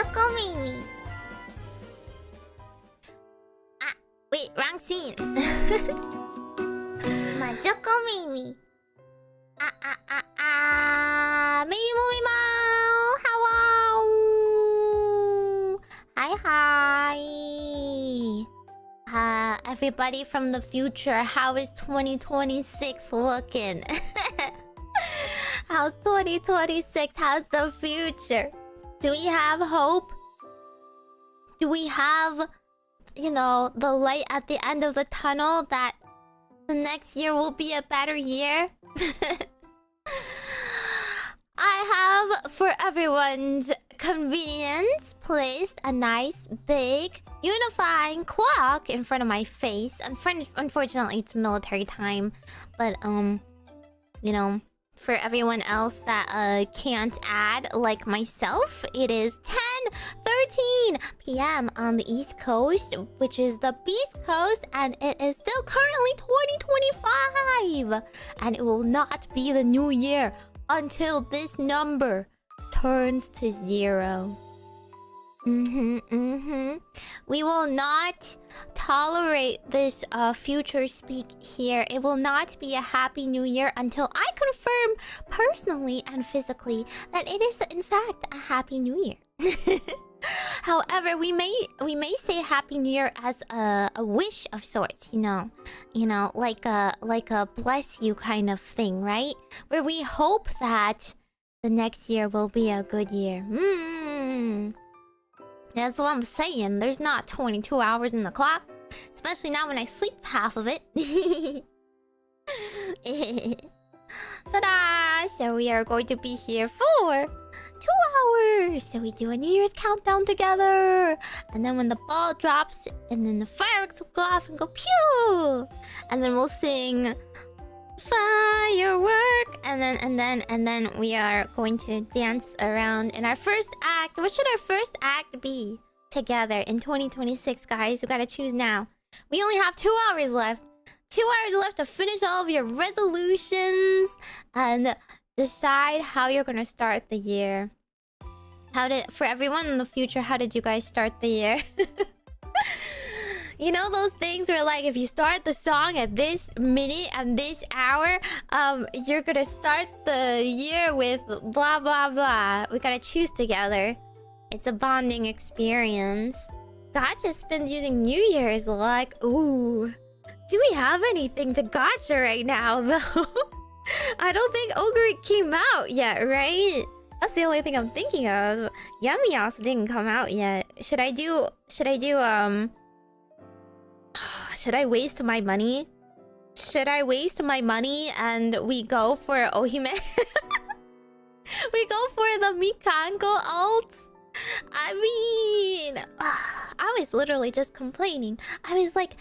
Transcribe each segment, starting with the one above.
Majokko Meimi. Ah, wait, wrong scene. Majokko Meimi. Meimi Mao. Hello. Hi. Everybody from the future, how is 2026 looking? How's 2026? How's the future? Do we have hope? Do we have, the light at the end of the tunnel that the next year will be a better year? I have, for everyone's convenience, placed a nice, big, unifying clock in front of my face. Unfortunately, it's military time. But, for everyone else that can't add, like myself, it is 10:13 p.m. on the East Coast, which is the Beast Coast, and it is still currently 2025. And it will not be the new year until this number turns to 0. We will not tolerate this future speak here. It will not be a happy new year until I confirm personally and physically that it is in fact a happy new year. However, we may say happy new year as a wish of sorts, like a bless you kind of thing, right? Where we hope that the next year will be a good year. That's what I'm saying. There's not 22 hours in the clock. Especially not when I sleep half of it. Ta-da! So we are going to be here for 2 hours. So we do a New Year's countdown together. And then when the ball drops, and then the fireworks will go off and go pew! And then we'll sing firework, and then we are going to dance around in our first act. What should our first act be together in 2026, guys? We gotta choose now. We only have 2 hours left. 2 hours left to finish all of your resolutions and decide how you're gonna start the year. For everyone in the future, how did you guys start the year? You know those things where, like, if you start the song at this minute and this hour, you're gonna start the year with blah, blah, blah. We gotta choose together. It's a bonding experience. Gotcha spins using New Year's luck. Ooh. Do we have anything to gotcha right now, though? I don't think Ogre came out yet, right? That's the only thing I'm thinking of. Yummy also didn't come out yet. Should I waste my money? Should I waste my money and we go for Ohime? We go for the Mikanko alt? I mean... I was literally just complaining. I was like,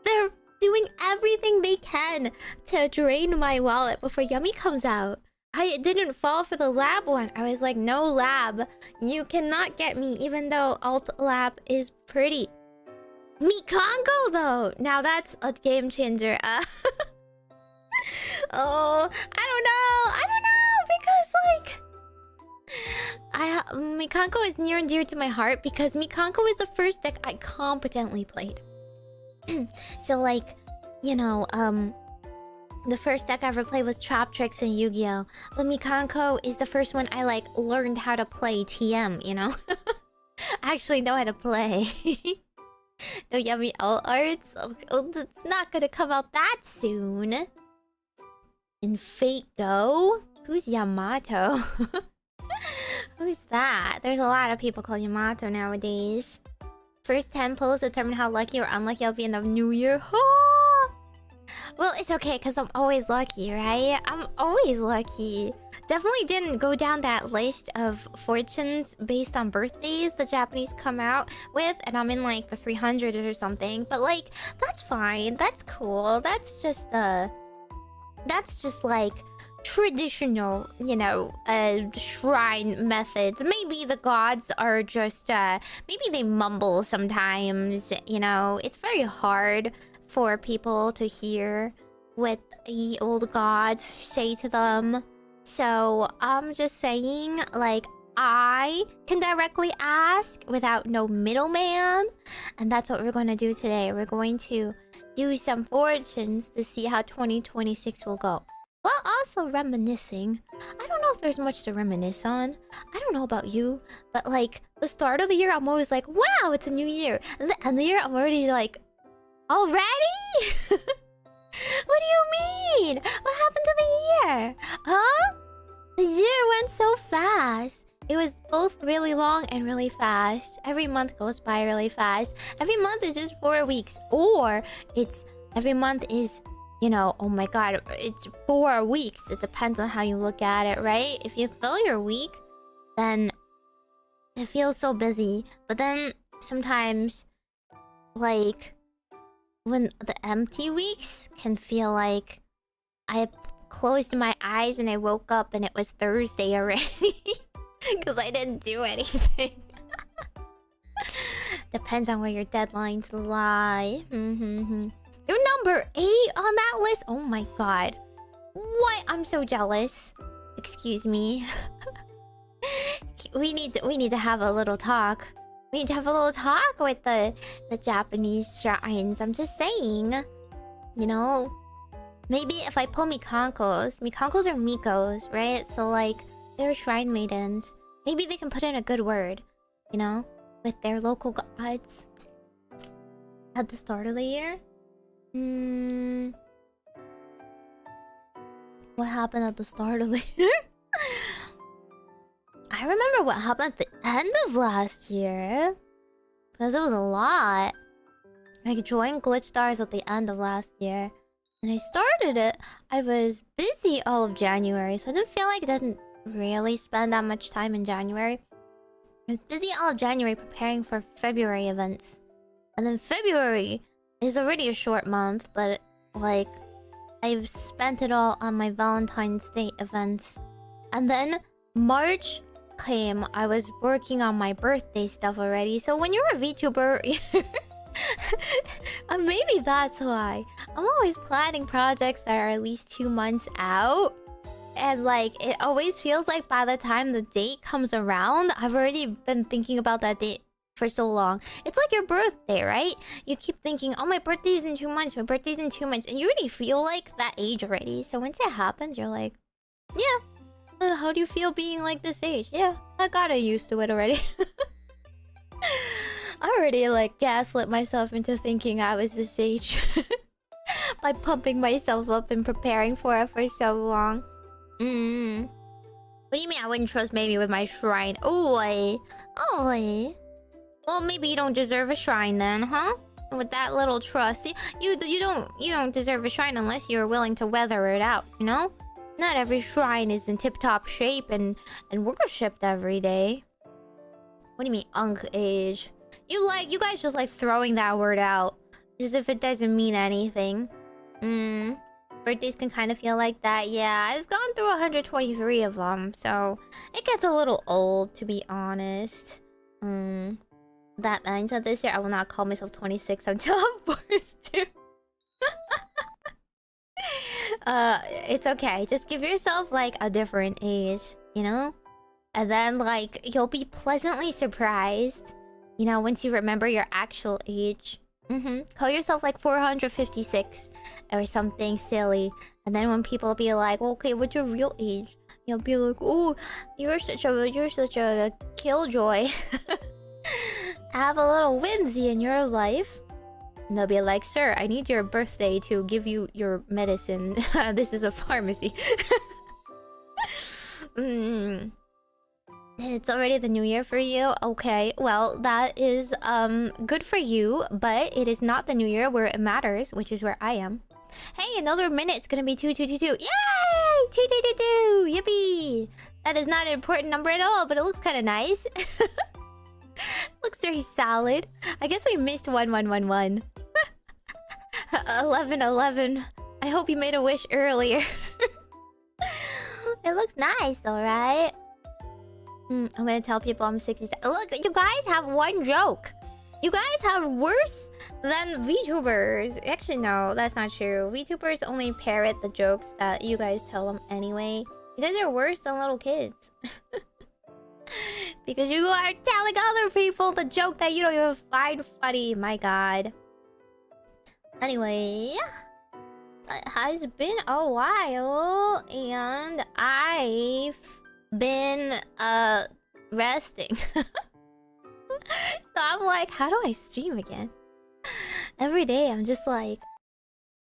they're doing everything they can to drain my wallet before Yummy comes out. I didn't fall for the lab one. I was like, no lab. You cannot get me even though alt lab is pretty. Mikanko though, now that's a game changer. Oh, I don't know, because Mikanko is near and dear to my heart because Mikanko is the first deck I competently played. So the first deck I ever played was Trap Tricks and Yu-Gi-Oh! But Mikanko is the first one I learned how to play TM, I actually know how to play. No Yummy alt arts. Oh, it's not gonna come out that soon. In Fate Go? Who's Yamato? Who's that? There's a lot of people called Yamato nowadays. First 10 pulls determine how lucky or unlucky I'll be in the new year. Well, it's okay, because I'm always lucky, right? I'm always lucky. Definitely didn't go down that list of fortunes based on birthdays the Japanese come out with, and I'm in like the 300 or something. But that's fine. That's cool. That's just like traditional, shrine methods. Maybe the gods are just maybe they mumble sometimes, It's very hard for people to hear what the old gods say to them. So I'm just saying, I can directly ask without no middleman. And that's what we're going to do today. We're going to do some fortunes to see how 2026 will go. While also reminiscing. I don't know if there's much to reminisce on. I don't know about you, but like the start of the year, I'm always like, wow, it's a new year. And the end of the year, I'm already like, already? What do you mean? What happened to the year? Huh? The year went so fast. It was both really long and really fast. Every month goes by really fast. Every month is just 4 weeks. Or it's every month is, you know, oh my god, it's 4 weeks. It depends on how you look at it, right? If you fill your week, then it feels so busy. But then sometimes, like, when the empty weeks can feel like I closed my eyes and I woke up and it was Thursday already. Because I didn't do anything. Depends on where your deadlines lie. You're number 8 on that list? Oh my god. What? I'm so jealous. Excuse me. We need to have a little talk. We need to have a little talk with the Japanese shrines. I'm just saying. You know? Maybe if I pull Mikankos. Mikankos are Mikos, right? So like, they're shrine maidens. Maybe they can put in a good word, you know, with their local gods at the start of the year. What happened at the start of the year? I remember what happened at the end of last year, because it was a lot. I joined GlitchStars at the end of last year, and I started it. I was busy all of January, so I didn't feel like I didn't really spend that much time in January. I was busy all of January preparing for February events. And then February is already a short month, but like, I've spent it all on my Valentine's Day events. And then March came, I was working on my birthday stuff already. So when you're a VTuber, maybe that's why. I'm always planning projects that are at least 2 months out. And like, it always feels like by the time the date comes around, I've already been thinking about that date for so long. It's like your birthday, right? You keep thinking, oh, my birthday's in 2 months, my birthday's in 2 months. And you already feel like that age already. So once it happens, you're like, yeah, how do you feel being like this age? Yeah, I got used to it already. I already like gaslit myself into thinking I was this age. By pumping myself up and preparing for it for so long. What do you mean I wouldn't trust Meimi with my shrine? Oi. Well, maybe you don't deserve a shrine then, huh? With that little trust. You don't deserve a shrine unless you're willing to weather it out, you know? Not every shrine is in tip-top shape and worshipped every day. What do you mean, unk age? You guys just like throwing that word out as if it doesn't mean anything. Birthdays can kind of feel like that. Yeah, I've gone through 123 of them, so it gets a little old, to be honest. That mindset this year, I will not call myself 26 until I'm forced to. It's okay. Just give yourself like a different age, you know? And then like, you'll be pleasantly surprised, you know, once you remember your actual age. Call yourself like 456 or something silly. And then when people be like, okay, what's your real age? You'll be like, oh, you're such a killjoy. Have a little whimsy in your life. And they'll be like, sir, I need your birthday to give you your medicine. This is a pharmacy. It's already the new year for you? Okay, well, that is good for you, but it is not the new year where it matters, which is where I am. Hey, another minute's gonna be 2222. Yay! 2222! Yippee! That is not an important number at all, but it looks kind of nice. Looks very solid. I guess we missed 1111. 1111. I hope you made a wish earlier. It looks nice though, right? I'm gonna tell people I'm 67. Look, you guys have one joke. You guys have worse than VTubers. Actually, no, that's not true. VTubers only parrot the jokes that you guys tell them anyway. You guys are worse than little kids. Because you are telling other people the joke that you don't even find funny. My god. Anyway, it has been a while and I've been resting. So I'm like, how do I stream again? Every day I'm just like,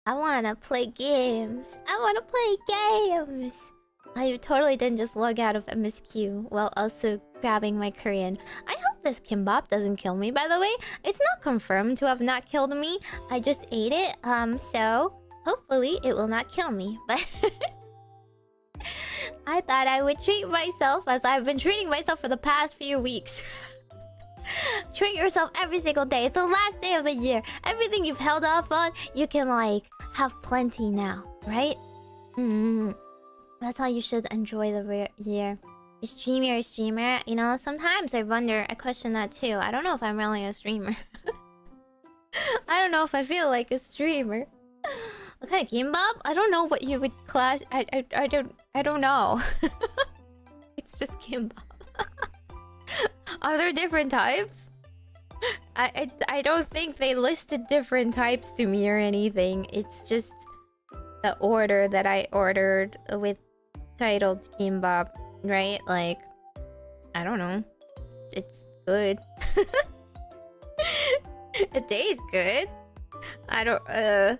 I wanna play games. I wanna play games. I totally didn't just log out of MSQ while also grabbing my Korean. I hope this kimbap doesn't kill me, by the way. It's not confirmed to have not killed me. I just ate it, so hopefully it will not kill me. But I thought I would treat myself as I've been treating myself for the past few weeks. Treat yourself every single day. It's the last day of the year. Everything you've held off on, you can like have plenty now, right? That's how you should enjoy the year. You're a streamer. You know, sometimes I wonder, I question that too. I don't know if I'm really a streamer. I don't know if I feel like a streamer. What kind of kimbap? I don't know what you would class. I don't know. It's just kimbap. Are there different types? I don't think they listed different types to me or anything. It's just the order that I ordered with titled kimbap, right? Like, I don't know. It's good. It tastes good. I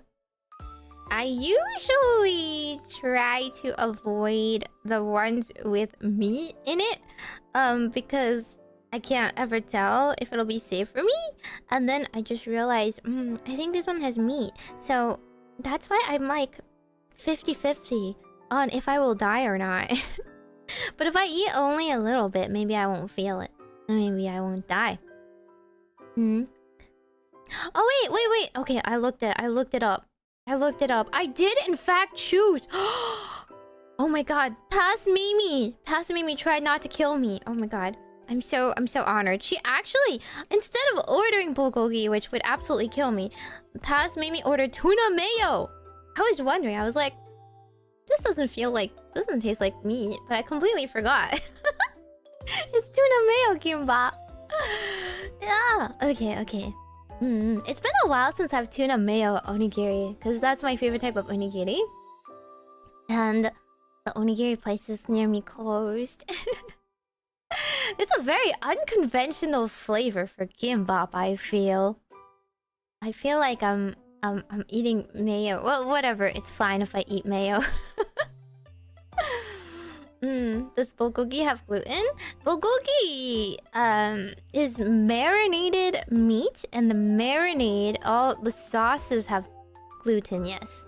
usually try to avoid the ones with meat in it, because I can't ever tell if it'll be safe for me. And then I just realized, I think this one has meat. So that's why I'm like 50-50 on if I will die or not. But if I eat only a little bit, maybe I won't feel it. Maybe I won't die. Oh, wait. Okay, I looked it up. I did in fact choose. Oh my god. Past Meimi tried not to kill me. Oh my god. I'm so honored. She actually, instead of ordering bulgogi, which would absolutely kill me, Past Meimi ordered tuna mayo. I was wondering, I was like, this doesn't taste like meat, but I completely forgot. It's tuna mayo kimbap. Yeah. Okay. It's been a while since I've tuna mayo onigiri, because that's my favorite type of onigiri. And the onigiri places near me closed. It's a very unconventional flavor for kimbap, I feel. I feel like I'm eating mayo. Well, whatever, it's fine if I eat mayo. Does bulgogi have gluten? Bulgogi is marinated meat, and the marinade, all the sauces have gluten, yes.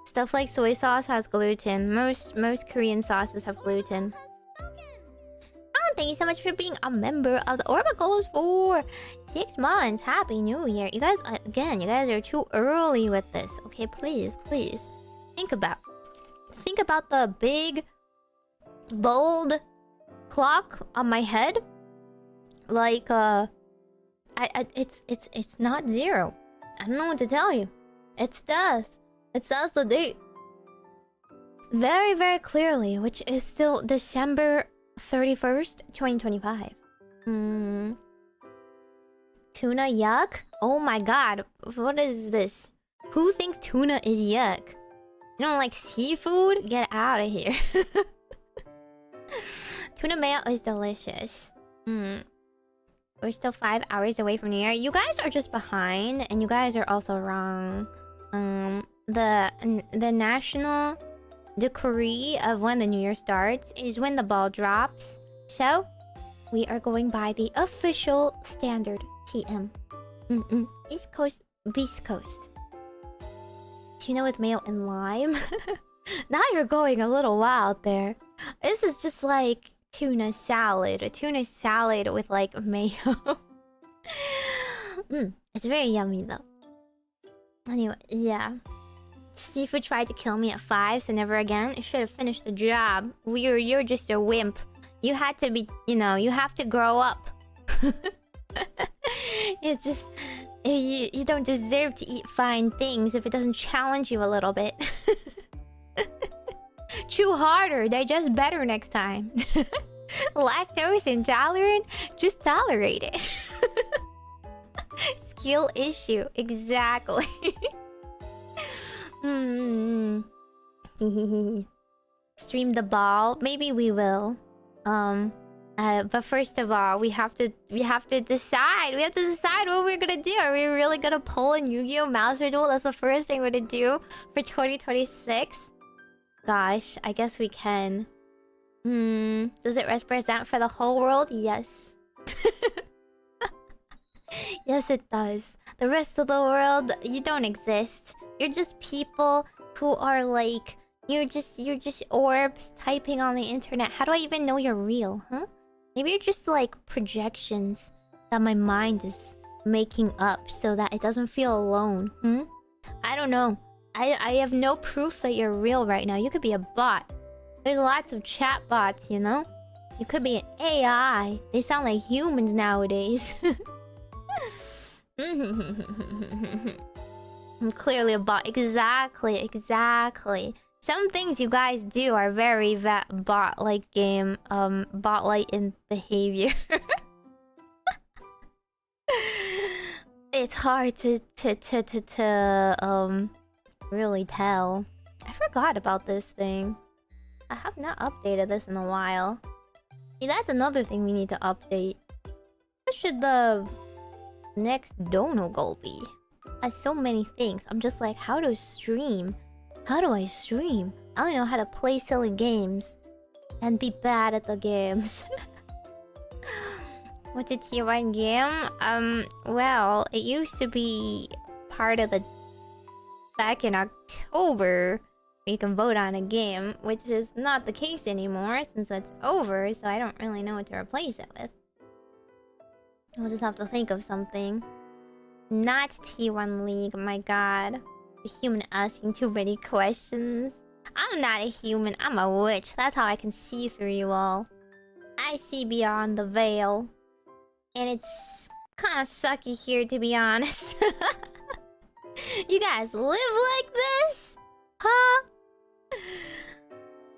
Stuff like soy sauce has gluten. Most Korean sauces have gluten. Oh, thank you so much for being a member of the Orbacles for 6 months. Happy New Year. You guys, again, you guys are too early with this. Okay, please. Think about the big, bold clock on my head. Like, it's not 0. I don't know what to tell you. It says the date very, very clearly, which is still December 31st, 2025. Tuna yuck? Oh my god, what is this? Who thinks tuna is yuck? You don't like seafood? Get out of here. Tuna mayo is delicious. We're still 5 hours away from New Year. You guys are just behind, and you guys are also wrong. The national decree of when the New Year starts is when the ball drops. So, we are going by the official standard TM. East Coast, Beast Coast. Tuna with mayo and lime. Now you're going a little wild there. This is just like tuna salad. A tuna salad with like mayo. It's very yummy though. Anyway, yeah. Seafood tried to kill me at 5, so never again. It should have finished the job. You're just a wimp. You had to be, you have to grow up. It's just... You don't deserve to eat fine things if it doesn't challenge you a little bit. Chew harder, digest better next time. Lactose intolerant? Just tolerate it. Skill issue. Exactly. Stream the ball. Maybe we will. But first of all, we have to decide. We have to decide what we're gonna do. Are we really gonna pull in Yu-Gi-Oh! Master Duel? That's the first thing we're gonna do for 2026. Gosh, I guess we can. Does it represent for the whole world? Yes. Yes, it does. The rest of the world, you don't exist. You're just people who are like... You're just orbs typing on the internet. How do I even know you're real, huh? Maybe you're just like projections that my mind is making up so that it doesn't feel alone, I don't know. I have no proof that you're real right now. You could be a bot. There's lots of chat bots, you know? You could be an AI. They sound like humans nowadays. I'm clearly a bot. Exactly. Some things you guys do are very bot-like game, bot-like in behavior. It's hard to really tell. I forgot about this thing. I have not updated this in a while. See, that's another thing we need to update. What should the next dono goal be? Has so many things. I'm just like, how to stream? How do I stream? I don't know how to play silly games and be bad at the games. What's a tier 1 game? Well, it used to be part of the... Back in October, you can vote on a game, which is not the case anymore since that's over, so I don't really know what to replace it with. We'll just have to think of something. Not T1 League, my god. The human asking too many questions. I'm not a human, I'm a witch. That's how I can see through you all. I see beyond the veil. And it's kind of sucky here, to be honest. You guys live like this? Huh?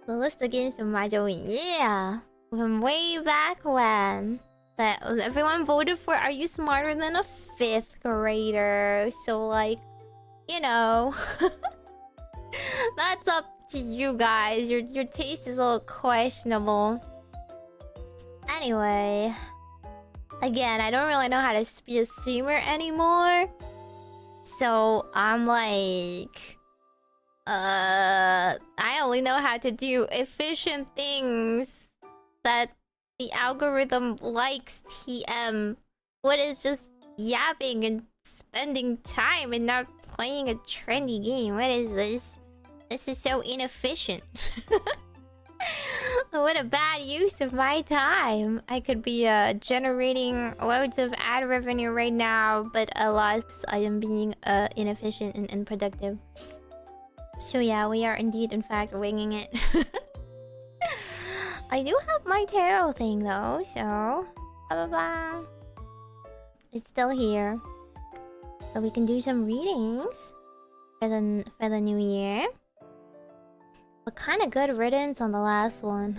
The list against Majokko, yeah. From way back when. That everyone voted for Are You Smarter Than a 5th grader? So like... You know, that's up to you guys. Your taste is a little questionable. Anyway, again, I don't really know how to be a streamer anymore. So I'm like, I only know how to do efficient things that the algorithm likes. TM. What is just yapping and spending time and not playing a trendy game? What is this? This is so inefficient. What a bad use of my time. I could be generating loads of ad revenue right now, but alas, I am being inefficient and unproductive. So yeah, we are indeed, in fact, winging it. I do have my tarot thing though, so... It's still here. So we can do some readings for the new year. But kind of good riddance on the last one.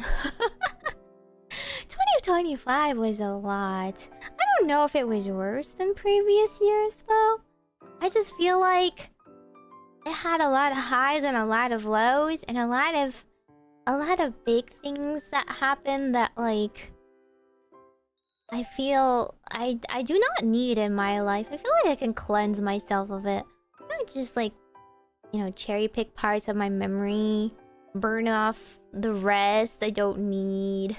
2025 was a lot. I don't know if it was worse than previous years though. I just feel like it had a lot of highs and a lot of lows and a lot of big things that happened that like I feel I do not need in my life. I feel like I can cleanse myself of it. Not just like, you know, cherry pick parts of my memory, burn off the rest I don't need.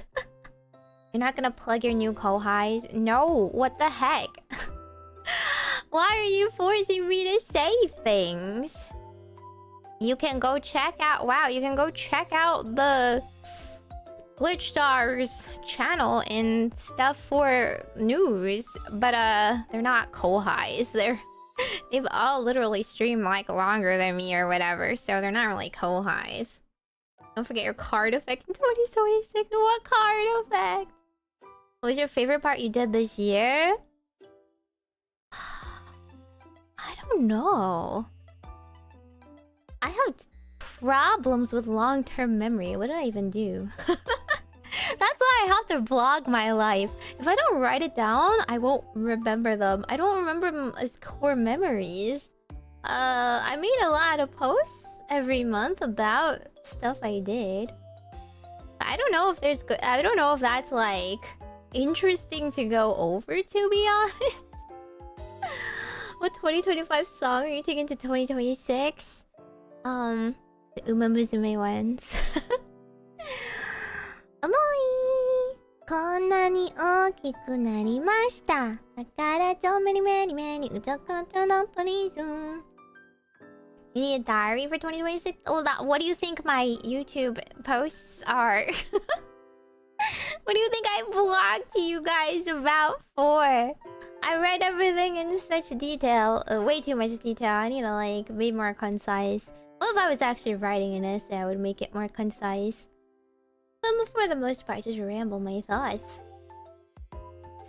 You're not gonna plug your new co-highs? No, what the heck? Why are you forcing me to say things? You can go check out, wow, you can go check out the GlitchStars channel and stuff for news, but they're not co-highs. They've all literally streamed like longer than me or whatever, so they're not really co-highs. Don't forget your card effect in 2026. What card effect? What was your favorite part you did this year? I don't know. I have problems with long-term memory. What did I even do? That's why I have to vlog my life. If I don't write it down, I won't remember them. I don't remember them as core memories. I made a lot of posts every month about stuff I did. I don't know if there's good. I don't know if that's like interesting to go over, to be honest. What 2025 song are you taking to 2026? The Uma Musume ones. Omoi! こんなに大きくなりました。だからちょめにめにめにうちょこちょのプリズン。You need a diary for 2026? Oh, what do you think my YouTube posts are? What do you think I vlogged to you guys about for? I read everything in such detail. Way too much detail. I need to like be more concise. Well, if I was actually writing an essay, I would make it more concise. But for the most part, just ramble my thoughts.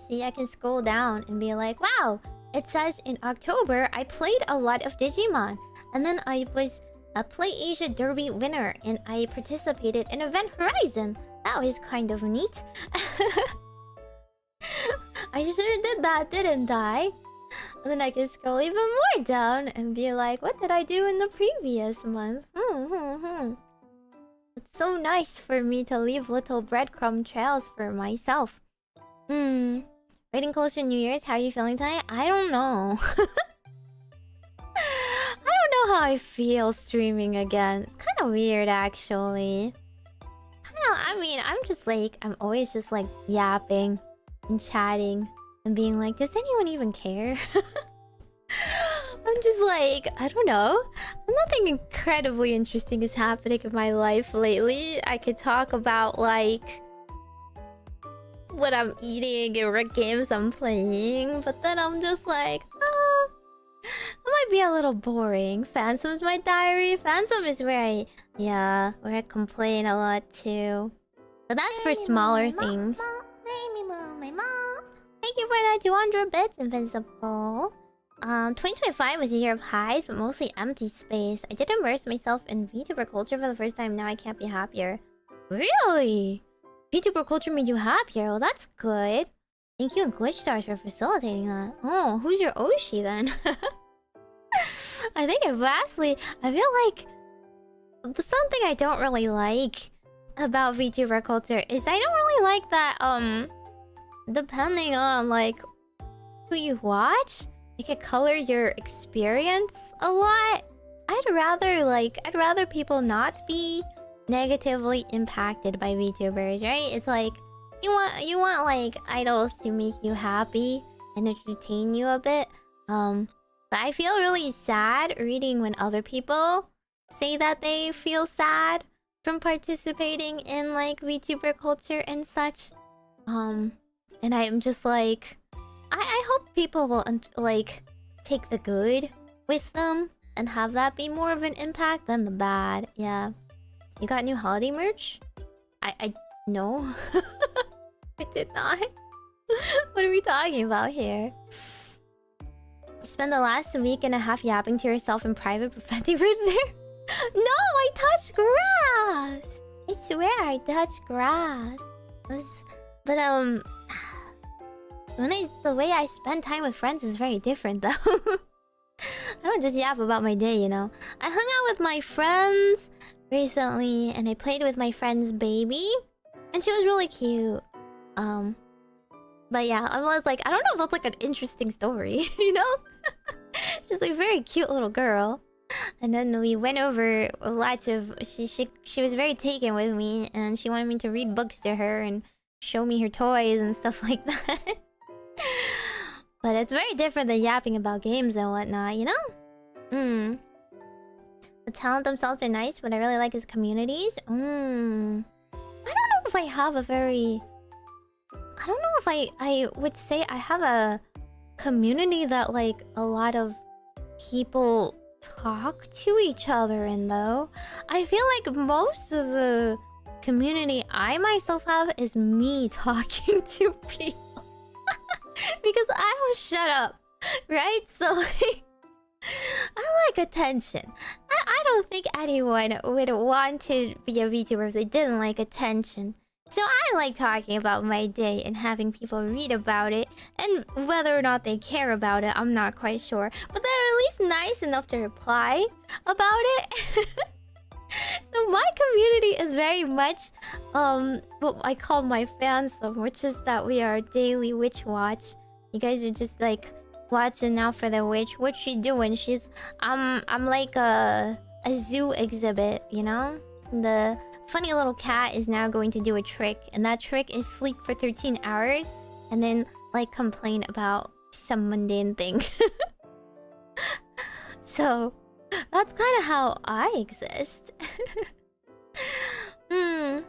See, I can scroll down and be like, wow, it says in October, I played a lot of Digimon. And then I was a Play Asia Derby winner, and I participated in Event Horizon. That was kind of neat. I sure did that, didn't I? And then I can scroll even more down and be like, what did I do in the previous month? It's so nice for me to leave little breadcrumb trails for myself. Waiting closer to New Year's, how are you feeling tonight? I don't know. I don't know how I feel streaming again. It's kind of weird, actually. I mean, I'm always just like yapping and chatting and being like, does anyone even care? I'm just like, I don't know. Nothing incredibly interesting is happening in my life lately. I could talk about like what I'm eating and what games I'm playing, but then I'm just like, that might be a little boring. Phantom's my diary. Phantom is where I complain a lot too. But that's for smaller things. Thank you for that 200 bits, Invincible. 2025 was a year of highs, but mostly empty space. I did immerse myself in VTuber culture for the first time. Now I can't be happier. Really? VTuber culture made you happier? Well, that's good. Thank you and GlitchStars for facilitating that. Oh, who's your Oshi then? I think lastly, I feel like something I don't really like about VTuber culture is I don't really like that, depending on like who you watch, it could color your experience a lot. I'd rather people not be negatively impacted by VTubers, right? It's like you want like idols to make you happy and entertain you a bit. But I feel really sad reading when other people say that they feel sad from participating in like VTuber culture and such. And I'm just like, I hope people will like take the good with them and have that be more of an impact than the bad. Yeah. You got new holiday merch? I no. I did not. What are we talking about here? You spend the last week and a half yapping to yourself in private, preventing from there. No, I touched grass. I swear I touched grass. But the way I spend time with friends is very different, though. I don't just yap about my day, you know. I hung out with my friends recently, and I played with my friend's baby, and she was really cute. But yeah, I was like, I don't know if that's like an interesting story, you know? She's like a very cute little girl. And then we went over lots of... She was very taken with me, and she wanted me to read books to her and show me her toys and stuff like that. But it's very different than yapping about games and whatnot, you know? The talent themselves are nice. What I really like is communities. I don't know if I have a very... I don't know if I would say I have a community that like a lot of people talk to each other in, though. I feel like most of the community I myself have is me talking to people. Because I don't shut up, right? So like, I like attention. I don't think anyone would want to be a VTuber if they didn't like attention. So I like talking about my day and having people read about it. And whether or not they care about it, I'm not quite sure. But they're at least nice enough to reply about it. So my community is very much what I call my fansome, which is that we are daily witch watch. You guys are just like watching out for the witch. What's she doing? I'm like a zoo exhibit, you know? The funny little cat is now going to do a trick, and that trick is sleep for 13 hours and then like complain about some mundane thing. So that's kind of how I exist. The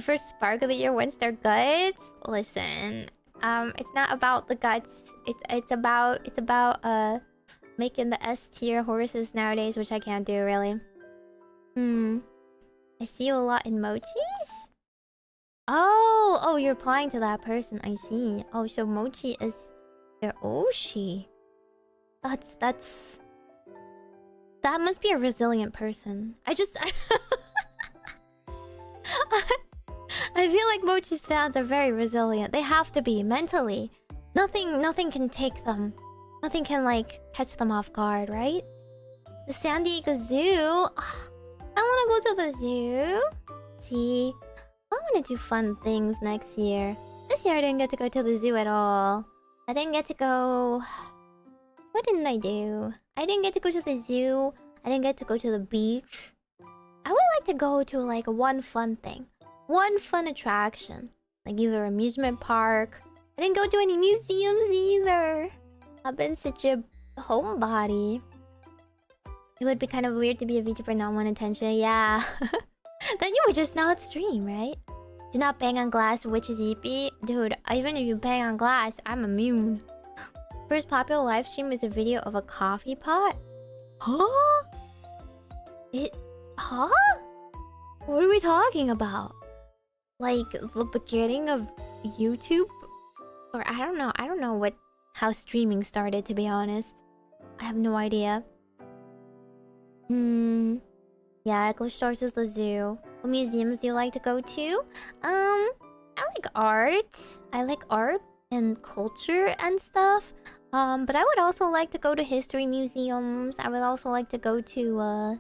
first spark of the year once they're guts. Listen, it's not about the guts. It's about making the S tier horses nowadays, which I can't do really. I see you a lot in mochis. Oh, you're applying to that person. I see. Oh, so mochi is your oshi. That must be a resilient person. I feel like Mochi's fans are very resilient. They have to be mentally. Nothing can take them. Nothing can like catch them off guard, right? The San Diego Zoo. I want to go to the zoo. See, I want to do fun things next year. This year I didn't get to go to the zoo at all. I didn't get to go. What didn't I do? I didn't get to go to the zoo. I didn't get to go to the beach. I would like to go to like one fun thing. One fun attraction. Like either amusement park. I didn't go to any museums either. I've been such a homebody. It would be kind of weird to be a VTuber and not want attention. Yeah. Then you would just not stream, right? Do not bang on glass, which is EP. Dude, even if you bang on glass, I'm immune. First popular live stream is a video of a coffee pot. Huh? Huh? What are we talking about? Like the beginning of YouTube? Or I don't know how streaming started, to be honest. I have no idea. Yeah, GlitchStars is the zoo. What museums do you like to go to? I like art. I like art and culture and stuff. But I would also like to go to history museums. I would also like to go to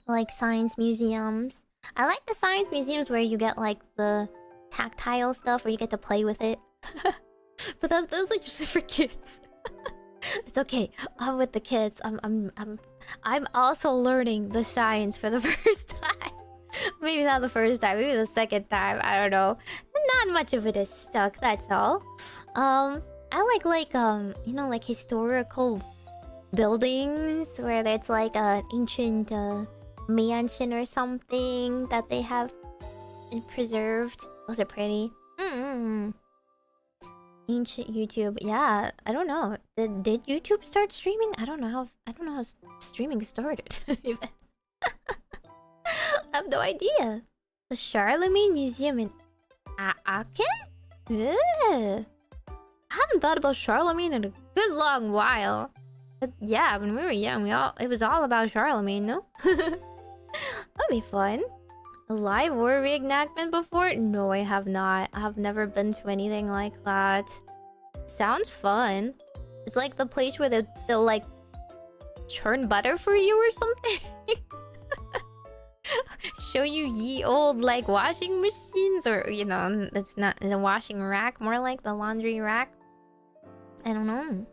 like science museums. I like the science museums where you get like the tactile stuff where you get to play with it. But those are just for kids. It's okay. I'm with the kids. I'm also learning the science for the first time. Maybe not the first time, maybe the second time. I don't know. Not much of it is stuck, that's all. I like you know, like historical buildings where it's like an ancient mansion or something that they have preserved. Those are pretty. Ancient YouTube. Yeah, I don't know. Did YouTube start streaming? I don't know how streaming started. Even. I have no idea. The Charlemagne Museum in Aachen? Yeah. I haven't thought about Charlemagne in a good long while. But yeah, when we were young, it was all about Charlemagne, no? That'd be fun. A live war reenactment before? No, I have not. I have never been to anything like that. Sounds fun. It's like the place where they'll like churn butter for you or something. Show you ye old like washing machines, or you know, it's not the washing rack, more like the laundry rack. I don't know.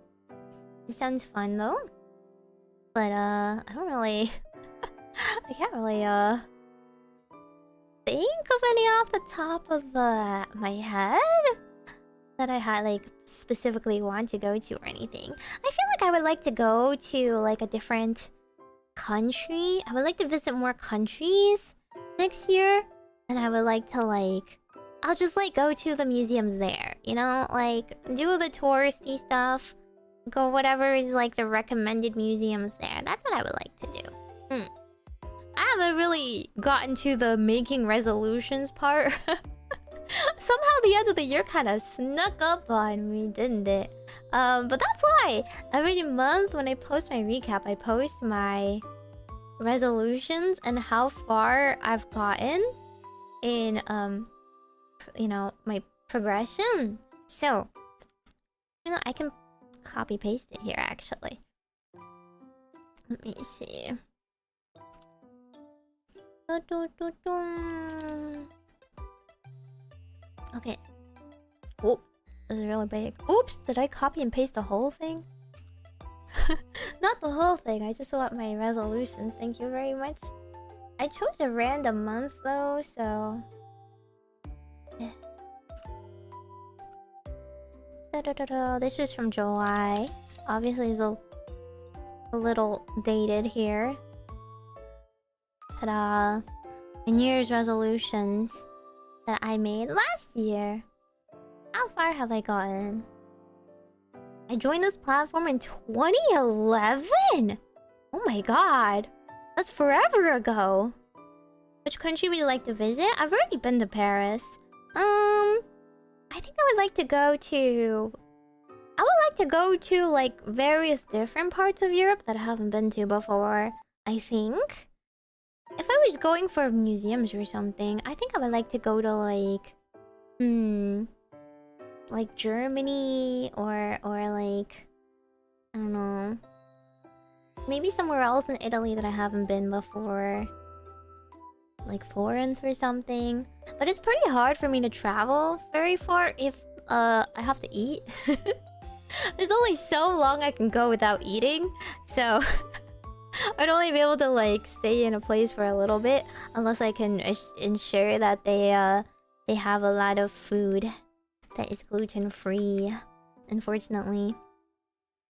It sounds fun though. But I don't really I can't really think of any off the top of my head that I had like specifically want to go to or anything. I feel like I would like to go to like a different country. I would like to visit more countries next year, and I would like to like I'll just like go to the museums there, you know, like do the touristy stuff, go whatever is like the recommended museums there. That's what I would like to do. I haven't really gotten to the making resolutions part. Somehow the end of the year kind of snuck up on me, didn't it? But that's why every month when I post my recap, I post my resolutions and how far I've gotten. in you know, my progression. So, you know, I can copy paste it here actually. Let me see. Okay. Oh, this is really big. Oops, did I copy and paste the whole thing? Not the whole thing, I just want my resolutions. Thank you very much. I chose a random month though, so... This is from July. Obviously it's a little dated here. Ta-da! My New Year's resolutions that I made last year. How far have I gotten? I joined this platform in 2011! Oh my god! That's forever ago! Which country would you like to visit? I've already been to Paris. I think I would like to go to... I would like to go to, like, various different parts of Europe that I haven't been to before. I think. If I was going for museums or something, I think I would like to go to, like... like, Germany, or like... I don't know. Maybe somewhere else in Italy that I haven't been before. Like Florence or something. But it's pretty hard for me to travel very far if I have to eat. There's only so long I can go without eating. So I'd only be able to like stay in a place for a little bit unless I can ensure that they have a lot of food that is gluten-free, unfortunately.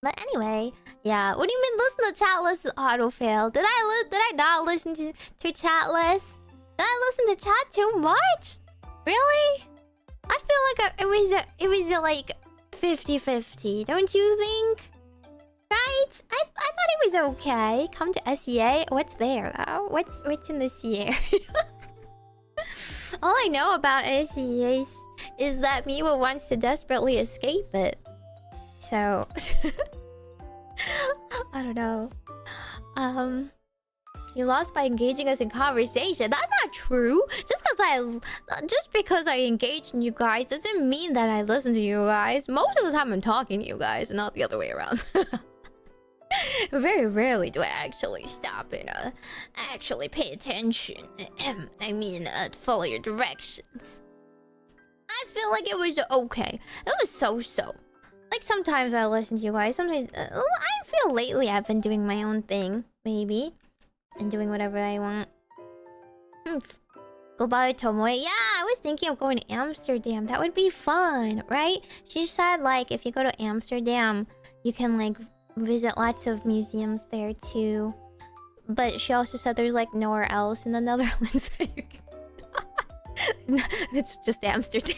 But anyway, yeah. What do you mean listen to chat list auto-fail? Did I not listen to chat list? Did I listen to chat too much? Really? I feel like it was like 50-50, don't you think? Right? I thought it was okay. Come to SEA. What's there though? What's in the CA? All I know about SEA is that Miwa wants to desperately escape it. So I don't know. You lost by engaging us in conversation. That's not true. Just because I engage in you guys doesn't mean that I listen to you guys. Most of the time I'm talking to you guys, and not the other way around. Very rarely do I actually stop and actually pay attention. I mean, follow your directions. I feel like it was okay. It was so-so. Like sometimes I listen to you guys. Sometimes I feel lately I've been doing my own thing, maybe. And doing whatever I want. Goodbye, Tomoe. Yeah, I was thinking of going to Amsterdam. That would be fun, right? She said, like, if you go to Amsterdam, you can, like, visit lots of museums there, too. But she also said there's, like, nowhere else in the Netherlands that you can... It's just Amsterdam.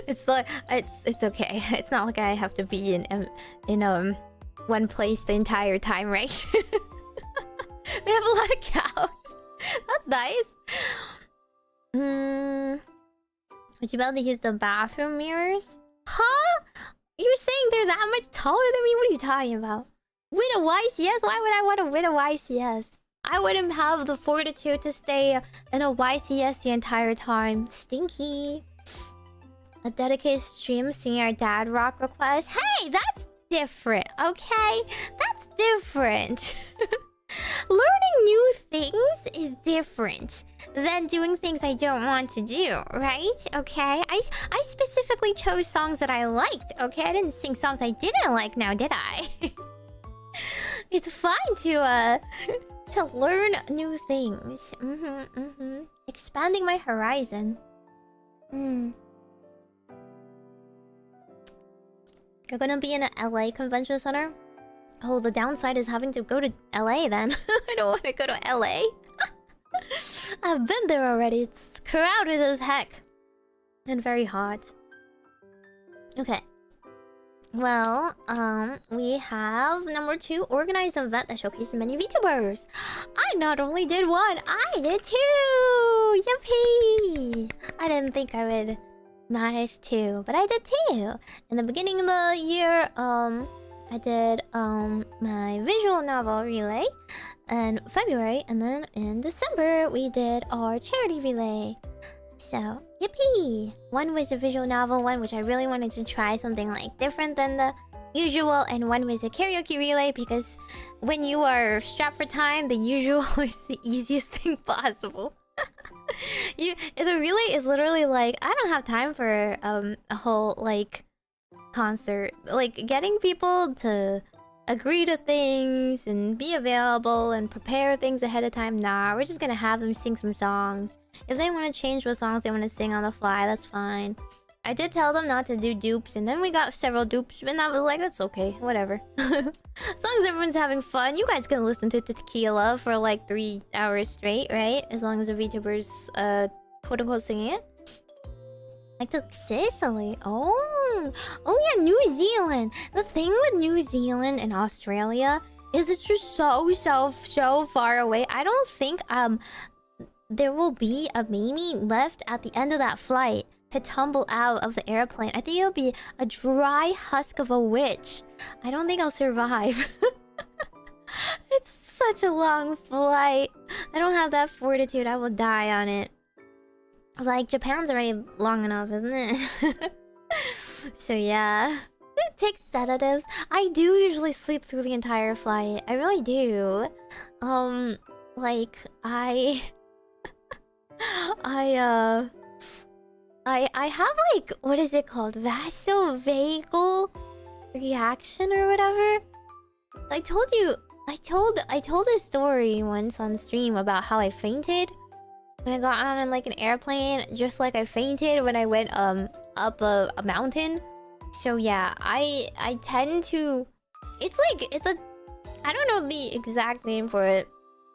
It's like... It's okay. It's not like I have to be in one place the entire time, right? They have a lot of cows. That's nice. Would you be able to use the bathroom mirrors? Huh? You're saying they're that much taller than me? What are you talking about? Win a YCS? Why would I want to win a YCS? I wouldn't have the fortitude to stay in a YCS the entire time. Stinky. A dedicated stream singing our dad rock request. Hey, that's different, okay? That's different. Learning new things is different than doing things I don't want to do, right? Okay? I specifically chose songs that I liked, okay? I didn't sing songs I didn't like now, did I? It's fine to learn new things. Expanding my horizon. You're gonna be in an LA convention center? Oh, the downside is having to go to LA then. I don't want to go to LA. I've been there already. It's crowded as heck. And very hot. Okay. Well, we have number 2, organize an event that showcases many VTubers. I not only did one, I did 2! Yippee! I didn't think I would manage 2, but I did 2. In the beginning of the year, I did my visual novel relay, in February, and then in December we did our charity relay. So, yippee! One was a visual novel one, which I really wanted to try something like different than the usual, and one was a karaoke relay because when you are strapped for time, the usual is the easiest thing possible. The relay is literally like, I don't have time for a whole like concert. Like getting people to agree to things and be available and prepare things ahead of time. Nah, we're just gonna have them sing some songs. If they want to change what songs they want to sing on the fly, that's fine. I did tell them not to do dupes, and then we got several dupes, and I was like, that's okay, whatever. As long as everyone's having fun, you guys can listen to Tequila for like 3 hours straight, right? As long as the VTubers, quote-unquote singing it. I took Sicily. Oh yeah, New Zealand. The thing with New Zealand and Australia is it's just so far away. I don't think there will be a Meimi left at the end of that flight to tumble out of the airplane. I think it'll be a dry husk of a witch. I don't think I'll survive. It's such a long flight. I don't have that fortitude. I will die on it. Like, Japan's already long enough, isn't it? So yeah. Take sedatives. I do usually sleep through the entire flight. I really do. Like, I have like, what is it called? Vasovagal reaction or whatever. I told a story once on stream about how I fainted when I got on like an airplane, just like I fainted when I went up a mountain. So yeah, I tend to, it's a, I don't know the exact name for it,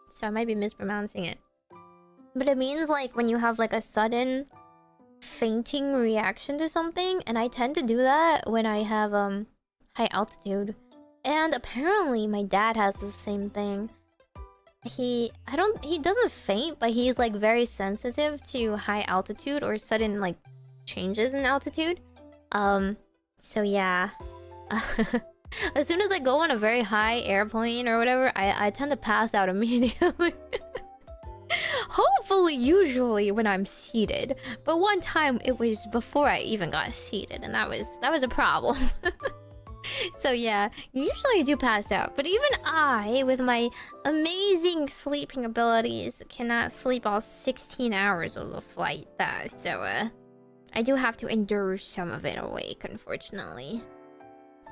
so I might be mispronouncing it. But it means like when you have like a sudden fainting reaction to something, and I tend to do that when I have high altitude. And apparently my dad has the same thing. He doesn't faint, but he's like very sensitive to high altitude or sudden like changes in altitude. So yeah. As soon as I go on a very high airplane or whatever, I tend to pass out immediately. Hopefully, usually when I'm seated. But one time it was before I even got seated, and that was a problem. So yeah, usually I do pass out. But even I, with my amazing sleeping abilities, cannot sleep all 16 hours of the flight. So I do have to endure some of it awake, unfortunately.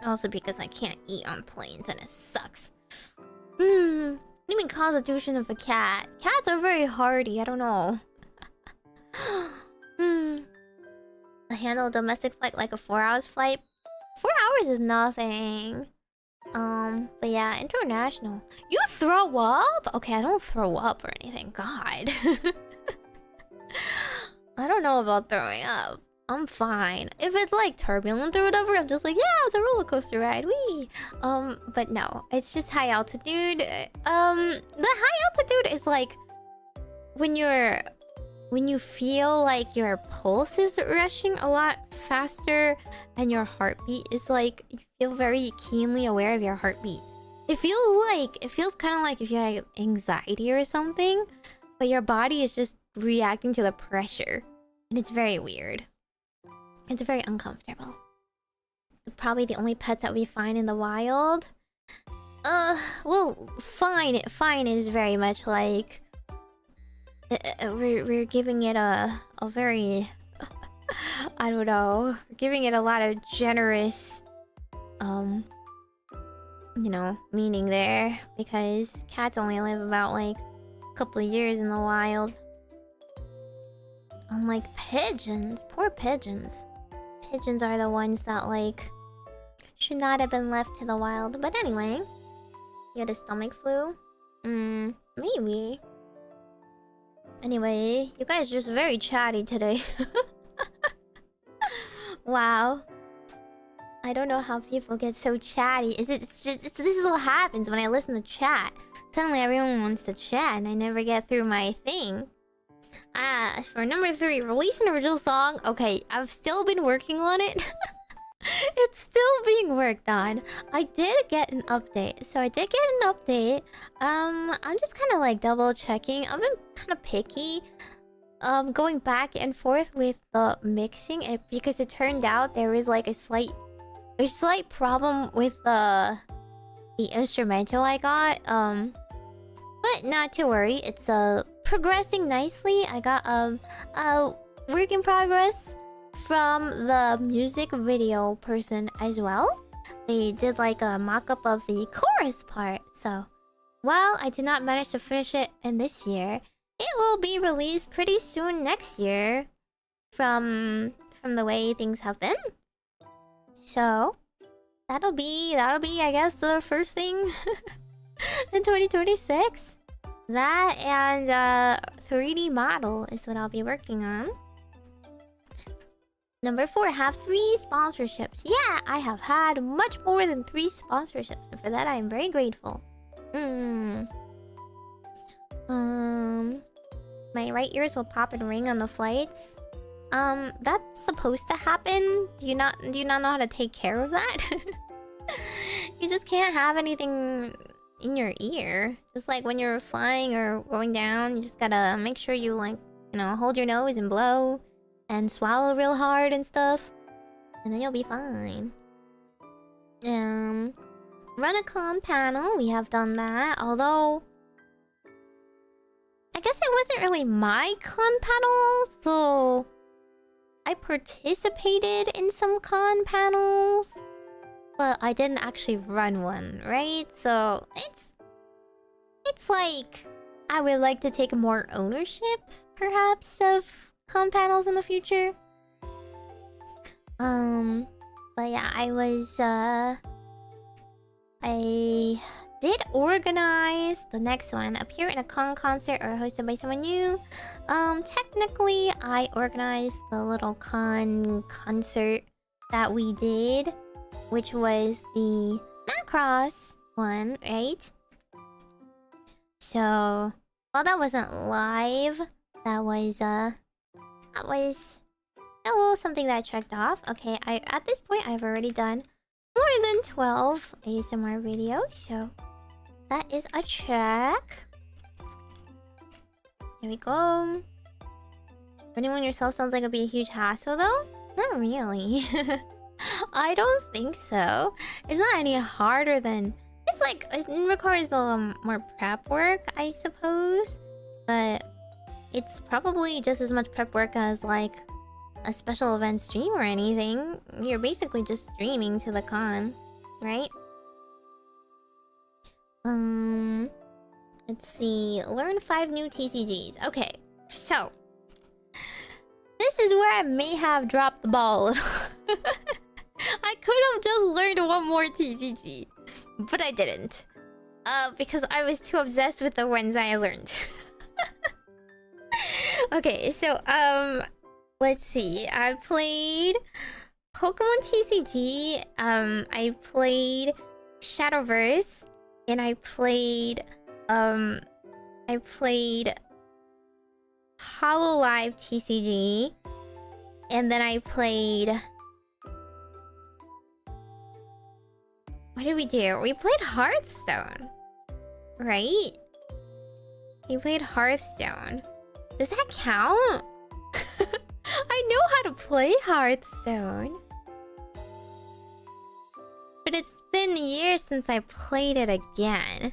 Also because I can't eat on planes, and it sucks. Even constitution of a cat. Cats are very hardy, I don't know. I handle a domestic flight like a 4 hours flight. 4 hours is nothing. But yeah, international. You throw up? Okay, I don't throw up or anything. God. I don't know about throwing up. I'm fine. If it's like turbulent or whatever, I'm just like, yeah, it's a roller coaster ride. Wee. But no, it's just high altitude. The high altitude is like when you feel like your pulse is rushing a lot faster and your heartbeat is like, you feel very keenly aware of your heartbeat. It feels kind of like if you have anxiety or something, but your body is just reacting to the pressure, and it's very weird. It's very uncomfortable. Probably the only pets that we find in the wild. Well, fine is very much like we're giving it a very I don't know, we're giving it a lot of generous you know, meaning there, because cats only live about like a couple of years in the wild. Unlike pigeons, poor pigeons. Pigeons are the ones that like should not have been left to the wild. But anyway, you had a stomach flu? Maybe. Anyway, you guys are just very chatty today. Wow. I don't know how people get so chatty. This is what happens when I listen to chat. Suddenly everyone wants to chat and I never get through my thing. For number 3, release an original song. Okay, I've still been working on it. It's still being worked on. I did get an update. So I did get an update. I'm just kind of like double checking. I've been kind of picky. Going back and forth with the mixing because it turned out there is like a slight problem with the instrumental I got. But not to worry. It's progressing nicely. I got a work in progress from the music video person as well. They did like a mock-up of the chorus part. So while I did not manage to finish it in this year, it will be released pretty soon next year from the way things have been. So that'll be I guess the first thing in 2026. That and 3D model is what I'll be working on. Number 4, have 3 sponsorships. Yeah, I have had much more than 3 sponsorships, and for that I am very grateful. My right ears will pop and ring on the flights. That's supposed to happen. Do you not know how to take care of that? You just can't have anything in your ear. Just like when you're flying or going down, you just gotta make sure you like, hold your nose and blow and swallow real hard and stuff, and then you'll be fine. Run a con panel. We have done that, although I guess it wasn't really my con panel, so I participated in some con panels, but I didn't actually run one, right? So it's like I would like to take more ownership, perhaps, of con panels in the future. But yeah, I did organize the next one. Appear in a con concert or hosted by someone new. Technically, I organized the little con concert that we did, which was the Macross one, right? So, while that wasn't live, that was something that I checked off. Okay, at this point I've already done more than 12 ASMR videos, so that is a check. Here we go. Running one yourself sounds like it'd be a huge hassle though? Not really. I don't think so. It's not any harder than... It's like, it requires a little more prep work, I suppose. But it's probably just as much prep work as like a special event stream or anything. You're basically just streaming to the con, right? Let's see. Learn 5 new TCGs. Okay, so this is where I may have dropped the ball. I could have just learned one more TCG, but I didn't. Because I was too obsessed with the ones I learned. Okay, so let's see. I played Pokemon TCG. I played Shadowverse, and I played Hololive TCG, and then I played. What did we do? We played Hearthstone, right? We played Hearthstone. Does that count? I know how to play Hearthstone. But it's been years since I played it again.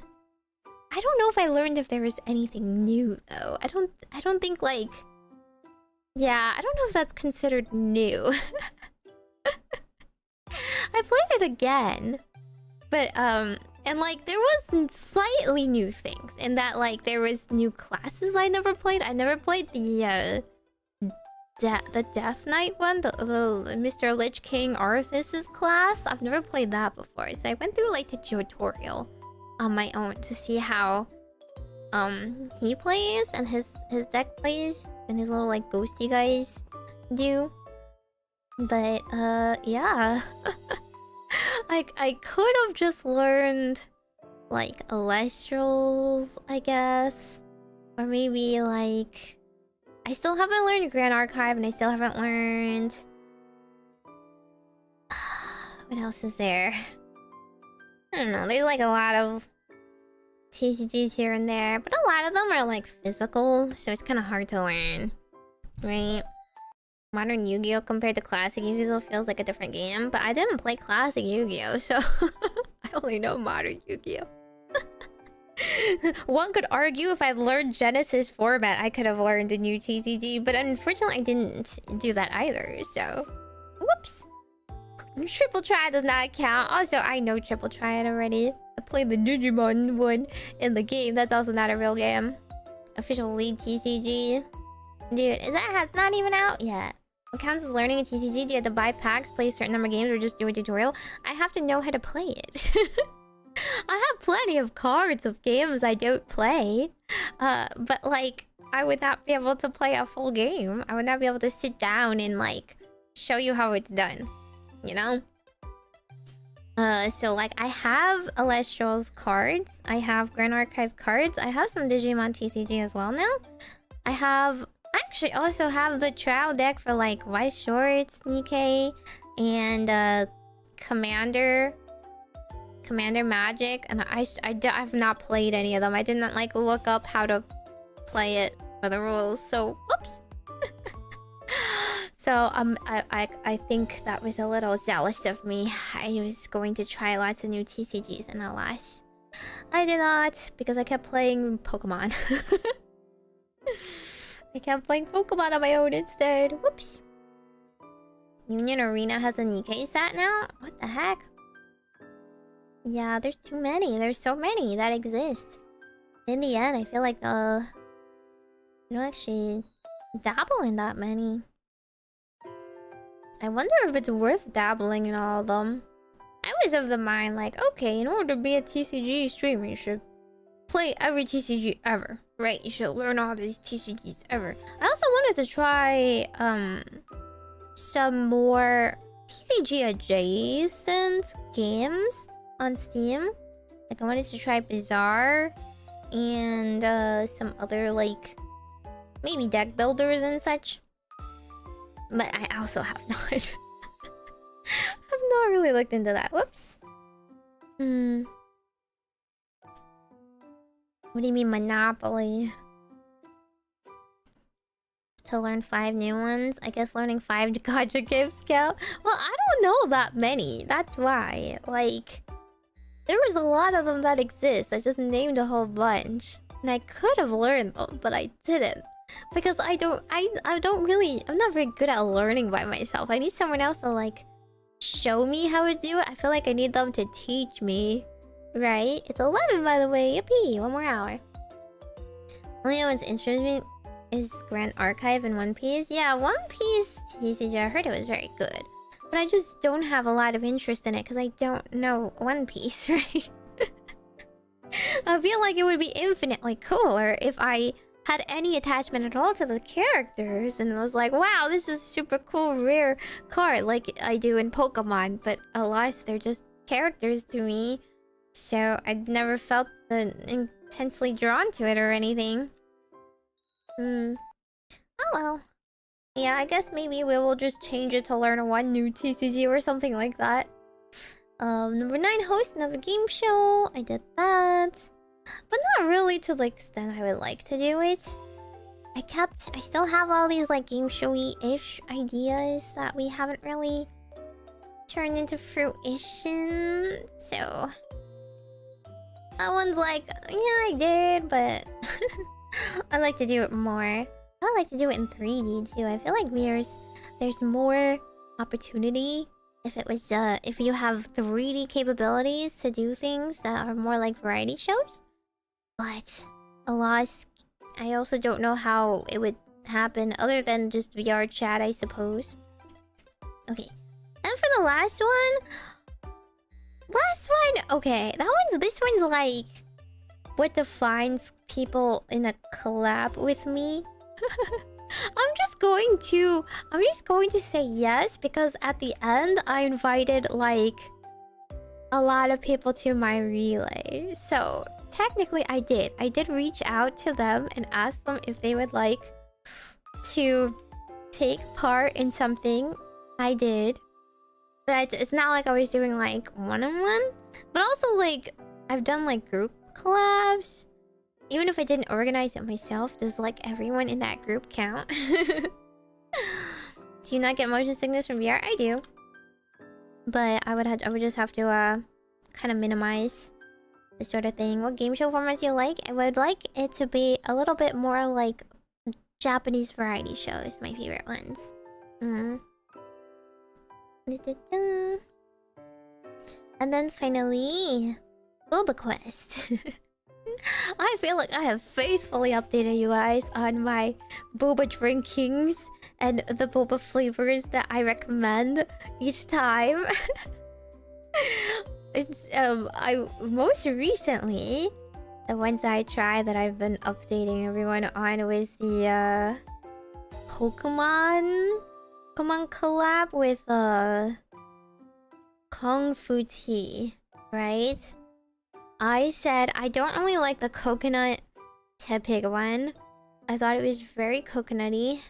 I don't know if I learned if there was anything new though. I don't think like... Yeah, I don't know if that's considered new. I played it again. But and like there was slightly new things in that like there was new classes I never played. I never played the Death Knight one, the Mr. Lich King Arthas's class. I've never played that before, so I went through like the tutorial on my own to see how he plays and his deck plays and his little like ghosty guys do. But yeah. I could have just learned like Alestrals, I guess. Or maybe like... I still haven't learned Grand Archive, and I still haven't learned... What else is there? I don't know. There's like a lot of TCGs here and there, but a lot of them are like physical, so it's kind of hard to learn, right? Modern Yu-Gi-Oh compared to classic Yu-Gi-Oh feels like a different game, but I didn't play classic Yu-Gi-Oh, so I only know modern Yu-Gi-Oh. One could argue if I'd learned Genesis format, I could have learned a new TCG, but unfortunately I didn't do that either, so... Whoops! Triple Triad does not count. Also, I know Triple Triad already. I played the Digimon one in the game. That's also not a real game. Official League TCG. Dude, that's not even out yet. What counts as learning a TCG? Do you have to buy packs, play a certain number of games, or just do a tutorial? I have to know how to play it. I have plenty of cards of games I don't play. But like, I would not be able to play a full game. I would not be able to sit down and like, show you how it's done. You know? So like I have Alestral's cards. I have Grand Archive cards. I have some Digimon TCG as well now. I actually also have the trial deck for like White Shorts, Nikkei, and Commander Magic. And I've not played any of them. I didn't like look up how to play it for the rules. So whoops. So I think that was a little zealous of me. I was going to try lots of new TCGs, and alas, I did not, because I kept playing Pokemon. I kept playing Pokemon on my own instead. Whoops. Union Arena has a Nikkei set now? What the heck? Yeah, there's too many. There's so many that exist. In the end, I feel like you don't actually dabble in that many. I wonder if it's worth dabbling in all of them. I was of the mind like, okay, in order to be a TCG streamer, you should play every TCG ever, right? You should learn all these TCGs ever. I also wanted to try some more TCG adjacent games on Steam. Like I wanted to try Bizarre and some other like maybe deck builders and such. But I also have not. I've not really looked into that. Whoops. What do you mean Monopoly? To learn 5 new ones? I guess learning 5 gacha gifts count? Well, I don't know that many. That's why. Like, there was a lot of them that exist. I just named a whole bunch. And I could have learned them, but I didn't. Because I'm not very good at learning by myself. I need someone else to like show me how to do it. I feel like I need them to teach me. Right? It's 11 by the way. Yippee! 1 more hour. Only one's interesting is Grand Archive and One Piece. Yeah, One Piece TCG, I heard it was very good. But I just don't have a lot of interest in it because I don't know One Piece, right? I feel like it would be infinitely cooler if I had any attachment at all to the characters and was like, wow, this is super cool rare card like I do in Pokemon, but alas, they're just characters to me, so I never felt intensely drawn to it or anything. Oh well. Yeah, I guess maybe we will just change it to learn one new TCG or something like that. Number 9, host another game show. I did that. But not really to the extent I would like to do it. I still have all these like game showy-ish ideas that we haven't really turned into fruition. So that one's like, yeah, I did, but I'd like to do it more. I'd like to do it in 3D too. I feel like there's more opportunity if it was if you have 3D capabilities to do things that are more like variety shows. But alas, I also don't know how it would happen other than just VR chat, I suppose. Okay. And for the last one, okay, this one's like what defines people in a collab with me. I'm just going to say yes because at the end I invited like a lot of people to my relay. So technically I did reach out to them and ask them if they would like to take part in something. I did. But it's not like I was doing like one-on-one. But also like I've done like group collabs. Even if I didn't organize it myself, does like everyone in that group count? Do you not get motion sickness from VR? I do. But I would just have to kind of minimize this sort of thing. What game show formats you like? I would like it to be a little bit more like Japanese variety shows, my favorite ones. And then finally, Boba Quest. I feel like I have faithfully updated you guys on my boba drinkings and the boba flavors that I recommend each time. It's I most recently, the ones that I tried that I've been updating everyone on was the Pokemon collab with Kung Fu Tea, right? I said I don't really like the coconut tepig one. I thought it was very coconutty.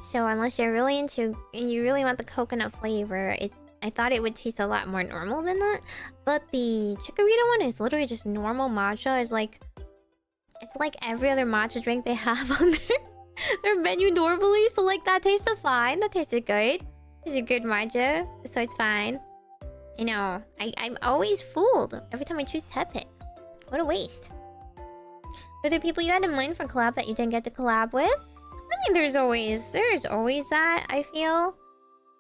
So unless you're really into and you really want the coconut flavor, I thought it would taste a lot more normal than that. But the Chikorita one is literally just normal matcha. It's like every other matcha drink they have on their menu normally. So like that tasted fine. That tasted good. It's a good matcha, so it's fine. You know, I'm always fooled every time I choose Tepig. What a waste. Were there people you had in mind for collab that you didn't get to collab with? I mean, there's always that, I feel.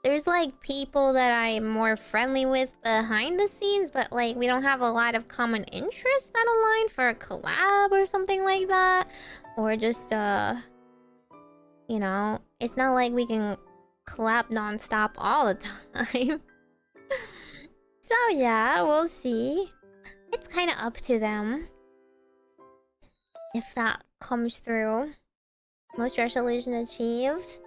There's like people that I'm more friendly with behind the scenes, but like we don't have a lot of common interests that align for a collab or something like that. Or just you know, it's not like we can collab non-stop all the time. So yeah, we'll see. It's kind of up to them if that comes through. Most resolution achieved.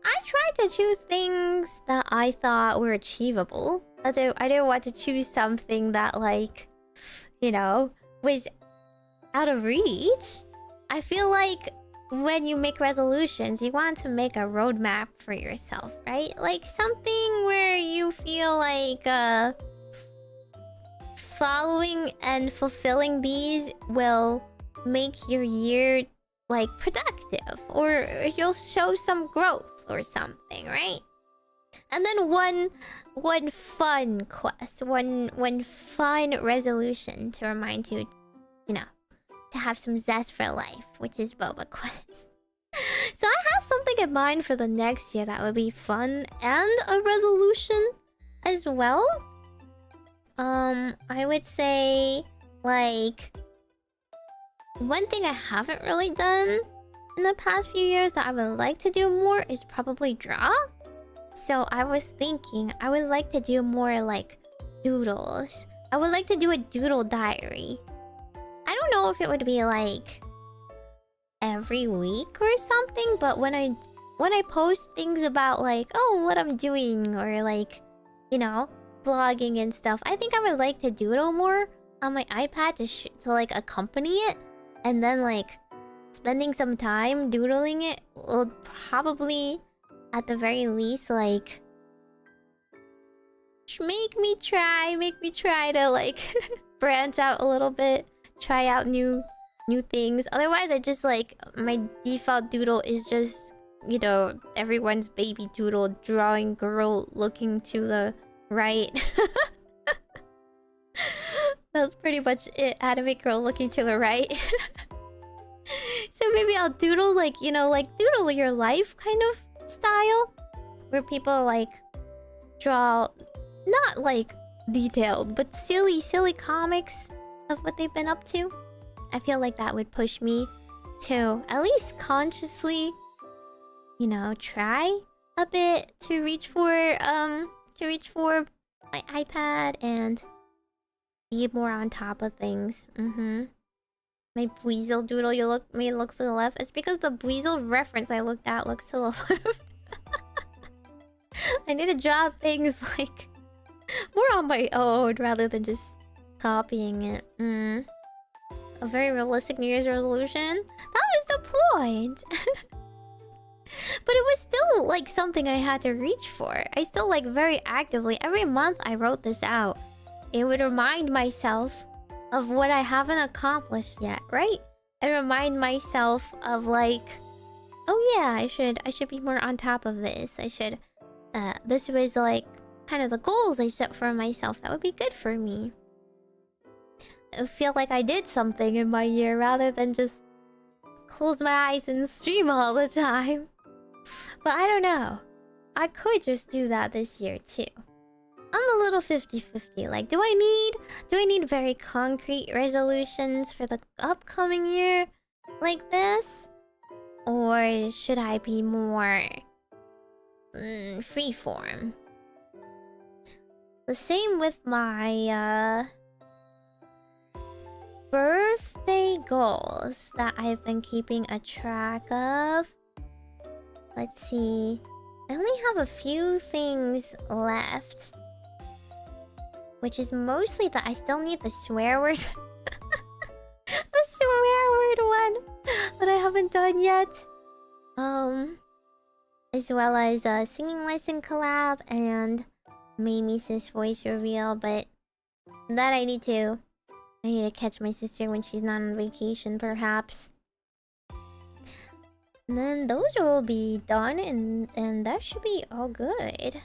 I tried to choose things that I thought were achievable. I didn't want to choose something that, like, you know, was out of reach. I feel like when you make resolutions, you want to make a roadmap for yourself, right? Like something where you feel like following and fulfilling these will make your year like productive, or you'll show some growth or something, right? And then one fun quest, one fun resolution to remind you, you know, to have some zest for life, which is Boba Quest. So I have something in mind for the next year that would be fun and a resolution as well. I would say, like, one thing I haven't really done in the past few years that I would like to do more is probably draw. So I was thinking I would like to do more like doodles. I would like to do a doodle diary. I don't know if it would be like every week or something, but when I post things about like, oh, what I'm doing, or like, you know, vlogging and stuff, I think I would like to doodle more on my iPad to like accompany it, and then like spending some time doodling it will probably, at the very least, like make me try to like branch out a little bit, try out new things. Otherwise, I just like my default doodle is just, you know, everyone's baby doodle, drawing girl looking to the right. That's pretty much it. Anime girl looking to the right. So maybe I'll doodle like, you know, like doodle your life kind of style, where people like draw not like detailed but silly comics of what they've been up to. I feel like that would push me to at least consciously, you know, try a bit to reach for my iPad and be more on top of things. My Weasel doodle looks to the left. It's because the Weasel reference I looked at looks to the left. I need to draw things like more on my own rather than just copying it. A very realistic New Year's resolution? That was the point! But it was still like something I had to reach for. I still like very actively every month I wrote this out. It would remind myself of what I haven't accomplished yet, right? And remind myself of like, oh yeah, I should be more on top of this. I should this was like kind of the goals I set for myself that would be good for me. I feel like I did something in my year rather than just close my eyes and stream all the time. But I don't know. I could just do that this year too. I'm a little 50-50. Like, do I need very concrete resolutions for the upcoming year like this? Or should I be more freeform? The same with my birthday goals that I've been keeping a track of. Let's see. I only have a few things left. Which is mostly that I still need the swear word. The swear word one that I haven't done yet. As well as a singing lesson collab and Meimi's voice reveal, but that I need to catch my sister when she's not on vacation, perhaps. And then those will be done, and that should be all good.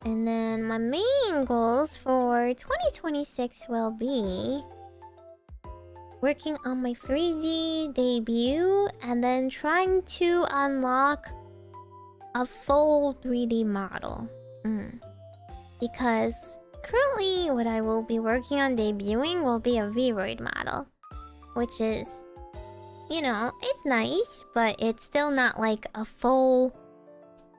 And then my main goals for 2026 will be working on my 3D debut and then trying to unlock a full 3D model. Because currently what I will be working on debuting will be a Vroid model, which is, you know, it's nice, but it's still not like a full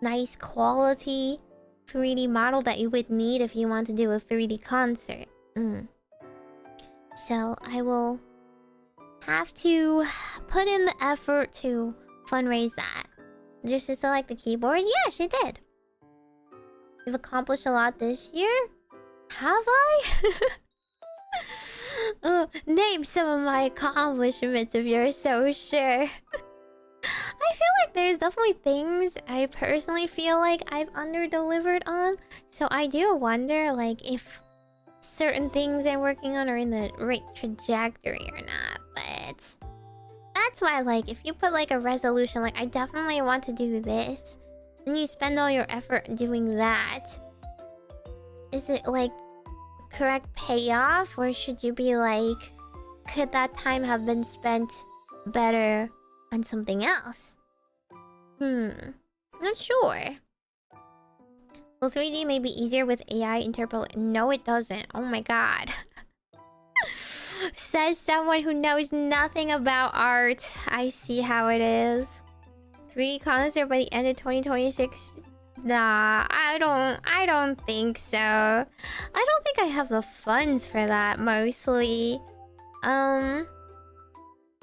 nice quality 3D model that you would need if you want to do a 3D concert. So I will have to put in the effort to fundraise that. Did your sister like the keyboard? Yeah, she did. You've accomplished a lot this year? Have I? Name some of my accomplishments if you're so sure. I feel like there's definitely things I personally feel like I've under-delivered on. So I do wonder, like, if certain things I'm working on are in the right trajectory or not. But that's why, like, if you put, like, a resolution, like, I definitely want to do this, and you spend all your effort doing that, is it, like, correct payoff? Or should you be like, could that time have been spent better on something else? Not sure. Will 3D may be easier with AI interpolate? No, it doesn't. Oh my god. Says someone who knows nothing about art. I see how it is. 3D concert by the end of 2026? Nah, I don't think so. I don't think I have the funds for that, mostly.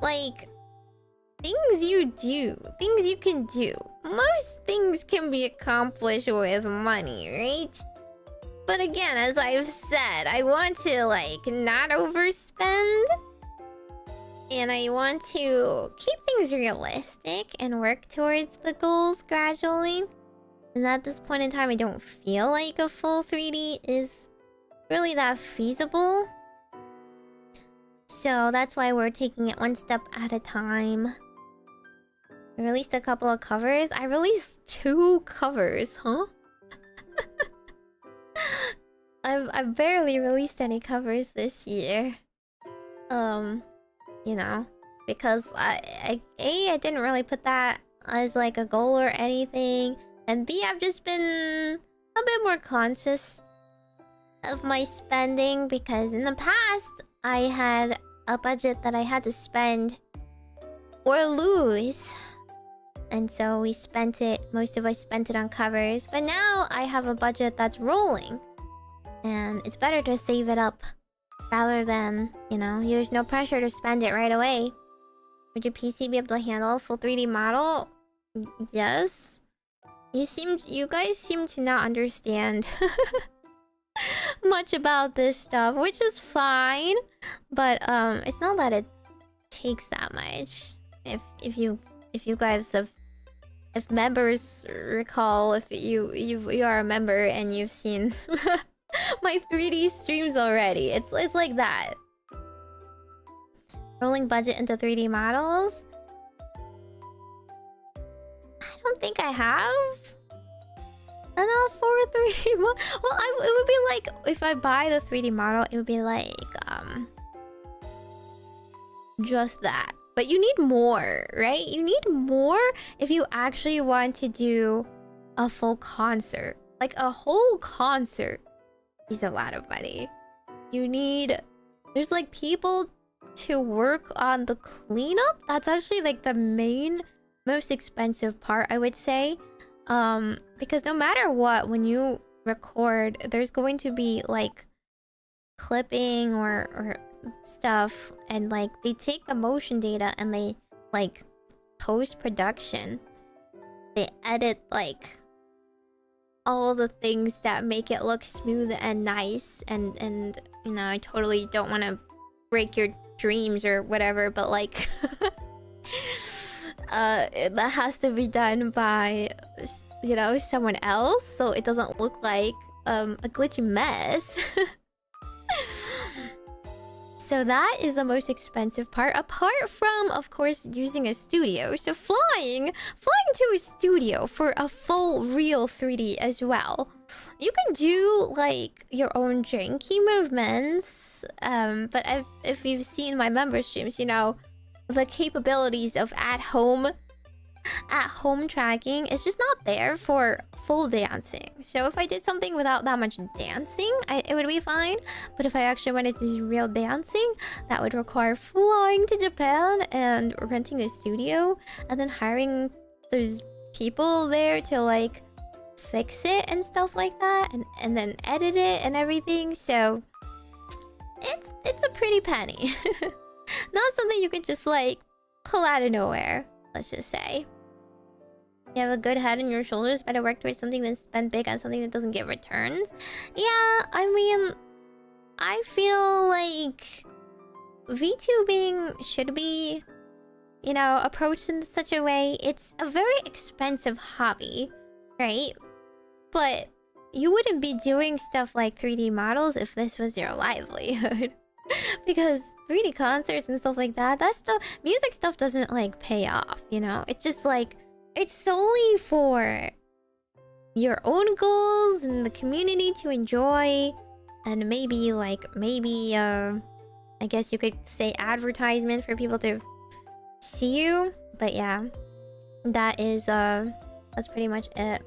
Like, things you do, things you can do. Most things can be accomplished with money, right? But again, as I've said, I want to, like, not overspend. And I want to keep things realistic and work towards the goals gradually. And at this point in time, I don't feel like a full 3D is really that feasible. So that's why we're taking it one step at a time. I released a couple of covers. I released 2 covers, huh? I've barely released any covers this year. You know, because I didn't really put that as like a goal or anything, and B, I've just been a bit more conscious of my spending, because in the past I had a budget that I had to spend or lose. And so we spent it, most of us spent it on covers. But now I have a budget that's rolling. And it's better to save it up rather than, you know, there's no pressure to spend it right away. Would your PC be able to handle a full 3D model? Yes. You guys seem to not understand much about this stuff, which is fine. But it's not that it takes that much. If you guys have if members recall, if you are a member and you've seen my 3D streams already, it's like that. Rolling budget into 3D models. I don't think I have enough for a 3D model. Well, it would be like if I buy the 3D model, it would be like just that. But you need more, right? You need more if you actually want to do a full concert. Like a whole concert is a lot of money. There's like people to work on the cleanup. That's actually like the most expensive part, I would say. Because no matter what, when you record, there's going to be like clipping or stuff, and like they take the motion data and they like post-production, they edit like all the things that make it look smooth and nice, and you know, I totally don't want to break your dreams or whatever, but like that has to be done by, you know, someone else, so it doesn't look like a glitchy mess. So that is the most expensive part, apart from, of course, using a studio. So flying to a studio for a full real 3D as well. You can do like your own janky movements, but if you've seen my member streams, you know the capabilities of at home tracking is just not there for full dancing. So if I did something without that much dancing, it would be fine. But if I actually wanted to do real dancing, that would require flying to Japan and renting a studio and then hiring those people there to like fix it and stuff like that, and then edit it and everything. So it's a pretty penny. Not something you can just like pull out of nowhere, let's just say. You have a good head on your shoulders, better work towards something than spend big on something that doesn't get returns. Yeah, I mean, I feel like VTubing should be, you know, approached in such a way. It's a very expensive hobby, right? But you wouldn't be doing stuff like 3D models if this was your livelihood. Because 3D concerts and stuff like that, music stuff doesn't like pay off, you know? It's just like, it's solely for your own goals and the community to enjoy, and maybe I guess you could say advertisement for people to see you. But yeah, that's pretty much it.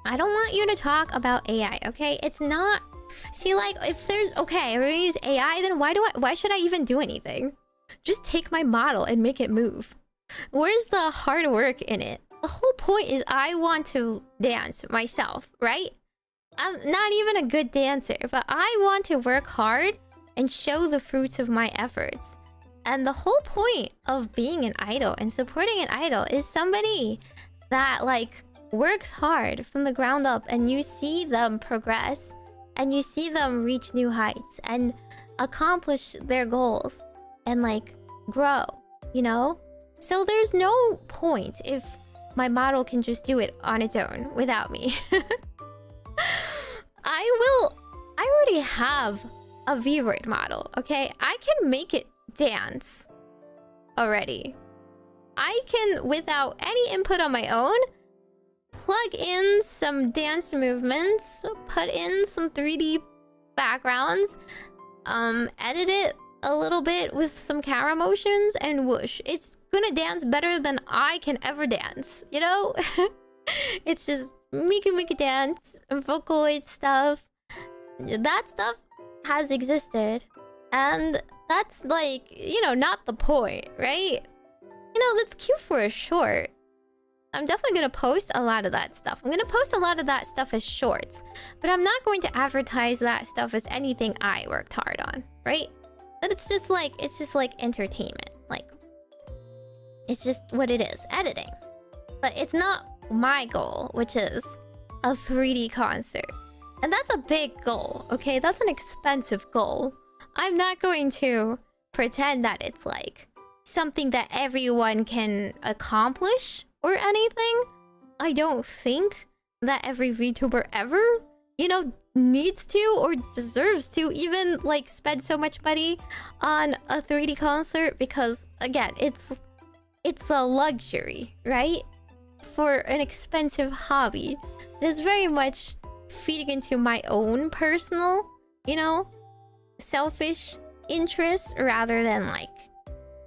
I don't want you to talk about AI, okay? It's not... See, like, if there's... Okay, we're gonna use AI, then why should I even do anything? Just take my model and make it move. Where's the hard work in it? The whole point is I want to dance myself, right? I'm not even a good dancer, but I want to work hard and show the fruits of my efforts. And the whole point of being an idol and supporting an idol is somebody that, like, works hard from the ground up, and you see them progress, and you see them reach new heights and accomplish their goals and, like, grow, you know? So there's no point if my model can just do it on its own without me. I already have a V-Roid model, okay? I can make it dance already. I can, without any input on my own, plug in some dance movements, put in some 3D backgrounds, edit it a little bit with some camera motions, and whoosh, it's gonna dance better than I can ever dance, you know? It's just make it dance, Vocaloid stuff. That stuff has existed, and that's, like, you know, not the point, right? You know, that's cute for a short. I'm definitely gonna post a lot of that stuff. I'm gonna post a lot of that stuff as shorts, but I'm not going to advertise that stuff as anything I worked hard on, right? But it's just like entertainment. Like, it's just what it is, editing. But it's not my goal, which is a 3D concert. And that's a big goal, okay? That's an expensive goal. I'm not going to pretend that it's like something that everyone can accomplish or anything. I don't think that every VTuber ever, you know, needs to or deserves to even like spend so much money on a 3D concert, because again, it's a luxury, right? For an expensive hobby. It is very much feeding into my own personal, you know, selfish interests rather than like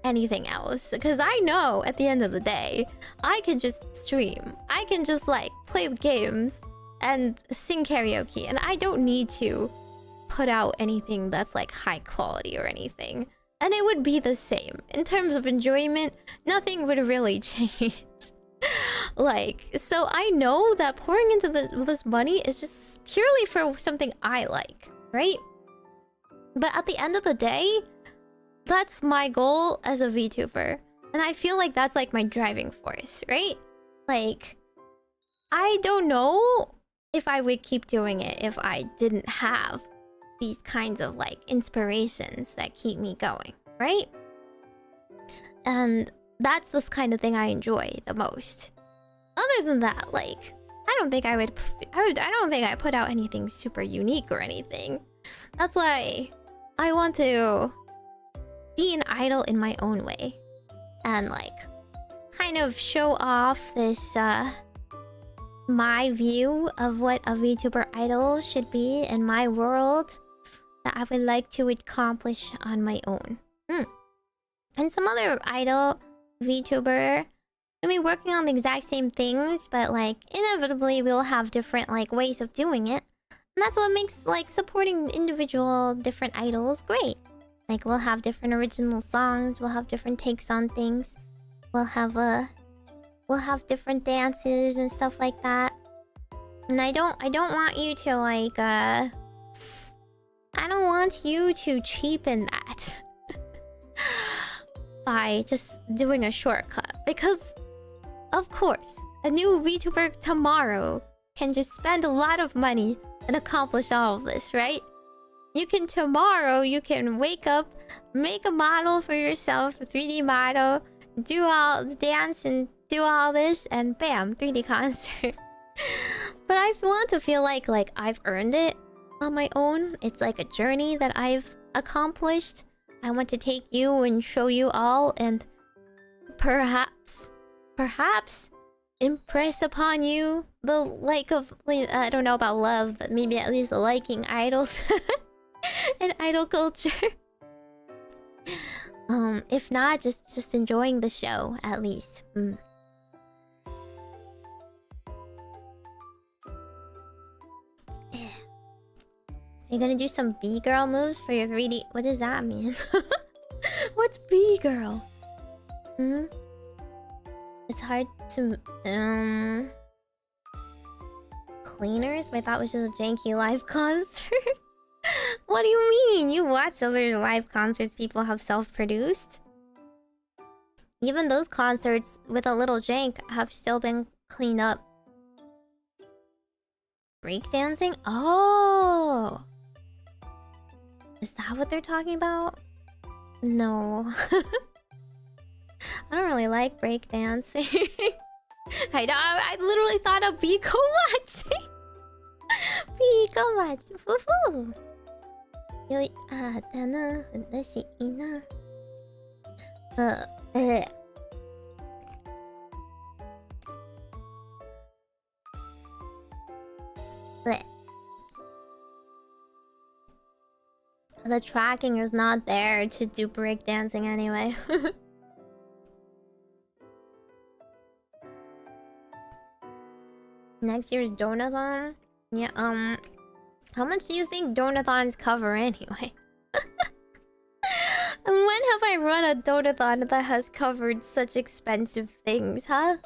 anything else. Because I know at the end of the day, I can just stream. I can just like play games and sing karaoke, and I don't need to put out anything that's like high quality or anything. And it would be the same. In terms of enjoyment, nothing would really change. Like, so I know that pouring into this money is just purely for something I like, right? But at the end of the day, that's my goal as a VTuber. And I feel like that's like my driving force, right? Like, I don't know if I would keep doing it if I didn't have these kinds of like inspirations that keep me going, right? And that's this kind of thing I enjoy the most. Other than that, like, I don't think I don't think I put out anything super unique or anything. That's why I want to be an idol in my own way and like kind of show off this my view of what a VTuber idol should be in my world that I would like to accomplish on my own. And some other idol VTuber will be working on the exact same things, but like inevitably we'll have different like ways of doing it. And that's what makes like supporting individual different idols great. Like we'll have different original songs, we'll have different takes on things. We'll have different dances and stuff like that. And I don't want you to like I don't want you to cheapen that by just doing a shortcut, because of course a new VTuber tomorrow can just spend a lot of money and accomplish all of this, right? Tomorrow you can wake up, make a model for yourself, a 3D model, do all the dance and do all this, and bam, 3D concert. But I want to feel like I've earned it on my own. It's like a journey that I've accomplished. I want to take you and show you all, and perhaps impress upon you the like of, I don't know about love, but maybe at least liking idols and idol culture. If not, just enjoying the show at least. You're gonna do some B-girl moves for your 3D. What does that mean? What's B-girl? It's hard to cleaners? I thought it was just a janky live concert. What do you mean? You watch other live concerts people have self-produced? Even those concerts with a little jank have still been cleaned up. Breakdancing? Oh! Is that what they're talking about? No. I don't really like breakdancing. I literally thought of Biko watching. Biko watching. Foo-foo. Yoi, atana, funashi ina. The tracking is not there to do breakdancing anyway. Next year's Donathon? Yeah, how much do you think Donathons cover anyway? And when have I run a Donathon that has covered such expensive things, huh?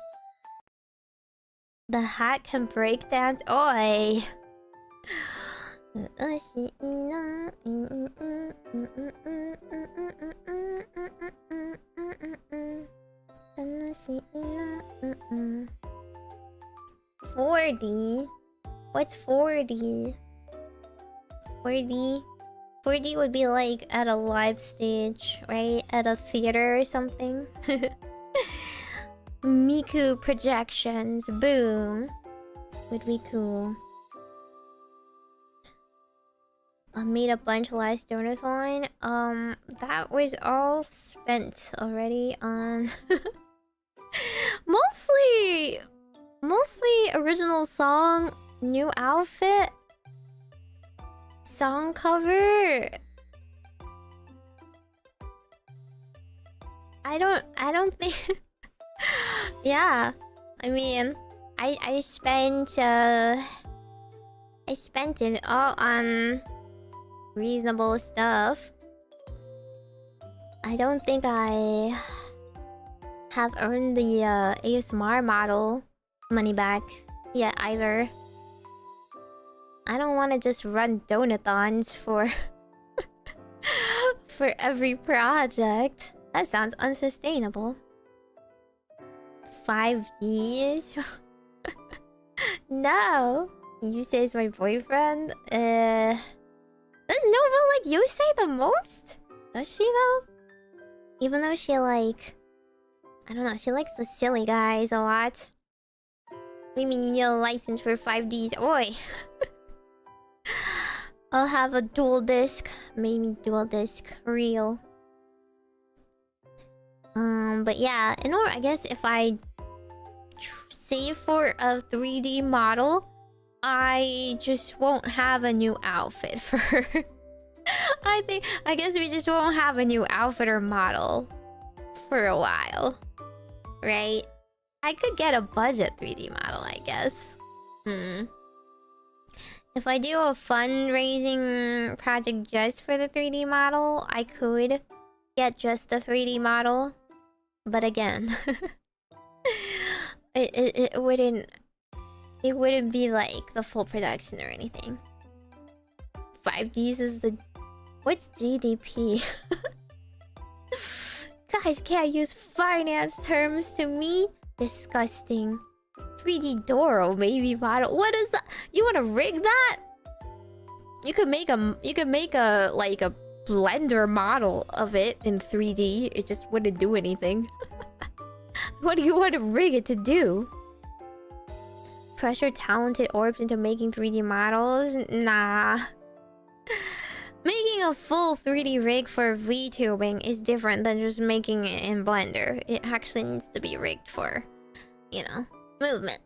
The hat can breakdance? Oi! $40? What's 40? 40 would be like at a live stage, right? At a theater or something. Miku projections. Boom. Would be cool. I made a bunch last donathon. That was all spent already on mostly original song, new outfit, song cover. I don't think yeah. I mean, I spent it all on reasonable stuff. I don't think I have earned the ASMR model money back yet either. I don't want to just run donathons for for every project. That sounds unsustainable. 5Ds? No. Yusei's my boyfriend? Does Nova like Yusei the most? Does she though? Even though she like... I don't know, she likes the silly guys a lot. What do you mean you need a license for 5Ds? Oi! I'll have a dual disc. Maybe dual disc. Real. But yeah, in order, I guess if I save for a 3D model, I just won't have a new outfit for her. I guess we just won't have a new outfit or model for a while. Right? I could get a budget 3D model, I guess. If I do a fundraising project just for the 3D model, I could get just the 3D model. But again, it wouldn't be like the full production or anything. 5Ds is the... What's GDP? Guys can't use finance terms to me. Disgusting. 3D Doro baby model. What is that? You want to rig that? You could make a like a Blender model of it in 3D. It just wouldn't do anything. What do you want to rig it to do? Pressure talented orbs into making 3D models? Nah. Making a full 3D rig for VTubing is different than just making it in Blender. It actually needs to be rigged for, you know, movement.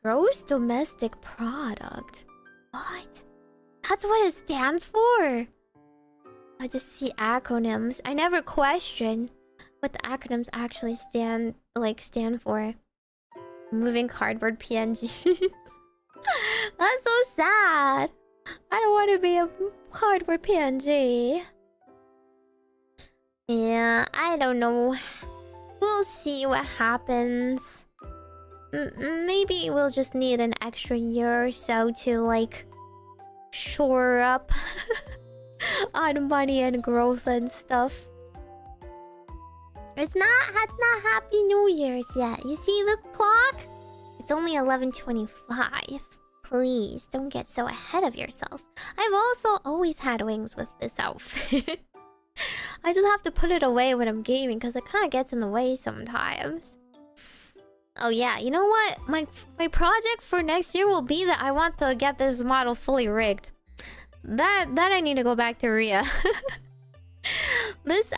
Gross domestic product. What? That's what it stands for. I just see acronyms. I never question what the acronyms actually stand for. Moving cardboard PNGs. That's so sad. I don't want to be a cardboard PNG. Yeah, I don't know. We'll see what happens. Maybe we'll just need an extra year or so to like shore up on money and growth and stuff. It's not Happy New Year's yet. You see the clock? It's only 11:25. Please don't get so ahead of yourselves. I've also always had wings with this outfit. I just have to put it away when I'm gaming because it kind of gets in the way sometimes. Oh yeah, you know what? My project for next year will be that I want to get this model fully rigged. That I need to go back to Rhea. This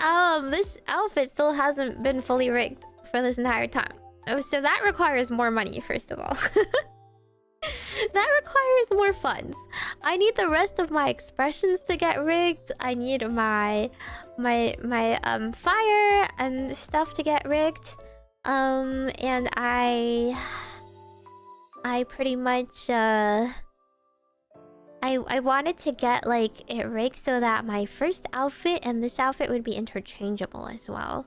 outfit still hasn't been fully rigged for this entire time. Oh, so that requires more money, first of all. That requires more funds. I need the rest of my expressions to get rigged. I need my fire and stuff to get rigged. And I pretty much I wanted to get like it rigged so that my first outfit and this outfit would be interchangeable as well.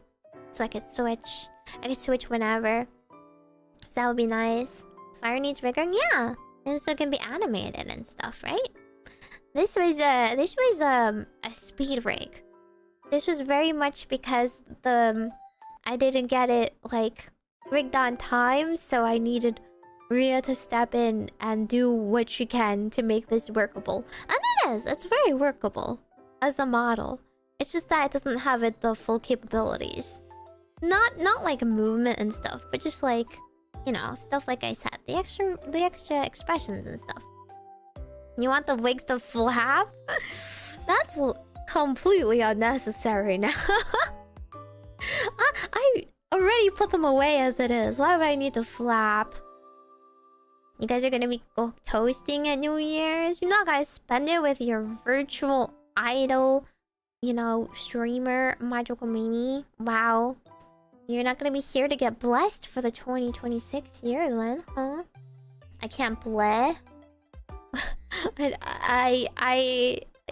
So I could switch whenever. So that would be nice. Fire needs rigging, yeah. And so it can be animated and stuff, right? This was a speed rig. This was very much because I didn't get it like rigged on time, so I needed Rhea to step in and do what she can to make this workable. And it is! It's very workable as a model. It's just that it doesn't have the full capabilities. Not like movement and stuff, but just like, you know, stuff like I said, the extra expressions and stuff. You want the wigs to flap? That's completely unnecessary now. I already put them away as it is. Why would I need to flap? You guys are gonna be toasting at New Year's? You're not gonna spend it with your virtual idol, you know, streamer, Majokko Meimi? Wow. You're not gonna be here to get blessed for the 2026 year then, huh? I can't play.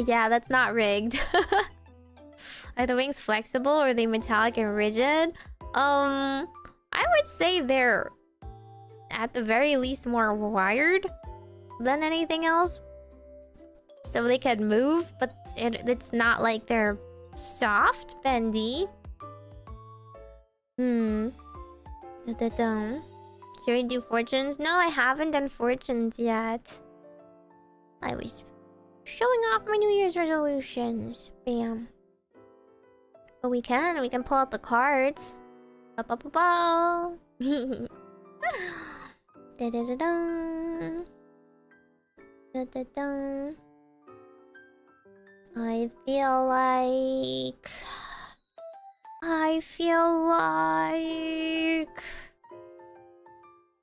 Yeah, that's not rigged. Are the wings flexible or are they metallic and rigid? I would say they're at the very least more wired than anything else. So they can move, but it's not like they're soft, bendy. Should we do fortunes? No, I haven't done fortunes yet. I was showing off my New Year's resolutions. Bam. But we can pull out the cards. Ba-ba-ba-ba. Da-da-da-dum. Da-da-dum. I feel like...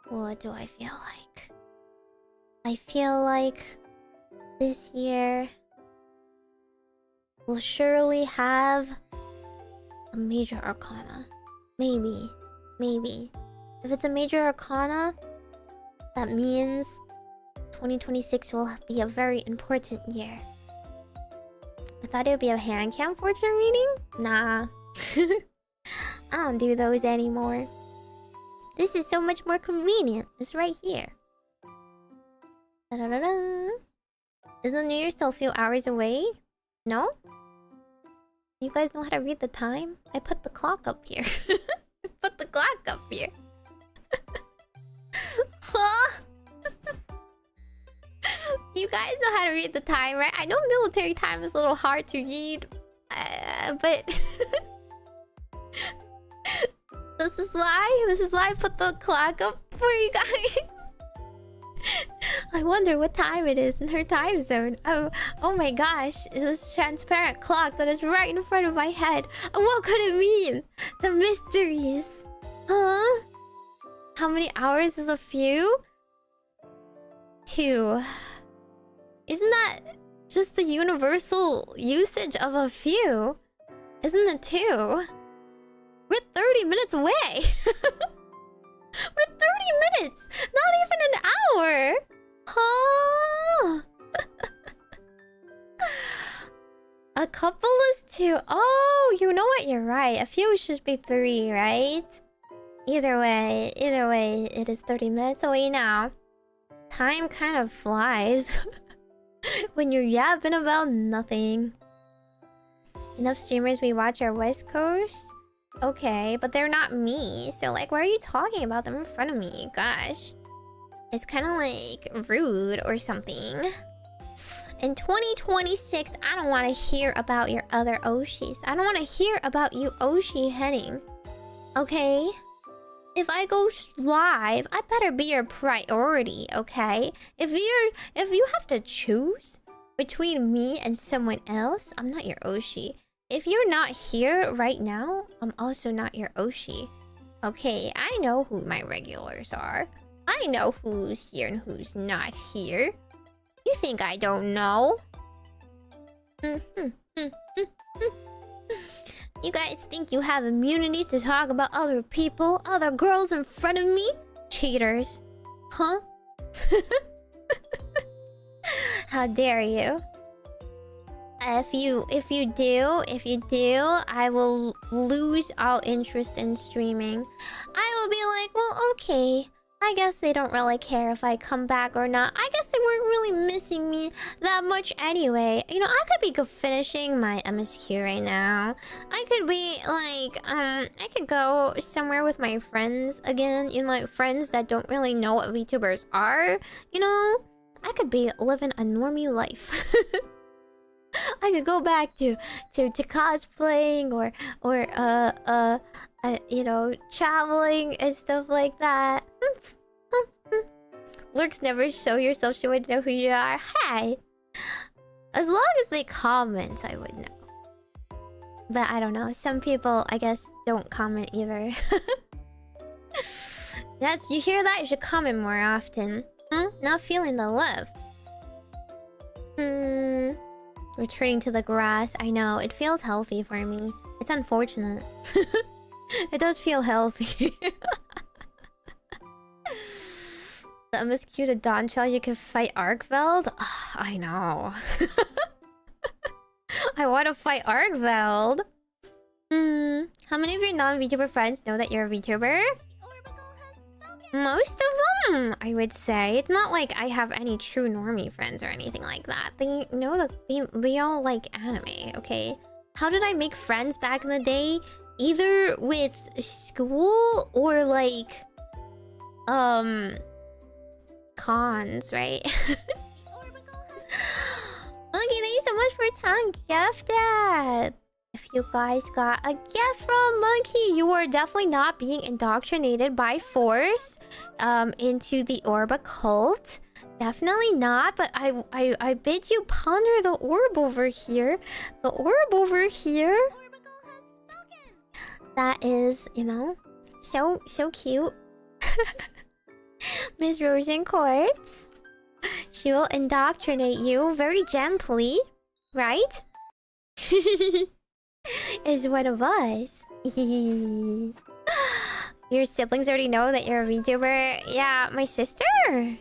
What do I feel like? I feel like this year we'll surely have a major arcana. Maybe. If it's a major arcana, that means 2026 will be a very important year. I thought it would be a hand cam fortune reading? Nah. I don't do those anymore. This is so much more convenient. It's right here. Da-da-da-da. Doesn't New Year still feel hours away? No? You guys know how to read the time? I put the clock up here. I put the clock up here. Huh? You guys know how to read the time, right? I know military time is a little hard to read. But... This is why I put the clock up for you guys. I wonder what time it is in her time zone. Oh my gosh, this transparent clock that is right in front of my head. What could it mean? The mysteries. Huh? How many hours is a few? 2. Isn't that just the universal usage of a few? Isn't it 2? We're 30 minutes away. We're 30 minutes. Not even an hour. Huh? A couple is 2. Oh, you know what? You're right. A few should be 3, right? Either way, it is 30 minutes away now. Time kind of flies when you're yapping about nothing. Enough streamers we watch are West Coast. Okay, but they're not me. So like, why are you talking about them in front of me? Gosh. It's kind of like rude or something. In 2026, I don't want to hear about your other Oshis. I don't want to hear about you Oshi heading. Okay? If I go live, I better be your priority, okay? If you have to choose between me and someone else, I'm not your Oshi. If you're not here right now, I'm also not your Oshi. Okay, I know who my regulars are. I know who's here and who's not here. You think I don't know? You guys think you have immunity to talk about other people, other girls in front of me? Cheaters. Huh? How dare you? If you do, I will lose all interest in streaming. I will be like, well, okay. I guess they don't really care if I come back or not. I guess they weren't really missing me that much anyway. You know, I could be finishing my MSQ right now. I could be like, I could go somewhere with my friends again. You know, like friends that don't really know what VTubers are. You know, I could be living a normie life. I could go back to cosplaying or you know, traveling and stuff like that. Lurks never show yourself, she would know who you are. Hey! As long as they comment, I would know. But I don't know. Some people, I guess, don't comment either. That's, you hear that? You should comment more often. Not feeling the love. Returning to the grass. I know. It feels healthy for me. It's unfortunate. It does feel healthy. The mosquito Dawn Child, you can fight Arkveld? Oh, I know. I want to fight Arkveld. How many of your non-VTuber friends know that you're a VTuber? Most of them, I would say. It's not like I have any true normie friends or anything like that. They know that they all like anime, okay? How did I make friends back in the day? Either with school or like... cons, right? Okay, thank you so much for time gifted. If you guys got a gift from Monkey, you are definitely not being indoctrinated by force into the Orbacle. Definitely not, but I bid you ponder the orb over here. The orb over here. That is, you know, so cute. Miss Rosencourt. She will indoctrinate you very gently, right? Is one of us. Your siblings already know that you're a VTuber? Yeah, my sister?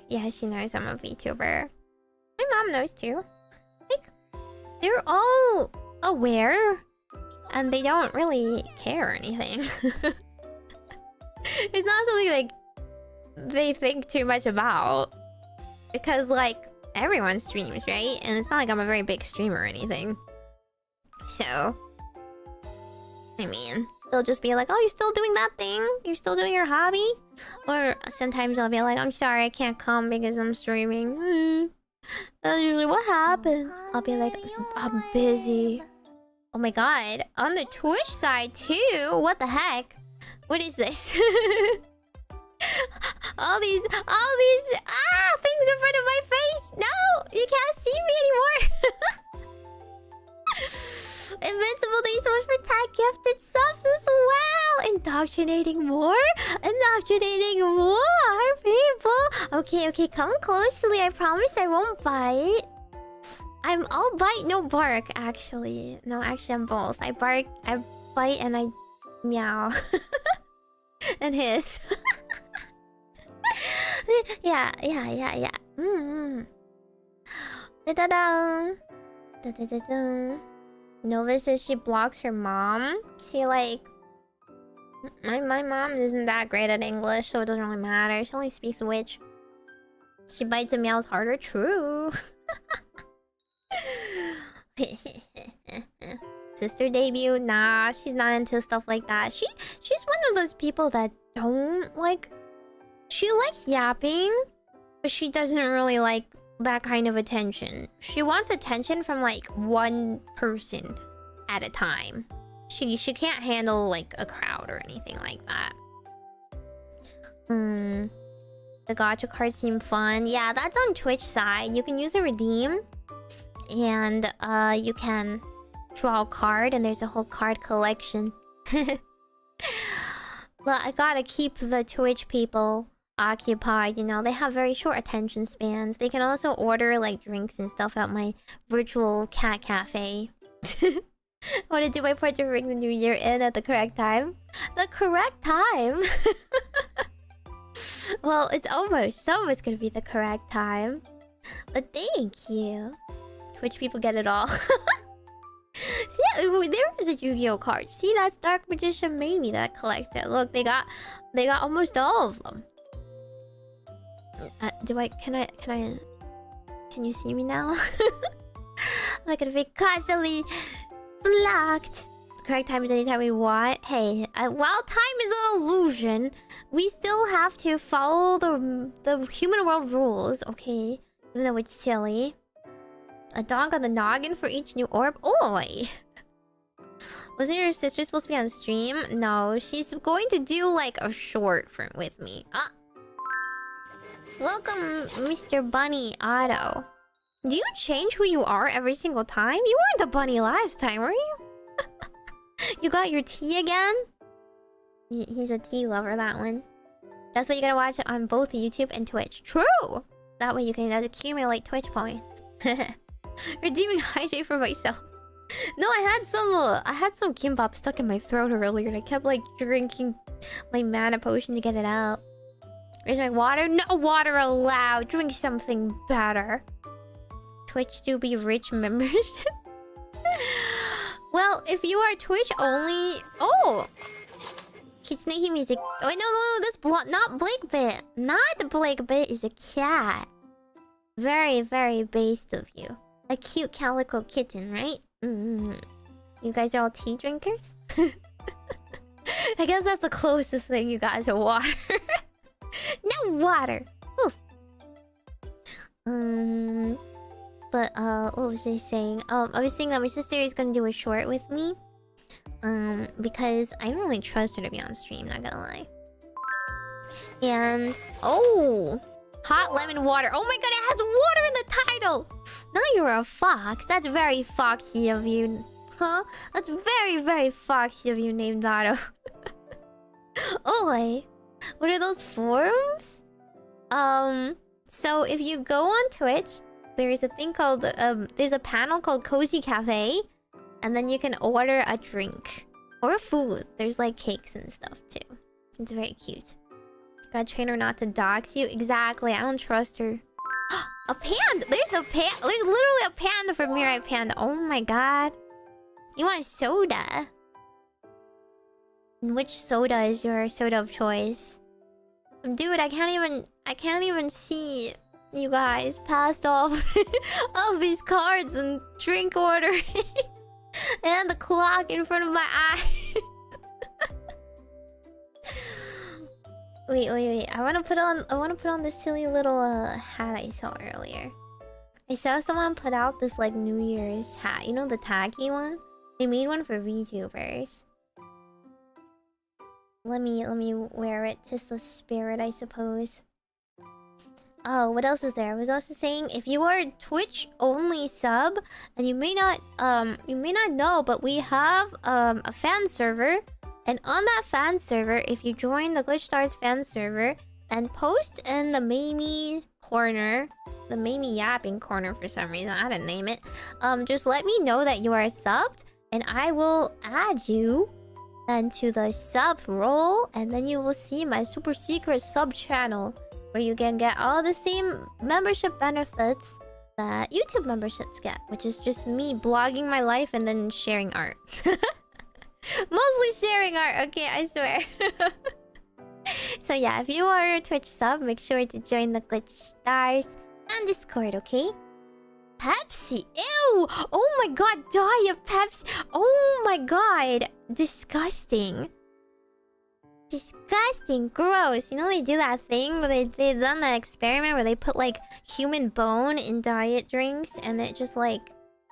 Yeah, she knows I'm a VTuber. My mom knows too. Like, they're all aware. And they don't really care or anything. It's not something like they think too much about. Because like, everyone streams, right? And it's not like I'm a very big streamer or anything. So... I mean, they'll just be like, oh, you're still doing that thing? You're still doing your hobby? Or sometimes I'll be like, I'm sorry, I can't come because I'm streaming. That's usually what happens. I'll be like, I'm busy. Oh my god, on the Twitch side too? What the heck? What is this? all these things in front of my face. No, you can't see me anymore. Invincible, thank you so much for tag gifted subs as well. Indoctrinating more people. Okay, come closely. I promise I won't bite. I'm all bite, no bark, actually. No, actually, I'm both. I bark, I bite, and I meow. And hiss. Yeah. Da-da-da. Da-da-da-da. Nova says she blocks her mom. See, like... My mom isn't that great at English, so it doesn't really matter. She only speaks witch. She bites and meows harder. True. Sister debut? Nah, she's not into stuff like that. She's one of those people that don't like... She likes yapping, but she doesn't really like that kind of attention. She wants attention from like one person at a time. She can't handle like a crowd or anything like that. The gacha cards seem fun. Yeah, that's on Twitch side. You can use a redeem. And you can draw a card, and there's a whole card collection. Well, I gotta keep the Twitch people occupied, you know. They have very short attention spans. They can also order like drinks and stuff at my virtual cat cafe. I want to do my part to bring the new year in at the correct time. The correct time? Well, it's almost gonna be the correct time. But thank you. Twitch people get it all. See, there is a Yu-Gi-Oh card. See, that's Dark Magician Meimi that collected. Look, they got almost all of them. Can you see me now? Am I gonna be constantly blocked? Correct time is anytime we want. Hey, while time is an illusion, we still have to follow the human world rules, okay? Even though it's silly. A dog on the noggin for each new orb. Oi! Wasn't your sister supposed to be on stream? No, she's going to do like a short with me. Ah. Welcome, Mr. Bunny Otto. Do you change who you are every single time? You weren't a bunny last time, were you? You got your tea again? He's a tea lover, that one. That's why you gotta watch it on both YouTube and Twitch. True! That way you can accumulate Twitch points. Redeeming hydrate for myself. No, I had some kimbap stuck in my throat earlier and I kept like drinking my mana potion to get it out. Where's my water? No water allowed. Drink something better. Twitch to be rich membership. Well, if you are Twitch only... Oh! Kitsune music. Oh, wait, no, this not Blakebit. Not Blakebit is a cat. Very, very based of you. A cute calico kitten, right? You guys are all tea drinkers? I guess that's the closest thing you got to water. No water! Oof. But, what was I saying? I was saying that my sister is gonna do a short with me. Because I don't really trust her to be on stream, not gonna lie. And... Oh! Hot lemon water. Oh my god, it has water in the title! Now you're a fox. That's very foxy of you. Huh? That's very, very foxy of you, named Otto. Oi! What are those forums? So if you go on Twitch, there's a thing called... there's a panel called Cozy Cafe. And then you can order a drink. Or food. There's like cakes and stuff too. It's very cute. Gotta train her not to dox you. Exactly, I don't trust her. A panda! There's literally a panda for Mirai Panda. Oh my god. You want soda? Which soda is your soda of choice? Dude, I can't even see you guys past off all these cards and drink order. And the clock in front of my eyes. Wait. I wanna put on this silly little hat I saw earlier. I saw someone put out this like New Year's hat. You know the tacky one? They made one for VTubers. Let me wear it. Just the spirit, I suppose. Oh, what else is there? I was also saying, if you are a Twitch only sub, and you may not know, but we have a fan server, and on that fan server, if you join the GlitchStars fan server and post in the Meimi corner, the Meimi yapping corner for some reason, I didn't name it. Just let me know that you are subbed, and I will add you into the sub role, and then you will see my super secret sub channel, where you can get all the same membership benefits that YouTube memberships get, which is just me blogging my life and then sharing art. Mostly sharing art, okay, I swear. So yeah, if you are a Twitch sub, make sure to join the GlitchStars and Discord, okay? Pepsi! Ew! Oh my god, Diet Pepsi! Oh my god! Disgusting. Disgusting, gross. You know they do that thing where they've done that experiment where they put like human bone in diet drinks and it just like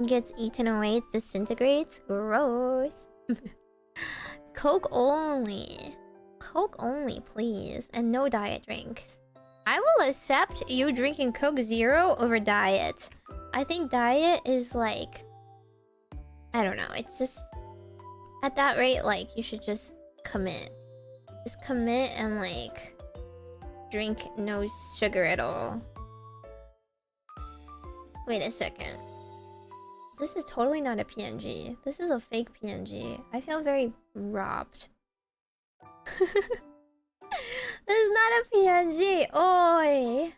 gets eaten away, it disintegrates. Gross. Coke only. Coke only, please. And no diet drinks. I will accept you drinking Coke Zero over diet. I think diet is like... I don't know, it's just... At that rate, like, you should just commit. Just commit and like drink no sugar at all. Wait a second. This is totally not a PNG. This is a fake PNG. I feel very robbed. This is not a PNG. Oi.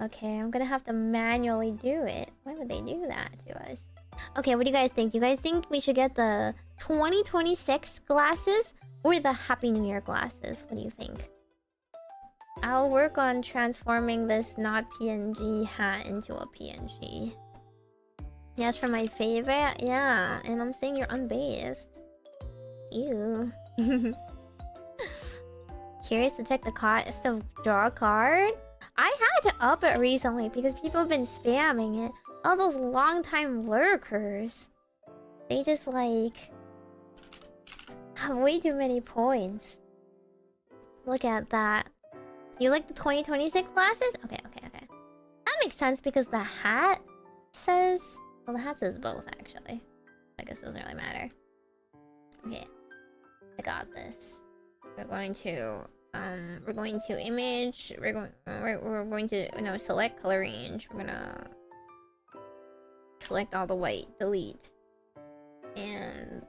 Okay, I'm gonna have to manually do it. Why would they do that to us? Okay, what do you guys think? Do you guys think we should get the 2026 glasses or the Happy New Year glasses? What do you think? I'll work on transforming this not PNG hat into a PNG. Yes, for my favorite? Yeah, and I'm saying you're unbased. Ew. Curious to check the cost of draw a card? I had to up it recently because people have been spamming it. All those long-time lurkers. They just like have way too many points. Look at that. You like the 2026 glasses? Okay. That makes sense because the hat says... Well, the hat says both, actually. I guess it doesn't really matter. Okay. I got this. We're going to image. We're going to, no, select color range. We're gonna select all the white, delete, and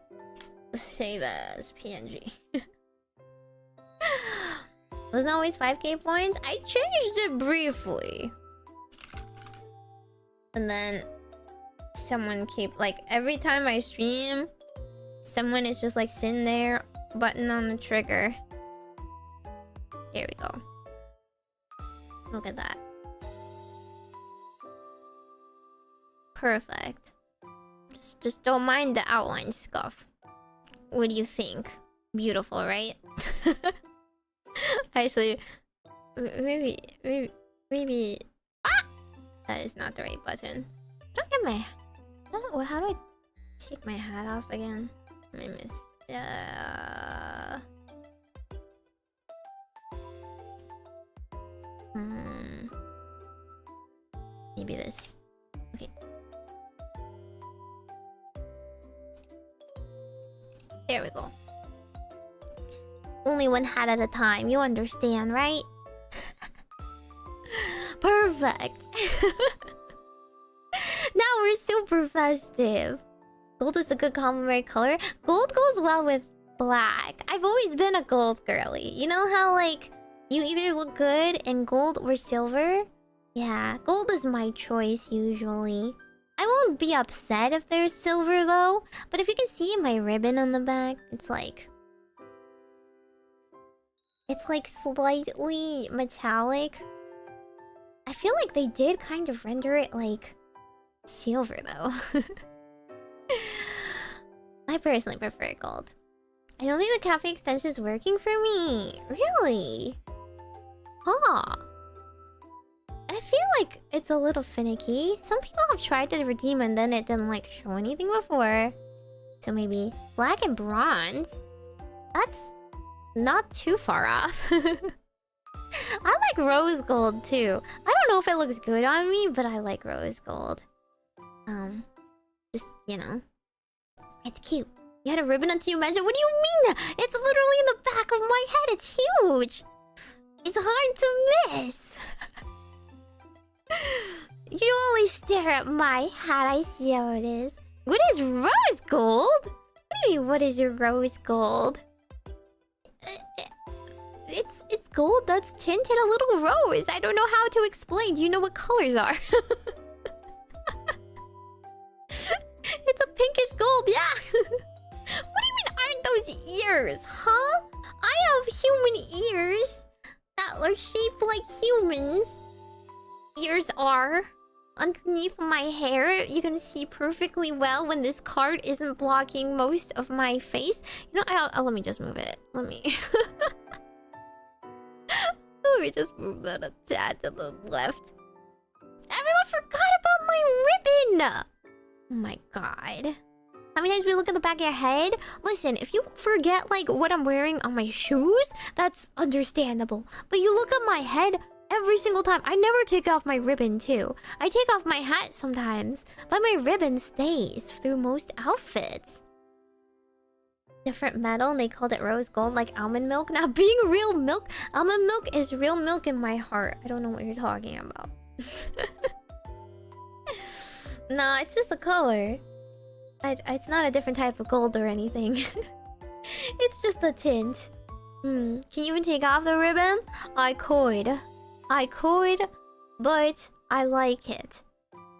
save as PNG. Wasn't always 5k points? I changed it briefly. And then someone like every time I stream, someone is just like sitting there, button on the trigger. There we go. Look at that. Perfect. Just don't mind the outline scuff. What do you think? Beautiful, right? Actually, maybe. Ah! That is not the right button. How do I get my? How do I take my hat off again? I miss. Maybe this. Okay. There we go. Only one hat at a time, you understand, right? Perfect. Now we're super festive. Gold is a good complementary color. Gold goes well with black. I've always been a gold girly. You know how like you either look good in gold or silver? Yeah, gold is my choice usually. I won't be upset if there's silver though. But if you can see my ribbon on the back, it's like slightly metallic. I feel like they did kind of render it like silver though. I personally prefer gold. I don't think the cafe extension is working for me. Really? Huh. I feel like it's a little finicky. Some people have tried to redeem and then it didn't like show anything before. So maybe black and bronze. That's not too far off. I like rose gold too. I don't know if it looks good on me, but I like rose gold. Just, you know. It's cute. You had a ribbon until you mentioned. What do you mean? It's literally in the back of my head. It's huge. It's hard to miss. You only stare at my hat. I see how it is. What is rose gold? What do you mean, what is your rose gold? It's gold that's tinted a little rose. I don't know how to explain. Do you know what colors are? It's a pinkish gold, yeah. What do you mean aren't those ears, huh? I have human ears that are shaped like humans. Ears are underneath my hair. You can see perfectly well when this card isn't blocking most of my face. You know, I'll let me just move it. Let me let me just move that a tad to the left. Everyone forgot about my ribbon. Oh my god. How many times we look at the back of your head? Listen, if you forget like what I'm wearing on my shoes, that's understandable. But you look at my head every single time. I never take off my ribbon too. I take off my hat sometimes, but my ribbon stays through most outfits. Different metal, and they called it rose gold like almond milk. Now being real milk, almond milk is real milk in my heart. I don't know what you're talking about. Nah, it's just the color. It's not a different type of gold or anything. It's just the tint. Can you even take off the ribbon? I could, but I like it.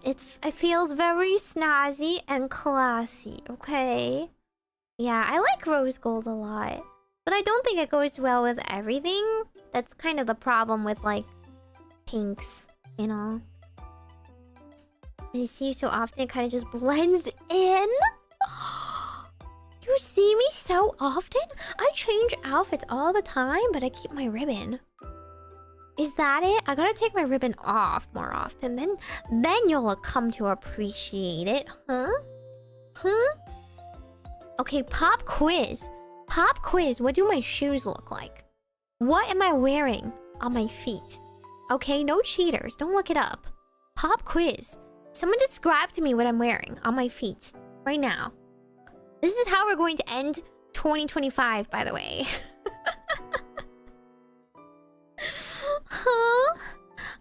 It feels very snazzy and classy, okay? Yeah, I like rose gold a lot. But I don't think it goes well with everything. That's kind of the problem with, like, pinks, you know? You see so often, it kind of just blends in. You see me so often? I change outfits all the time, but I keep my ribbon. Is that it? I gotta take my ribbon off more often. Then you'll come to appreciate it, huh? Huh? Okay, pop quiz. Pop quiz. What do my shoes look like? What am I wearing on my feet? Okay, no cheaters. Don't look it up. Pop quiz. Someone describe to me what I'm wearing on my feet right now. This is how we're going to end 2025, by the way. Huh?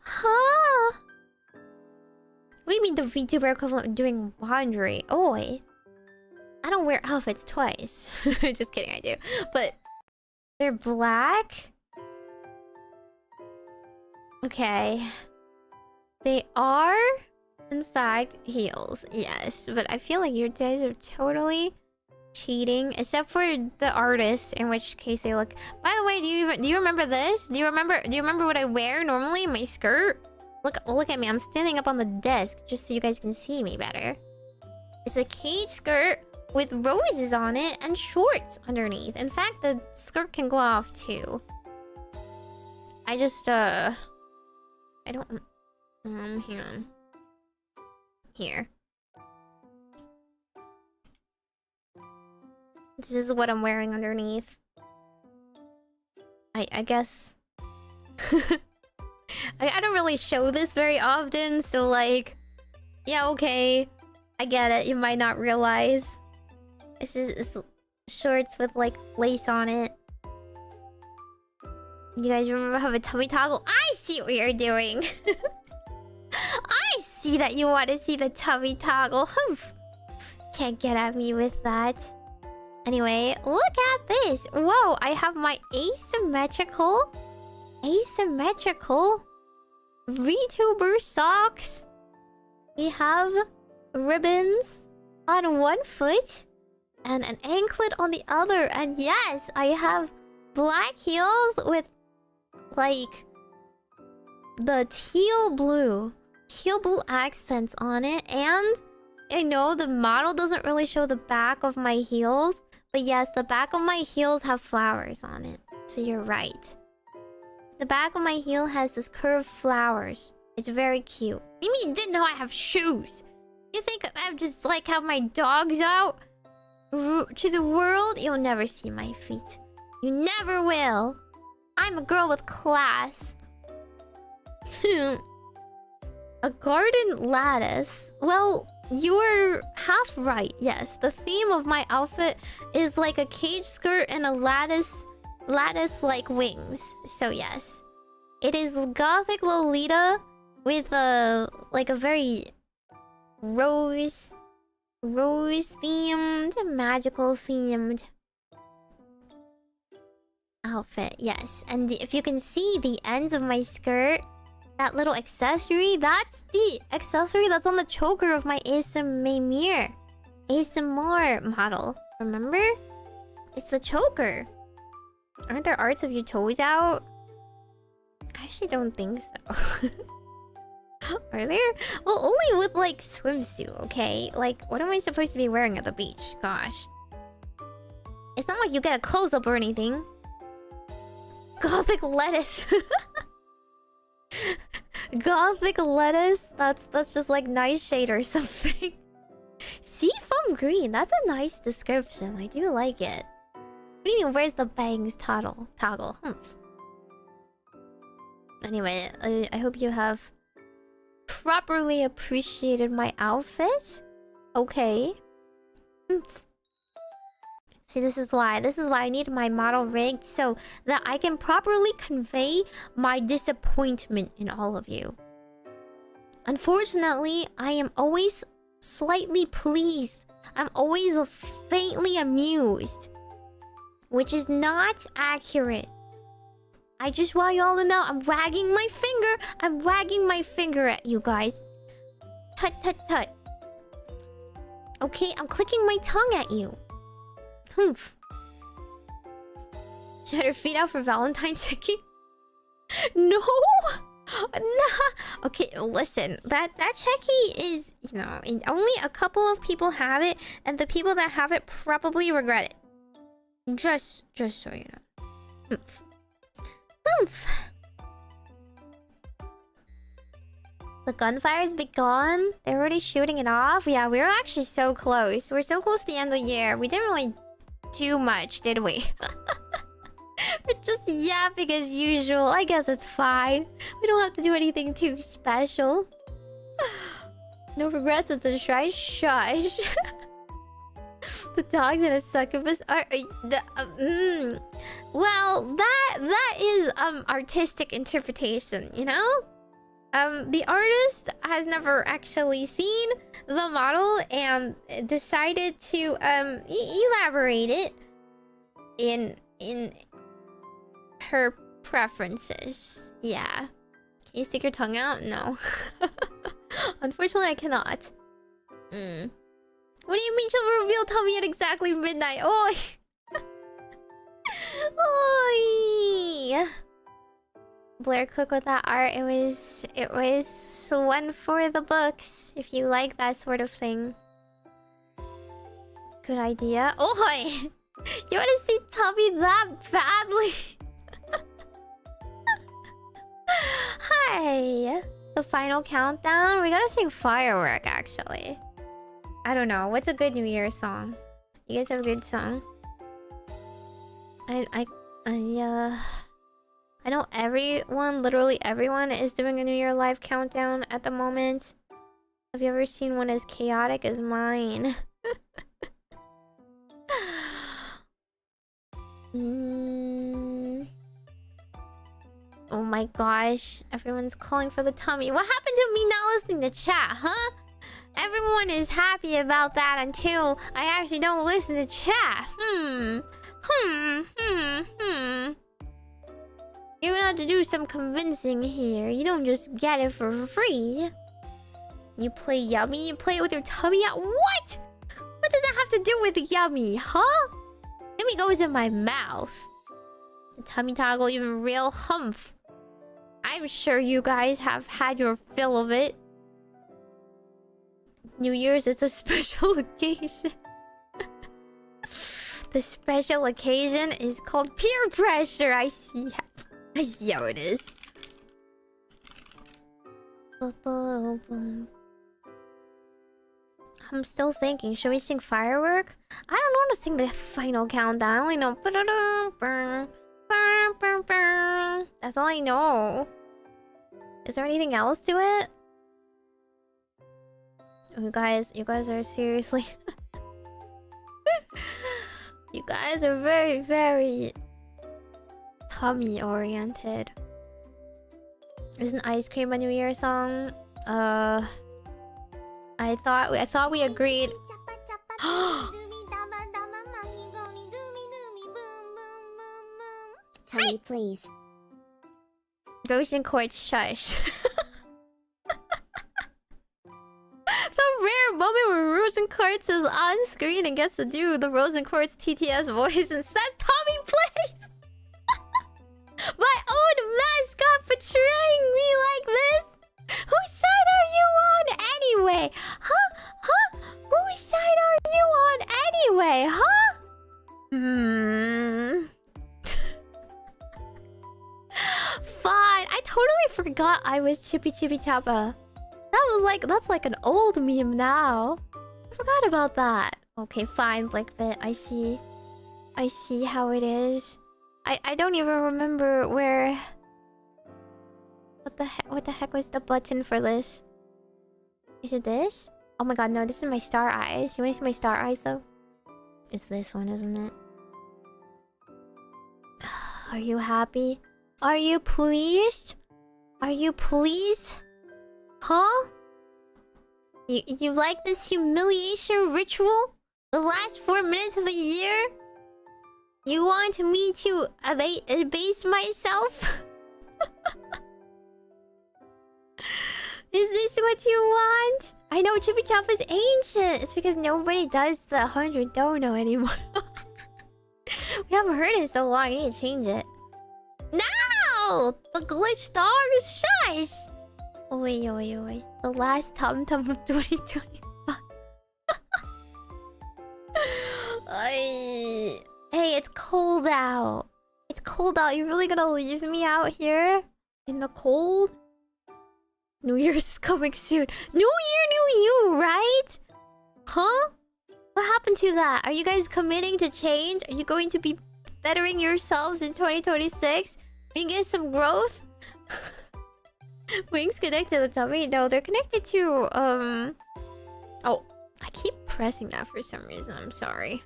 Huh? What do you mean the VTuber equivalent of doing laundry? Oi. I don't wear outfits twice. Just kidding, I do. But they're black? Okay. They are, in fact, heels. Yes, but I feel like your guys are totally cheating, except for the artists, in which case they look. By the way, do you remember this? Do you remember what I wear normally? My skirt. Look at me. I'm standing up on the desk just so you guys can see me better. It's a cage skirt with roses on it and shorts underneath. In fact, the skirt can go off too. I just I don't hang on. Here. This is what I'm wearing underneath. I guess. I don't really show this very often, so like, yeah, okay. I get it. You might not realize. It's shorts with like lace on it. You guys remember how a tummy toggle? I see what you're doing. I see that you want to see the tummy toggle. Humph. Can't get at me with that. Anyway, look at this. Whoa, I have my asymmetrical VTuber socks. We have ribbons on one foot and an anklet on the other. And yes, I have black heels with like the teal blue accents on it. And I know the model doesn't really show the back of my heels, but yes, the back of my heels have flowers on it. So you're right. The back of my heel has this curved flowers. It's very cute. You mean you didn't know I have shoes? You think I just like have my dogs out to the world? You'll never see my feet. You never will. I'm a girl with class. A garden lattice. Well, you're half right. Yes, the theme of my outfit is like a cage skirt and a lattice like wings. So yes, it is gothic Lolita with a like a very rose themed, magical themed outfit. Yes, and if you can see the ends of my skirt, that little accessory, that's the accessory that's on the choker of my ASMR model. Remember? It's the choker. Aren't there arts of your toes out? I actually don't think so. Are there? Well, only with like swimsuit, okay? Like, what am I supposed to be wearing at the beach? Gosh. It's not like you get a close-up or anything. Gothic lettuce. Gothic lettuce? That's just like nightshade or something. Seafoam green. That's a nice description. I do like it. What do you mean, where's the bangs toggle? Humph. Anyway, I hope you have properly appreciated my outfit. Okay. Humph. See, this is why I need my model rigged so that I can properly convey my disappointment in all of you. Unfortunately, I am always slightly pleased. I'm always faintly amused. Which is not accurate. I just want y'all to know I'm wagging my finger. I'm wagging my finger at you guys. Tut tut tut. Okay, I'm clicking my tongue at you. Humph. She had her feet out for Valentine's Chicky? No! Nah. Okay, listen. That Checky is, you know, only a couple of people have it, and the people that have it probably regret it. Just so you know. Humph. Humph. The gunfire's been gone? They're already shooting it off? Yeah, we were actually so close. We're so close to the end of the year. We didn't really do much, did we? We're just yapping as usual. I guess it's fine. We don't have to do anything too special. No regrets, it's a shush. Shush. The dogs and a succubus are... Well, that is artistic interpretation, you know? The artist has never actually seen the model and decided to elaborate it in her preferences. Yeah. Can you stick your tongue out? No. Unfortunately, I cannot. What do you mean she'll reveal tummy at exactly midnight? Oi! Oi! Blair Cook with that art. It was one for the books. If you like that sort of thing. Good idea. Oi! You want to see tummy that badly? Hi! The final countdown? We gotta sing Firework, actually. I don't know. What's a good New Year song? You guys have a good song? I know everyone, literally everyone, is doing a New Year live countdown at the moment. Have you ever seen one as chaotic as mine? Oh my gosh. Everyone's calling for the tummy. What happened to me not listening to chat, huh? Everyone is happy about that until I actually don't listen to chat. You're gonna have to do some convincing here. You don't just get it for free. You play yummy? You play it with your tummy out? What? What does that have to do with yummy, huh? Yummy goes in my mouth. The tummy toggle, even real humph. I'm sure you guys have had your fill of it. New Year's is a special occasion. The special occasion is called peer pressure. I see how it is. I'm still thinking, should we sing Firework? I don't want to sing the final countdown. I only know. That's all I know. Is there anything else to it? You guys are seriously... You guys are very, very... tummy oriented. Isn't Ice Cream a New Year song? I thought we agreed. Tummy, please. Rose Quartz shush. The rare moment where Rose Quartz is on screen and gets to do the Rose Quartz TTS voice and says Tommy please. My own mascot betraying me like this? Whose side are you on anyway? Huh? Whose side are you on anyway? Huh? Fine. I totally forgot I was Chippy Chippy Chappa. That's like an old meme now. I forgot about that. Okay, fine, Blackbit. I see how it is. I don't even remember where... What the heck was the button for this? Is it this? Oh my god, no, this is my star eyes. You wanna see my star eyes though? It's this one, isn't it? Are you happy? Are you pleased? Are you pleased? Huh? You like this humiliation ritual? The last 4 minutes of the year? You want me to abase myself? Is this what you want? I know Chippy Chop is ancient. It's because nobody does the 100 dono anymore. We haven't heard it in so long. I need to change it. No! The GlitchStars shush! Wait. The last Tum Tum of 2025. Hey, it's cold out. It's cold out. You really gonna leave me out here? In the cold? New Year's coming soon. New Year, new you, right? Huh? What happened to that? Are you guys committing to change? Are you going to be bettering yourselves in 2026? Are you getting some growth? Wings connected to the tummy? No, they're connected to, Oh, I keep pressing that for some reason. I'm sorry.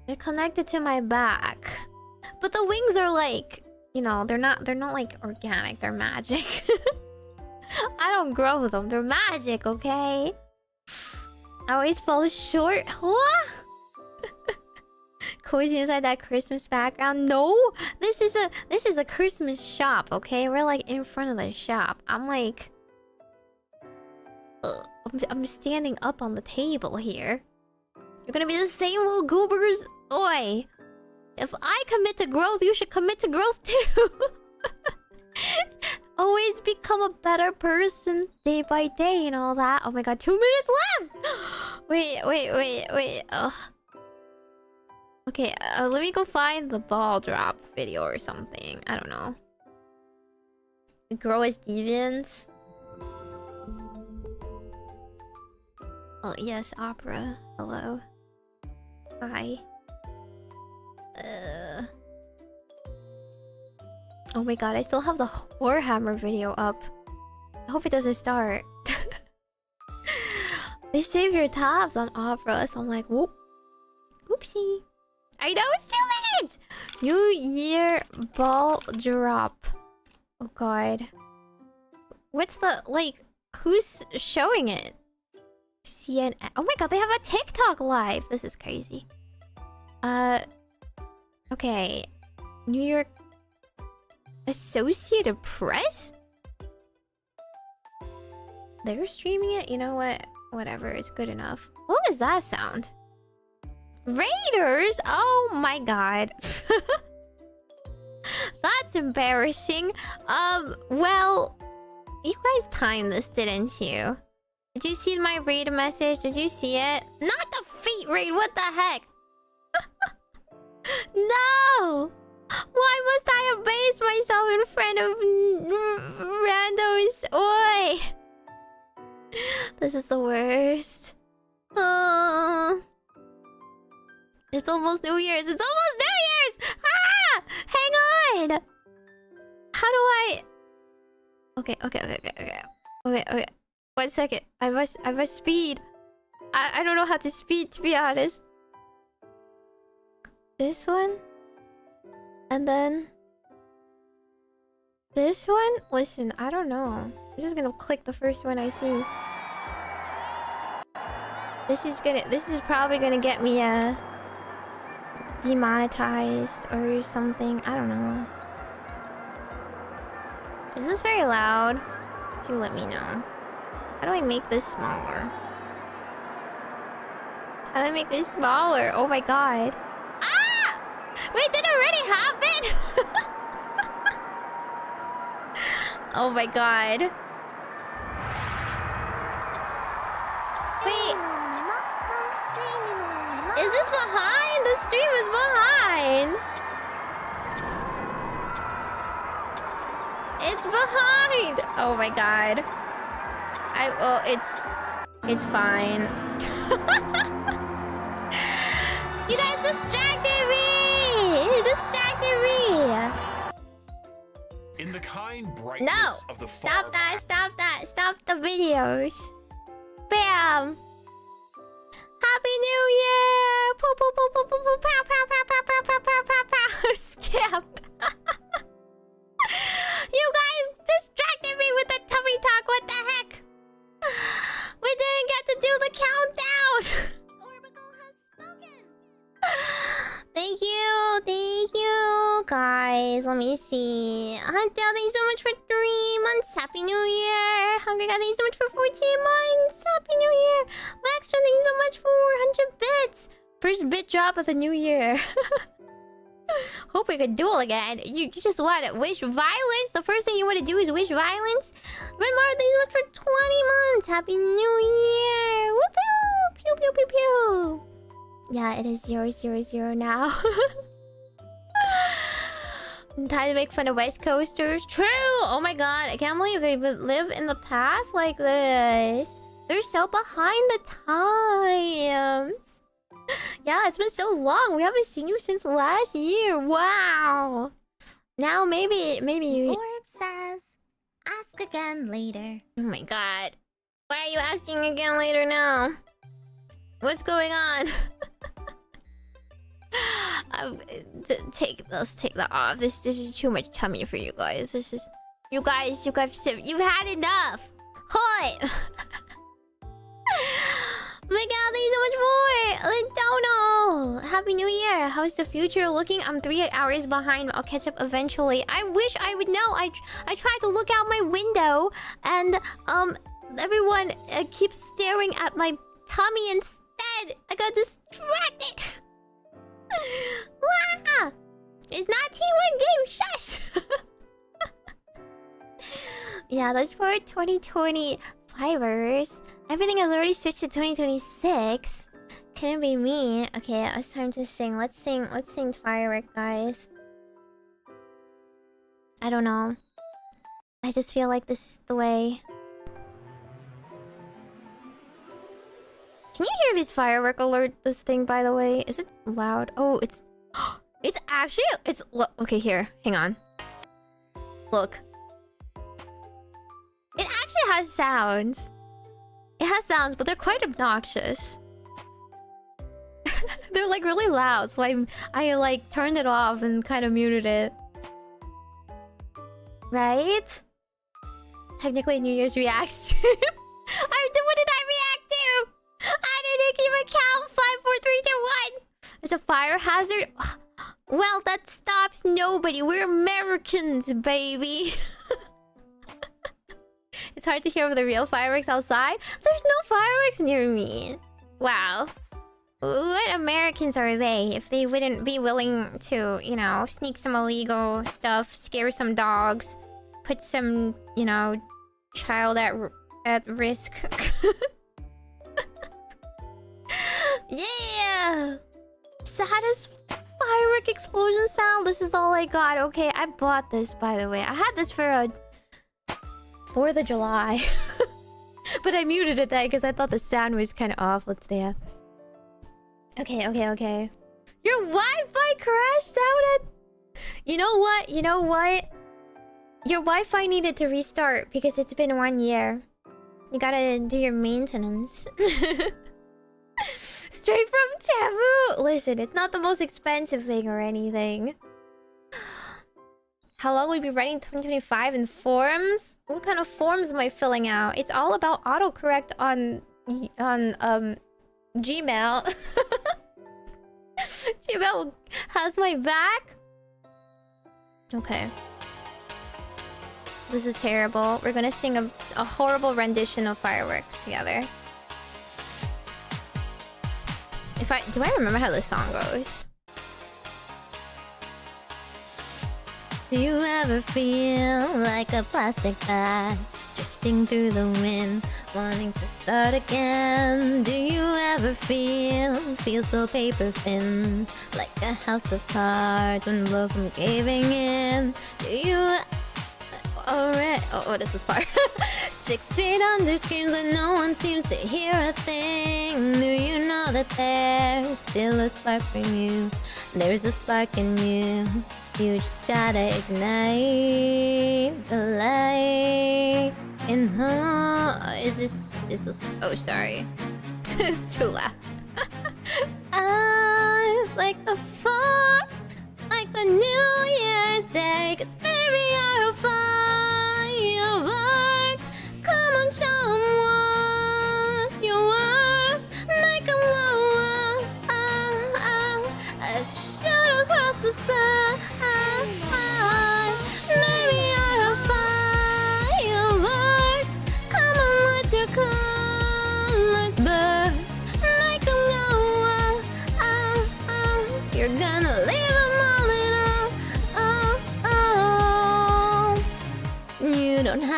They're connected to my back. But the wings are like... You know, they're not like organic. They're magic. I don't grow them. They're magic, okay? I always fall short. What? Cozy inside that Christmas background? No! This is a Christmas shop, okay? We're like in front of the shop. I'm like... I'm standing up on the table here. You're gonna be the same little goobers? Oi! If I commit to growth, you should commit to growth too. Always become a better person day by day and all that. Oh my god, 2 minutes left! Wait. Ugh. Okay, let me go find the ball drop video or something. I don't know. Grow as deviants. Oh, yes, Opera. Hello. Hi. Oh my god, I still have the Warhammer video up. I hope it doesn't start. They save your tabs on Opera, so I'm like, whoop. Oopsie. I know it's 2 minutes! New Year ball drop. Oh god. What's the, like, who's showing it? CNN. Oh my god, they have a TikTok live! This is crazy. Okay. New York Associated Press? They're streaming it? You know what? Whatever, it's good enough. What was that sound? Raiders? Oh my god. That's embarrassing. Well, you guys timed this, didn't you? Did you see my raid message? Did you see it? Not the feet raid, what the heck? No! Why must I abase myself in front of randos? Oi! This is the worst. It's almost New Year's. It's almost New Year's! Ah! Hang on! How do I... Okay. 1 second. I must speed. I don't know how to speed, to be honest. This one? And then... this one? Listen, I don't know. I'm just gonna click the first one I see. This is probably gonna get me, demonetized or something. I don't know. Is this very loud? Do let me know. How do I make this smaller? How do I make this smaller? Oh my god. Ah! Wait, did it already happen? Oh my god. Wait. Is this behind? The stream is behind. It's behind. Oh my god. Well, it's fine. You guys distracted me. You distracted me. In the kind brightness of the far stop that. Stop the videos. Bam. Happy New Year! Poo poo poo poo poo poo pow pow pow pow pow pow pow pow pow. Skip. You guys distracted me with the tummy talk. What the heck? We didn't get to do the countdown. Orbacle has spoken. Thank you, guys. Let me see. Hunt Down, thank you so much for 3 months. Happy New Year. Hungry God, thank you so much for 14 months. Happy New Year. Maxter, thank you so much for 100 bits. First bit drop of the new year. Hope we could duel again. You just want to wish violence? The first thing you want to do is wish violence? Red Mar, thank you so much for 20 months. Happy New Year. Whoop-oo. Pew, pew, pew, pew. Yeah, it is 000 now. Time to make fun of West Coasters. True! Oh my god, I can't believe they would live in the past like this. They're so behind the times. Yeah, it's been so long. We haven't seen you since last year. Wow. Now maybe... Orb says, ask again later. Oh my god. Why are you asking again later now? What's going on? Let's take that off. This is too much tummy for you guys. This is... you've had enough. Hoi! Oh my god, thank you so much for it. Dono. Happy New Year. How's the future looking? I'm 3 hours behind. I'll catch up eventually. I wish I would know. I tried to look out my window and everyone keeps staring at my tummy instead. I got distracted. Wow. It's not T1 game. Shush. Yeah, that's for 2025ers. Everything has already switched to 2026. Can it be me? Okay, it's time to sing. Let's sing Firework, guys. I don't know. I just feel like this is the way. Can you hear this firework alert, this thing, by the way? Is it loud? Oh, it's... It's actually... It's... Okay, here. Hang on. Look. It actually has sounds. It has sounds, but they're quite obnoxious. They're like really loud, so I like turned it off and kind of muted it. Right? Technically New Year's react stream. What did I react to? I didn't keep a count. 5, 4, 3, 2, 1. It's a fire hazard. Well, that stops nobody. We're Americans, baby. It's hard to hear over the real fireworks outside. There's no fireworks near me. Wow. What Americans are they if they wouldn't be willing to, you know, sneak some illegal stuff, scare some dogs, put some, you know, child at risk. Yeah! Saddest firework explosion sound. This is all I got. Okay, I bought this, by the way. I had this for a 4th of July. But I muted it then because I thought the sound was kind of off. Let's see. Okay. Your Wi-Fi crashed out at... You know what? Your Wi-Fi needed to restart because it's been 1 year. You gotta do your maintenance. Straight from Taboo! Listen, it's not the most expensive thing or anything. How long will you be writing 2025 in forums? What kind of forms am I filling out? It's all about autocorrect on Gmail. Gmail has my back. Okay. This is terrible. We're gonna sing a horrible rendition of Firework together. Do I remember how this song goes? Do you ever feel like a plastic bag drifting through the wind, wanting to start again? Do you ever feel so paper thin, like a house of cards when blow from caving in? Do you already... Oh, this is part. 6 feet under screams and no one seems to hear a thing. Do you know that there's still a spark for you? There's a spark in you. You just gotta ignite the light in her. Is this... Oh, sorry. It's too loud. Eyes like the fall, like the New Year's Day. 'Cause baby, you're a firework. Come on, show 'em what you work. Make 'em blow up. As you shoot across the sky. Baby, you're a firework. Come on, let your colors burst. Make 'em blow up. You're gonna leave 'em all in all.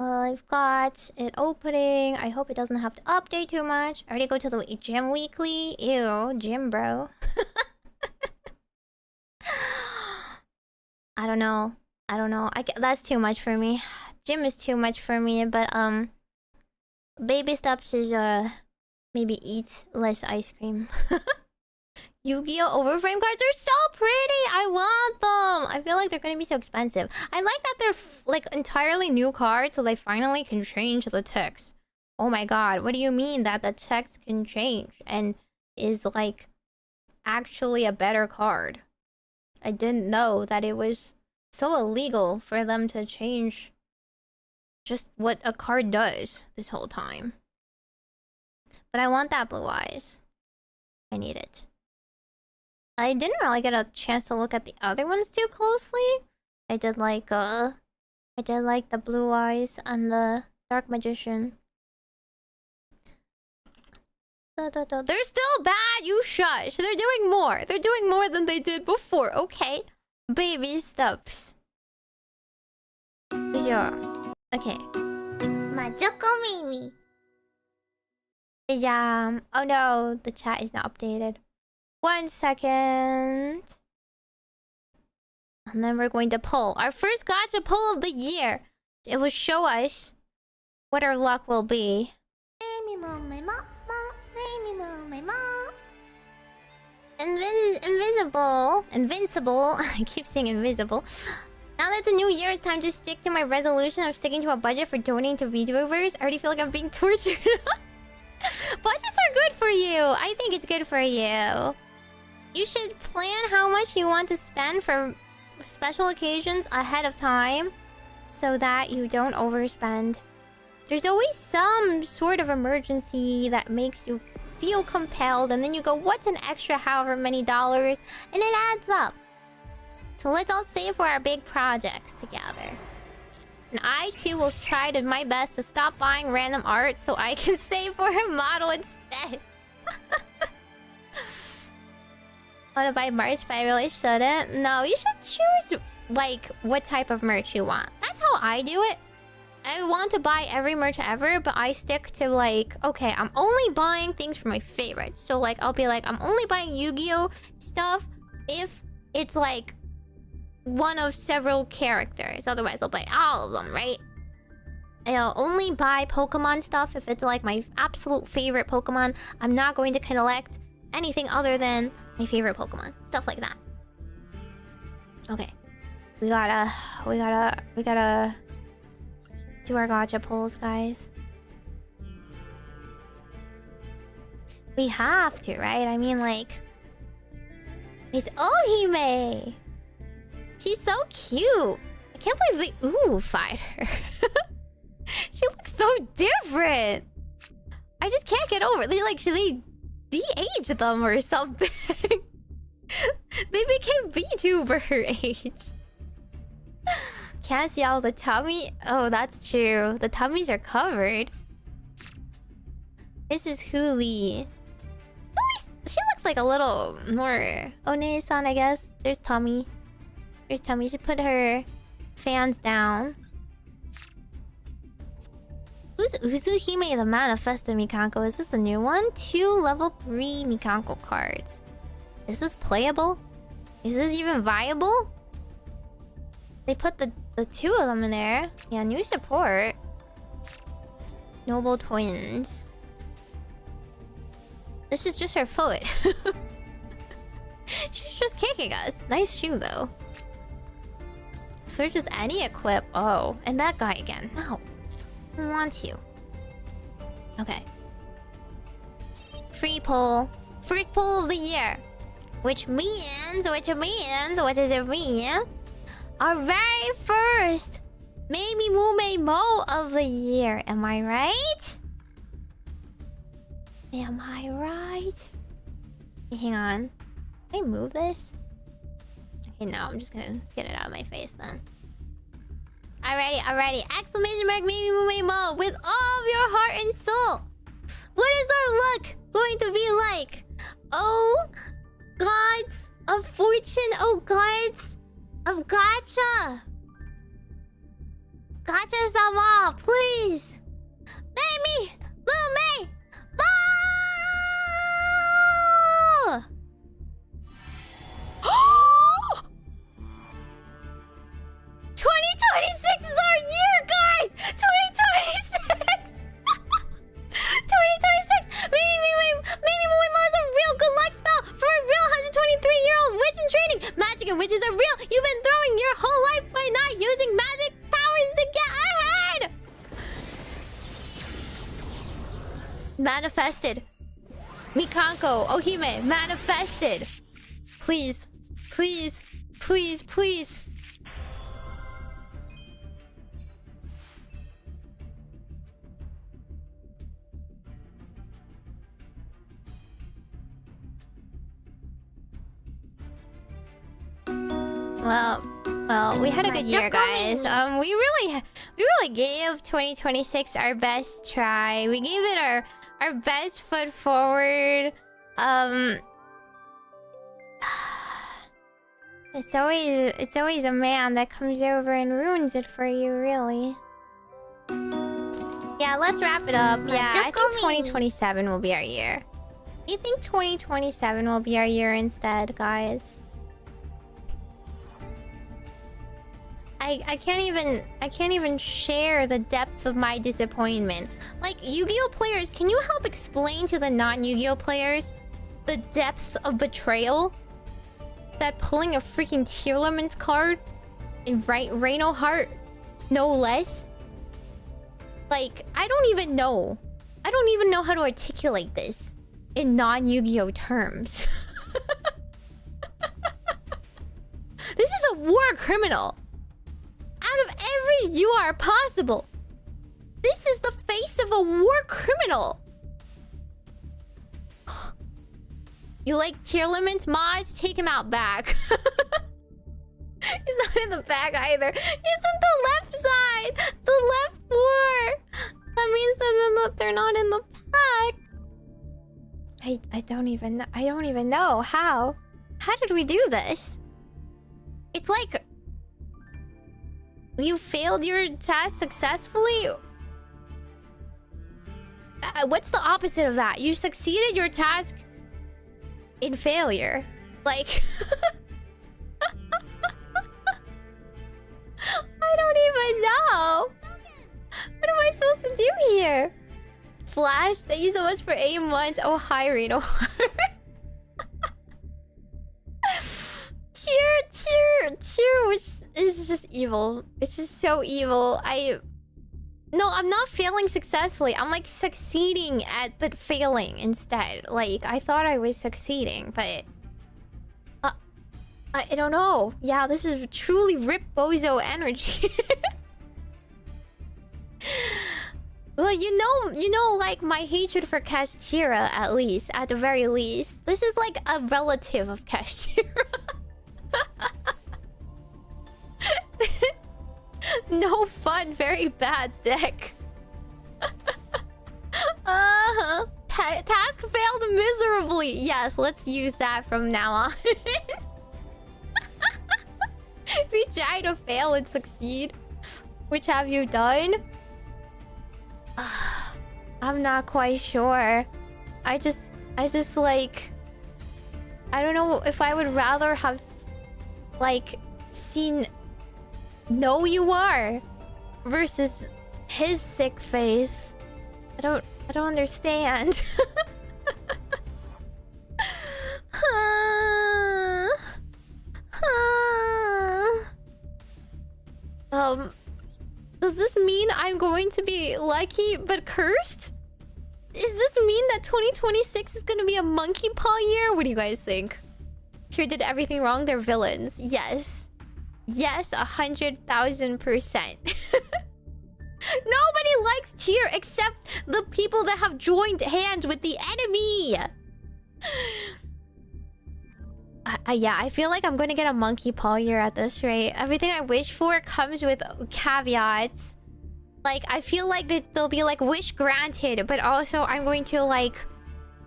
I've got it opening. I hope it doesn't have to update too much. I already go to the gym weekly. Ew, gym bro. I don't know. That's too much for me. Gym is too much for me, but baby steps is maybe eat less ice cream. Yu-Gi-Oh! Overframe cards are so pretty! I want them! I feel like they're gonna be so expensive. I like that they're like entirely new cards, so they finally can change the text. Oh my god, what do you mean that the text can change and is like actually a better card? I didn't know that it was so illegal for them to change just what a card does this whole time. But I want that blue eyes. I need it. I didn't really get a chance to look at the other ones too closely. I did like the blue eyes and the dark magician. They're still bad, you shush. They're doing more. They're doing more than they did before, okay? Baby steps. Yeah. Okay. Majokko Meimi. Yeah. Oh no, the chat is not updated. 1 second. And then we're going to pull our first gacha pull of the year. It will show us what our luck will be. Invincible. I keep saying invisible. Now that it's a new year, it's time to stick to my resolution of sticking to a budget for donating to VTubers. I already feel like I'm being tortured. Budgets are good for you. I think it's good for you. You should plan how much you want to spend for special occasions ahead of time so that you don't overspend. There's always some sort of emergency that makes you feel compelled, and then you go, what's an extra however many dollars? And it adds up. So let's all save for our big projects together. And I too will try to my best to stop buying random art so I can save for a model instead. I want to buy merch, but I really shouldn't. No, you should choose like what type of merch you want. That's how I do it. I want to buy every merch ever, but I stick to like, okay, I'm only buying things for my favorites. So like, I'll be like, I'm only buying Yu-Gi-Oh stuff if it's like one of several characters. Otherwise, I'll buy all of them, right? I'll only buy Pokemon stuff if it's like my absolute favorite Pokemon. I'm not going to collect anything other than my favorite Pokemon. Stuff like that. Okay. We gotta do our gacha pulls, guys. We have to, right? I mean, like, it's Ohime. She's so cute. I can't believe they ooh-fied her. She looks so different. I just can't get over it. Should they de-age them or something? They became VTuber age. Can't see all the tummy. Oh, that's true. The tummies are covered. This is Huli. She looks like a little more One-san, I guess. There's Tummy. There's Tummy. She should put her fans down. Who's Uzuhime the Manifesto Mikanko? Is this a new one? 2 level 3 Mikanko cards. Is this playable? Is this even viable? They put the 2 of them in there. Yeah, new support. Noble Twins. This is just her foot. She's just kicking us. Nice shoe, though. Search just any equip. Oh, and that guy again. No. I don't want you. Okay. Free pull. First pull of the year. Which means, what does it mean? Our very first Meimi Mo of the year. Am I right? Am I right? Okay, hang on. Can I move this? Okay, no, I'm just gonna get it out of my face then. Alrighty. Exclamation mark Meimi Mo with all of your heart and soul. What is our luck going to be like? Oh, gods of fortune. Oh, gods of gacha. Gacha-sama, please! Meimi! Meimi! Moo! 2026 is our year, guys! 2026! 2026! Maybe Moimo is a real good luck spell for a real 123-year-old witch in training. Magic and witches are real. You've been throwing your whole life by not using magic powers to get ahead. Manifested. Mikanko, Ohime, manifested. Please, please, please, please. Well, we had a good year, guys. We really gave 2026 our best try. We gave it our best foot forward. It's always a man that comes over and ruins it for you, really. Yeah, let's wrap it up. Yeah, I think 2027 will be our year. I think 2027 will be our year instead, guys. I can't even share the depth of my disappointment. Like, Yu-Gi-Oh players, can you help explain to the non-Yu-Gi-Oh players the depth of betrayal that pulling a freaking Tearlaments card in Reino Heart, no less? Like, I don't even know how to articulate this in non-Yu-Gi-Oh terms. This is a war criminal. Out of every UR possible, this is the face of a war criminal. You like Tearlaments mods? Take him out back. He's not in the back either. He's in the left side. The left war. That means that they're not in the pack. I don't even know how. How did we do this? It's like you failed your task successfully. What's the opposite of that? You succeeded your task in failure. Like I don't even know. What am I supposed to do here? Flash, thank you so much for 8 months. Oh, hi, Reno. Cheer is just evil. It's just so evil. No, I'm not failing successfully. I'm like succeeding but failing instead. Like, I thought I was succeeding, but I don't know. Yeah, this is truly Rip Bozo energy. Well, you know, like my hatred for Kashtira, at the very least. This is like a relative of Kashtira. No fun, very bad deck. Task failed miserably. Yes, let's use that from now on. We try to fail and succeed. Which have you done? I'm not quite sure. I just like, I don't know if I would rather have like seen No You Are versus his sick face. I don't understand. Does this mean I'm going to be lucky but cursed? Does this mean that 2026 is gonna be a monkey paw year? What do you guys think? Tyr did everything wrong, they're villains. Yes. Yes, 100,000%. Nobody likes Tyr except the people that have joined hands with the enemy. Yeah, I feel like I'm going to get a monkey paw year at this rate. Everything I wish for comes with caveats. Like, I feel like they'll be like, wish granted, but also I'm going to like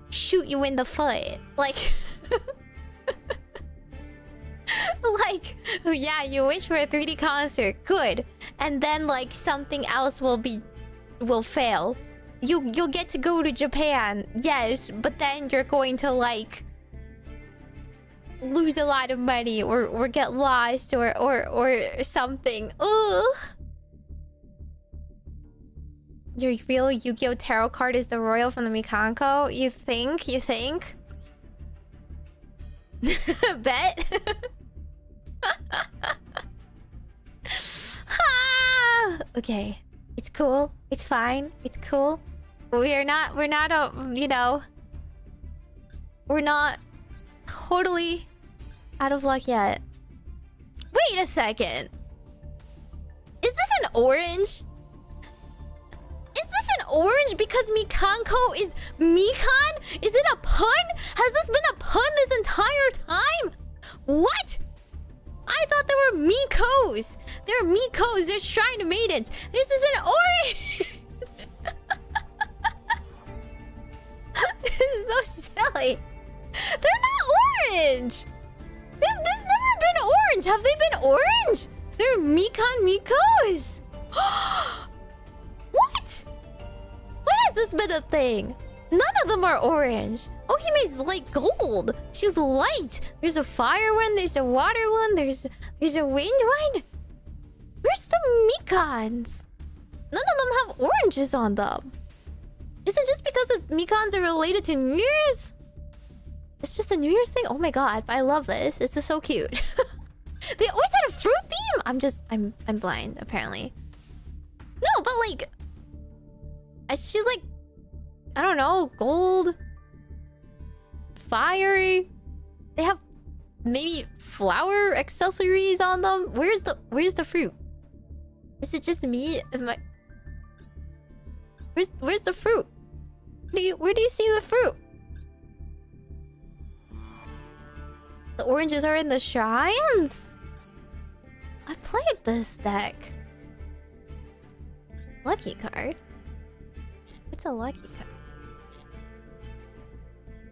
shoot you in the foot. Like Like, oh yeah, you wish for a 3D concert. Good. And then like something else will fail. You'll get to go to Japan. Yes, but then you're going to like lose a lot of money or get lost or something. Ugh. Your real Yu-Gi-Oh! Tarot card is the Royal from the Mikanko? You think? You think? Bet? Okay. It's cool. It's fine. It's cool. We're not you know... We're not totally out of luck yet. Wait a second. Is this an orange? Is this an orange because Mikanko is Mikan? Is it a pun? Has this been a pun this entire time? What? I thought there were Mikos. There are Mikos. There's Shrine Maidens. This is an orange. This is so silly. They're not orange. They've never been orange. Have they been orange? They're Mikan Mikos. What? When has this been a thing? None of them are orange. Ohime's like gold. She's light. There's a fire one. There's a water one. There's a wind one. Where's the Mikans? None of them have oranges on them. Is it just because the Mikans are related to New Year's? It's just a New Year's thing? Oh my god, I love this. It's just so cute. They always had a fruit theme? I'm blind, apparently. No, but like... she's like... I don't know, gold... fiery... They have maybe flower accessories on them? Where's the fruit? Is it just me? Am I... Where's the fruit? Where do you see the fruit? The oranges are in the shrines? I played this deck. Lucky card? What's a lucky card?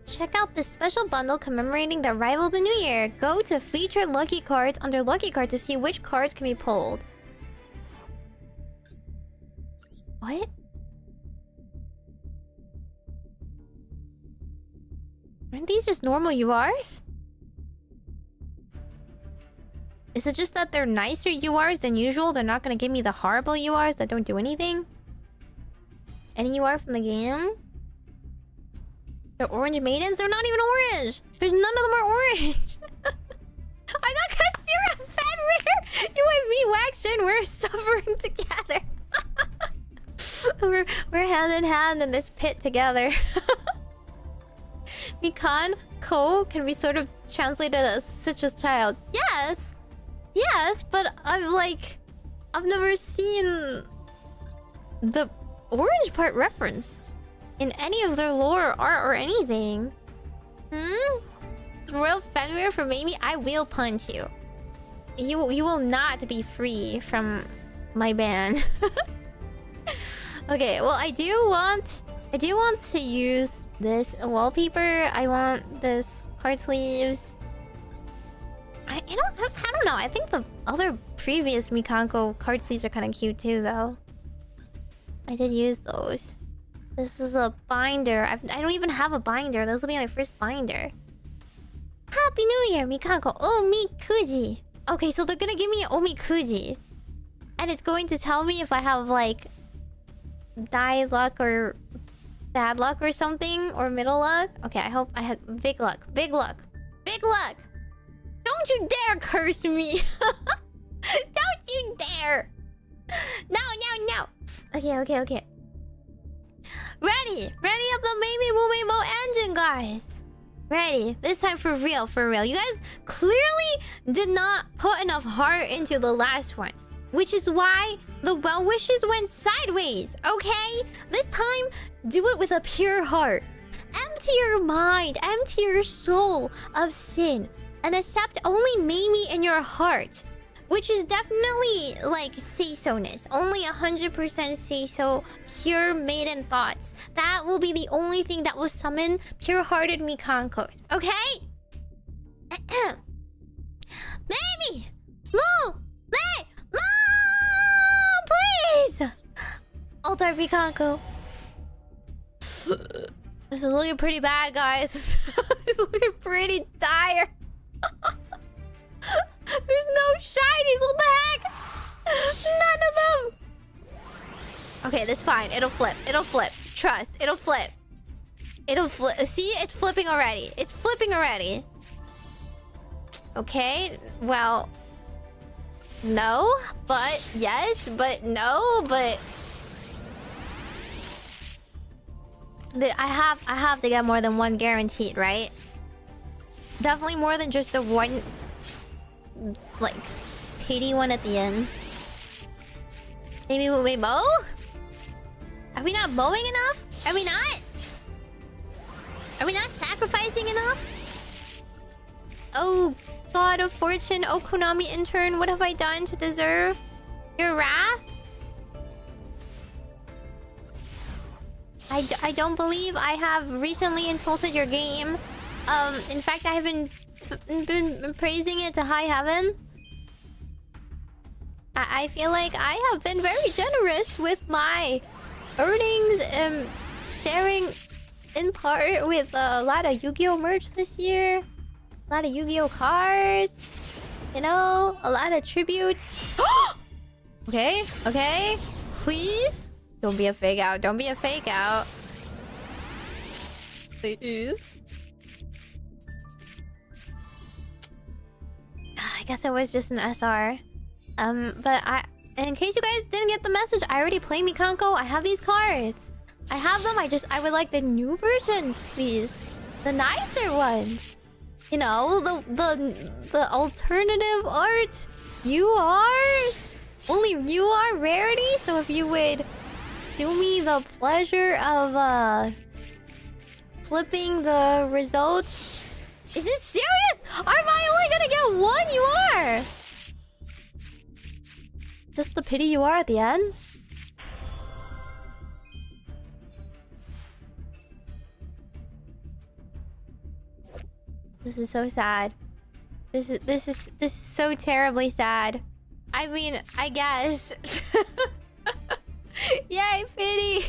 Check out this special bundle commemorating the arrival of the new year. Go to featured lucky cards under lucky card to see which cards can be pulled. What? Aren't these just normal URs? Is it just that they're nicer URs than usual? They're not gonna give me the horrible URs that don't do anything? Any UR from the game? They're orange maidens? They're not even orange! There's none of them are orange! I got Kastira and Fenrir! You and me, Waxin, we're suffering together! we're hand in hand in this pit together. Mikan Ko can be sort of translated as citrus child. Yes! Yes, but I've never seen the orange part referenced in any of their lore, art, or anything. Royal Fenrir for Meimi, I will punch you. You will not be free from my ban. Okay, well I do want to use this wallpaper. I want this card sleeves. I don't know. I think the other previous Mikanko card sleeves are kind of cute too, though. I did use those. This is a binder. I don't even have a binder. This will be my first binder. Happy New Year, Mikanko Omikuji. Okay, so they're gonna give me Omikuji, and it's going to tell me if I have like die luck or bad luck or something, or middle luck. Okay, I hope I have big luck. Big luck. Big luck. Don't you dare curse me. Don't you dare. No. Okay. Ready up the Meimi Mumibo engine, guys. Ready. This time for real. You guys clearly did not put enough heart into the last one, which is why the well wishes went sideways, okay? This time, do it with a pure heart. Empty your mind, empty your soul of sin, and accept only Meimi in your heart, which is definitely like say-so-ness. Only 100% say-so, pure maiden thoughts. That will be the only thing that will summon pure-hearted Mikankos, okay? Meimi! Alright, Mikanko. This is looking pretty bad, guys. This is looking pretty dire. There's no shinies. What the heck? None of them. Okay, that's fine. It'll flip. It'll flip. Trust. It'll flip. It'll flip. See? It's flipping already. It's flipping already. Okay. Well. No. But yes. But no. But... I have to get more than one guaranteed, right? Definitely more than just the one, like, pity one at the end. Maybe we mow? Are we not mowing enough? Are we not? Are we not sacrificing enough? Oh, God of Fortune, oh Konami intern, what have I done to deserve your wrath? I don't believe I have recently insulted your game. In fact, I have been praising it to high heaven. I feel like I have been very generous with my earnings, sharing in part with a lot of Yu-Gi-Oh merch this year. A lot of Yu-Gi-Oh cards. You know, a lot of tributes. Okay, okay. Please. Don't be a fake out. Don't be a fake out. Please. I guess it was just an SR. But in case you guys didn't get the message, I already play Mikanko. I have these cards. I have them. I would like the new versions, please. The nicer ones. You know, the alternative art. URs. Only UR rarity. So if you would do me the pleasure of flipping the results. Is this serious? Am I only gonna get one UR? Just the pity UR at the end? This is so sad. This is so terribly sad. I mean, I guess. Yay, pity.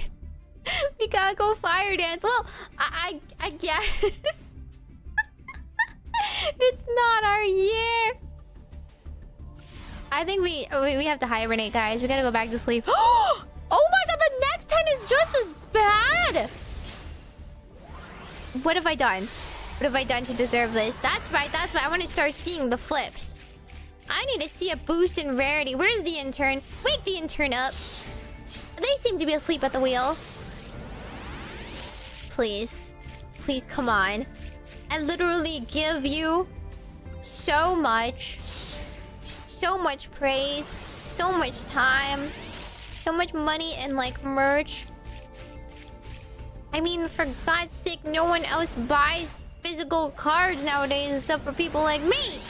We gotta go fire dance. Well, I guess. It's not our year. I think we have to hibernate, guys. We gotta go back to sleep. Oh my god, the next 10 is just as bad. What have I done? What have I done to deserve this? That's right, that's right. I want to start seeing the flips. I need to see a boost in rarity. Where's the intern? Wake the intern up. They seem to be asleep at the wheel. Please. Please, come on. I literally give you so much praise, so much time, so much money and like merch. I mean, for God's sake, no one else buys physical cards nowadays except for people like me.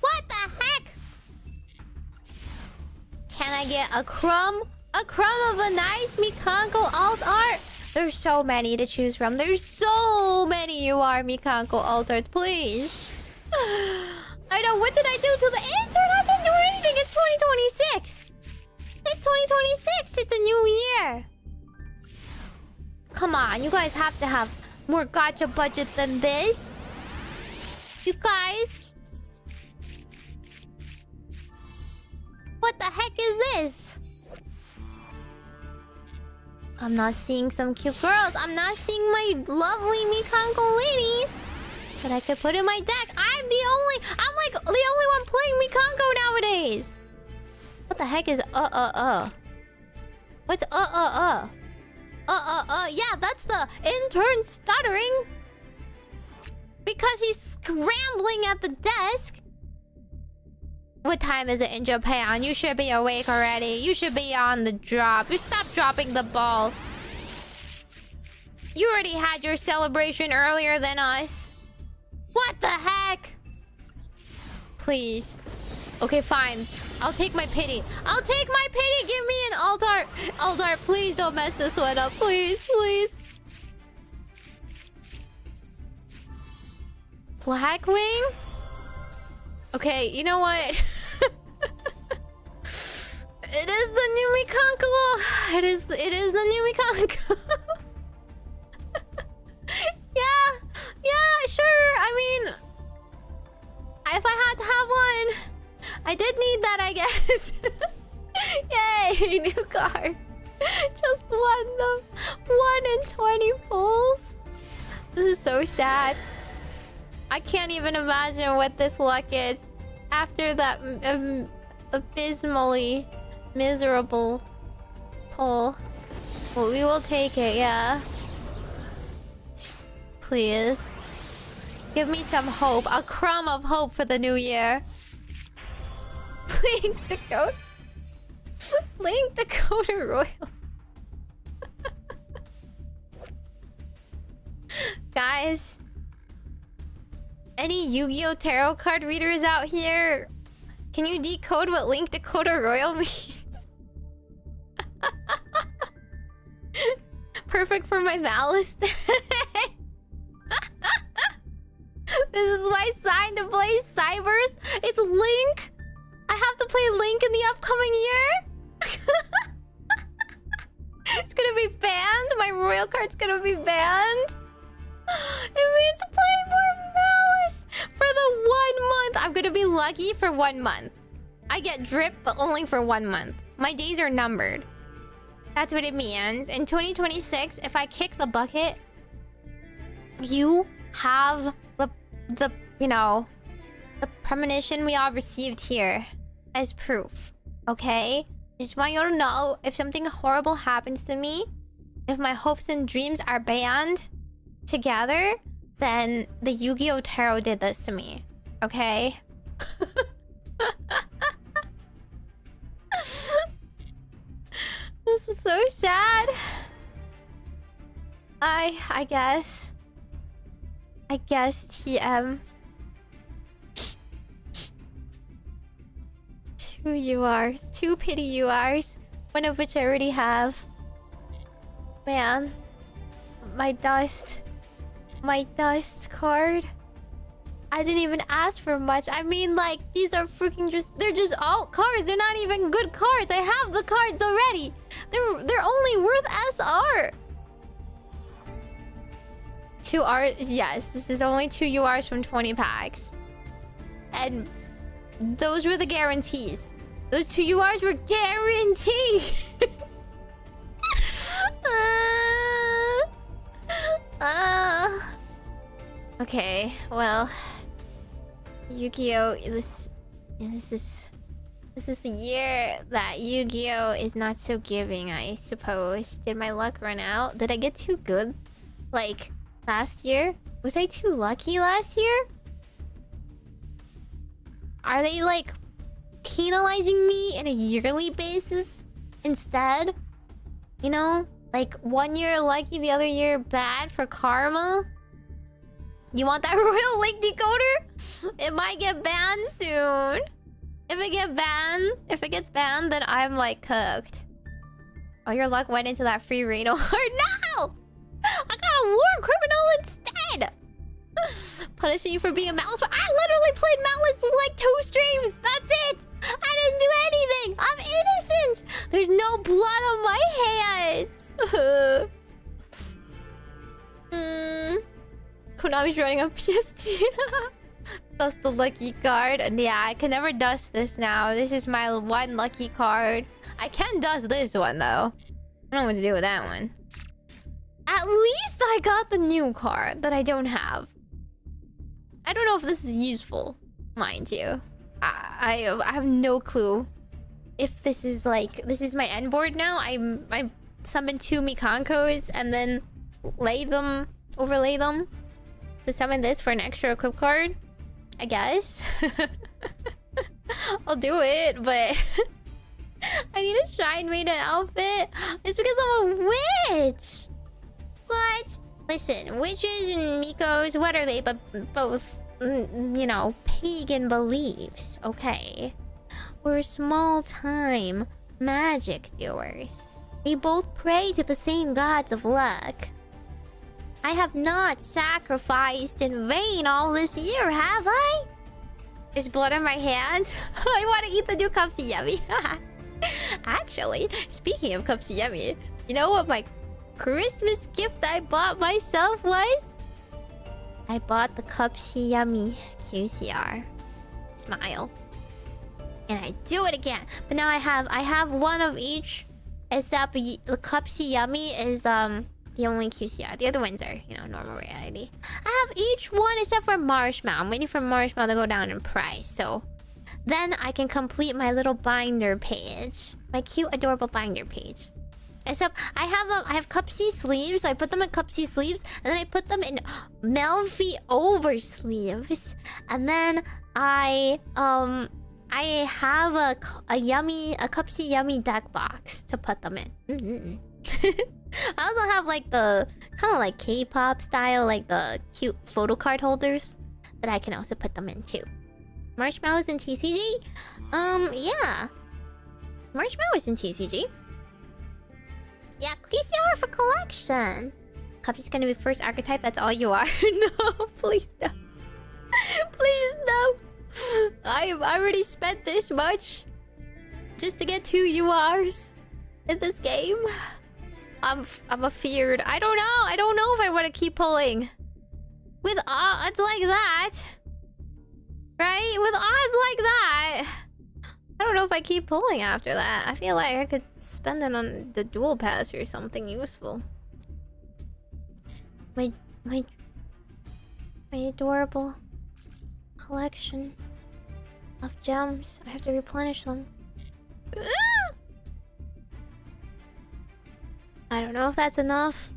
What the heck? Can I get a crumb? A crumb of a nice Mikanko alt art? There's so many to choose from. There's so many Mikanko alt arts, please. I know, what did I do to the intern? I didn't do anything. It's 2026. It's 2026. It's a new year. Come on, you guys have to have more gacha budget than this. You guys. What the heck is this? I'm not seeing some cute girls. I'm not seeing my lovely Mikanko ladies that I could put in my deck. I'm like the only one playing Mikanko nowadays. What the heck is What's yeah, that's the intern stuttering. Because he's scrambling at the desk. What time is it in Japan? You should be awake already. You should be on the drop. You stop dropping the ball. You already had your celebration earlier than us. What the heck? Please. Okay, fine. I'll take my pity. I'll take my pity. Give me an altar. Altar, please don't mess this one up. Please, please. Blackwing? Okay, you know what? It is the new Mikanko. It is the new Mikanko. Yeah, sure. I mean, if I had to have one, I did need that, I guess. Yay, new card. Just won them. 1 in 20 pulls. This is so sad. I can't even imagine what this luck is after that abysmally miserable pull. Well, we will take it, yeah. Please. Give me some hope. A crumb of hope for the new year. Link the code. Link the code royal. Guys. Any Yu-Gi-Oh! Tarot card readers out here? Can you decode what Link Dakota Royal means? Perfect for my malice. This is my sign to play Cybers. It's Link. I have to play Link in the upcoming year. It's gonna be banned. My royal card's gonna be banned. It means to play more malice for the 1 month. I'm gonna be lucky for 1 month. I get drip, but only for 1 month. My days are numbered. That's what it means. In 2026, if I kick the bucket, you have the premonition we all received here as proof. Okay? Just want you to know, if something horrible happens to me, if my hopes and dreams are banned together, then the Yu-Gi-Oh! Tarot did this to me. Okay? This is so sad. I guess TM. 2 URs. 2 pity URs. One of which I already have. Man. My dust card. I didn't even ask for much. I mean, like, these are freaking they're just alt cards. They're not even good cards. I have the cards already. They're only worth SR. 2 Rs. Yes, this is only 2 URs from 20 packs. And those were the guarantees. Those 2 URs were guaranteed. Okay, well, Yu-Gi-Oh! This is the year that Yu-Gi-Oh! Is not so giving, I suppose. Did my luck run out? Did I get too good? Like, last year? Was I too lucky last year? Are they, like, penalizing me in a yearly basis instead? You know? Like, 1 year lucky, the other year bad for karma? You want that Royal Link decoder? It might get banned soon. If it gets banned, then I'm like cooked. Oh, your luck went into that free Reno card. No! I got a war criminal instead. Punishing you for being a malice. I literally played malice like 2 streams. That's it. I didn't do anything. I'm innocent. There's no blood on my hands. Konami's running a PSG. Dust the lucky card. And yeah, I can never dust this now. This is my 1 lucky card. I can dust this one though. I don't know what to do with that one. At least I got the new card that I don't have. I don't know if this is useful, mind you. I have no clue if this is like... This is my end board now. I summon 2 Mikankos and then overlay them to summon this for an extra equip card. I guess. I'll do it, but... I need a Shrine Maiden outfit. It's because I'm a witch! What? Listen, witches and Mikos, what are they but both, you know, pagan beliefs, okay? We're small-time magic doers. We both pray to the same gods of luck. I have not sacrificed in vain all this year, have I? There's blood on my hands. I want to eat the new cups, yummy. Actually, speaking of cups yummy, you know what my Christmas gift I bought myself was? I bought the cups yummy QCR. Smile. And I do it again. But now I have one of each. Except the Cupsy Yummy is the only QCR. The other ones are, you know, normal reality. I have each one except for Marshmallow. I'm waiting for Marshmallow to go down in price. So then I can complete my little binder page. My cute, adorable binder page. Except I have Cupsy sleeves. So I put them in Cupsy sleeves. And then I put them in Melfi over sleeves. And then I have a Cupsy Yummy deck box to put them in. I also have like the kind of like K-pop style, like the cute photo card holders that I can also put them in too. Marshmallows in TCG? Yeah. Marshmallows in TCG. Yeah, QCR for collection. Cupsy's gonna be first archetype, that's all you are. No, please no. Please no. I already spent this much just to get 2 URs in this game. I'm afeared. I don't know if I want to keep pulling with odds like that. Right? With odds like that, I don't know if I keep pulling after that. I feel like I could spend it on the dual pass or something useful. My adorable collection of gems. I have to replenish them. I don't know if that's enough.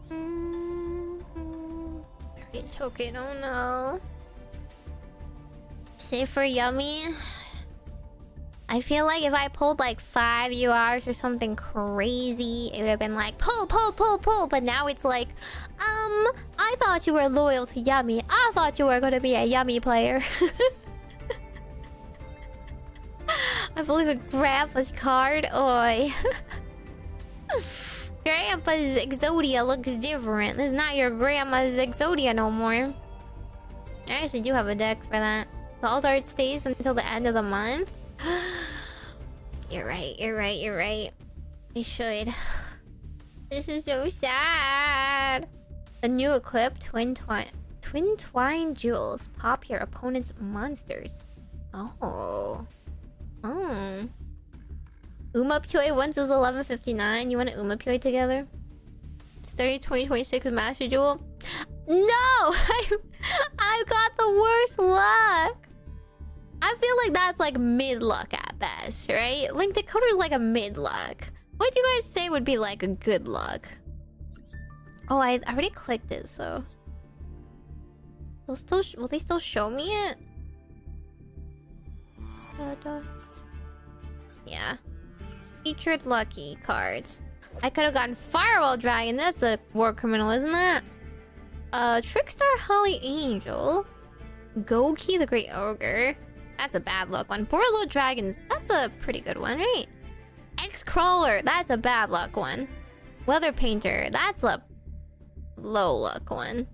Green token, oh no. Save for Yummy. I feel like if I pulled like 5 URs or something crazy, it would have been like pull. But now it's like, I thought you were loyal to Yummy. I thought you were gonna be a Yummy player. I believe a Grandpa's card. Oi. Grandpa's Exodia looks different. This is not your grandma's Exodia no more. I actually do have a deck for that. The alt art stays until the end of the month. You're right. I should. This is so sad. The new equip Twin Twine Jewels pop your opponent's monsters. Oh. Umapyoy once is 11:59. You want to Umapyoy together? Starting 2026 with Master Duel. No! I've got the worst luck. I feel like that's like mid-luck at best, right? Link Decoder is like a mid-luck. What do you guys say would be like a good luck? Oh, I already clicked it, so... Will they still show me it? Yeah. Featured lucky cards. I could have gotten Firewall Dragon. That's a war criminal, isn't that? Trickstar Holly Angel. Goki the Great Ogre. That's a bad luck one. Borlo Dragons. That's a pretty good one, right? X-Crawler. That's a bad luck one. Weather Painter. That's a low luck one.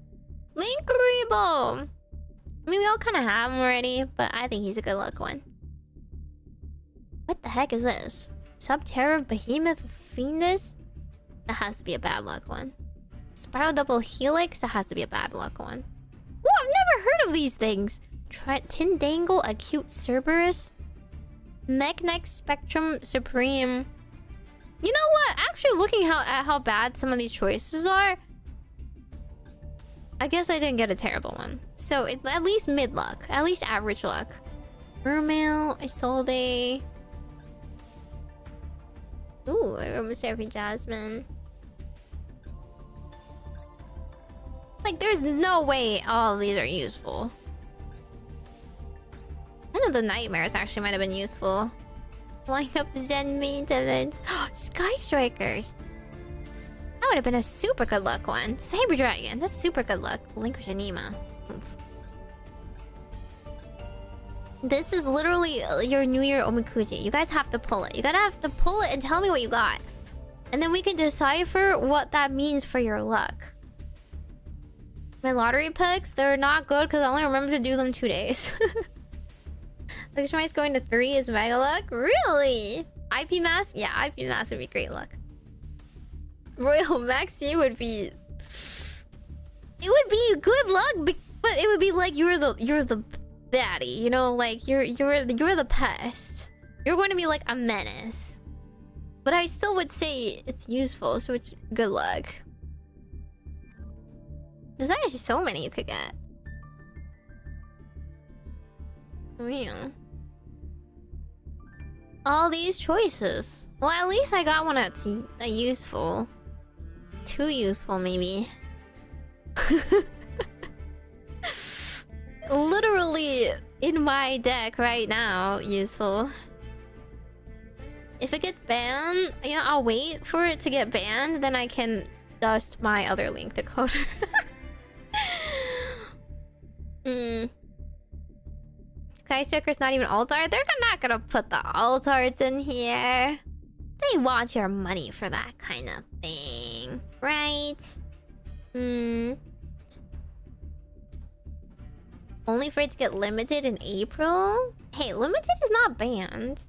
Linkaribo. I mean, we all kind of have him already, but I think he's a good luck one. What the heck is this? Subterra Behemoth Fiendus? That has to be a bad luck one. Spiral Double Helix? That has to be a bad luck one. Oh, I've never heard of these things! Tindangle Acute Cerberus? Mechneck Spectrum Supreme. You know what? Actually, looking at how bad some of these choices are, I guess I didn't get a terrible one. So, it's at least mid-luck. At least average luck. Mermail, Isolde. Ooh, Aromatherapy Jasmine. Like, there's no way all of these are useful. One of the nightmares actually might have been useful. Line up Zen Maintenance. Sky Strikers. That would have been a super good luck one. Saber Dragon. That's super good luck. Relinquish Anima. Oof. This is literally your New Year Omikuji. You guys have to pull it. You gotta have to pull it and tell me what you got. And then we can decipher what that means for your luck. My lottery picks, they're not good because I only remember to do them 2 days. Electronics going to 3 is mega luck? Really? IP mask? Yeah, IP mask would be great luck. Royal Maxi would be... It would be good luck, but it would be like you're the baddie, you know, like you're the pest. You're going to be like a menace. But I still would say it's useful, so it's good luck. There's actually so many you could get. Oh, yeah. All these choices. Well, at least I got one that's useful. Too useful, maybe. Literally in my deck right now, useful. If it gets banned, yeah, I'll wait for it to get banned, then I can dust my other link decoder. Skyscraper's not even alt art. They're not gonna put the alt arts in here. They want your money for that kind of thing, right? Only for it to get limited in April? Hey, limited is not banned.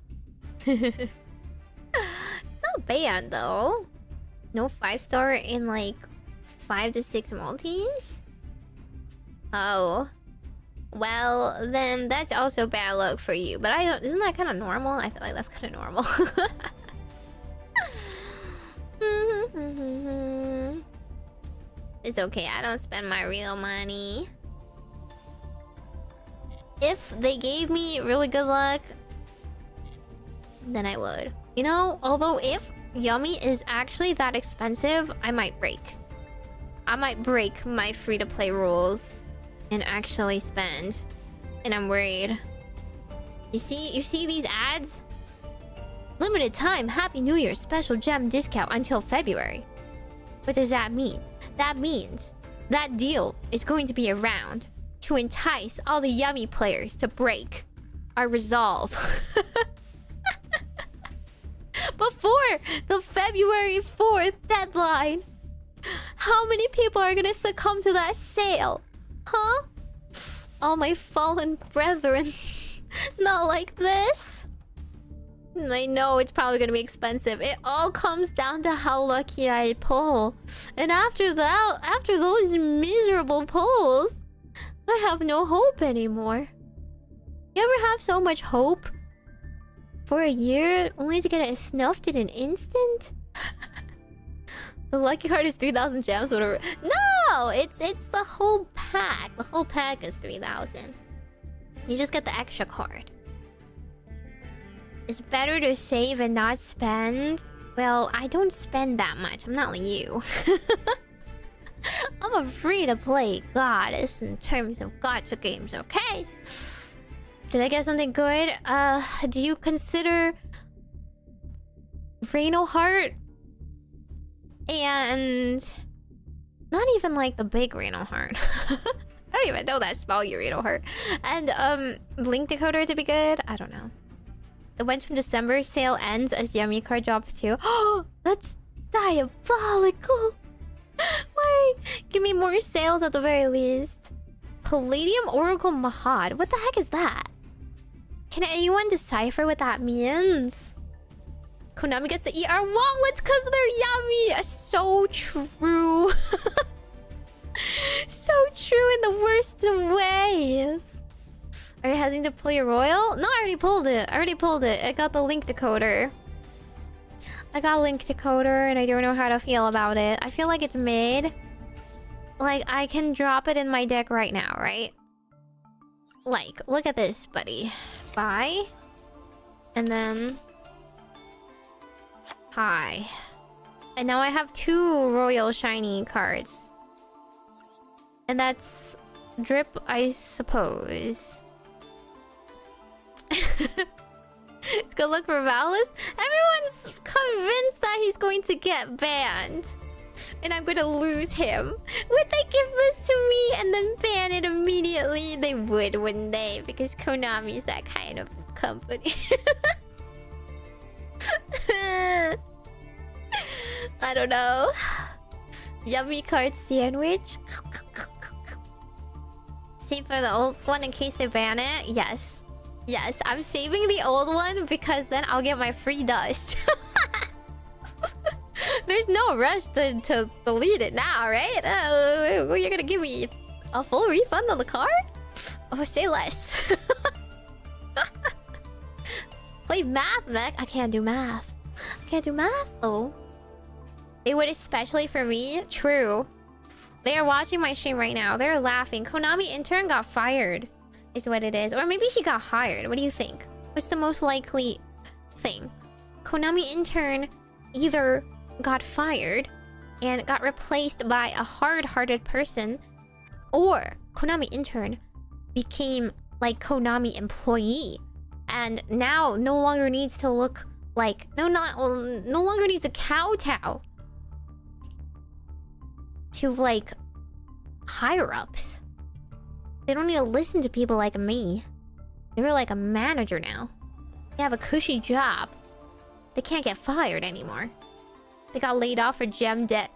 It's not banned though. No 5-star in like 5 to 6 multis? Oh. Well, then that's also bad luck for you. But I don't... Isn't that kind of normal? I feel like that's kind of normal. It's okay. I don't spend my real money. If they gave me really good luck, then I would. You know, although if Yummy is actually that expensive, I might break. I might break my free-to-play rules and actually spend. And I'm worried. You see these ads? Limited time Happy New Year special gem discount until February. What does that mean? That means that deal is going to be around to entice all the Yummy players to break our resolve. Before the February 4th deadline. How many people are gonna succumb to that sale? Huh? All my fallen brethren. Not like this. I know it's probably gonna be expensive. It all comes down to how lucky I pull. And after that, after those miserable pulls, I have no hope anymore. You ever have so much hope for a year only to get it snuffed in an instant? The lucky card is 3,000 gems, whatever. No! It's the whole pack. The whole pack is 3,000. You just get the extra card. It's better to save and not spend. Well, I don't spend that much. I'm not like you. I'm a free-to-play goddess in terms of gacha games, okay? Did I get something good? Do you consider Reno Heart? And not even like the big Reno Heart. I don't even know that spell, you Reno Heart. And Link Decoder to be good? I don't know. The Went from December sale ends as Yummy card drops too. Oh, that's diabolical. Why? Give me more sales at the very least. Palladium Oracle Mahad. What the heck is that? Can anyone decipher what that means? Konami gets to eat our wallets because they're Yummy. So true. So true in the worst of ways. Are you hesitant to pull your royal? No, I already pulled it. I got the Link Decoder. I got Link Decoder and I don't know how to feel about it. I feel like it's mid. Like, I can drop it in my deck right now, right? Like, look at this, buddy. Buy. And then... Hi. And now I have 2 royal shiny cards. And that's... drip, I suppose. It's good luck for Valis. Everyone's convinced that he's going to get banned. And I'm going to lose him. Would they give this to me and then ban it immediately? They would, wouldn't they? Because Konami's that kind of company. I don't know. Yummy card sandwich. save for the old one in case they ban it? Yes. Yes, I'm saving the old one because then I'll get my free dust. There's no rush to delete it now, right? You're gonna give me a full refund on the card? Oh, say less. Play math, mech. I can't do math. I can't do math, though. They would especially for me. True. They are watching my stream right now. They're laughing. Konami intern got fired. Is what it is. Or maybe he got hired. What do you think? What's the most likely thing? Konami intern either got fired and got replaced by a hard-hearted person, or Konami intern became like Konami employee and now no longer needs to look like no longer needs to kowtow to like higher ups. They don't need to listen to people like me. They're like a manager now. They have a cushy job. They can't get fired anymore. They got laid off for gem debt.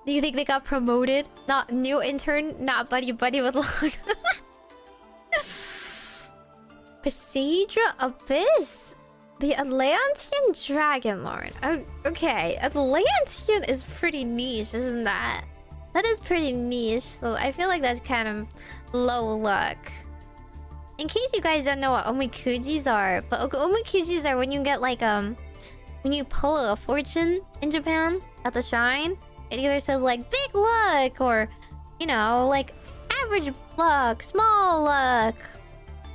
Do you think they got promoted? Not new intern, not buddy with luck. Pasadra Abyss? The Atlantean Dragon Lord. Oh, okay. Atlantean is pretty niche, isn't that? That is pretty niche, so I feel like that's kind of low luck. In case you guys don't know what omikujis are, but omikujis are when you get like when you pull a fortune in Japan at the shrine, it either says like big luck or, you know, like average luck, small luck,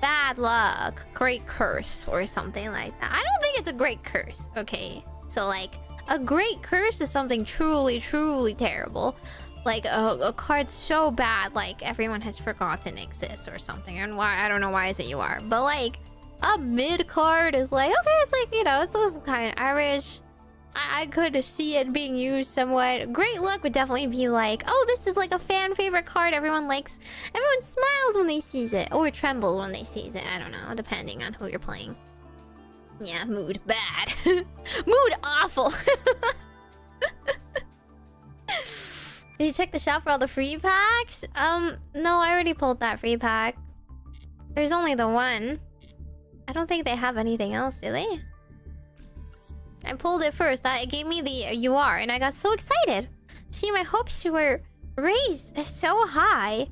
bad luck, great curse, or something like that. I don't think it's a great curse, okay? So like a great curse is something truly, truly terrible. Like a card so bad, like everyone has forgotten exists or something. And why, I don't know why is it you are. But like a mid card is like, okay, it's like, you know, it's kind of average. I could see it being used somewhat. Great luck would definitely be like, oh, this is like a fan favorite card everyone likes. Everyone smiles when they sees it, or trembles when they sees it. I don't know, depending on who you're playing. Yeah, mood bad. Mood awful. Did you check the shop for all the free packs? No, I already pulled that free pack. There's only the one. I don't think they have anything else, do they? I pulled it first. It gave me the UR, and I got so excited. See, my hopes were raised so high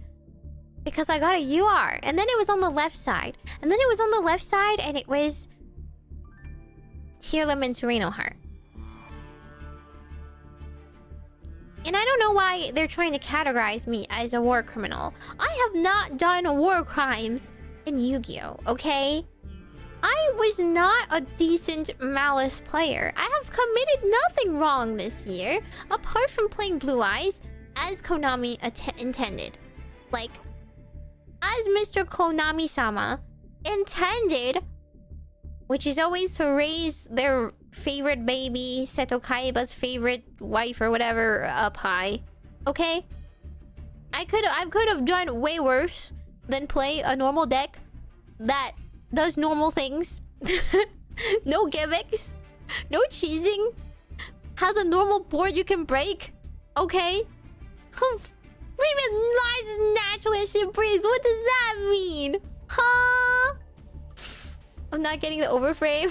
because I got a UR. And then it was on the left side. And then it was on the left side, and it was Tearlament's Reno Heart. And I don't know why they're trying to categorize me as a war criminal. I have not done war crimes in Yu-Gi-Oh, okay? I was not a decent Malice player. I have committed nothing wrong this year, apart from playing Blue Eyes as Konami intended. Like, as Mr. Konami-sama intended, which is always to raise their favorite baby, Seto Kaiba's favorite wife or whatever, up high. Okay? I could have done way worse than play a normal deck that does normal things. No gimmicks. No cheesing. Has a normal board you can break. Okay? Remit lies naturally and shit breathes. What does that mean? Huh? I'm not getting the overframe.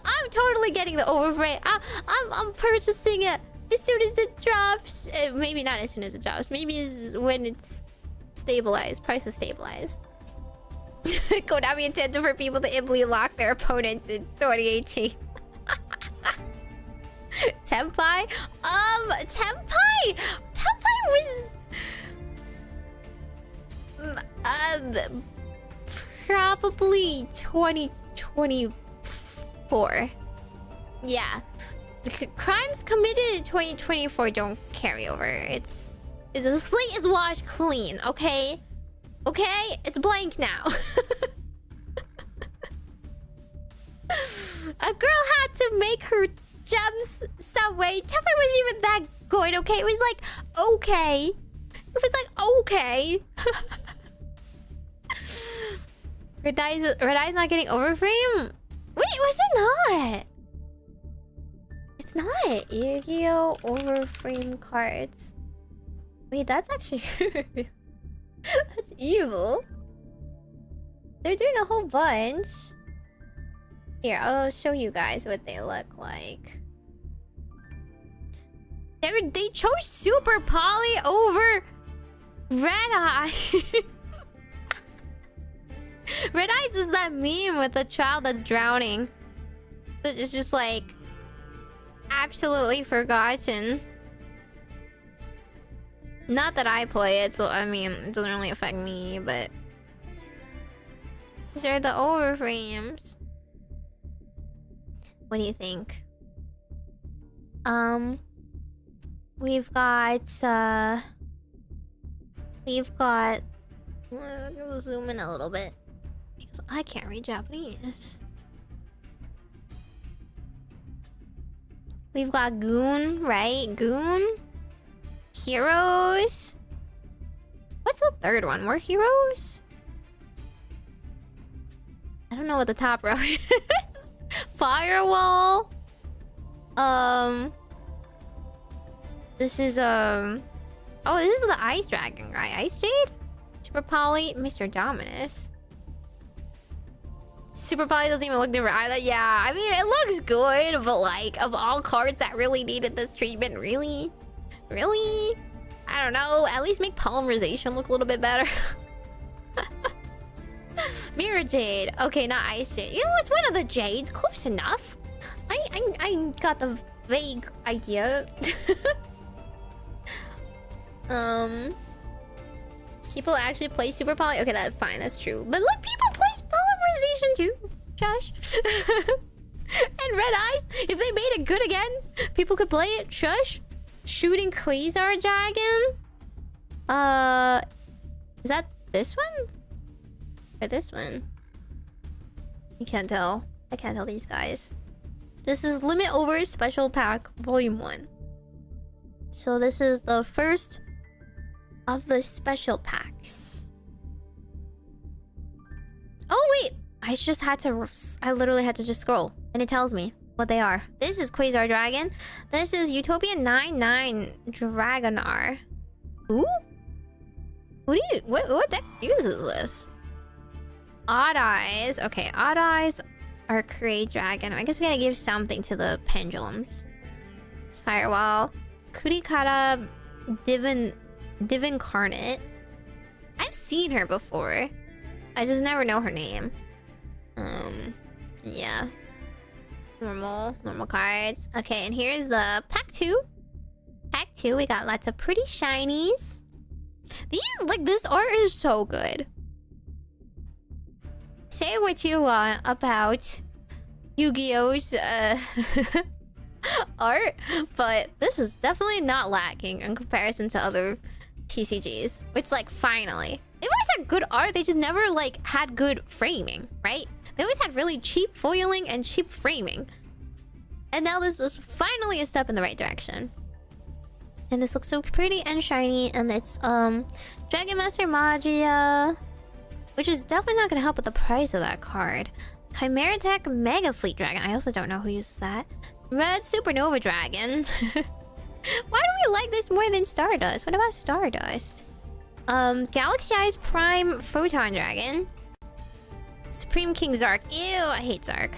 I'm totally getting the overframe. I'm purchasing it as soon as it drops. Maybe not as soon as it drops. Maybe when it's stabilized. Price is stabilized. Konami intended for people to ibly lock their opponents in 2018. Tenpai? Tenpai was... probably 2024. Yeah. The crimes committed in 2024 don't carry over. The slate is washed clean, okay? Okay? It's blank now. A girl had to make her gems some way. Tenpai wasn't even that good, okay? It was like, okay. It was like, okay. Red Eye's not getting overframe? Wait, was it not? It's not Yu-Gi-Oh! Overframe cards. Wait, that's actually... That's evil. They're doing a whole bunch. Here, I'll show you guys what they look like. They chose Super Poly over Red Eyes. Red Eyes is that meme with the child that's drowning. It's just like absolutely forgotten. Not that I play it, so I mean, it doesn't really affect me, but these are the overframes. What do you think? We've got I'll zoom in a little bit because I can't read Japanese. We've got Goon, right? Goon? Heroes? What's the third one? More heroes? I don't know what the top row is. Firewall. This is oh, this is the Ice Dragon guy. Ice Jade? Super Poly, Mr. Dominus. Super Poly doesn't even look different either. Yeah, I mean, it looks good, but like, of all cards that really needed this treatment, really? Really? I don't know. At least make polymerization look a little bit better. Mirror Jade. Okay, not Ice Jade. You know, it's one of the Jades. Close enough. I got the vague idea. People actually play Super Poly. Okay, that's fine. That's true. But look, people play polymerization too. Shush. And Red Eyes. If they made it good again, people could play it. Shush. Shooting Quasar Dragon. Is that this one? Or this one? You can't tell. I can't tell these guys. This is Limit Over Special Pack Volume 1. So this is the first of the special packs. Oh wait! I literally had to just scroll. And it tells me what they are. This is Quasar Dragon. This is Utopian 9-9 Dragonar. Ooh? What deck uses this? Odd Eyes. Okay, Odd Eyes are Create Dragon. I guess we gotta give something to the pendulums. It's Firewall. Kurikara Divincarnate. I've seen her before. I just never know her name. Yeah. Normal cards. Okay, and here's the pack 2. Pack 2, we got lots of pretty shinies. These, like, this art is so good. Say what you want about Yu-Gi-Oh's art, but this is definitely not lacking in comparison to other TCGs. Which, like, finally. They've always had good art, they just never, like, had good framing, right? They always had really cheap foiling and cheap framing. And now this is finally a step in the right direction. And this looks so pretty and shiny, and it's, Dragon Master Magia, which is definitely not gonna help with the price of that card. Chimera Tech Mega Fleet Dragon, I also don't know who uses that. Red Supernova Dragon. Why do we like this more than Stardust? What about Stardust? Galaxy Eyes Prime Photon Dragon. Supreme King Zark. Ew, I hate Zark.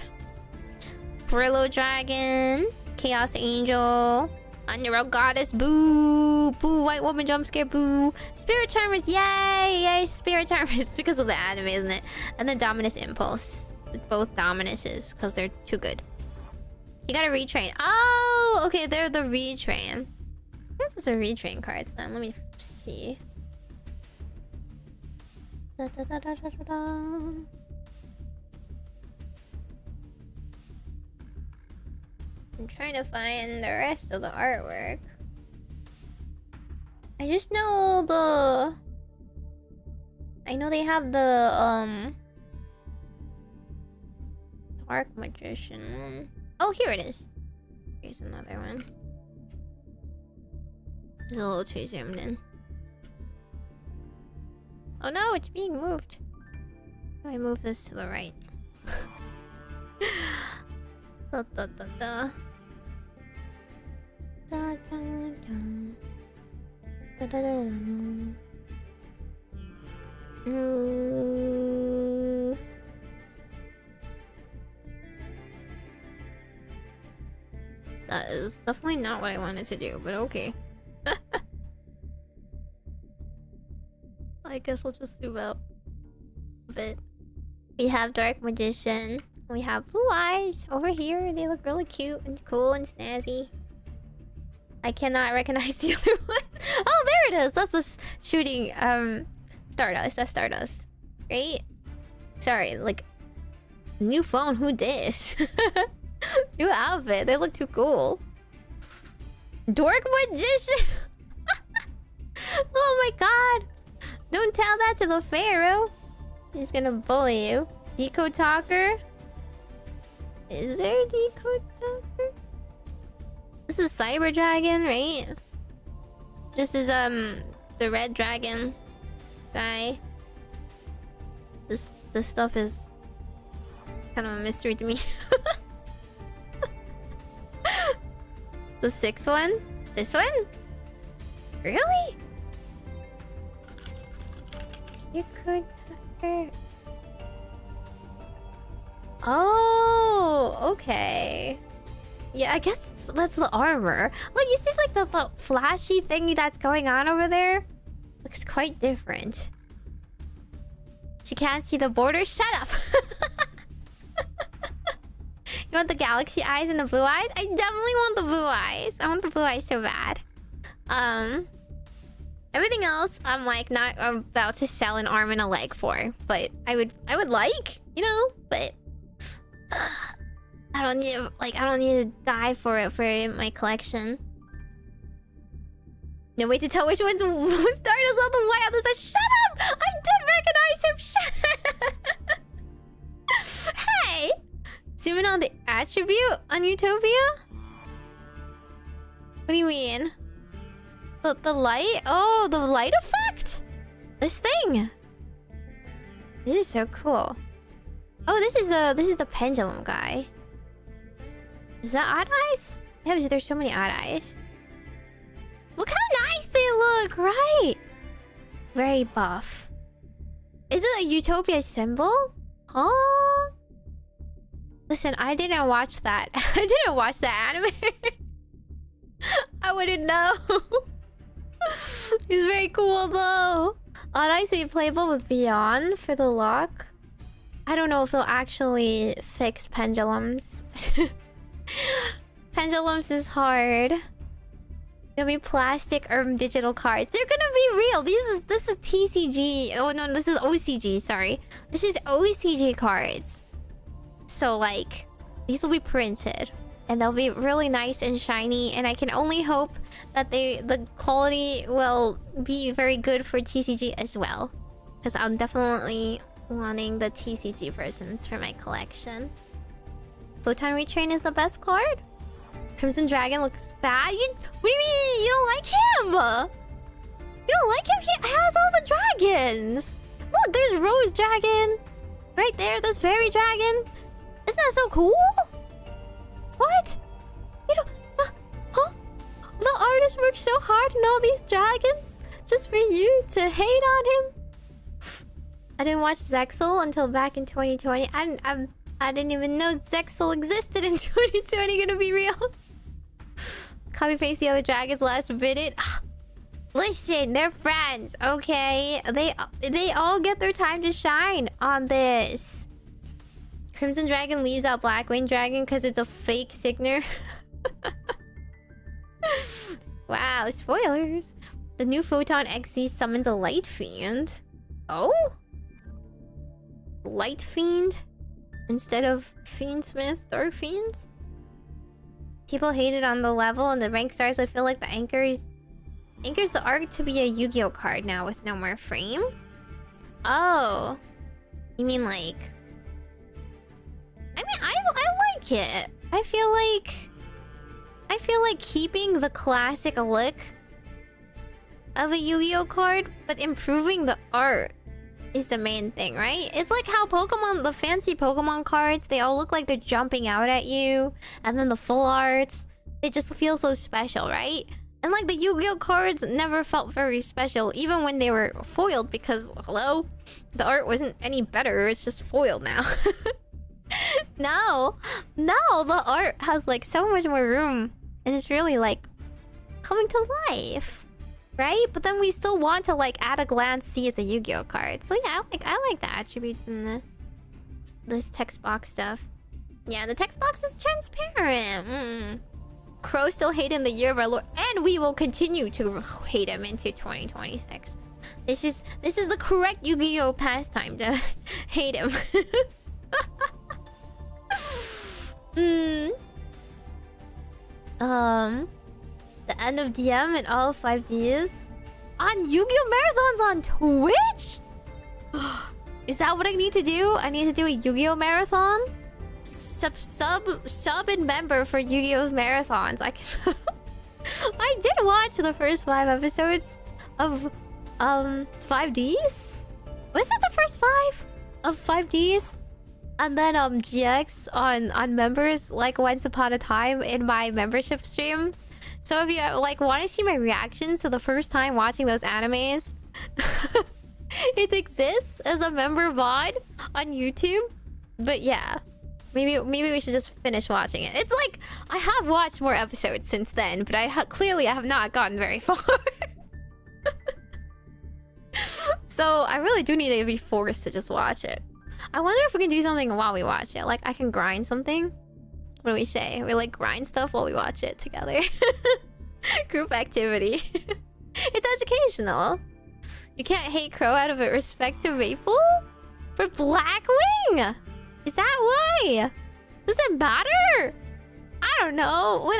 Brillo Dragon. Chaos Angel. Underworld Goddess. Boo. Boo. White Woman Jump Scare. Boo. Spirit Charmers. Yay. Yay. Spirit Charmers. Because of the anime, isn't it? And then Dominus Impulse. Both Dominuses. Because they're too good. You gotta retrain. Oh, okay. They're the retrain. I think those are retrain cards then. Let me see. Da, da, da, da, da, da, da. I'm trying to find the rest of the artwork. I just know the... I know they have the, Dark Magician. Oh, here it is. Here's another one. It's a little too zoomed in. Oh no, it's being moved. How do I move this to the right? Da, da, da, da. da, da, da. Da, da, da, da. That is definitely not what I wanted to do, but okay. I guess I'll just do that a bit. We have Dark Magician. We have Blue Eyes over here. They look really cute and cool and snazzy. I cannot recognize the other ones. Oh, there it is. That's the shooting Stardust. That's Stardust. Great. Sorry, like new phone. Who dis? New outfit. They look too cool. Dork Magician. Oh my god. Don't tell that to the Pharaoh. He's gonna bully you. Decode Talker. Is there a Decode Talker? This is Cyber Dragon, right? This is the Red Dragon guy. This stuff is kind of a mystery to me. The sixth one? This one? Really? You could. Oh, okay. Yeah, I guess that's the armor. Like, you see, like the flashy thingy that's going on over there. Looks quite different. She can't see the border. Shut up. You want the galaxy eyes and the blue eyes? I definitely want the blue eyes. I want the blue eyes so bad. Everything else, I'm like not about to sell an arm and a leg for, but I would like, you know, but I don't need to die for it for my collection. No way to tell which one's Stardust on the white other side. Shut up! I did recognize him. Shut. Hey, zoom in on the attribute on Utopia. What do you mean? The light? Oh, the light effect? This thing. This is so cool. Oh, this is the pendulum guy. Is that Odd Eyes? Yeah, there's so many Odd Eyes. Look how nice they look, right? Very buff. Is it a Utopia symbol? Huh? Listen, I didn't watch that. I didn't watch that anime. I wouldn't know. He's very cool though. Odd Eyes will be playable with Beyond for the lock. I don't know if they'll actually fix pendulums. Pendulums is hard. It'll be plastic or digital cards. They're gonna be real. This is TCG. Oh no, this is OCG. Sorry, this is OCG cards. So like, these will be printed. And they'll be really nice and shiny, and I can only hope that the quality will be very good for TCG as well. Because I'm definitely wanting the TCG versions for my collection. Photon Retrain is the best card? Crimson Dragon looks bad? What do you mean? You don't like him? You don't like him? He has all the dragons! Look, there's Rose Dragon! Right there, there's Fairy Dragon! Isn't that so cool? What? You don't... huh? The artist worked so hard on all these dragons just for you to hate on him? I didn't watch Zexal until back in 2020. I didn't even know Zexal existed in 2020. Gonna be real. Copy paste the other dragons last minute. Listen, they're friends, okay? They all get their time to shine on this. Crimson Dragon leaves out Blackwing Dragon because it's a fake signer. Wow, spoilers. The new Photon XZ summons a Light Fiend. Oh? Light Fiend? Instead of Fiendsmith or Fiends? People hated on the level and the rank stars. I feel like the anchors the arc to be a Yu-Gi-Oh card now with no more frame. Oh. You mean like... I mean, I like it. I feel like keeping the classic look of a Yu-Gi-Oh card, but improving the art is the main thing, right? It's like how Pokemon, the fancy Pokemon cards, they all look like they're jumping out at you, and then the full arts, They just feel so special, right? And like the Yu-Gi-Oh cards never felt very special, even when they were foiled, because hello, the art wasn't any better. It's just foiled now. No, the art has like so much more room, and it's really like coming to life, right? But then we still want to like at a glance see it's a Yu-Gi-Oh card. So yeah, I like the attributes in this text box stuff. Yeah, the text box is transparent. Crow still hating the year of our Lord, and we will continue to hate him into 2026. This is the correct Yu-Gi-Oh pastime to hate him. The end of DM in all 5 Ds on Yu-Gi-Oh marathons on Twitch. Is that what I need to do? I need to do a Yu-Gi-Oh marathon. Sub and member for Yu-Gi-Oh marathons. I can. I did watch the first 5 episodes of 5Ds. Was it the first 5 of 5Ds? And then GX on members like once upon a time in my membership streams. So if you like want to see my reactions to the first time watching those animes, it exists as a member VOD on YouTube. But yeah, maybe we should just finish watching it. It's like I have watched more episodes since then, but clearly I have not gotten very far. So I really do need to be forced to just watch it. I wonder if we can do something while we watch it. Like I can grind something. What do we say? We like grind stuff while we watch it together. Group activity. It's educational. You can't hate Crow out of respect to Maple? For Blackwing? Is that why? Does it matter? I don't know. When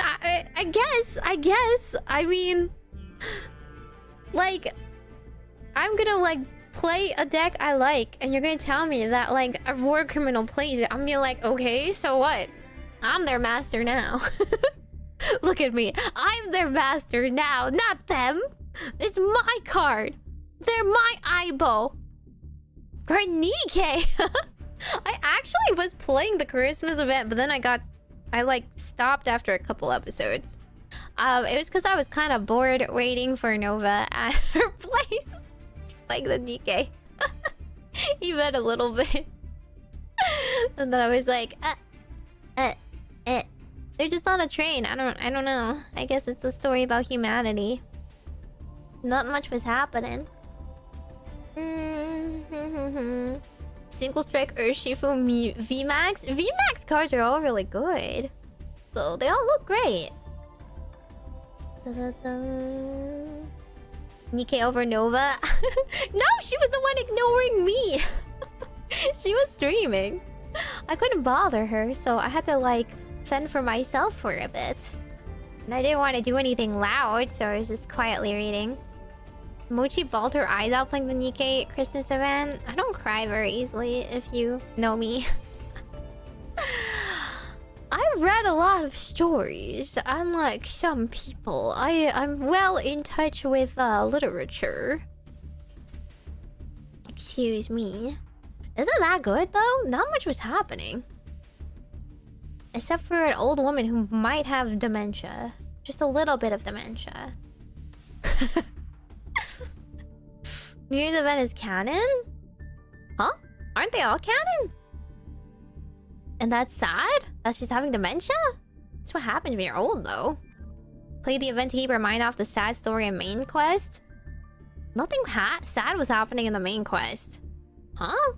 I guess. I mean, like, I'm gonna like play a deck I like, and you're gonna tell me that like a war criminal plays it. I'm gonna be like, okay, so what? I'm their master now. Look at me. I'm their master now, not them. It's my card. They're my Aibo. Or Nikkei. I actually was playing the Christmas event, but then I like stopped after a couple episodes. It was because I was kind of bored waiting for Nova at her place. Like the Nikkei. Even a little bit. And then I was like, they're just on a train. I don't know. I guess it's a story about humanity. Not much was happening. Single Strike Urshifu VMAX. VMAX cards are all really good. So they all look great. Nikkei over Nova. No, she was the one ignoring me. She was streaming. I couldn't bother her, so I had to like fend for myself for a bit. And I didn't want to do anything loud, so I was just quietly reading. Mochi bawled her eyes out playing the Nikkei Christmas event. I don't cry very easily, if you know me. I've read a lot of stories. Unlike some people, I'm well in touch with literature. Excuse me. Isn't that good though? Not much was happening. Except for an old woman who might have dementia. Just a little bit of dementia. New Year's event is canon? Huh? Aren't they all canon? And that's sad? That she's having dementia? That's what happens when you're old, though. Play the event to keep her mind off the sad story and main quest? Nothing sad was happening in the main quest. Huh?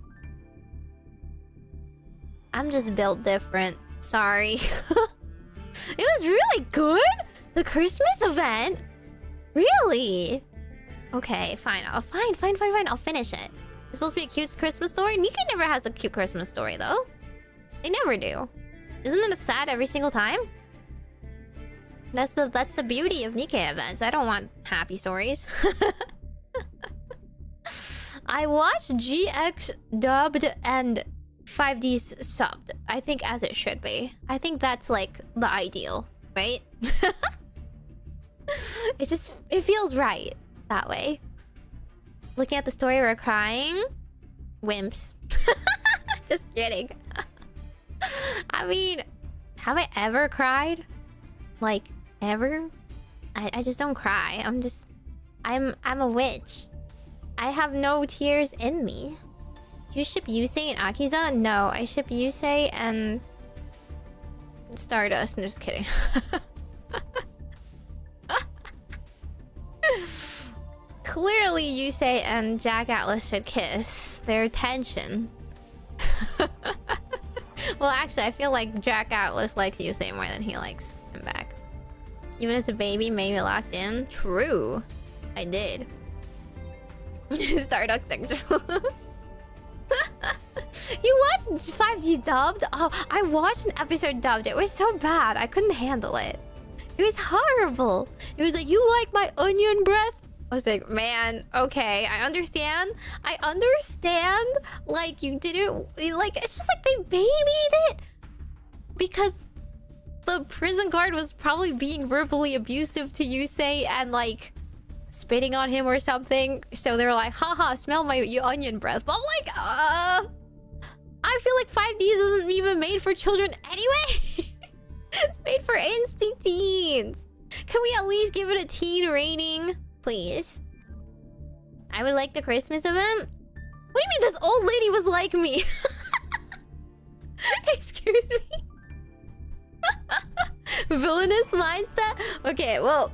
I'm just built different. Sorry. It was really good? The Christmas event? Really? Okay, fine. Fine. I'll finish it. It's supposed to be a cute Christmas story? Nikkei never has a cute Christmas story, though. They never do. Isn't it a sad every single time? That's the beauty of Nikkei events. I don't want happy stories. I watched GX dubbed and 5D's subbed. I think as it should be. I think that's like the ideal, right? It feels right that way. Looking at the story, we're crying. Wimps. Just kidding. I mean, have I ever cried? like, ever. I just don't cry. I'm a witch. I have no tears in me. You ship Yusei and Akiza? No, I ship Yusei and Stardust. I'm just kidding. Clearly, Yusei and Jack Atlas should kiss. Their tension. Well, actually, I feel like Jack Atlas likes Yusei more than he likes him back. Even as a baby, maybe locked in. True. I did. Starduck sexual. You watched 5G's dubbed? Oh, I watched an episode dubbed. It was so bad. I couldn't handle it. It was horrible. It was like, you like my onion breath? I was like, man, okay, I understand. I understand. Like, you didn't... Like, it's just like they babied it. Because the prison guard was probably being verbally abusive to Yusei and, like, spitting on him or something. So they were like, haha, smell my onion breath. But I'm like, I feel like 5Ds isn't even made for children anyway. It's made for instant teens. Can we at least give it a teen rating? Please. I would like the Christmas event. What do you mean this old lady was like me? Excuse me? Villainous mindset? Okay, well,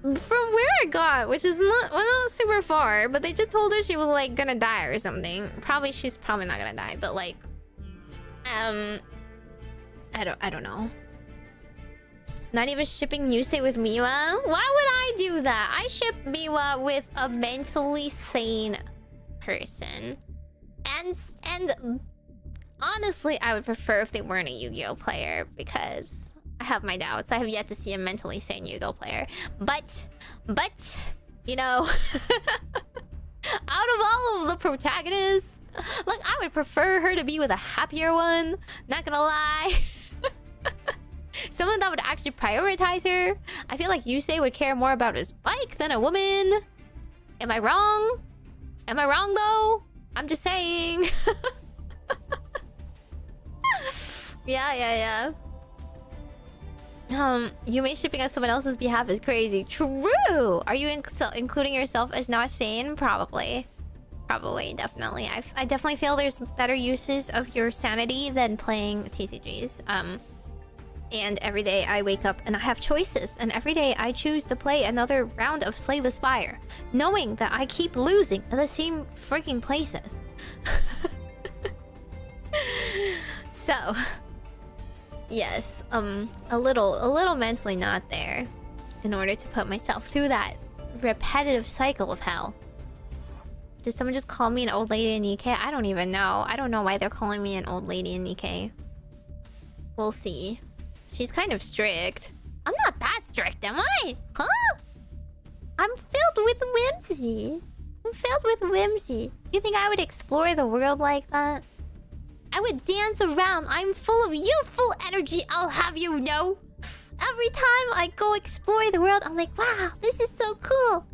from where I got, which is not super far, but they just told her she was like gonna die or something. She's probably not gonna die, but like, I don't know. Not even shipping Yusei with Miwa? Why would I do that? I ship Miwa with a mentally sane person. And honestly, I would prefer if they weren't a Yu-Gi-Oh player because I have my doubts. I have yet to see a mentally sane Yu-Gi-Oh player. But, you know, out of all of the protagonists, like, I would prefer her to be with a happier one. Not gonna lie. Someone that would actually prioritize her. I feel like Yusei would care more about his bike than a woman. Am I wrong? Am I wrong though? I'm just saying. Yeah. Yume shipping on someone else's behalf is crazy. True! Are you including yourself as not sane? Probably. Definitely. I definitely feel there's better uses of your sanity than playing TCGs. And every day I wake up and I have choices. And every day I choose to play another round of Slay the Spire, knowing that I keep losing at the same freaking places. So, yes, a little mentally not there in order to put myself through that repetitive cycle of hell. Did someone just call me an old lady in Nikkei? I don't even know. I don't know why they're calling me an old lady in Nikkei. We'll see. She's kind of strict. I'm not that strict, am I? Huh? I'm filled with whimsy. You think I would explore the world like that? I would dance around. I'm full of youthful energy, I'll have you know. Every time I go explore the world, I'm like, wow, this is so cool.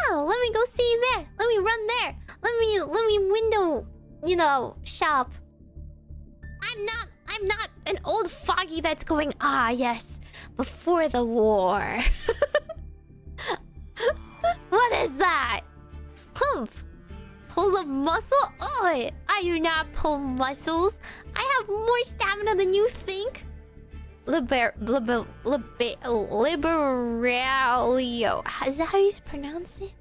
Wow, let me go see there. Let me run there. Let me window, you know, shop. I'm not an old foggy that's going, ah, yes, before the war. What is that? Humph. Pulls of muscle? Oi! I do not pull muscles. I have more stamina than you think. Liberalio. Is that how you pronounce it?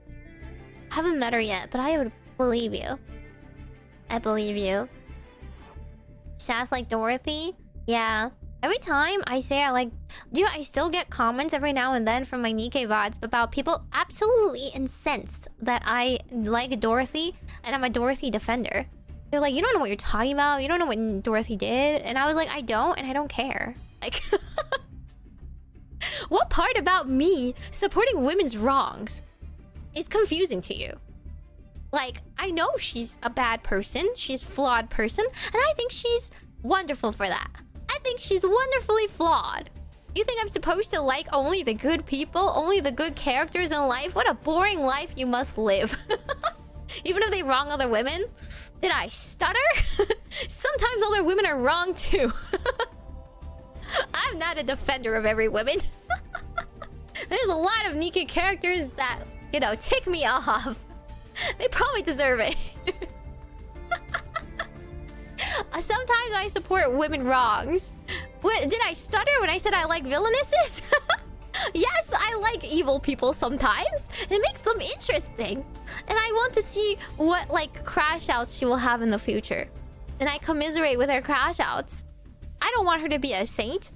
I haven't met her yet, but I would believe you. I believe you. Sass like Dorothy? Yeah. Every time I say I like... Dude, I still get comments every now and then from my Nikkei VODs about people absolutely incensed that I like Dorothy and I'm a Dorothy defender. They're like, you don't know what you're talking about. You don't know what Dorothy did. And I was like, I don't, and I don't care. Like... What part about me supporting women's wrongs is confusing to you? Like, I know she's a bad person. She's a flawed person. And I think she's wonderful for that. I think she's wonderfully flawed. You think I'm supposed to like only the good people? Only the good characters in life? What a boring life you must live. Even if they wrong other women? Did I stutter? Sometimes other women are wrong too. I'm not a defender of every woman. There's a lot of Nika characters that, you know, tick me off. They probably deserve it. Sometimes I support women wrongs. What, did I stutter when I said I like villainesses? Yes, I like evil people sometimes. It makes them interesting. And I want to see what, like, crash outs she will have in the future. And I commiserate with her crash outs. I don't want her to be a saint.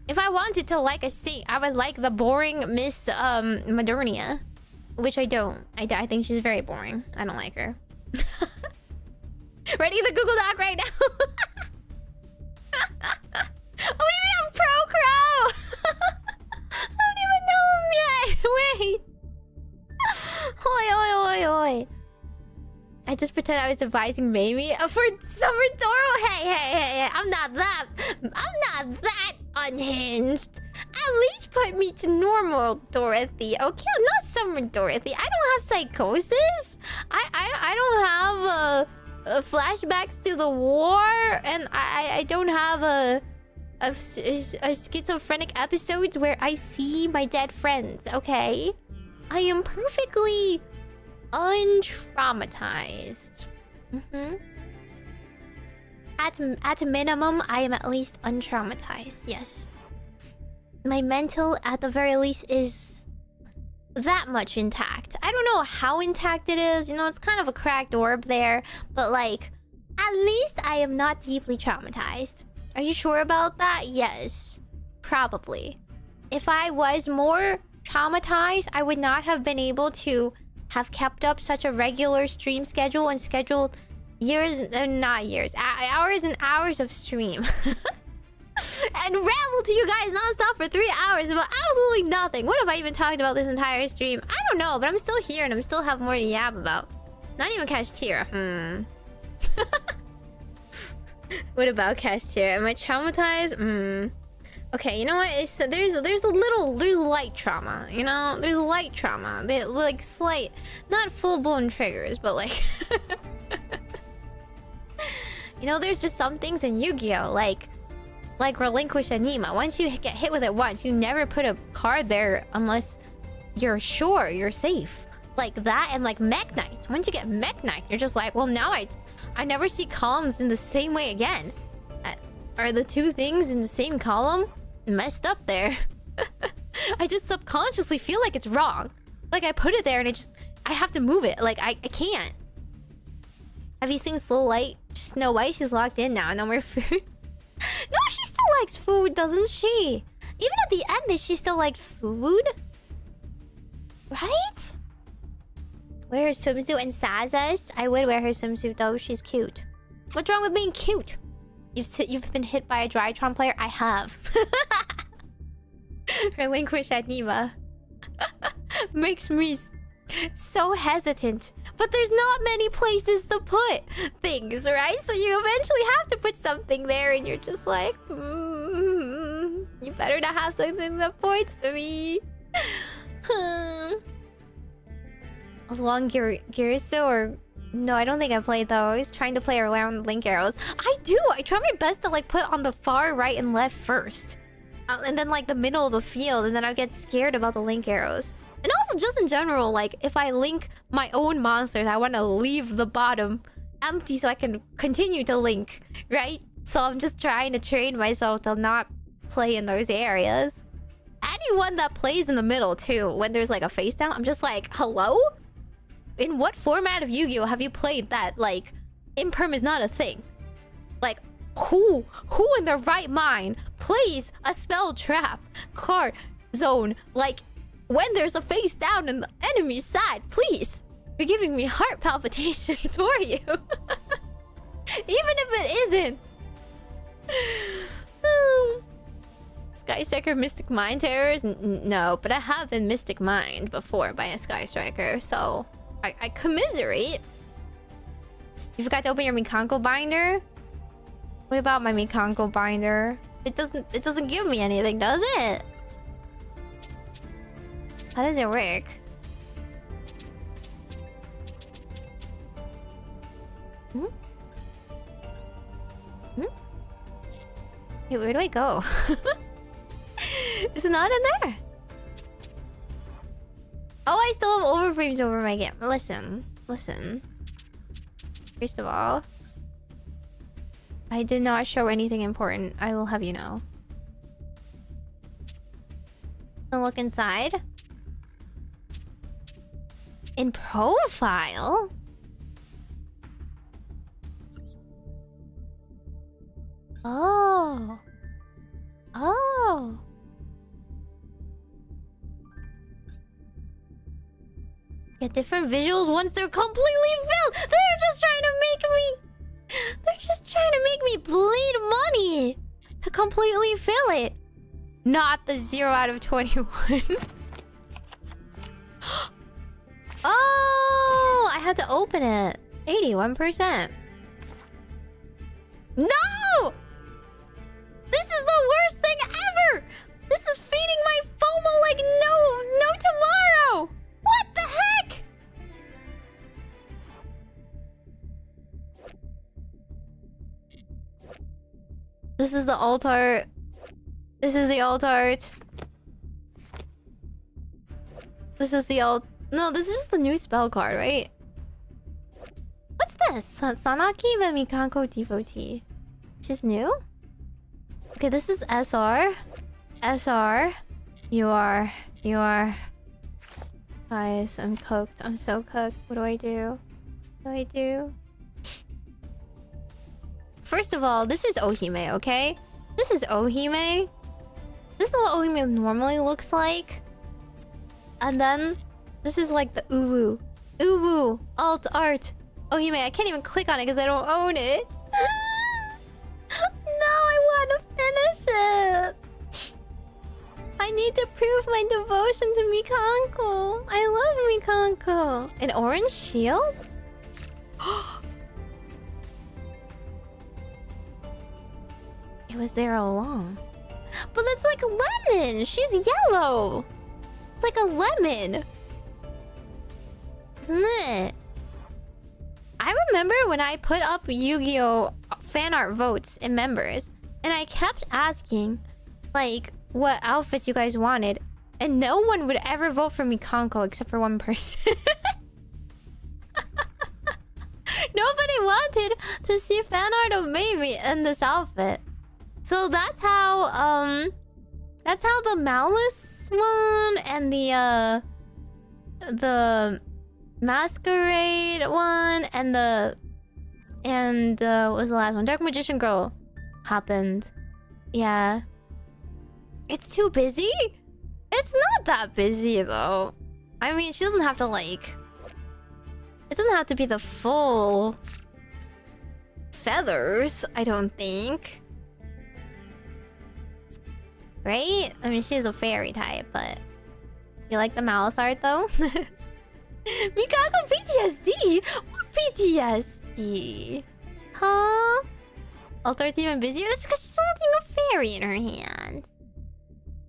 If I wanted to like a saint, I would like the boring Miss Modernia. Which I don't. I think she's very boring. I don't like her. Ready the Google Doc right now. What do you mean I'm pro Crow? I don't even know him yet. Wait. Oi, oi, oi, oi. I just pretend I was advising Meimi for Summer Doro. Hey. I'm not that unhinged. At least put me to normal Dorothy. Okay, I'm not Summer Dorothy. I don't have psychosis. I don't have flashbacks to the war, and I don't have a schizophrenic episodes where I see my dead friends. Okay, I am perfectly untraumatized. At a minimum, I am at least untraumatized. Yes, my mental, at the very least, is that much intact. I don't know how intact it is. You know, it's kind of a cracked orb there, but like, at least I am not deeply traumatized. Are you sure about that? Yes, probably. If I was more traumatized, I would not have been able to have kept up such a regular stream schedule and scheduled hours and hours of stream. And ramble to you guys nonstop for 3 hours about absolutely nothing. What have I even talked about this entire stream? I don't know, but I'm still here and I'm still have more to yap about. Not even Cashier. What about Cashier? Am I traumatized? Okay, you know what? There's light trauma. You know, there's light trauma. They like slight, not full-blown triggers, but like, you know, there's just some things in Yu-Gi-Oh! Like Relinquish Anima. Once you get hit with it once, you never put a card there unless you're sure you're safe. Like that, and like Mech Knight. Once you get Mech Knight, you're just like, well, now I never see columns in the same way again. Are the two things in the same column? Messed up there. I just subconsciously feel like it's wrong. Like I put it there and I have to move it. Like I can't. Have you seen Snow White? She's locked in now. No more food. No, she still likes food, doesn't she? Even at the end, she still liked food? Right? Wear her swimsuit and Sazas? I would wear her swimsuit though, she's cute. What's wrong with being cute? You've been hit by a Drytron player? I have. Relinquish Anima. Makes me so hesitant. But there's not many places to put things, right? So you eventually have to put something there and you're just like, you better not have something that points to me. Long Girso or... No, I don't think I played those. Trying to play around link arrows. I do! I try my best to like put on the far right and left first. And then like the middle of the field, and then I get scared about the link arrows. And also just in general, like if I link my own monsters, I want to leave the bottom empty so I can continue to link, right? So I'm just trying to train myself to not play in those areas. Anyone that plays in the middle too, when there's like a face down, I'm just like, hello? In what format of Yu-Gi-Oh have you played that like imperm is not a thing? Like who in their right mind plays a spell trap card zone like when there's a face down in the enemy's side? Please, you're giving me heart palpitations for you. Even if it isn't. Sky Striker Mystic Mind terrors? No, but I have been Mystic Mind before by a Sky Striker, so I commiserate. You forgot to open your Mikanko binder? What about my Mikanko binder? It doesn't give me anything, does it? How does it work? Hey, where do I go? It's not in there. Oh, I still have overframes over my game. Listen. First of all, I did not show anything important. I will have you know. So look inside. In profile? Oh. Get different visuals once they're completely filled. They're just trying to make me bleed money to completely fill it. Not the 0 out of 21. Oh, I had to open it. 81%. No! This is the worst thing ever! This is feeding my FOMO like no tomorrow! What the heck? This is the alt art. This is the alt art. This is the alt... No, this is the new spell card, right? What's this? Sanaki the Mikanko devotee. She's new? Okay, this is SR. SR. You are... Guys, I'm cooked. I'm so cooked. What do I do? What do I do? First of all, this is Ohime, okay? This is Ohime. This is what Ohime normally looks like. And then, this is like the uwu. Uwu. Alt art. Ohime, I can't even click on it because I don't own it. No, I want to finish it. I need to prove my devotion to Mikanko. I love Mikanko. An orange shield? It was there all along. But it's like lemon. She's yellow. It's like a lemon. Isn't it? I remember when I put up Yu-Gi-Oh! Fan art votes in members, and I kept asking, like, what outfits you guys wanted, and no one would ever vote for Mikanko except for one person. Nobody wanted to see fan art of Meimi in this outfit. So that's how the Malice one and the Masquerade one and what was the last one? Dark Magician Girl happened. Yeah. It's too busy? It's not that busy though. I mean, she doesn't have to like... It doesn't have to be the full feathers, I don't think. Right? I mean, she's a fairy type, but... You like the Malice art though? Mikako PTSD? What PTSD? Huh? Altar team and busier? That's because she's holding a fairy in her hand.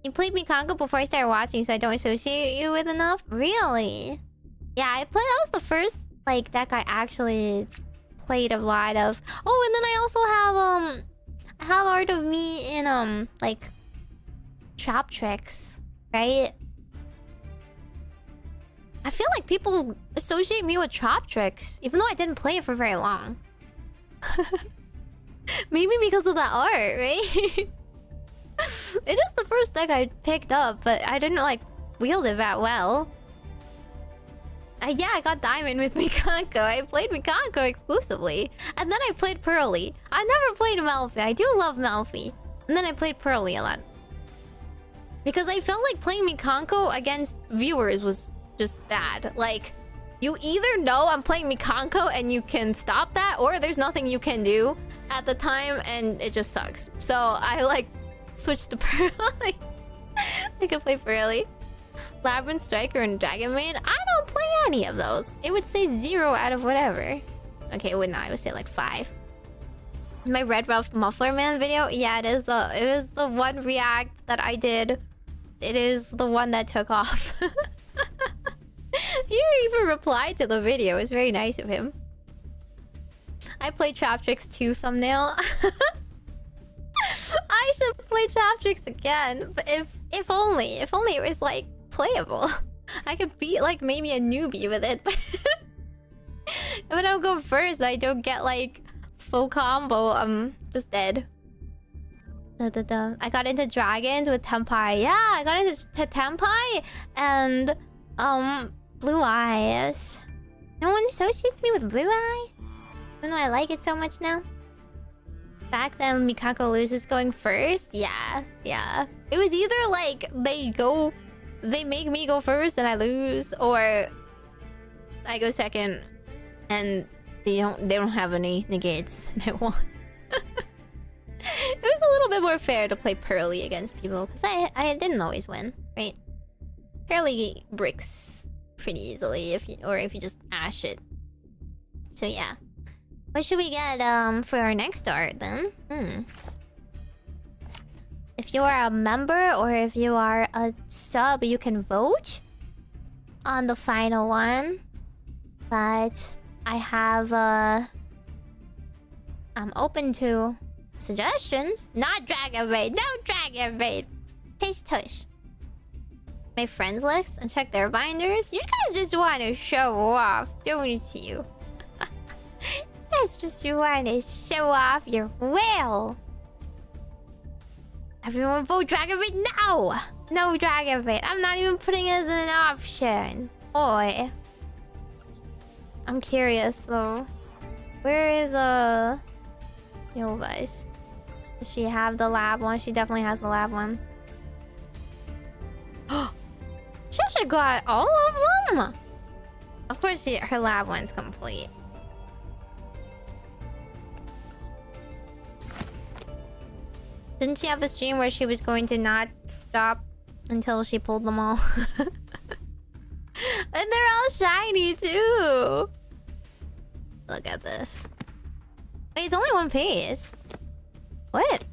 You played Mikako before I started watching, so I don't associate you with enough? Really? Yeah, that was the first, like, deck I actually played a lot of. Oh, and then I also have art of me in, like, Trap Tricks, right? I feel like people associate me with Trap Tricks, even though I didn't play it for very long. Maybe because of that art, right? It is the first deck I picked up, but I didn't, like, wield it that well. Yeah, I got Diamond with Mikanko. I played Mikanko exclusively. And then I played Pearly. I never played Malphite. I do love Malphite. And then I played Pearly a lot. Because I felt like playing Mikanko against viewers was just bad. Like, you either know I'm playing Mikanko and you can stop that, or there's nothing you can do at the time and it just sucks. So I, like, switched to Pearly. I can play Pearly. Labyrinth Striker and Dragon Maid. I don't play any of those. It would say 0 out of whatever. Okay, it would not. It would say like 5. My Red Ralph Muffler Man video. Yeah, it is the one react that I did. It is the one that took off. He even replied to the video. It was very nice of him. I played Trap Tricks 2 thumbnail. I should play Trap Tricks again. But If only it was like playable. I could beat like maybe a newbie with it, but if I don't go first, I don't get like full combo. I'm just dead. I got into dragons with Tenpai. Yeah, I got into Tenpai and blue eyes. No one associates me with blue eyes. I don't know, I like it so much now. Back then, Mikako loses going first. Yeah. It was either like they make me go first and I lose, or I go second and they don't have any negates and I won. It was a little bit more fair to play Pearly against people because I didn't always win, right? Pearly bricks pretty easily if you just ash it. So yeah. What should we get for our next art then? If you are a member or if you are a sub, you can vote on the final one. But I have I'm open to suggestions. Not Dragon Raid. No Dragon Raid. Tush tush. My friends list and check their binders. You guys just want to show off, don't you? You guys just want to show off your will. Everyone vote Dragon Raid now! No Dragon Raid. I'm not even putting it as an option. Boy. I'm curious though. Where is Yovice? Does she have the lab one? She definitely has the lab one. She actually got all of them! Of course her lab one's complete. Didn't she have a stream where she was going to not stop until she pulled them all? And they're all shiny too! Look at this. Wait, it's only one page. What?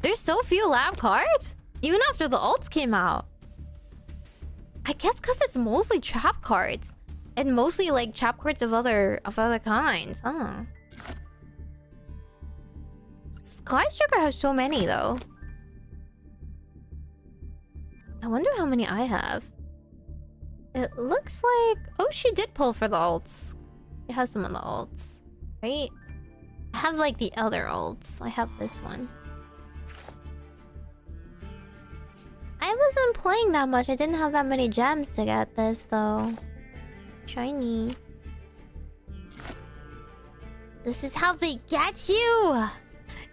There's so few lab cards? Even after the alts came out. I guess because it's mostly trap cards. And mostly like trap cards of other kinds. Huh. Sky Sugar has so many though. I wonder how many I have. It looks like... Oh, she did pull for the alts. She has some of the alts. Right? I have like the other alts. I have this one. I wasn't playing that much. I didn't have that many gems to get this though. Shiny. This is how they get you!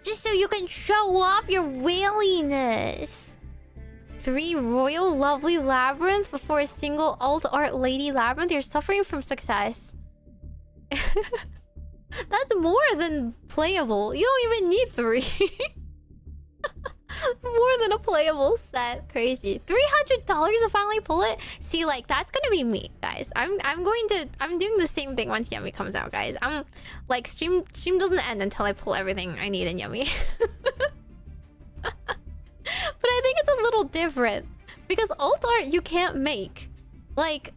Just so you can show off your whaliness. 3 Royal Lovely Labyrinth before a single Alt Art Lady Labyrinth. You're suffering from success. That's more than playable. You don't even need 3. More than a playable set. Crazy. $300 to finally pull it? See, like, that's gonna be me, guys. I'm doing the same thing once Yummy comes out, guys. I'm like, stream doesn't end until I pull everything I need in Yummy. But I think it's a little different because alt art you can't make. Like,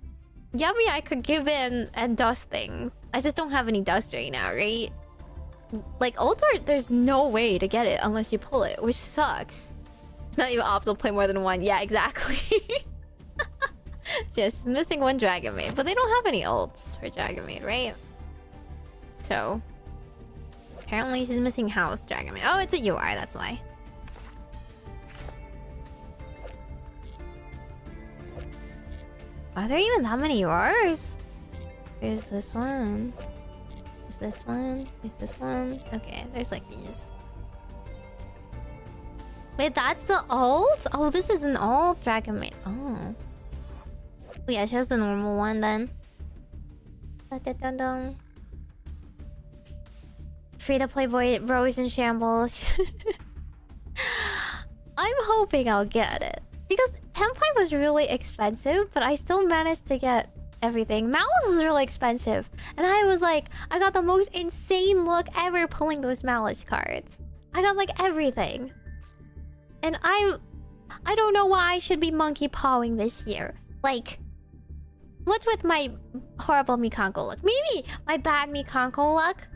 Yummy I could give in and dust things. I just don't have any dust right now, right? Like, alt art, there's no way to get it unless you pull it, which sucks. It's not even optimal to play more than one. Yeah, exactly. Just missing one Dragon Maid, but they don't have any ults for Dragon Maid, right? So, apparently she's missing House Dragon Maid. Oh, it's a UI, that's why. Are there even that many URs? There's this one. There's this one. There's this one. Okay, there's like these. Wait, that's the alt? Oh, this is an alt Dragon Maid. Oh. Yeah, she has the normal one then. Dun-dun-dun-dun. Free to play boy bros in shambles. I'm hoping I'll get it. Because Tenpai was really expensive, but I still managed to get everything. Malice is really expensive. And I was like, I got the most insane luck ever pulling those Malice cards. I got like everything. And I don't know why I should be monkey pawing this year. Like, what's with my horrible Mikanko luck? Maybe my bad Mikanko luck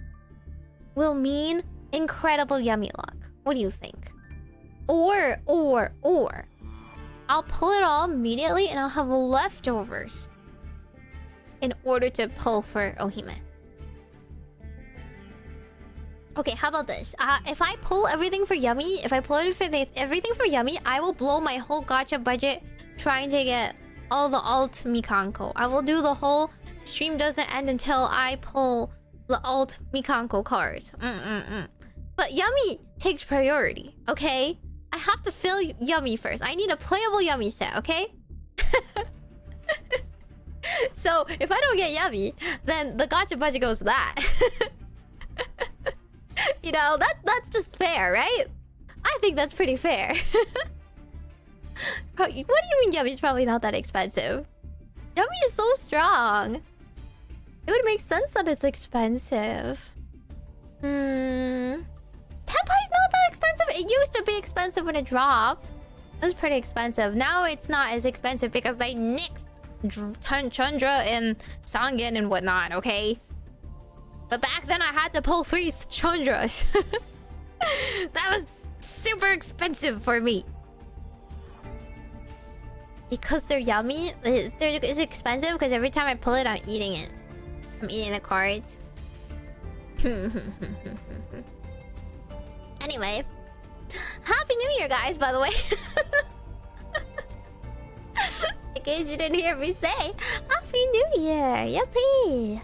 will mean incredible Yummy luck. What do you think? Or I'll pull it all immediately and I'll have leftovers in order to pull for Ohime. Okay, how about this? If I pull everything for Yummy, if I pull everything for Yummy, I will blow my whole gacha budget trying to get all the alt Mikanko. I will do the whole stream doesn't end until I pull the alt Mikanko cards. But Yummy takes priority, okay? I have to fill Yummy first. I need a playable Yummy set, okay? So, if I don't get Yummy, then the gacha budget goes to that. You know, that's just fair, right? I think that's pretty fair. What do you mean Yummy's probably not that expensive? Yummy is so strong. It would make sense that it's expensive. Tenpai's not that expensive. It used to be expensive when it dropped. It was pretty expensive. Now it's not as expensive because they nixed Chundra and Sangen and whatnot, okay? But back then I had to pull 3 Chundras. That was super expensive for me. Because they're yummy, it's expensive because every time I pull it, I'm eating it. I'm eating the cards. Anyway. Happy New Year, guys, by the way. In case you didn't hear me say, Happy New Year! Yippee!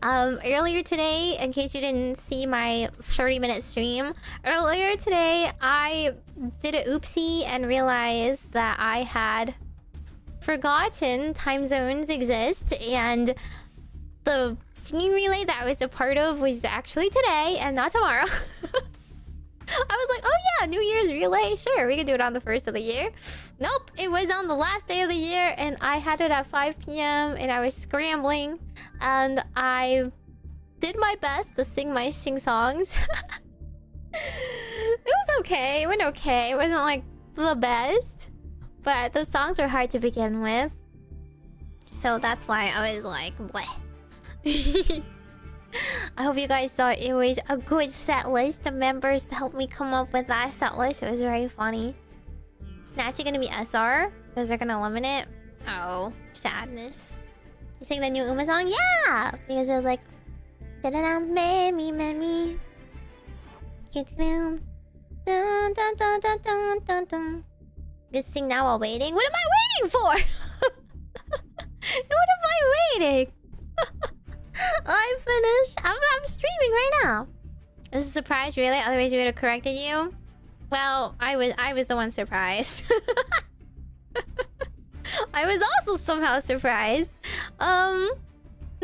Earlier today, in case you didn't see my 30-minute stream, earlier today, I did an oopsie and realized that I had forgotten time zones exist, and the singing relay that I was a part of was actually today and not tomorrow. I was like, oh yeah, New Year's relay, sure, we can do it on the 1st of the year. Nope, it was on the last day of the year, and I had it at 5 p.m. and I was scrambling, and I did my best to sing my sing-songs. It was okay, it went okay. It wasn't like the best, but the songs were hard to begin with. So that's why I was like, bleh. I hope you guys thought it was a good set list. The members helped me come up with that set list. It was very funny. Snatchy gonna be SR? Because they're gonna eliminate? Oh, sadness. You sing the new Uma song? Yeah! Because it was like... Meimi, Meimi. Dun, dun, dun, dun, dun, dun, dun. Just sing now while waiting? What am I waiting for? What am I waiting? I finished. I'm streaming right now. It was a surprise, really? Otherwise, we would have corrected you. Well, I was the one surprised. I was also somehow surprised. No,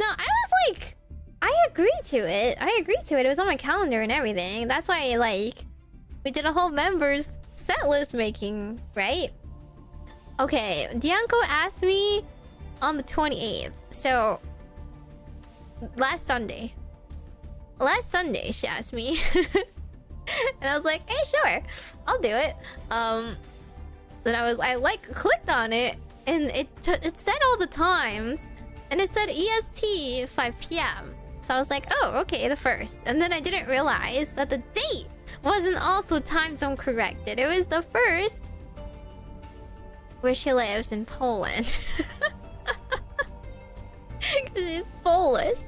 I was like, I agreed to it. It was on my calendar and everything. That's why, like, we did a whole members set list making, right? Okay, Dianko asked me on the 28th. So, last Sunday she asked me. And I was like, hey, sure, I'll do it. Then I clicked on it, and it said all the times, and it said EST 5 p.m. So I was like, oh, okay, the 1st. And then I didn't realize that the date wasn't also time zone corrected. It was the 1st, where she lives in Poland. Because she's Polish.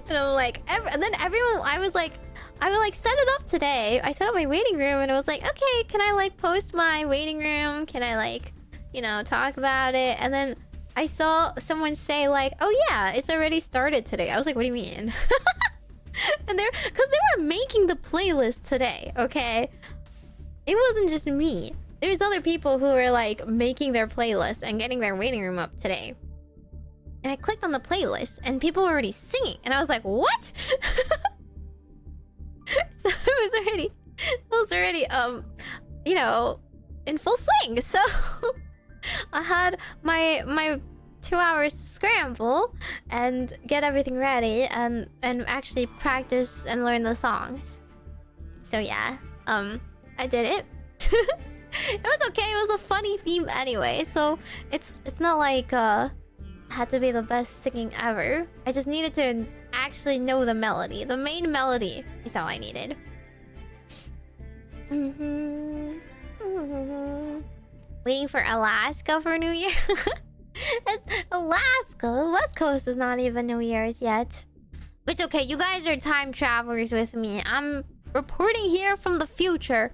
And I'm like, and then everyone, I would set it up today. I set up my waiting room, and I was like, okay, can I like post my waiting room? Can I like, you know, talk about it? And then I saw someone say like, oh yeah, it's already started today. I was like, what do you mean? And because they were making the playlist today, okay? It wasn't just me. There's other people who were like making their playlist and getting their waiting room up today. And I clicked on the playlist, and people were already singing, and I was like, what? So it was already, you know, in full swing. So I had my 2 hours to scramble and get everything ready and actually practice and learn the songs. So yeah, I did it. It was okay. It was a funny theme anyway, so it's not like had to be the best singing ever. I just needed to actually know the melody. The main melody is all I needed. Waiting for Alaska for New Year? It's Alaska. The West Coast is not even New Year's yet. But it's okay. You guys are time travelers with me. I'm reporting here from the future.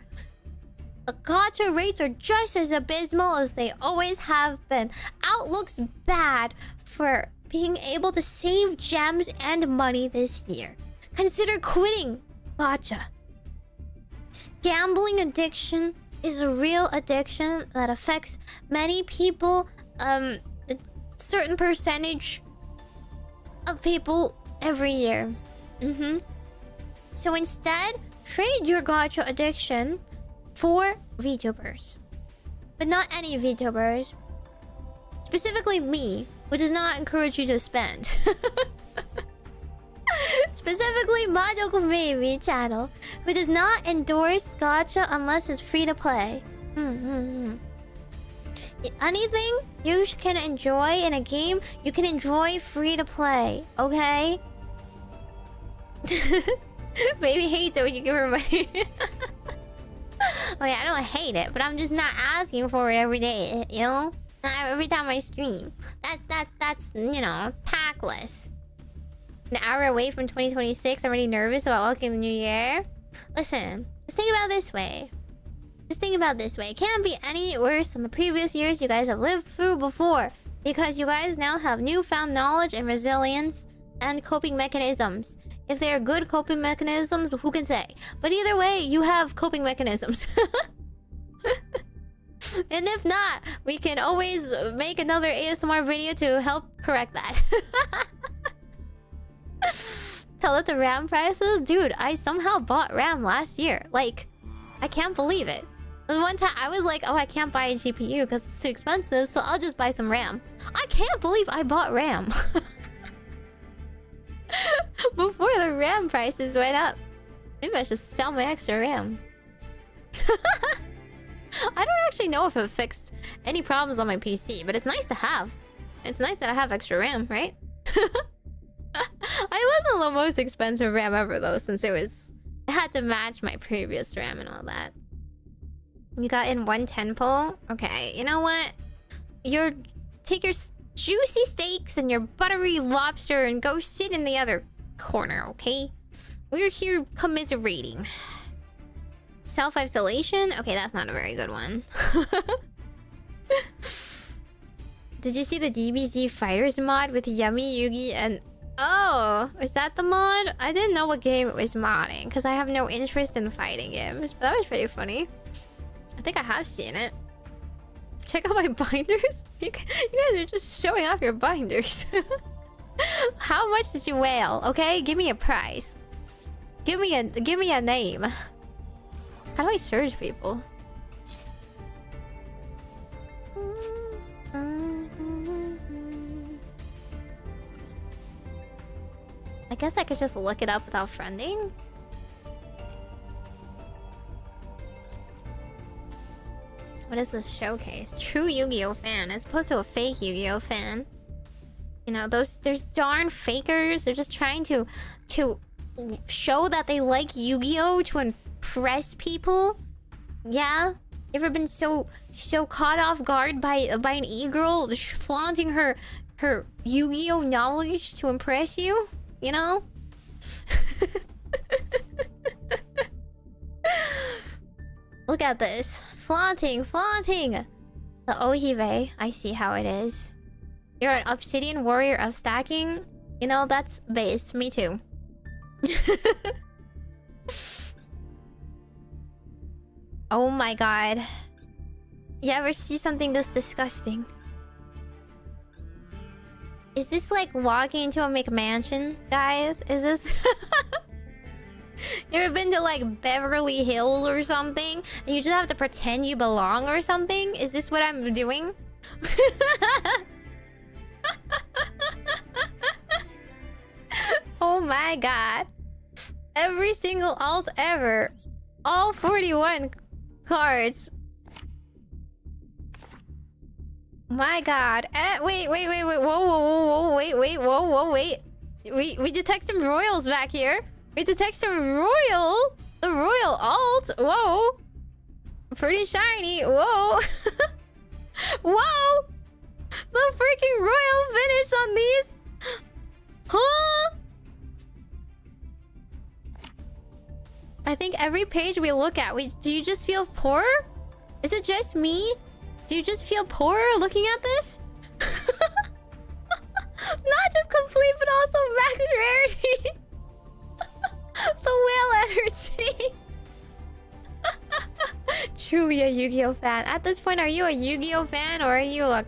The gacha rates are just as abysmal as they always have been. Outlook's bad for being able to save gems and money this year. Consider quitting gacha. Gambling addiction is a real addiction that affects many people. A certain percentage of people every year. So instead, trade your gacha addiction for VTubers. But not any VTubers. Specifically me, who does not encourage you to spend. Specifically Majokko Meimi channel, who does not endorse gacha unless it's free to play. Anything you can enjoy in a game, you can enjoy free to play, okay? Maybe hates it when you give her money. Okay, I don't hate it, but I'm just not asking for it every day, you know? Not every time I stream. That's you know, tactless. An hour away from 2026, I'm already nervous about welcoming the new year. Listen, just think about it this way. It can't be any worse than the previous years you guys have lived through before. Because you guys now have newfound knowledge and resilience and coping mechanisms. If they are good coping mechanisms, who can say? But either way, you have coping mechanisms. And if not, we can always make another ASMR video to help correct that. Tell it to RAM prices? Dude, I somehow bought RAM last year. Like, I can't believe it. And one time I was like, oh, I can't buy a GPU because it's too expensive, so I'll just buy some RAM. I can't believe I bought RAM. Before the RAM prices went up. Maybe I should sell my extra RAM. I don't actually know if it fixed any problems on my PC, but it's nice to have. It's nice that I have extra RAM, right? I wasn't the most expensive RAM ever though, since it had to match my previous RAM and all that. You got in one temple? Okay, you know what? Take your juicy steaks and your buttery lobster and go sit in the other corner, okay? We're here commiserating. Self-isolation? Okay, that's not a very good one. Did you see the DBZ Fighters mod with Yummy, Yugi, and... Oh, is that the mod? I didn't know what game it was modding, because I have no interest in fighting games. But that was pretty funny. I think I have seen it. Check out my binders. You guys are just showing off your binders. How much did you whale? Okay, give me a price. Give me a name. How do I search people? I guess I could just look it up without friending. What is this showcase? True Yu-Gi-Oh fan as opposed to a fake Yu-Gi-Oh fan. You know, there's darn fakers. They're just trying to show that they like Yu-Gi-Oh to impress people. Yeah? You ever been so caught off guard by an e-girl flaunting her Yu-Gi-Oh knowledge to impress you? You know? Look at this. Flaunting. The Ohive. I see how it is. You're an obsidian warrior of stacking? You know, that's base. Me too. Oh my god. You ever see something this disgusting? Is this like walking into a McMansion, guys? Is this... You ever been to like Beverly Hills or something? And you just have to pretend you belong or something? Is this what I'm doing? Oh my god. Every single alt ever. All 41 cards. My god. Wait. Whoa. Wait. We detect some royals back here. We detect some the royal alt. Whoa. Pretty shiny. Whoa. Whoa! The freaking royal finish on these! Huh? I think every page we look at, do you just feel poor? Is it just me? Do you just feel poor looking at this? Not just complete, but also max rarity. The whale energy. Truly a Yu-Gi-Oh fan. At this point, are you a Yu-Gi-Oh fan or are you a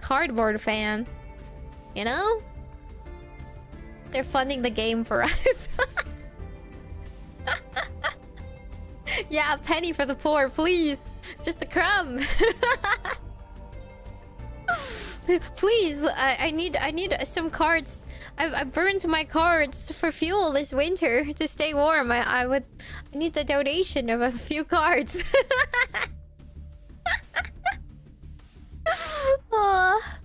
cardboard fan? You know? They're funding the game for us. Yeah, a penny for the poor, please. Just a crumb. Please, I need some cards. I burned my cards for fuel this winter to stay warm. I need the donation of a few cards. Aw.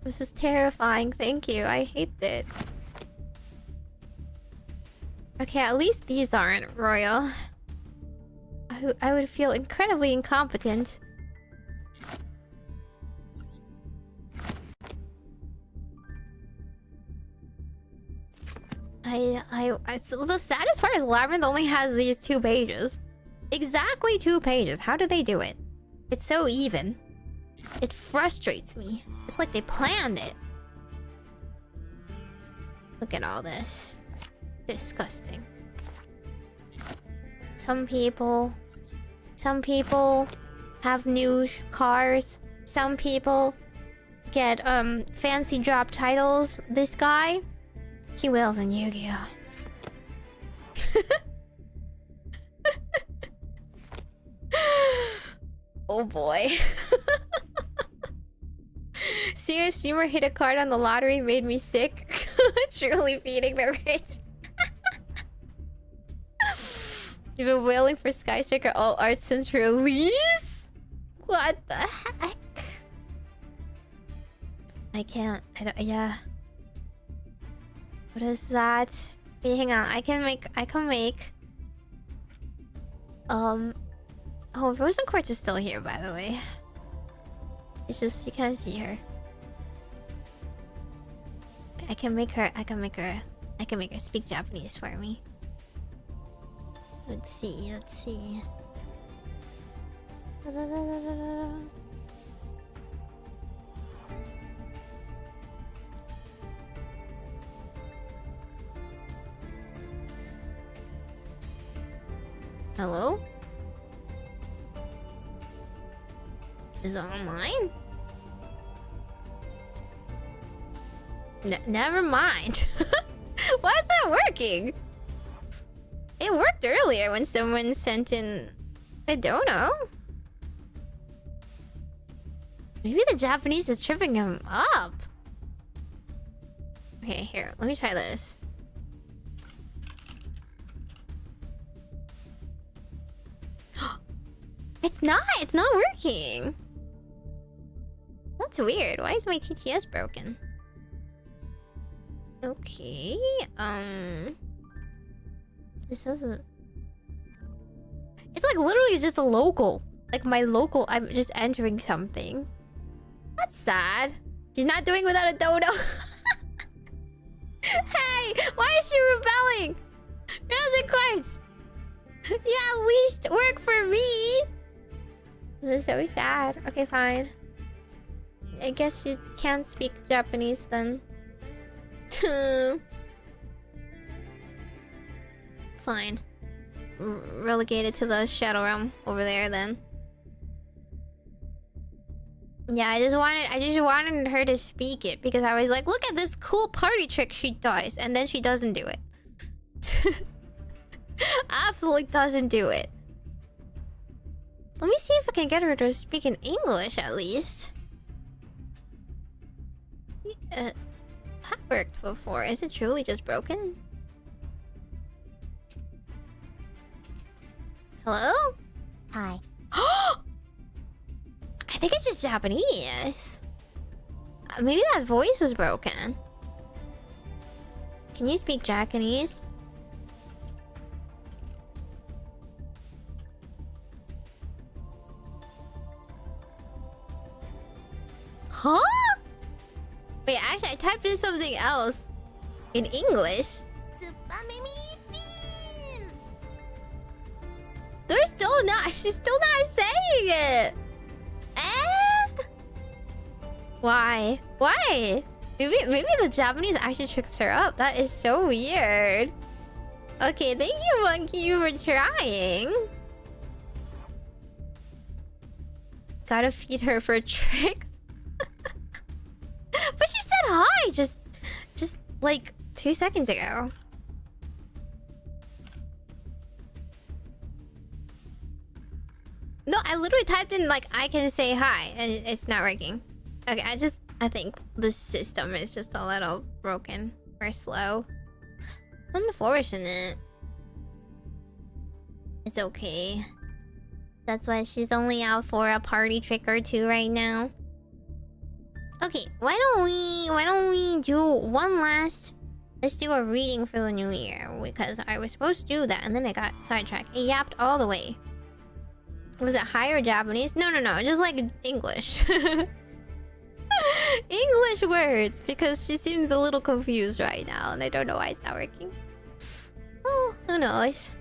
This is terrifying. Thank you. I hate it. Okay, at least these aren't royal. I would feel incredibly incompetent. So the saddest part is Labyrinth only has these 2 pages. Exactly 2 pages. How do they do it? It's so even. It frustrates me. It's like they planned it. Look at all this. Disgusting. Some people have new cars. Some people get fancy drop titles. This guy, he whales in Yu-Gi-Oh. Oh boy. Seeing a streamer hit a card on the lottery made me sick. Truly feeding the rich. You've been wailing for Sky Striker all art since release? What the heck? I can't. Yeah. What is that? Wait, hang on. I can make. Oh, Rose and Quartz is still here, by the way. It's just you can't see her. I can make her speak Japanese for me. Let's see. Hello? Is it online? Never mind. Why is that working? It worked earlier when someone sent in... I don't know. Maybe the Japanese is tripping him up. Okay, here. Let me try this. It's not working. That's weird. Why is my TTS broken? Okay, this doesn't... It's like literally just a local. Like my local, I'm just entering something. That's sad. She's not doing without a dodo. Hey, why is she rebelling? Rose and Quartz. Yeah, at least work for me. This is so sad. Okay, fine. I guess she can't speak Japanese then. Fine. Relegated to the Shadow Realm over there then. Yeah, I just wanted her to speak it because I was like, look at this cool party trick she does, and then she doesn't do it. Absolutely doesn't do it. Let me see if I can get her to speak in English at least. That worked before. Is it truly just broken? Hello? Hi. I think it's just Japanese. Maybe that voice was broken. Can you speak Japanese? Huh? Wait, actually, I typed in something else in English. They're still not. She's still not saying it. Eh? Why? Why? Maybe the Japanese actually tricks her up. That is so weird. Okay, thank you, Monkey, for trying. Gotta feed her for tricks. But she said hi just like 2 seconds ago. No, I literally typed in like I can say hi and it's not working. Okay, I think the system is just a little broken or slow. Unfortunate. It's okay. That's why she's only out for a party trick or two right now. Okay, why don't we do one last... Let's do a reading for the new year. Because I was supposed to do that and then I got sidetracked. It yapped all the way. Was it higher Japanese? No, just like English. English words, because she seems a little confused right now and I don't know why it's not working. Oh, who knows?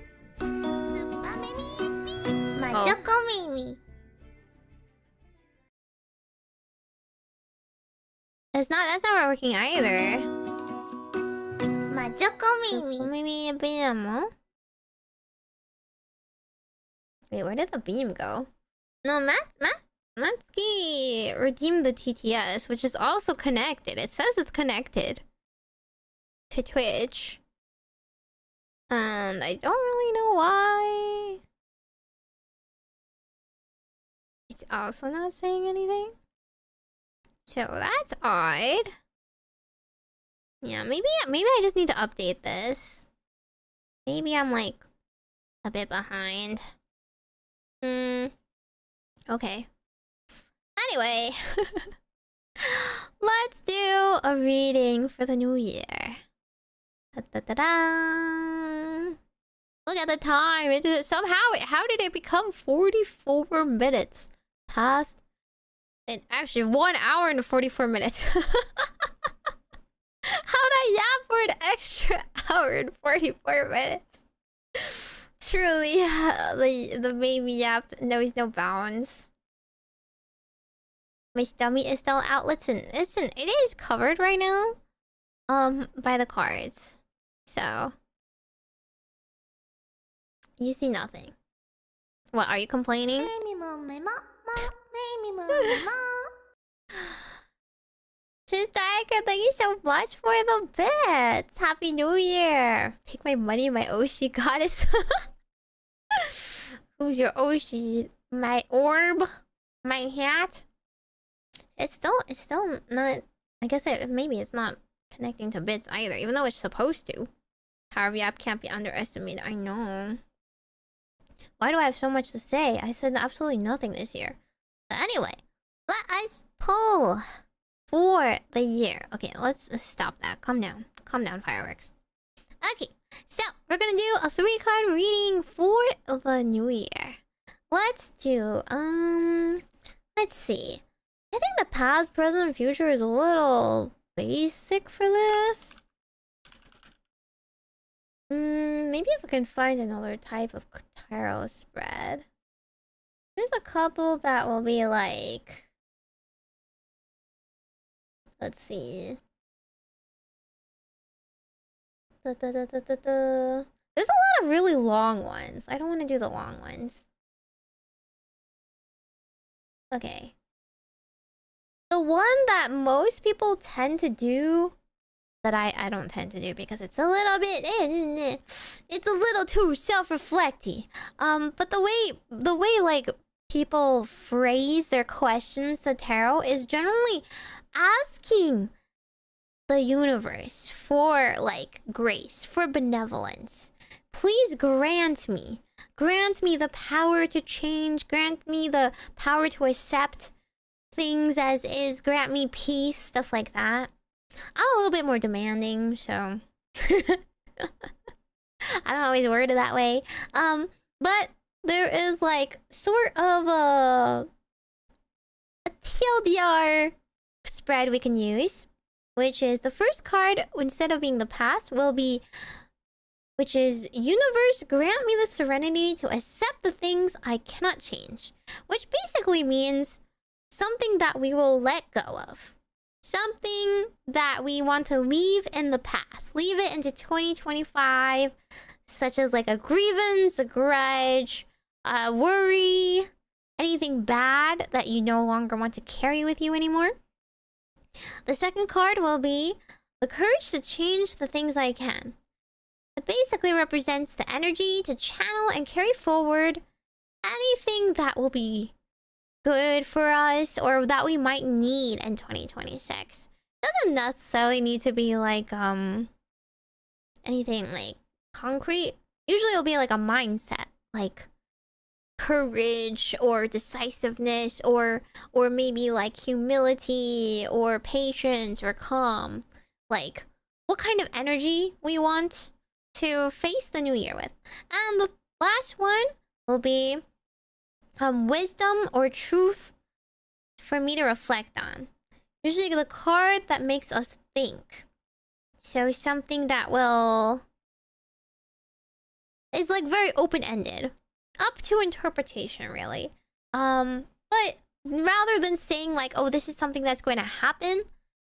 Majokko Meimi. That's not working either. Majokko Meimi. Maybe a beam, huh? Wait, where did the beam go? No, Matsuki redeemed the TTS, which is also connected. It says it's connected to Twitch. And I don't really know why. It's also not saying anything. So that's odd. Yeah, maybe I just need to update this. Maybe I'm like a bit behind. Okay. Anyway, let's do a reading for the new year. Da-da-da-da. Look at the time. How did it become 44 minutes past? And actually 1 hour and 44 minutes. How'd I yap for an extra hour and 44 minutes? Truly, the Meimi yap knows no bounds. My stomach is still out. Listen, it is covered right now. By the cards. So you see nothing. What, are you complaining? Striker, thank you so much for the bits. Happy New Year. Take my money, my Oshi goddess. Who's your Oshi? My orb? My hat? It's still not... I guess maybe it's not connecting to bits either, even though it's supposed to. Power of Yap can't be underestimated. I know. Why do I have so much to say? I said absolutely nothing this year. But anyway, let us pull for the year. Okay, let's stop that. Calm down. Calm down, fireworks. Okay, so we're gonna do a 3-card reading for the new year. Let's do, let's see. I think the past, present, and future is a little basic for this. Maybe if we can find another type of tarot spread. There's a couple that will be like... Let's see. There's a lot of really long ones. I don't want to do the long ones. Okay. The one that most people tend to do, that I don't tend to do because it's a little bit... It's a little too self-reflecty. But the way like people phrase their questions to tarot is generally asking the universe for like grace, for benevolence. Please grant me the power to change, grant me the power to accept things as is, grant me peace, stuff like that. I'm a little bit more demanding, so I don't always word it that way. But there is like sort of a TLDR spread we can use, which is the first card, instead of being the past, will be, which is universe, grant me the serenity to accept the things I cannot change. Which basically means something that we will let go of. Something that we want to leave in the past. Leave it into 2025, such as like a grievance, a grudge, a worry, anything bad that you no longer want to carry with you anymore. The second card will be the courage to change the things I can. It basically represents the energy to channel and carry forward anything that will be good for us or that we might need in 2026. Doesn't necessarily need to be like anything like concrete. Usually it'll be like a mindset, like courage or decisiveness or maybe like humility or patience or calm. Like what kind of energy we want to face the new year with. And the last one will be wisdom or truth for me to reflect on. Usually the card that makes us think. So something that will... is like very open-ended. Up to interpretation, really. But rather than saying like, oh, this is something that's going to happen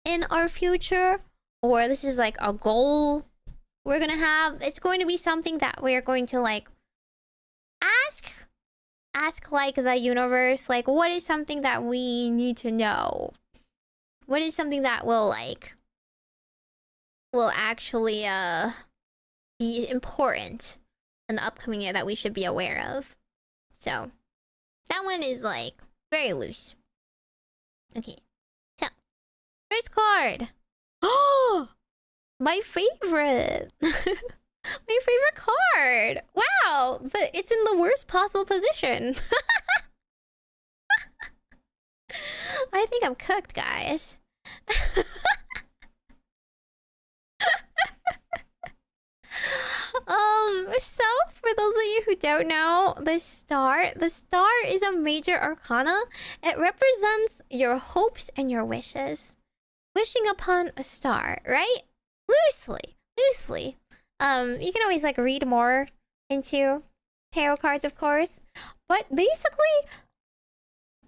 in our future, or this is like a goal we're gonna have, it's going to be something that we're going to like ask like the universe, like what is something that we need to know? What is something that will actually be important in the upcoming year that we should be aware of? So that one is like very loose. Okay, so first card. Oh, my favorite. My favorite card. Wow, but it's in the worst possible position. I think I'm cooked, guys. So for those of you who don't know, the star is a major arcana. It represents your hopes and your wishes. Wishing upon a star, right? Loosely. You can always like read more into tarot cards, of course. But basically,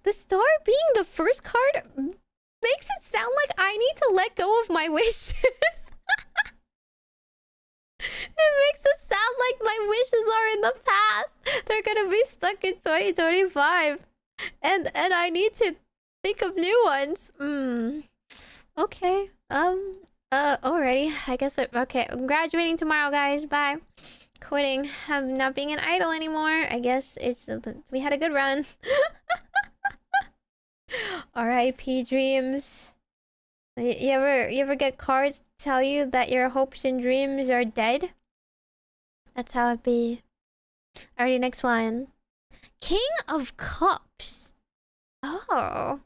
the star being the first card makes it sound like I need to let go of my wishes. It makes it sound like my wishes are in the past. They're gonna be stuck in 2025. And I need to think of new ones. Okay. Alrighty. I guess okay. I'm graduating tomorrow, guys. Bye. Quitting. I'm not being an idol anymore. I guess it's we had a good run. R.I.P. dreams. You ever get cards tell you that your hopes and dreams are dead? That's how it be. Alrighty, next one. King of Cups. Oh.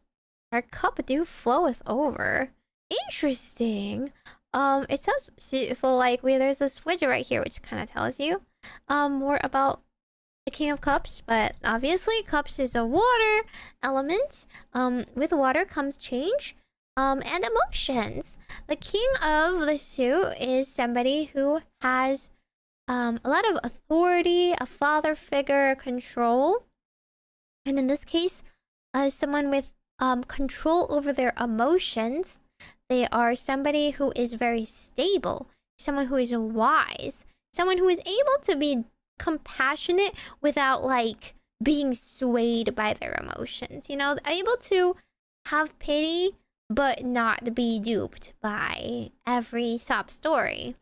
Our cup do floweth over. Interesting. It says, see, so like there's this widget right here which kind of tells you more about the King of Cups, but obviously cups is a water element. With water comes change and emotions. The King of the suit is somebody who has a lot of authority, a father figure, control, and in this case someone with control over their emotions. They are somebody who is very stable, someone who is wise, someone who is able to be compassionate without like being swayed by their emotions. You know, able to have pity but not be duped by every sob story.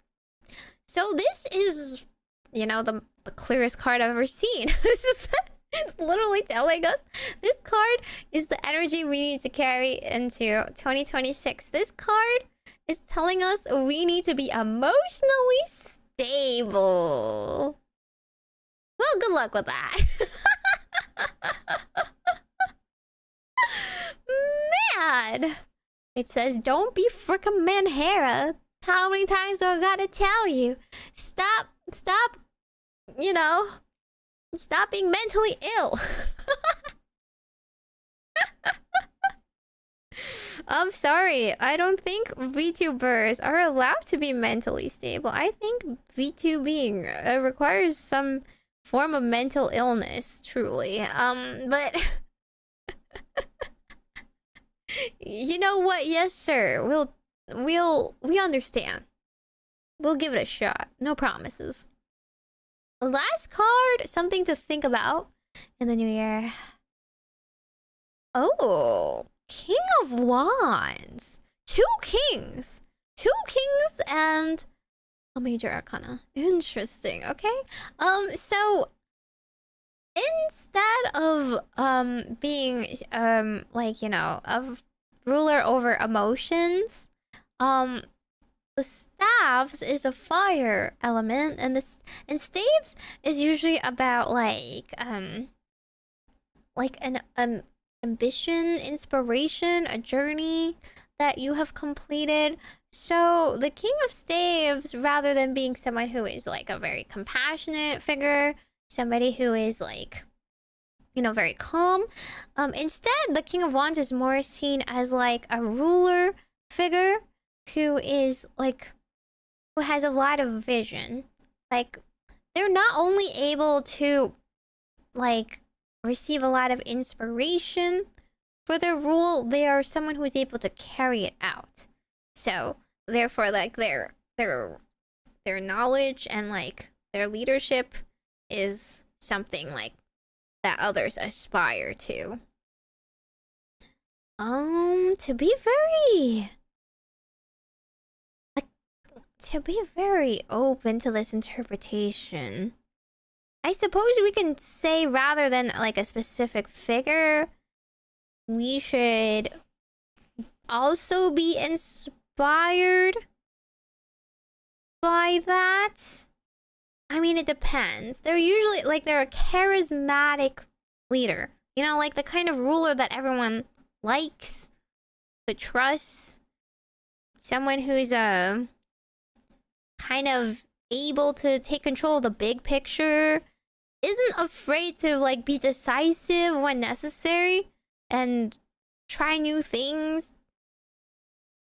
So this is, you know, the clearest card I've ever seen. This is it's literally telling us this card is the energy we need to carry into 2026. This card is telling us we need to be emotionally stable. Well, good luck with that. Man! It says, don't be frickin' Manhera. How many times do I gotta tell you? Stop, you know, stop being mentally ill. I'm sorry. I don't think VTubers are allowed to be mentally stable. I think VTubing requires some form of mental illness, truly. But you know what? Yes, sir. We understand. We'll give it a shot. No promises. Last card, something to think about in the new year. Oh, King of Wands. Two kings and a major arcana. Interesting. Okay. So instead of being like, you know, a ruler over emotions, the staves is a fire element, and staves is usually about like an ambition, inspiration, a journey that you have completed. So the King of Staves, rather than being someone who is like a very compassionate figure, somebody who is like, you know, very calm, instead the King of Wands is more seen as like a ruler figure who is like, who has a lot of vision. Like, they're not only able to like receive a lot of inspiration for their rule, they are someone who is able to carry it out. So therefore, like, their knowledge and like their leadership is something like that others aspire to. To be very open to this interpretation, I suppose we can say, rather than like a specific figure, we should also be inspired by that. I mean, it depends. They're usually like, they're a charismatic leader. You know, like the kind of ruler that everyone likes, but trusts. Someone who's kind of able to take control of the big picture, isn't afraid to like be decisive when necessary and try new things,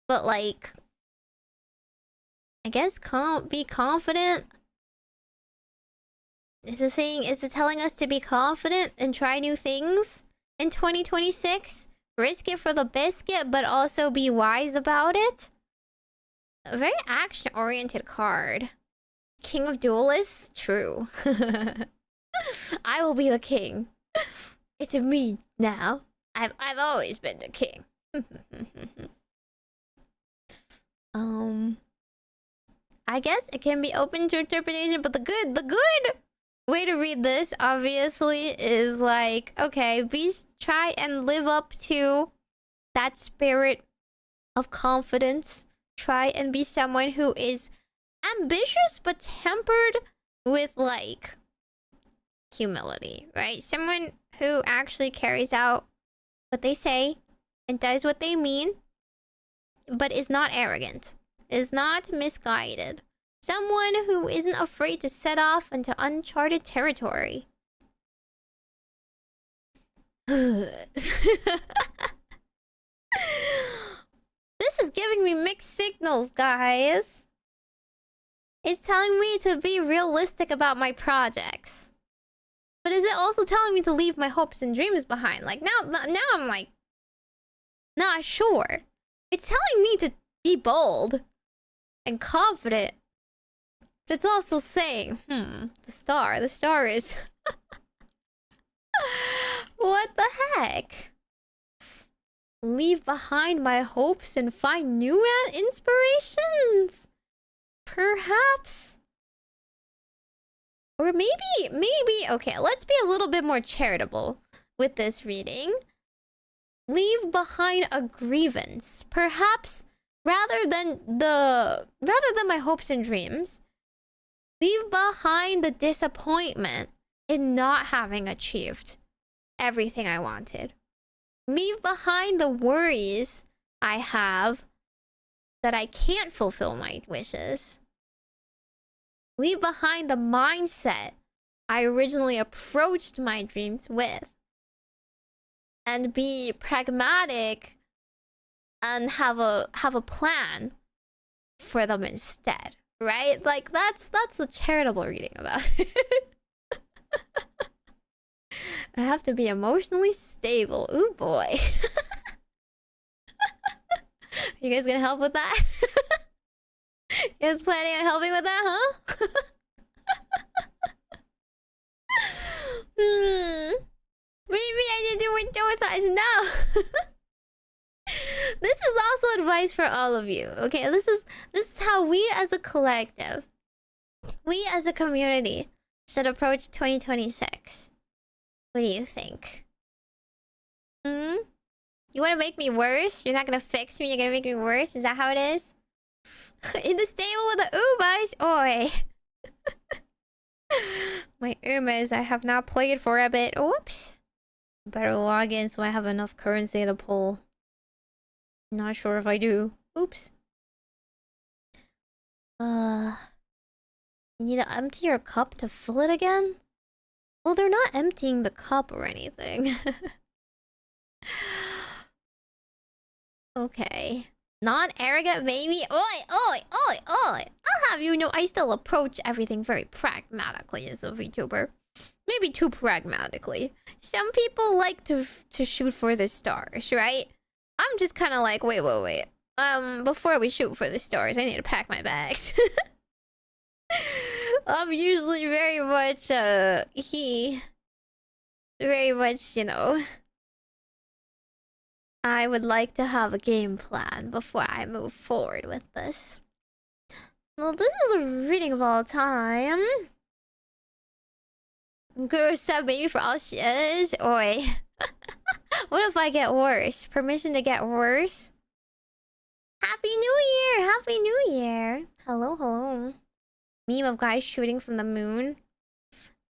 but like, I guess be confident. Is it telling us to be confident and try new things in 2026? Risk it for the biscuit, but also be wise about it? A very action-oriented card. King of Duelists? True. I will be the king. It's me now. I've always been the king. I guess it can be open to interpretation, but the good way to read this, obviously, is like, okay, try and live up to that spirit of confidence. Try and be someone who is ambitious but tempered with like humility, right? Someone who actually carries out what they say and does what they mean, but is not arrogant, is not misguided. Someone who isn't afraid to set off into uncharted territory. This is giving me mixed signals, guys. It's telling me to be realistic about my projects. But is it also telling me to leave my hopes and dreams behind? Like, now I'm like, not sure. It's telling me to be bold and confident. But it's also saying, the star is... What the heck? Leave behind my hopes and find new inspirations? Perhaps? Or maybe, okay, let's be a little bit more charitable with this reading. Leave behind a grievance. Perhaps, rather than my hopes and dreams, leave behind the disappointment in not having achieved everything I wanted. Leave behind the worries I have that I can't fulfill my wishes. Leave behind the mindset I originally approached my dreams with. And be pragmatic and have a plan for them instead, right? Like that's the charitable reading about it. I have to be emotionally stable. Ooh boy. You guys gonna help with that? You guys planning on helping with that, huh? Maybe I didn't do with us. No. This is also advice for all of you. Okay, this is how we as a collective, we as a community should approach 2026. What do you think? Hmm? You want to make me worse? You're not gonna fix me. You're gonna make me worse. Is that how it is? In the stable with the Ubas, oi. My Umas, I have not played for a bit. Oops. Better log in so I have enough currency to pull. Not sure if I do. Oops. You need to empty your cup to fill it again? Well, they're not emptying the cup or anything. Okay. Non-arrogant Meimi. Oi! I'll have you know I still approach everything very pragmatically as a VTuber. Maybe too pragmatically. Some people like to shoot for the stars, right? I'm just kind of like, wait. Before we shoot for the stars, I need to pack my bags. I'm usually very much, very much, you know. I would like to have a game plan before I move forward with this. Well, this is a reading of all time. Guru sub maybe for all she is. Oi. What if I get worse? Permission to get worse? Happy New Year! Happy New Year! Hello. Meme of guys shooting from the moon.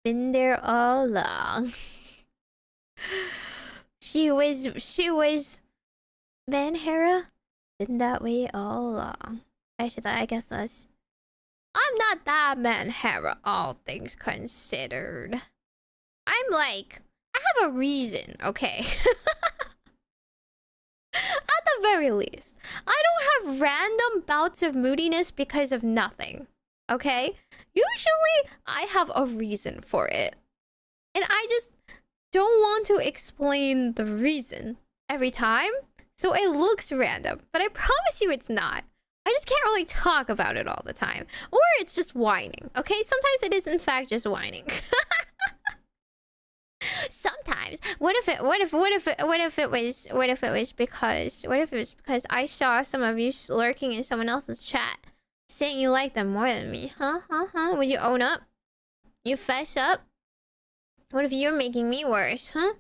Been there all along. She was Man Hera. Been that way all along. I guess that's... I'm not that Man Hera, all things considered. I'm like... I have a reason, okay? At the very least. I don't have random bouts of moodiness because of nothing. Okay? Usually, I have a reason for it. And I just don't want to explain the reason every time. So it looks random. But I promise you it's not. I just can't really talk about it all the time. Or it's just whining. Okay? Sometimes it is in fact just whining. Sometimes. What if it was because I saw some of you lurking in someone else's chat saying you like them more than me? Huh? Would you own up? You fess up? What if you're making me worse, huh?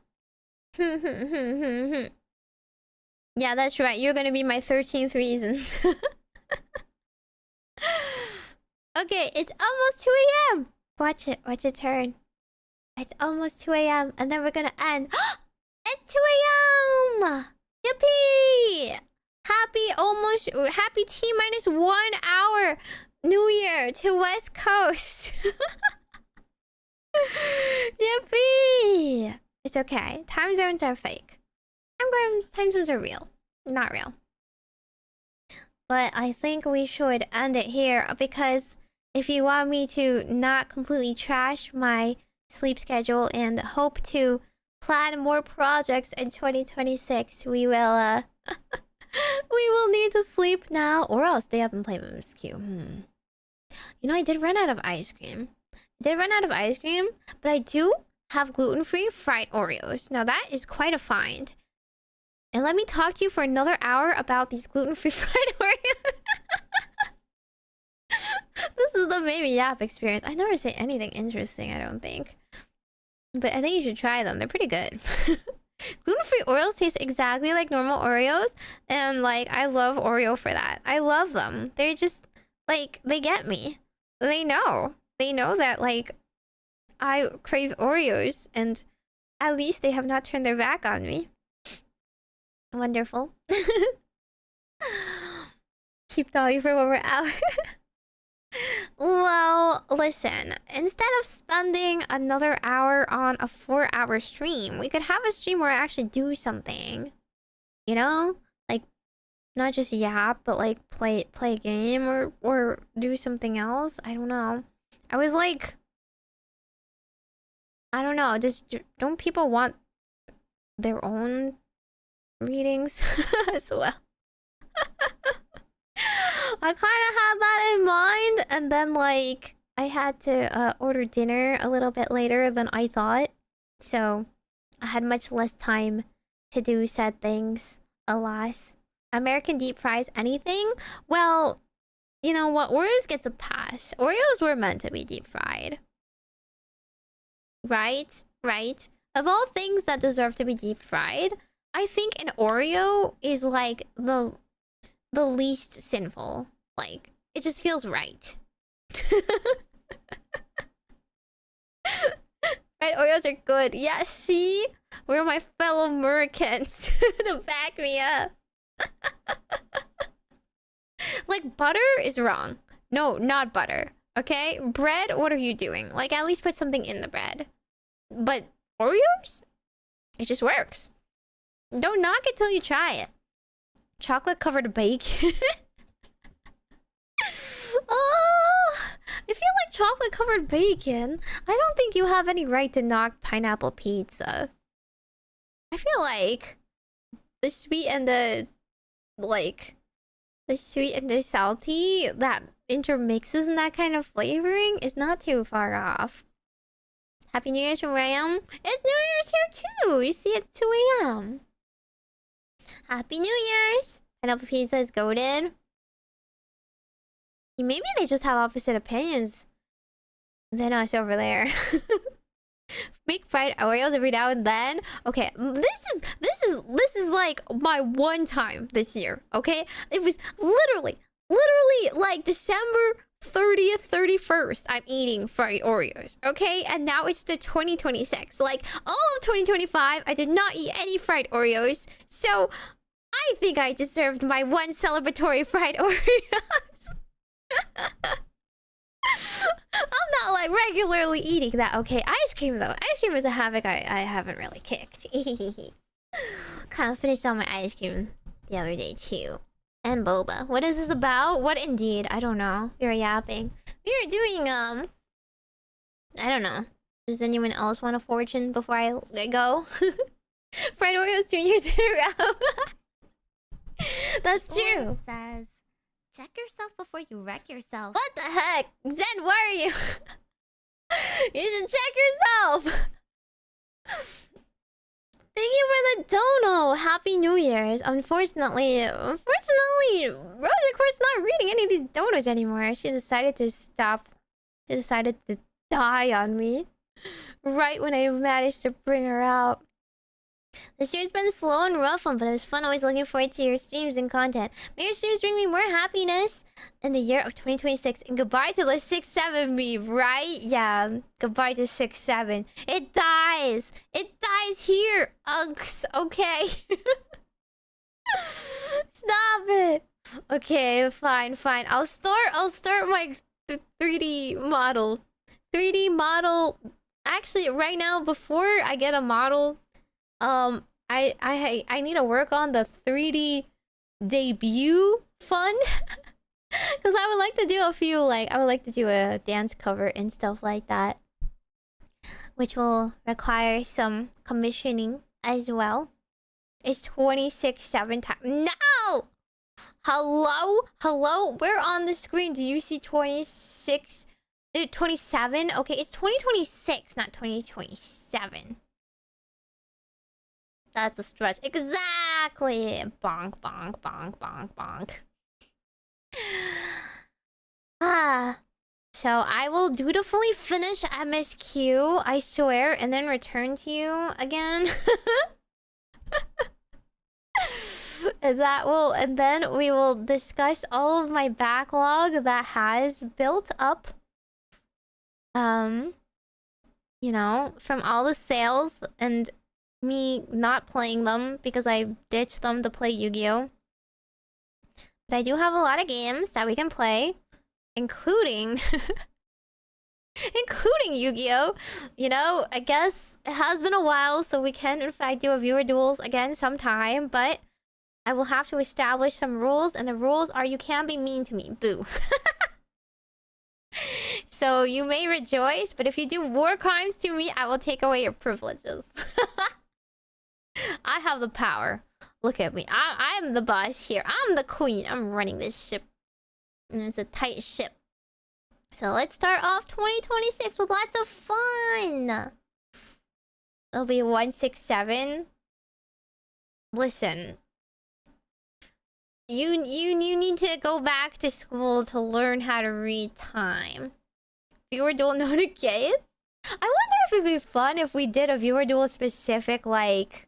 Yeah, that's right. You're gonna be my 13th reason. Okay, it's almost 2 a.m. Watch it turn. It's almost 2 a.m. and then we're gonna end. It's 2 a.m. Yippee! Happy T-1 hour New Year to West Coast. Yippee! It's okay. Time zones are fake. Time zones are real. Not real. But I think we should end it here because if you want me to not completely trash my sleep schedule and hope to plan more projects in 2026, we will we will need to sleep now, or I'll stay up and play MSQ. You know, I did run out of ice cream. But I do have gluten-free fried Oreos. Now that is quite a find. And let me talk to you for another hour about these gluten-free fried Oreos. This is the Meimi Yap experience. I never say anything interesting, I don't think. But I think you should try them. They're pretty good. Gluten-free Oreos taste exactly like normal Oreos. And, like, I love Oreo for that. I love them. They're just, like, they get me. They know. They know that, like, I crave Oreos. And at least they have not turned their back on me. Wonderful. Keep talking for 1 more hour. Well, listen. Instead of spending another hour on a 4-hour stream, we could have a stream where I actually do something. You know? Like, Not just yap, but like play a game or do something else. I don't know. I was like, I don't know. Don't people want their own readings as well? I kind of had that in mind, and then like I had to order dinner a little bit later than I thought, so I had much less time to do said things. Alas, American deep fries anything? Well, you know what? Oreos gets a pass. Oreos were meant to be deep fried, right? Right. Of all things that deserve to be deep fried, I think an Oreo is like the least sinful. Like, it just feels right. Right, Oreos are good. Yeah, see? Where are my fellow Americans to back me up? Like, butter is wrong. No, not butter. Okay? Bread, what are you doing? Like, at least put something in the bread. But Oreos? It just works. Don't knock it till you try it. Chocolate covered bacon? Oh, if you like chocolate covered bacon, I don't think you have any right to knock pineapple pizza. I feel like the sweet and the sweet and the salty that intermixes in that kind of flavoring is not too far off. Happy New Year's from Ram. It's New Year's here too. You see, it's 2 a.m. Happy New Year's. Pineapple pizza is goated. Maybe they just have opposite opinions than us over there. Make fried Oreos every now and then. Okay, this is like my one time this year. Okay, it was literally like December 30th, 31st. I'm eating fried Oreos. Okay, and now it's the 2026. Like all of 2025, I did not eat any fried Oreos. So I think I deserved my one celebratory fried Oreos. I'm not like regularly eating that. Okay, ice cream though. Ice cream is a habit I haven't really kicked. Kind of finished on my ice cream the other day too. And boba. What is this about? What indeed? I don't know. You're yapping. We are doing I don't know. Does anyone else want a fortune before I go? Fried Oreos 2 years in a row. That's true. Says, check yourself before you wreck yourself. What the heck? Zen, where are you? You should check yourself. Thank you for the dono. Happy New Year's. Unfortunately, Rose, of course, not reading any of these donos anymore. She decided to stop. She decided to die on me. Right when I managed to bring her out. This year's been slow and rough one, but it was fun. Always looking forward to your streams and content. May your streams bring me more happiness in the year of 2026. And goodbye to the 6-7 me, right? Yeah, goodbye to 6-7. It dies. It dies here, unks. Okay. Stop it. Okay, fine. I'll start my 3D model. 3D model. Actually, right now, before I get a model, I need to work on the 3D debut fund. Because I would like to do a few, like, I would like to do a dance cover and stuff like that. Which will require some commissioning as well. It's 26-7 time. No! Hello? Where on the screen do you see 26... 27? Okay, it's 2026, not 2027. That's a stretch. Exactly! Bonk, bonk, bonk, bonk, bonk. So I will dutifully finish MSQ, I swear, and then return to you again. And then we will discuss all of my backlog that has built up. You know, from all the sales and me not playing them because I ditched them to play Yu-Gi-Oh! But I do have a lot of games that we can play, including including Yu-Gi-Oh! You know, I guess it has been a while, so we can in fact do a viewer duels again sometime, but I will have to establish some rules, and the rules are you can't be mean to me. Boo. So you may rejoice, but if you do war crimes to me, I will take away your privileges. I have the power. Look at me. I am the boss here. I'm the queen. I'm running this ship. And it's a tight ship. So let's start off 2026 with lots of fun. It'll be 167. Listen. You need to go back to school to learn how to read time. Viewer duel notifications? I wonder if it'd be fun if we did a viewer duel specific, like,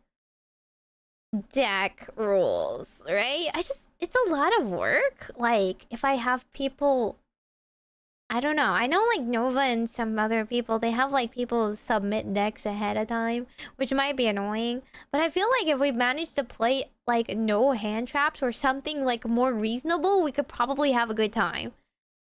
deck rules, right? It's a lot of work. Like, if I have people... I don't know. I know, like, Nova and some other people, they have, like, people submit decks ahead of time, which might be annoying. But I feel like if we managed to play, like, no hand traps or something, like, more reasonable, we could probably have a good time.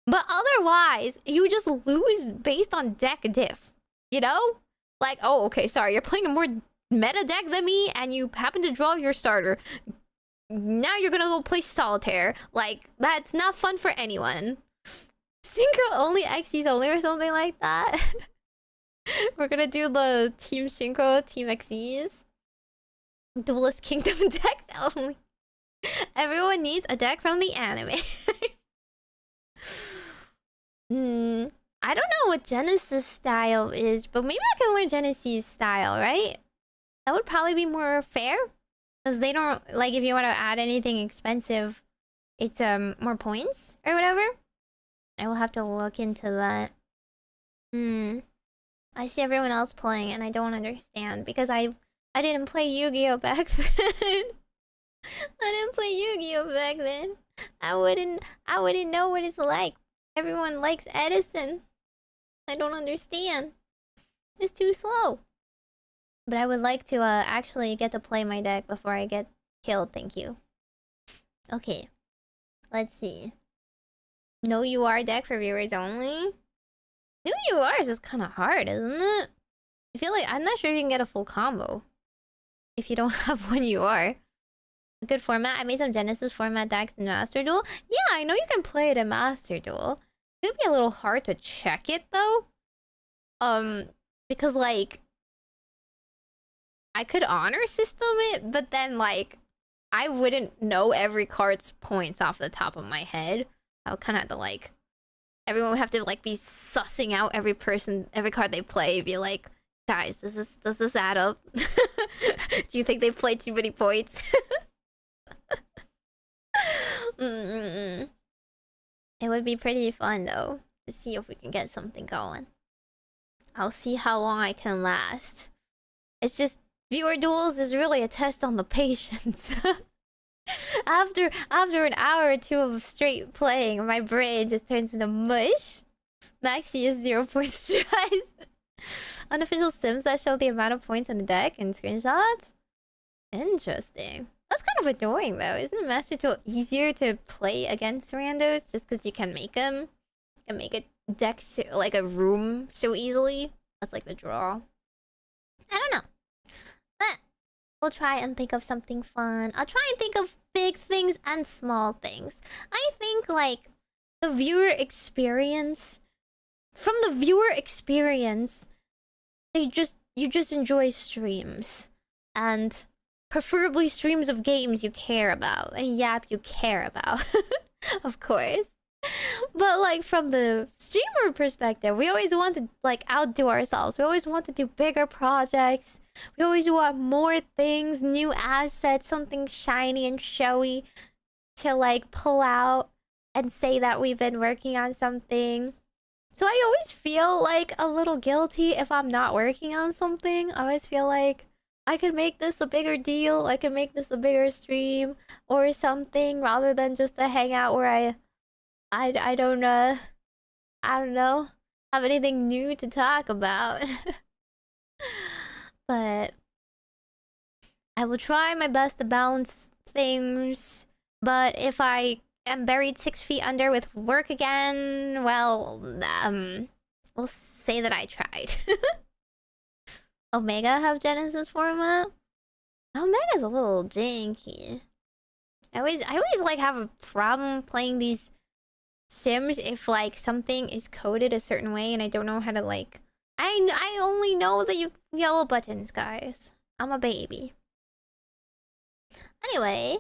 But otherwise, you just lose based on deck diff. You know? Like, oh, okay, sorry, you're playing a more meta deck than me, and you happen to draw your starter. Now you're gonna go play solitaire. Like, that's not fun for anyone. Synchro only, XCs only, or something like that. We're gonna do the Team Synchro, Team XCs. Duelist Kingdom decks only. Everyone needs a deck from the anime. I don't know what Genesis style is, but maybe I can learn Genesis style, right? That would probably be more fair. Because they don't, like, if you want to add anything expensive, it's more points or whatever. I will have to look into that. I see everyone else playing and I don't understand because I didn't play Yu-Gi-Oh back then. I didn't play Yu-Gi-Oh back then. I wouldn't know what it's like. Everyone likes Edison. I don't understand. It's too slow. But I would like to actually get to play my deck before I get killed, thank you. Okay. Let's see. No UR deck for viewers only? New URs is kind of hard, isn't it? I feel like I'm not sure if you can get a full combo if you don't have one UR. A good format. I made some Genesis format decks in Master Duel. Yeah, I know you can play it in Master Duel. It would be a little hard to check it though. Because like I could honor system it, but then like I wouldn't know every card's points off the top of my head. I would kind of have to like, everyone would have to like be sussing out every card they play. Be like, guys, does this add up? Do you think they played too many points? It would be pretty fun though to see if we can get something going. I'll see how long I can last. It's just viewer duels is really a test on the patience. After an hour or two of straight playing, my brain just turns into mush. Maxi is 0 points stressed. Unofficial sims that show the amount of points on the deck and screenshots? Interesting. That's kind of annoying though. Isn't it Master Duel easier to play against randos just because you can make them? You can make a deck like a room so easily? That's like the draw. I don't know. But we'll try and think of something fun. I'll try and think of big things and small things. I think like the viewer experience, from the viewer experience, you just enjoy streams, and preferably streams of games you care about and yap you care about. Of course. But like from the streamer perspective, we always want to like outdo ourselves. We always want to do bigger projects. We always want more things, new assets, something shiny and showy to like pull out and say that we've been working on something. So I always feel like a little guilty if I'm not working on something. I always feel like I could make this a bigger deal. I could make this a bigger stream or something rather than just a hangout where I don't know, have anything new to talk about. But I will try my best to balance things. But if I am buried 6 feet under with work again, well, we'll say that I tried. Omega have Genesis format? Omega's a little janky. I always like have a problem playing these Sims if like something is coded a certain way and I don't know how to like. I only know the yellow buttons, guys. I'm a baby. Anyway,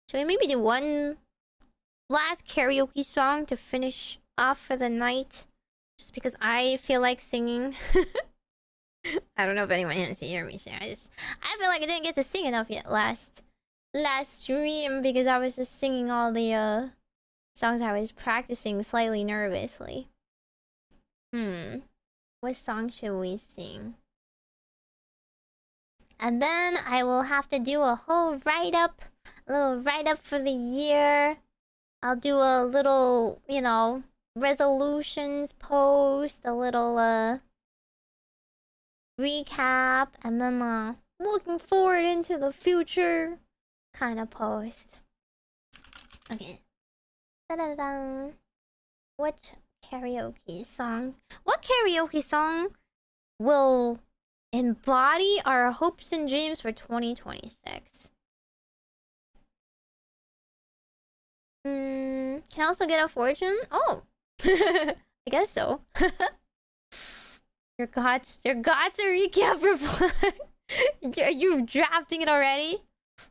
should we maybe do one last karaoke song to finish off for the night? Just because I feel like singing. I don't know if anyone wants to hear me sing. I feel like I didn't get to sing enough yet last stream because I was just singing all the songs I was practicing slightly nervously. What song should we sing? And then I will have to do a whole write-up. A little write-up for the year. I'll do a little, you know, resolutions post. A little, recap. And then, looking forward into the future kind of post. Okay. Da-da-da-da. What karaoke song? What karaoke song will embody our hopes and dreams for 2026? Can I also get a fortune? Oh, I guess so. Your gods are recap reply. Are you drafting it already?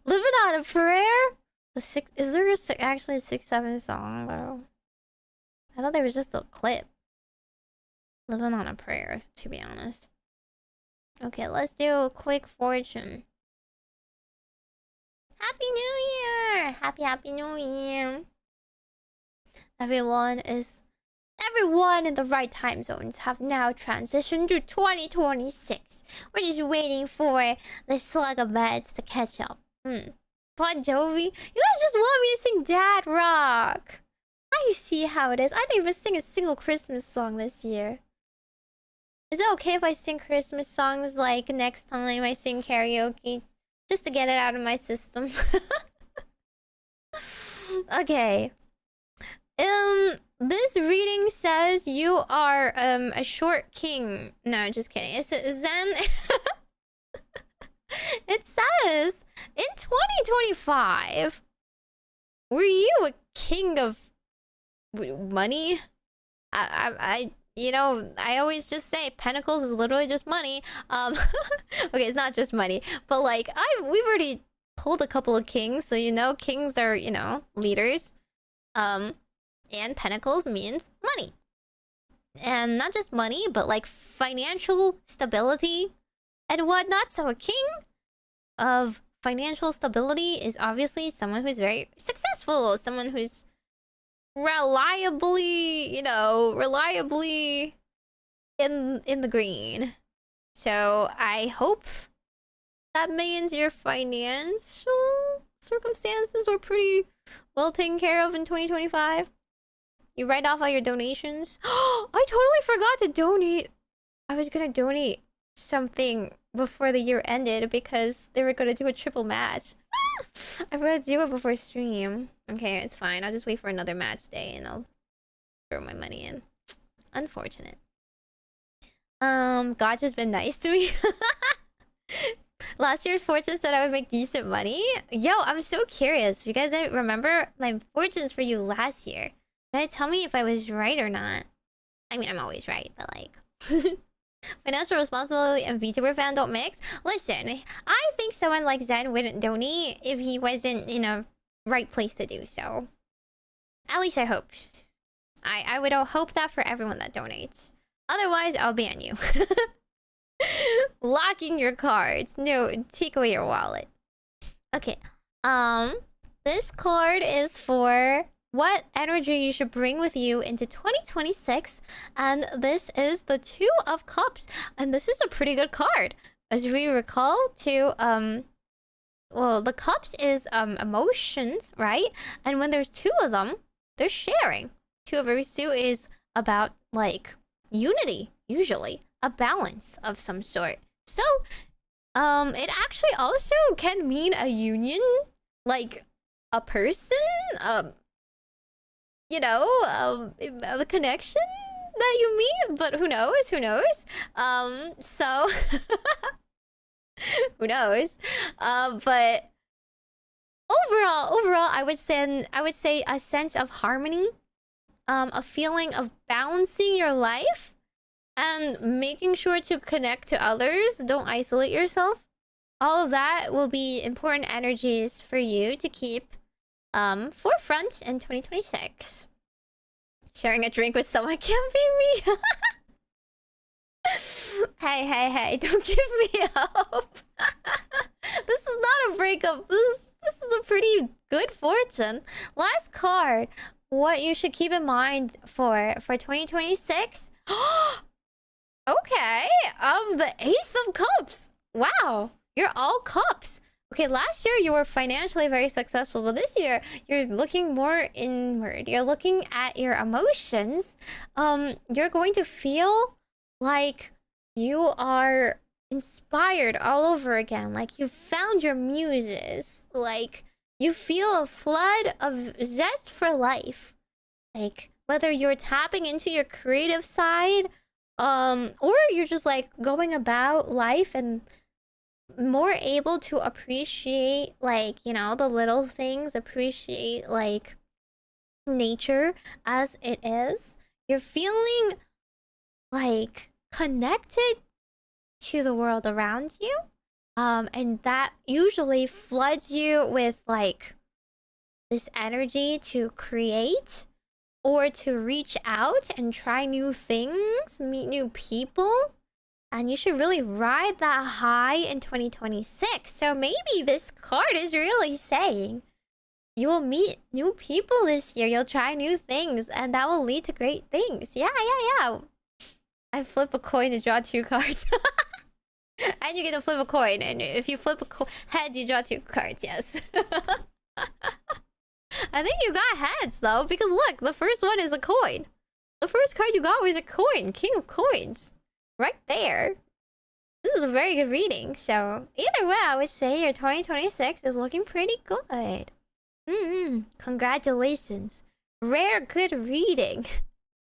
Living on a prayer? Is there actually a 6-7 song though? I thought there was just a clip. Living on a prayer, to be honest. Okay, let's do a quick fortune. Happy New Year! Happy New Year! Everyone in the right time zones have now transitioned to 2026. We're just waiting for the slug of beds to catch up. Bon Jovi? You guys just want me to sing Dad Rock! I see how it is. I didn't even sing a single Christmas song this year. Is it okay if I sing Christmas songs like next time I sing karaoke? Just to get it out of my system. Okay. This reading says you are a short king. No, just kidding. It's Zen. It says in 2025, were you a king of money? You know, I always just say Pentacles is literally just money. Okay, it's not just money, but like we've already pulled a couple of kings, so you know, kings are, you know, leaders. And Pentacles means money. And not just money, but like financial stability and whatnot. So a king of financial stability is obviously someone who's very successful, someone who's reliably in the green. So I hope that means your financial circumstances were pretty well taken care of in 2025. You write off all your donations. I totally forgot to donate. I was gonna donate something before the year ended because they were gonna do a triple match. I forgot to do it before stream. Okay, it's fine. I'll just wait for another match day and I'll throw my money in. Unfortunate. God has been nice to me. Last year's fortune said I would make decent money. Yo, I'm so curious. If you guys remember my fortunes for you last year, can you tell me if I was right or not? I mean, I'm always right, but like... Financial responsibility and VTuber fan don't mix? Listen, I think someone like Zen wouldn't donate if he wasn't in a right place to do so. At least I hope. I would hope that for everyone that donates. Otherwise, I'll ban you. Locking your cards. No, take away your wallet. Okay. This card is for what energy you should bring with you into 2026, and this is the Two of Cups, and this is a pretty good card. As we recall, well, the cups is emotions, right? And when there's two of them, they're sharing. Two of two is about like unity, usually a balance of some sort. So it actually also can mean a union, like a person, you know, a connection that you meet, but who knows? So who knows? But overall, I would say a sense of harmony, a feeling of balancing your life, and making sure to connect to others. Don't isolate yourself. All of that will be important energies for you to keep forefront in 2026. Sharing a drink with someone can't be me. Hey, don't give me hope. This is not a breakup. This is a pretty good fortune. Last card. What you should keep in mind for 2026. Okay. The Ace of Cups. Wow. You're all cups. Okay, last year you were financially very successful, but this year you're looking more inward. You're looking at your emotions. You're going to feel like you are inspired all over again. Like you found your muses. Like you feel a flood of zest for life. Like whether you're tapping into your creative side, or you're just like going about life and more able to appreciate, like, you know, the little things, appreciate like nature as it is. You're feeling like connected to the world around you, and that usually floods you with like this energy to create or to reach out and try new things, meet new people. And you should really ride that high in 2026. So maybe this card is really saying you will meet new people this year. You'll try new things, and that will lead to great things. Yeah. I flip a coin to draw 2 cards. And you get to flip a coin. And if you flip a head, you draw 2 cards. Yes. I think you got heads, though. Because look, the first one is a coin. The first card you got was a coin. King of Coins. Right there. This is a very good reading. So either way, I would say your 2026 is looking pretty good. Congratulations. Rare good reading.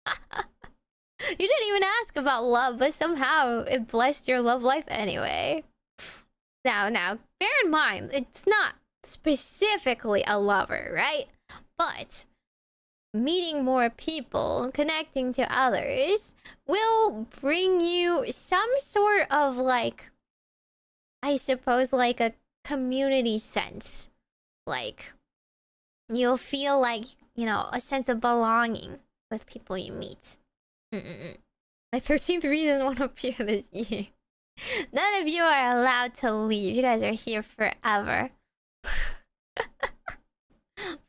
You didn't even ask about love, but somehow it blessed your love life anyway. Now, bear in mind, it's not specifically a lover, right? But meeting more people, connecting to others, will bring you some sort of like, I suppose, like a community sense. Like, you'll feel like, you know, a sense of belonging with people you meet. My 13th reason won't appear this year. None of you are allowed to leave. You guys are here forever.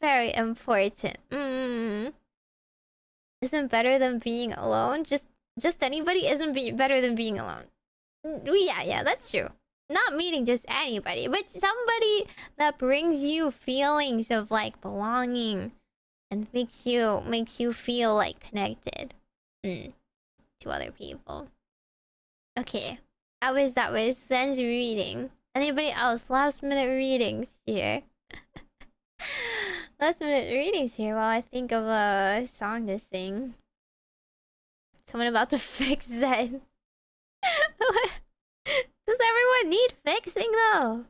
Very important. Isn't better than being alone. Just anybody isn't better than being alone. Yeah, that's true. Not meeting just anybody, but somebody that brings you feelings of like belonging and makes you feel like connected to other people. Okay, that was Zen's reading. Anybody else? Last minute readings here. Last minute readings here while I think of a song to sing. Someone about to fix Zen. Does everyone need fixing though?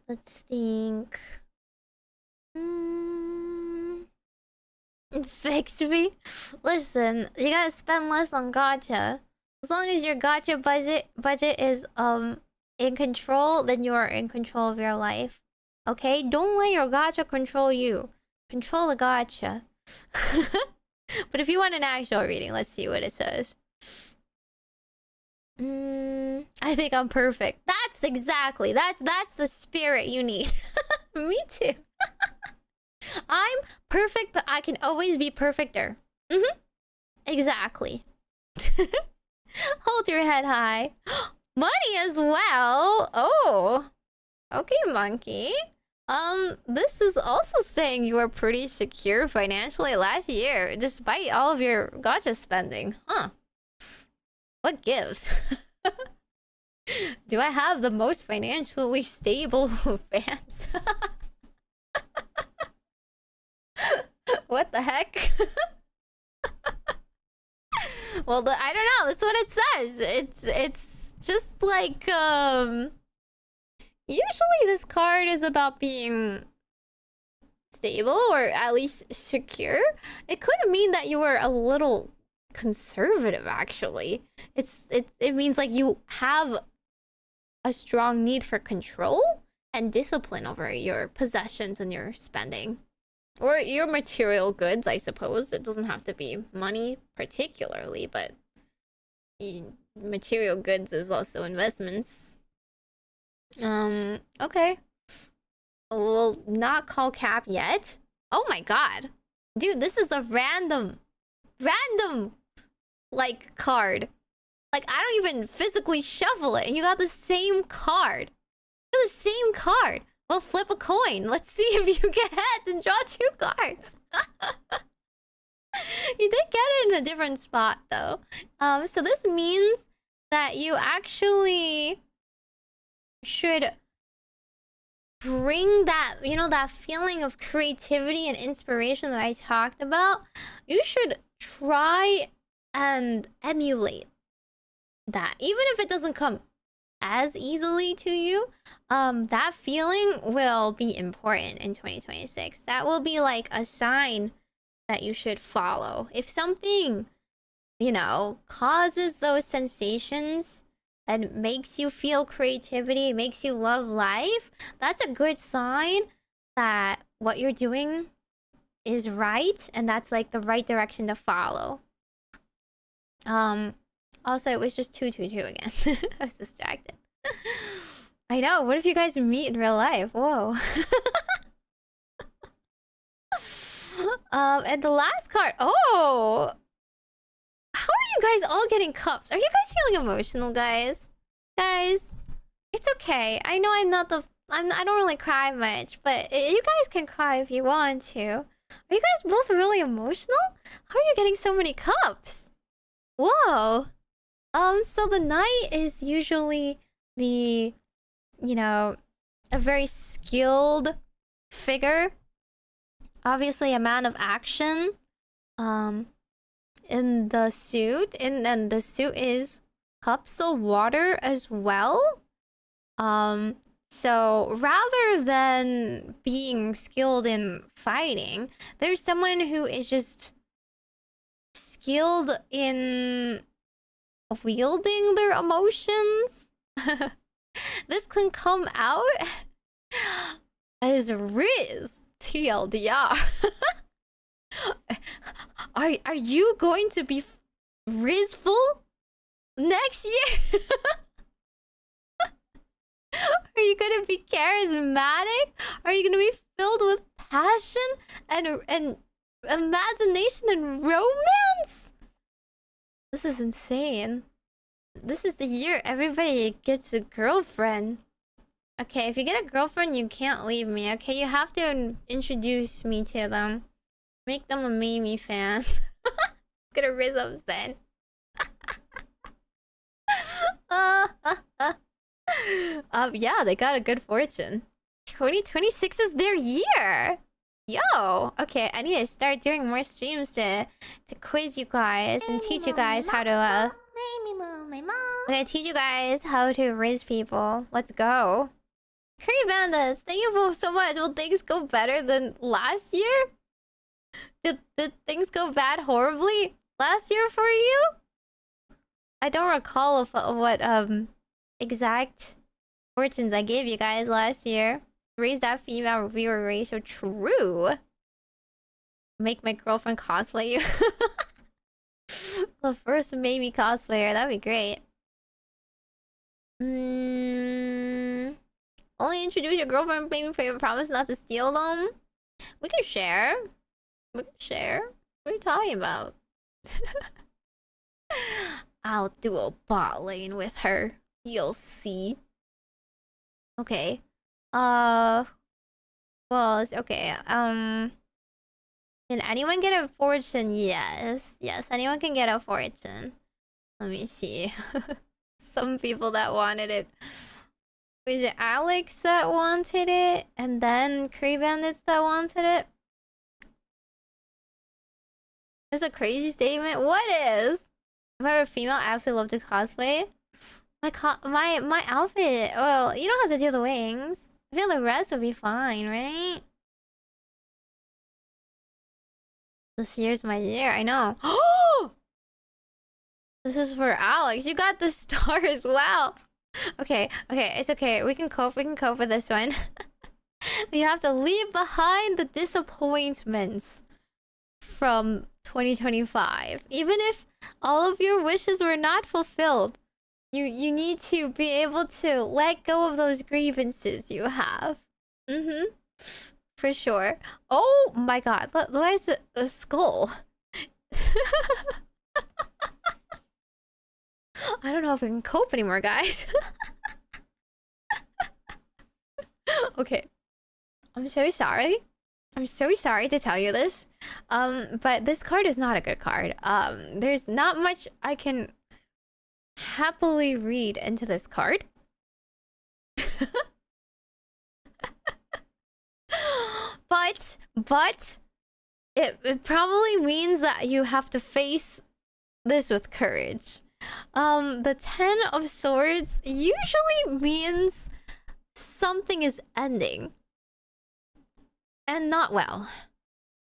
Let's think. Fix me? Listen, you gotta spend less on gacha. As long as your gacha budget is in control, then you are in control of your life. Okay? Don't let your gacha control you. Control the gacha. But if you want an actual reading, let's see what it says. I think I'm perfect. That's exactly. That's the spirit you need. Me too. I'm perfect, but I can always be perfecter. Exactly. Hold your head high. Money as well. Oh. Okay, monkey. This is also saying you were pretty secure financially last year, despite all of your gacha spending. Huh. What gives? Do I have the most financially stable fans? What the heck? Well, I don't know. That's what it says. It's just like, usually this card is about being stable or at least secure. It could mean that you were a little conservative, actually. It means like you have a strong need for control and discipline over your possessions and your spending. Or your material goods, I suppose. It doesn't have to be money particularly, but material goods is also investments. Okay. We'll not call cap yet. Oh my god. Dude, this is a random, like, card. Like, I don't even physically shuffle it, and you got the same card. You got the same card. Well, flip a coin. Let's see if you get heads and draw 2 cards. You did get it in a different spot, though. So this means that you actually should bring that, you know, that feeling of creativity and inspiration that I talked about. You should try and emulate that. Even if it doesn't come as easily to you, that feeling will be important in 2026. That will be like a sign that you should follow. If something, you know, causes those sensations and makes you feel creativity, makes you love life, that's a good sign that what you're doing is right, and that's like the right direction to follow. Also, it was just 222 again. I was distracted. I know. What if you guys meet in real life? Whoa. And the last card. Oh, how are you guys all getting cups? Are you guys feeling emotional, guys? Guys, it's okay. I know I'm not the. I don't really cry much, but you guys can cry if you want to. Are you guys both really emotional? How are you getting so many cups? Whoa. So the knight is usually the, you know, a very skilled figure. Obviously a man of action. In the suit. And then the suit is cups of water as well. So rather than being skilled in fighting, there's someone who is just skilled in wielding their emotions. This can come out as Riz TLDR. Are you going to be Rizful next year? Are you gonna be charismatic? Are you gonna be filled with passion and imagination and romance? This is insane. This is the year everybody gets a girlfriend. Okay, if you get a girlfriend, you can't leave me, okay? You have to introduce me to them. Make them a Meimi fan. Gonna Riz upset. Yeah, they got a good fortune. 2026 is their year. Yo, okay, I need to start doing more streams to quiz you guys and teach you guys how to I'm gonna teach you guys how to Riz people. Let's go. Curry Bandits, thank you so much. Will things go better than last year? Did things go bad horribly last year for you? I don't recall what exact fortunes I gave you guys last year. Raise that female viewer ratio. True. Make my girlfriend cosplay you. The first Meimi cosplayer. That'd be great. Only introduce your girlfriend, baby, for your promise not to steal them. We can share. We can share. What are you talking about? I'll do a bot lane with her. You'll see. Okay. Well, it's okay. Can anyone get a fortune? Yes. Yes, anyone can get a fortune. Let me see. Some people that wanted it. Was it Alex that wanted it? And then Cree Bandits that wanted it? There's a crazy statement. What is? If I were a female, I absolutely love to cosplay. My outfit. Well, you don't have to do the wings. I feel the rest will be fine, right? This year's my year. I know. Oh, this is for Alex. You got the star as well. Okay, it's okay. We can cope. We can cope with this one. You have to leave behind the disappointments from 2025. Even if all of your wishes were not fulfilled, you need to be able to let go of those grievances you have. For sure. Oh my god. Why is it a skull? I don't know if we can cope anymore, guys. Okay. I'm so sorry. I'm so sorry to tell you this. But this card is not a good card. There's not much I can happily read into this card. But it probably means that you have to face this with courage. The 10 of Swords usually means something is ending. And not well.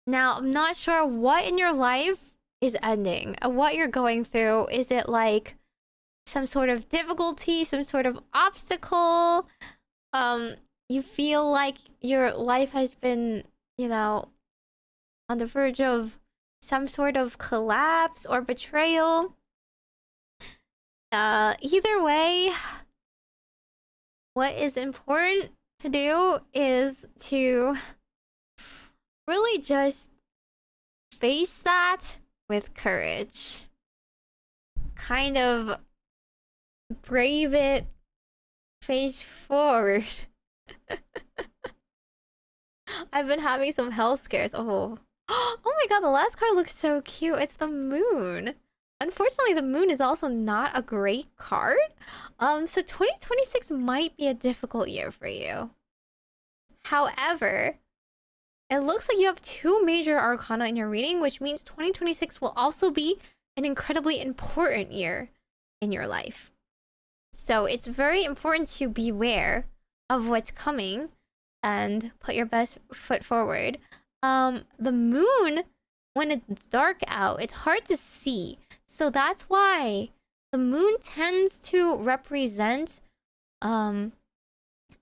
Now, I'm not sure what in your life is ending. What you're going through. Is it like some sort of difficulty, some sort of obstacle? You feel like your life has been, you know, on the verge of some sort of collapse or betrayal. Either way, what is important to do is to really just face that with courage. Kind of brave it, face forward. I've been having some health scares. Oh my god, the last card looks so cute. It's the moon. Unfortunately, the moon is also not a great card. So 2026 might be a difficult year for you. However, it looks like you have 2 major arcana in your reading, which means 2026 will also be an incredibly important year in your life. So it's very important to beware of what's coming and put your best foot forward. The moon, when it's dark out, it's hard to see. So that's why the moon tends to represent a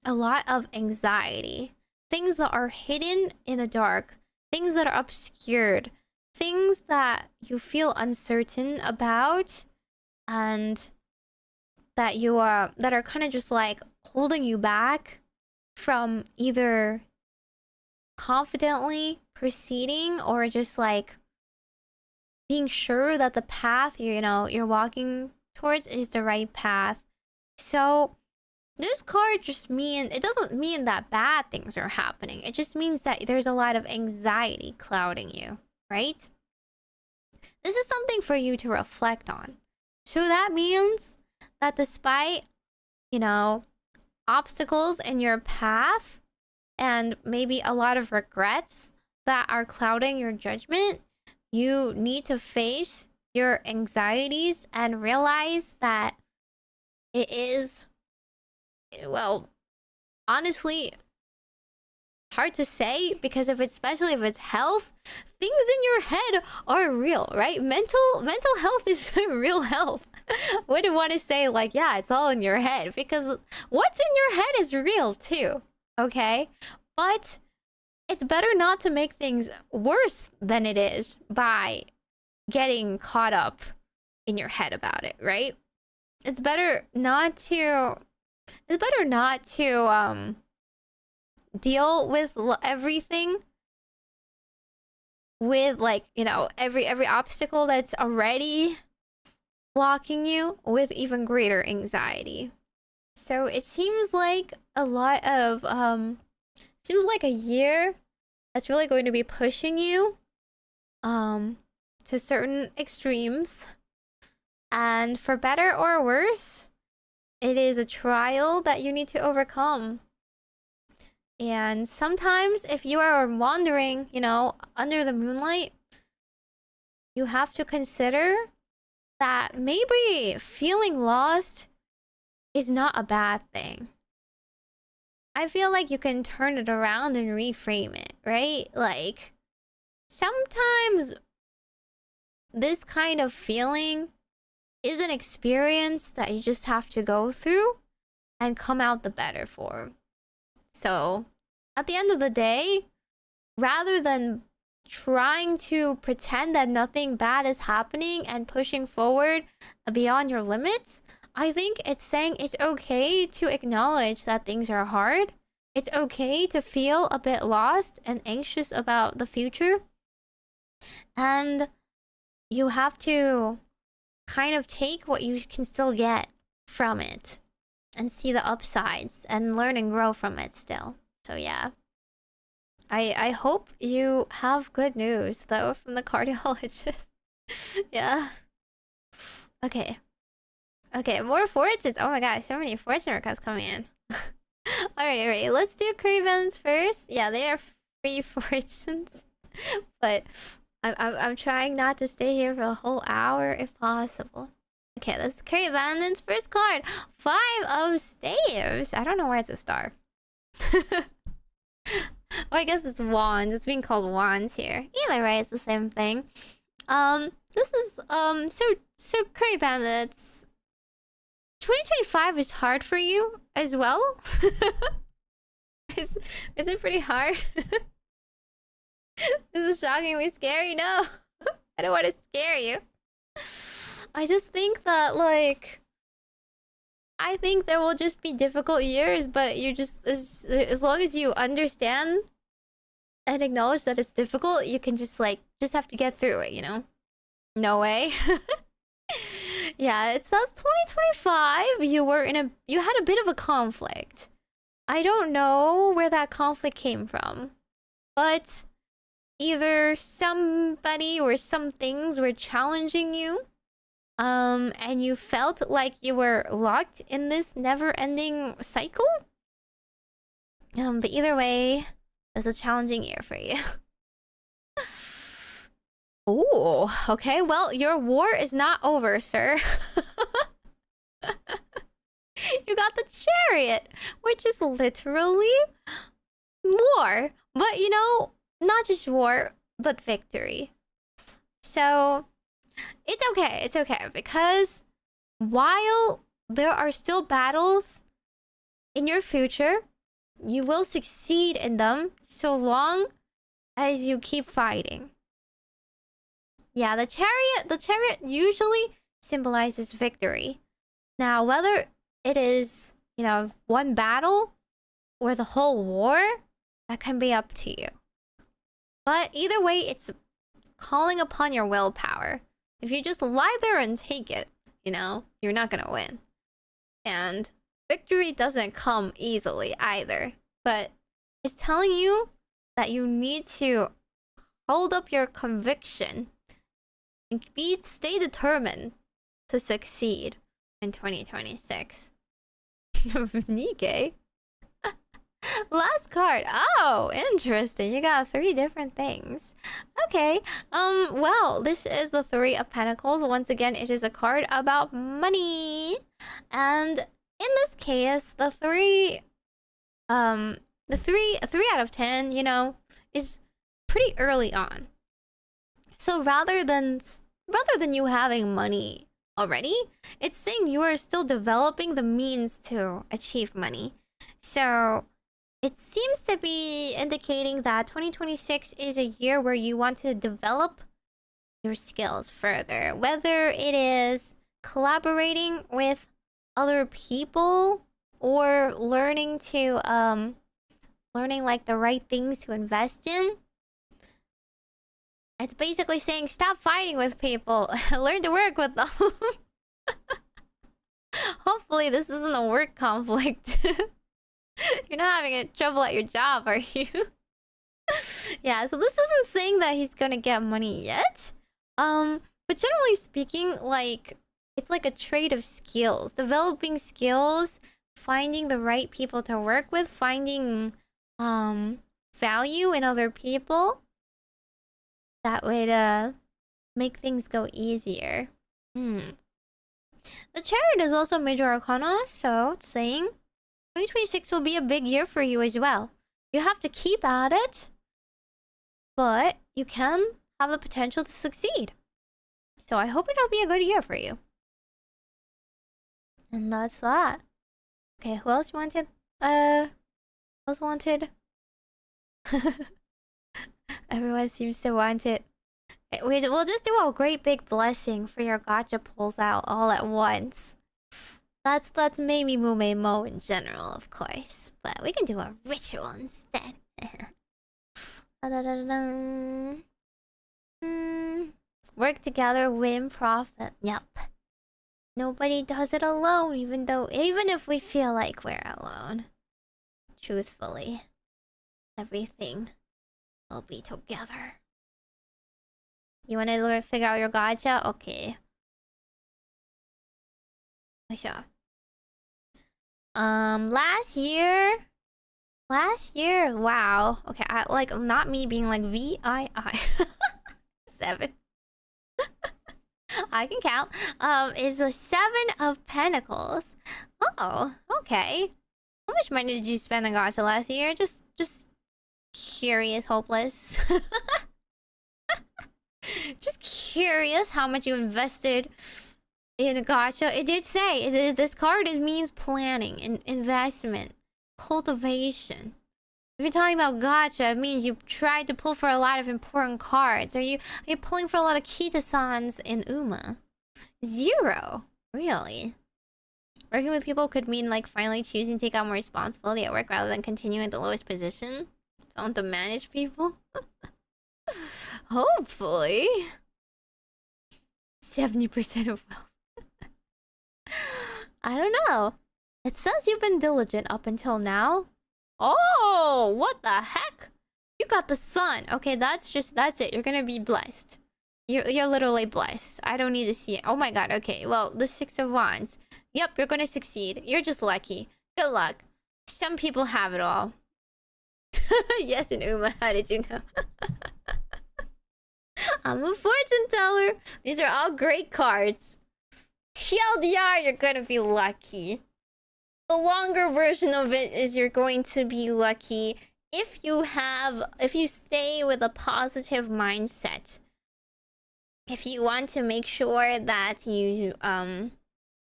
lot of anxiety. Things that are hidden in the dark, things that are obscured, things that you feel uncertain about, and that are kind of just like holding you back from either confidently proceeding or just like being sure that the path you're walking towards is the right path. So this card it doesn't mean that bad things are happening. It just means that there's a lot of anxiety clouding you, right? This is something for you to reflect on. So that means that despite, obstacles in your path and maybe a lot of regrets that are clouding your judgment, you need to face your anxieties and realize that it is, well, honestly, hard to say, because especially if it's health, things in your head are real, right? Mental health is real health. Wouldn't want to say like, yeah, it's all in your head, because what's in your head is real too, okay? But it's better not to make things worse than it is by getting caught up in your head about it, right? It's better not to deal with everything with every obstacle that's already blocking you with even greater anxiety. So it seems like a year that's really going to be pushing you to certain extremes, and for better or worse, it is a trial that you need to overcome. And sometimes if you are wandering, under the moonlight, you have to consider that maybe feeling lost is not a bad thing. I feel like you can turn it around and reframe it, right? Like, sometimes this kind of feeling is an experience that you just have to go through and come out the better for. So, at the end of the day, rather than trying to pretend that nothing bad is happening and pushing forward beyond your limits, I think it's saying it's okay to acknowledge that things are hard. It's okay to feel a bit lost and anxious about the future. And you have to kind of take what you can still get from it and see the upsides and learn and grow from it still. So yeah. I hope you have good news though from the cardiologist. Yeah. Okay. Okay, more fortunes. Oh my god, so many fortune requests coming in. Alright. Let's do Cravens first. Yeah, they are free fortunes. But I'm trying not to stay here for a whole hour if possible. Okay, let's carry Abandon's first card. 5 of Staves. I don't know why it's a star. Oh, I guess it's wands. It's being called wands here. Either way, it's the same thing. This is so Curry Bandits. 2025 is hard for you as well. Is it pretty hard? This is shockingly scary. No, I don't want to scare you. I just think that like, I think there will just be difficult years, but you just as long as you understand and acknowledge that it's difficult, you can just have to get through it, you know? No way. Yeah, it says 2025 you had a bit of a conflict. I don't know where that conflict came from, but either somebody or some things were challenging you, and you felt like you were locked in this never-ending cycle. But either way, it was a challenging year for you. Oh, okay. Well, your war is not over, sir. You got the Chariot, which is literally war. But, you know, not just war, but victory. So, it's okay, because while there are still battles in your future, you will succeed in them so long as you keep fighting. Yeah, the chariot usually symbolizes victory. Now, whether it is, you know, one battle or the whole war, that can be up to you. But either way, it's calling upon your willpower. If you just lie there and take it, you know, you're not gonna win. And victory doesn't come easily either. But it's telling you that you need to hold up your conviction and stay determined to succeed in 2026. Nike. Last card. Oh, interesting. You got 3 different things. Okay. Well, this is the 3 of Pentacles. Once again, it is a card about money. And in this case, the 3 out of 10, you know, is pretty early on. So rather than you having money already, it's saying you are still developing the means to achieve money. So it seems to be indicating that 2026 is a year where you want to develop your skills further, whether it is collaborating with other people or learning like the right things to invest in. It's basically saying stop fighting with people, learn to work with them. Hopefully this isn't a work conflict. You're not having trouble at your job, are you? Yeah, so this isn't saying that he's gonna get money yet. But generally speaking, like, it's like a trade of skills. Developing skills, finding the right people to work with, finding value in other people. That way to make things go easier. The Chariot is also Major Arcana, so it's saying 2026 will be a big year for you as well. You have to keep at it, but you can have the potential to succeed. So I hope it'll be a good year for you. And that's that. Okay, who else wanted? Who else wanted? Everyone seems to want it. We'll just do a great big blessing for your gacha pulls out all at once. That's Meimi Mume Mo in general, of course. But we can do a ritual instead. Work together, win, profit. Yup. Nobody does it alone, even if we feel like we're alone. Truthfully. Everything will be together. You wanna figure out your gacha? Okay. Sure. Last year, wow. Okay, like not me being like VII 7. I can count. Is the 7 of Pentacles. Oh, okay. How much money did you spend on gacha last year? Just curious, hopeless. Just curious how much you invested in gacha. It did say this card means planning and investment, cultivation. If you're talking about gacha, it means you tried to pull for a lot of important cards. Are you pulling for a lot of Kita-sans in Uma? 0. Really? Working with people could mean like finally choosing to take on more responsibility at work rather than continuing at the lowest position. Someone to manage people. Hopefully. 70% of wealth. I don't know. It says you've been diligent up until now. Oh, what the heck? You got the sun. Okay, that's it. You're gonna be blessed. You're literally blessed. I don't need to see it. Oh my god, okay. Well, the 6 of Wands. Yep, you're gonna succeed. You're just lucky. Good luck. Some people have it all. Yes, and Uma, how did you know? I'm a fortune teller. These are all great cards. TLDR, you're gonna be lucky. The longer version of it is you're going to be lucky if you stay with a positive mindset. If you want to make sure that you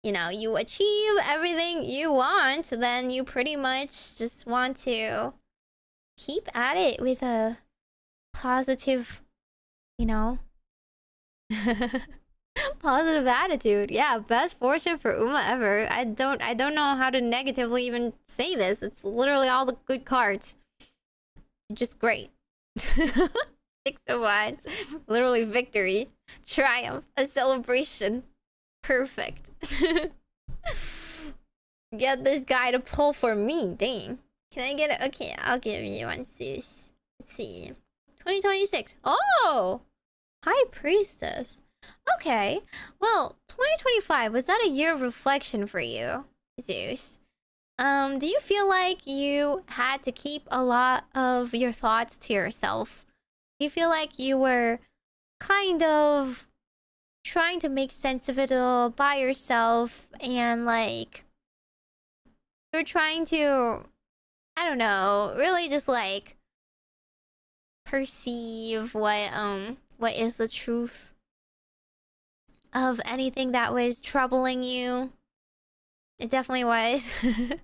you achieve everything you want, then you pretty much just want to keep at it with a positive, positive attitude. Yeah, best fortune for Uma ever. I don't know how to negatively even say this. It's literally all the good cards. Just great. 6 of Wands. Literally victory. Triumph. A celebration. Perfect. Get this guy to pull for me. Dang. Can I get it? Okay, I'll give you one, sis. Let's see. 2026. Oh! High Priestess. Okay. Well, 2025, was that a year of reflection for you, Zeus? Do you feel like you had to keep a lot of your thoughts to yourself? Do you feel like you were kind of trying to make sense of it all by yourself and like you're trying to, I don't know, really just like perceive what is the truth of anything that was troubling you? It definitely was. The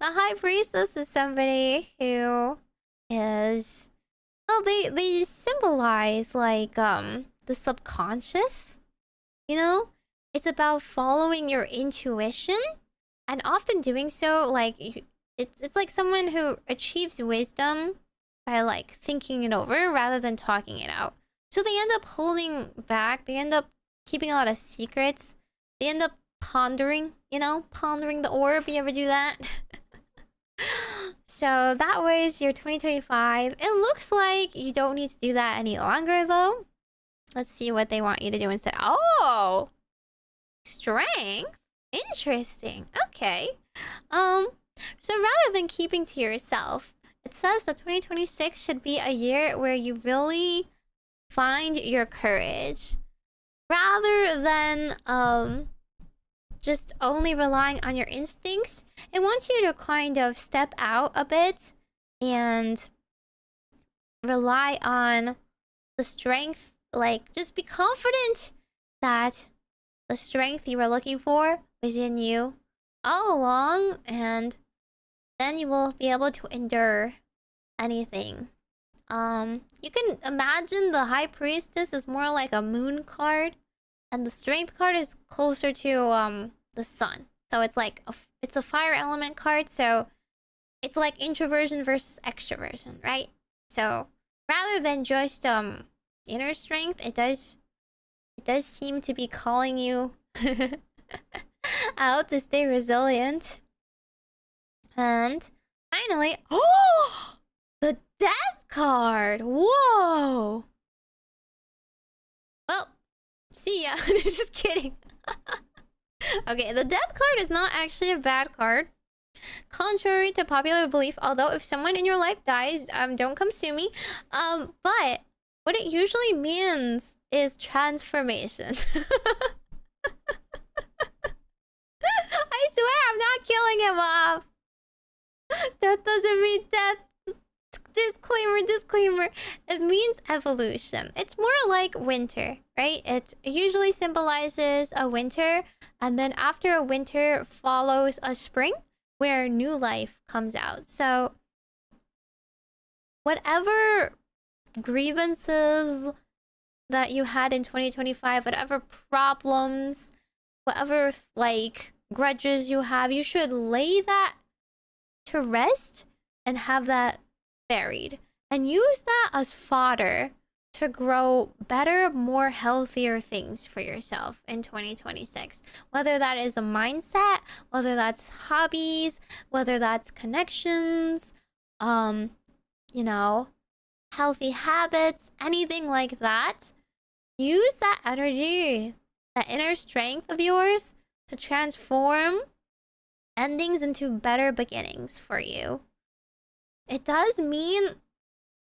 High Priestess is somebody who is, well, they symbolize like the subconscious, it's about following your intuition and often doing so like it's like someone who achieves wisdom by like thinking it over rather than talking it out. So they end up holding back, they end up keeping a lot of secrets, they end up pondering, pondering the orb. You ever do that? So that was your 2025. It looks like you don't need to do that any longer though. Let's see what they want you to do instead. Oh! Strength? Interesting. Okay. So rather than keeping to yourself, it says that 2026 should be a year where you really find your courage. Rather than just only relying on your instincts. It wants you to kind of step out a bit and rely on the strength. Like, just be confident that the strength you were looking for was in you all along, and then you will be able to endure anything. You can imagine the High Priestess is more like a moon card, and the strength card is closer to the sun. So it's like it's a fire element card, so it's like introversion versus extroversion, right? So rather than just inner strength, it does seem to be calling you out to stay resilient. And finally, oh, the death card. Whoa. Well, see ya. Just kidding. Okay, the death card is not actually a bad card. Contrary to popular belief, although if someone in your life dies, don't come sue me. But what it usually means is transformation. I swear I'm not killing him off. That doesn't mean death. Disclaimer. It means evolution. It's more like winter, right? It usually symbolizes a winter, and then after a winter follows a spring where new life comes out. So whatever grievances that you had in 2025, whatever problems, whatever like grudges you have, you should lay that to rest and have that buried, and use that as fodder to grow better, more healthier things for yourself in 2026. Whether that is a mindset, whether that's hobbies, whether that's connections, you know, healthy habits, anything like that. Use that energy, that inner strength of yours to transform endings into better beginnings for you. It does mean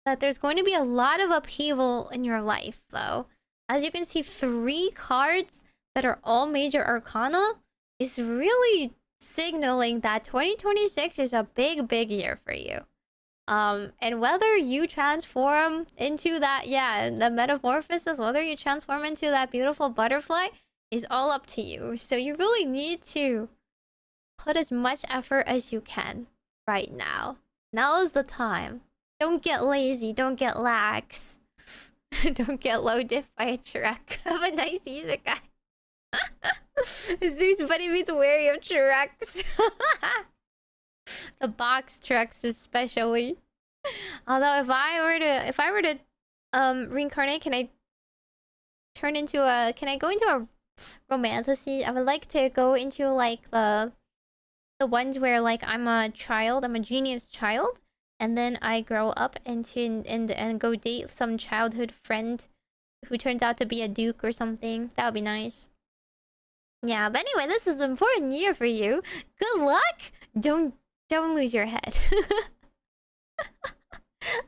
that there's going to be a lot of upheaval in your life, though. As you can see, 3 cards that are all major arcana is really signaling that 2026 is a big year for you. And whether you transform into that, the metamorphosis, whether you transform into that beautiful butterfly is all up to you. So you really need to put as much effort as you can right now. Now is the time. Don't get lazy. Don't get lax. Don't get low diff by a truck. Have a nice isekai. Zeus buddy means wary of trucks. The box trucks especially. Although if I were to reincarnate, can I go into a romantasy? I would like to go into like the ones where like I'm a genius child, and then I grow up into and go date some childhood friend who turns out to be a duke or something. That would be nice. Yeah, but anyway, this is an important year for you. Good luck. Don't lose your head.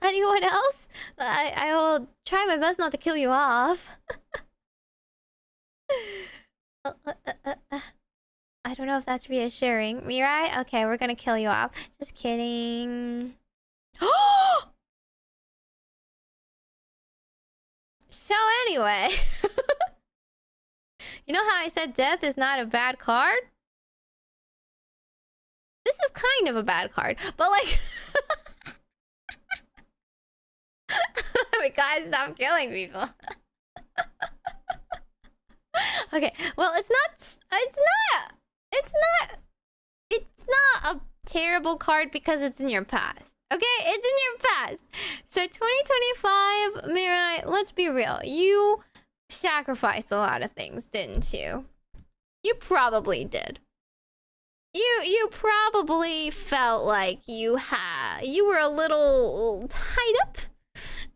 Anyone else? I will try my best not to kill you off. I don't know if that's reassuring. Mirai? Okay, we're gonna kill you off. Just kidding. So anyway. You know how I said death is not a bad card? This is kind of a bad card, but like... We gotta stop killing people. Okay, well, it's not a terrible card because it's in your past. Okay, it's in your past. So 2025, Mirai, let's be real. You sacrificed a lot of things, didn't you? You probably did. You probably felt like you were a little tied up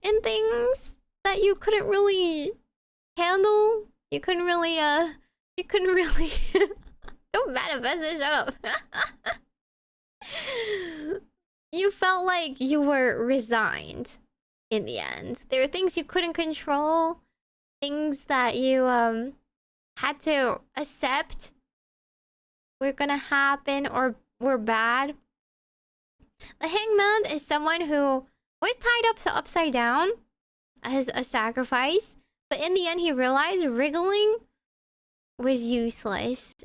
in things that you couldn't really handle. You couldn't really don't manifest it, shut up. You felt like you were resigned in the end. There were things you couldn't control, things that you had to accept were gonna happen or were bad. The hangman is someone who was tied up upside down as a sacrifice, but in the end he realized wriggling was useless.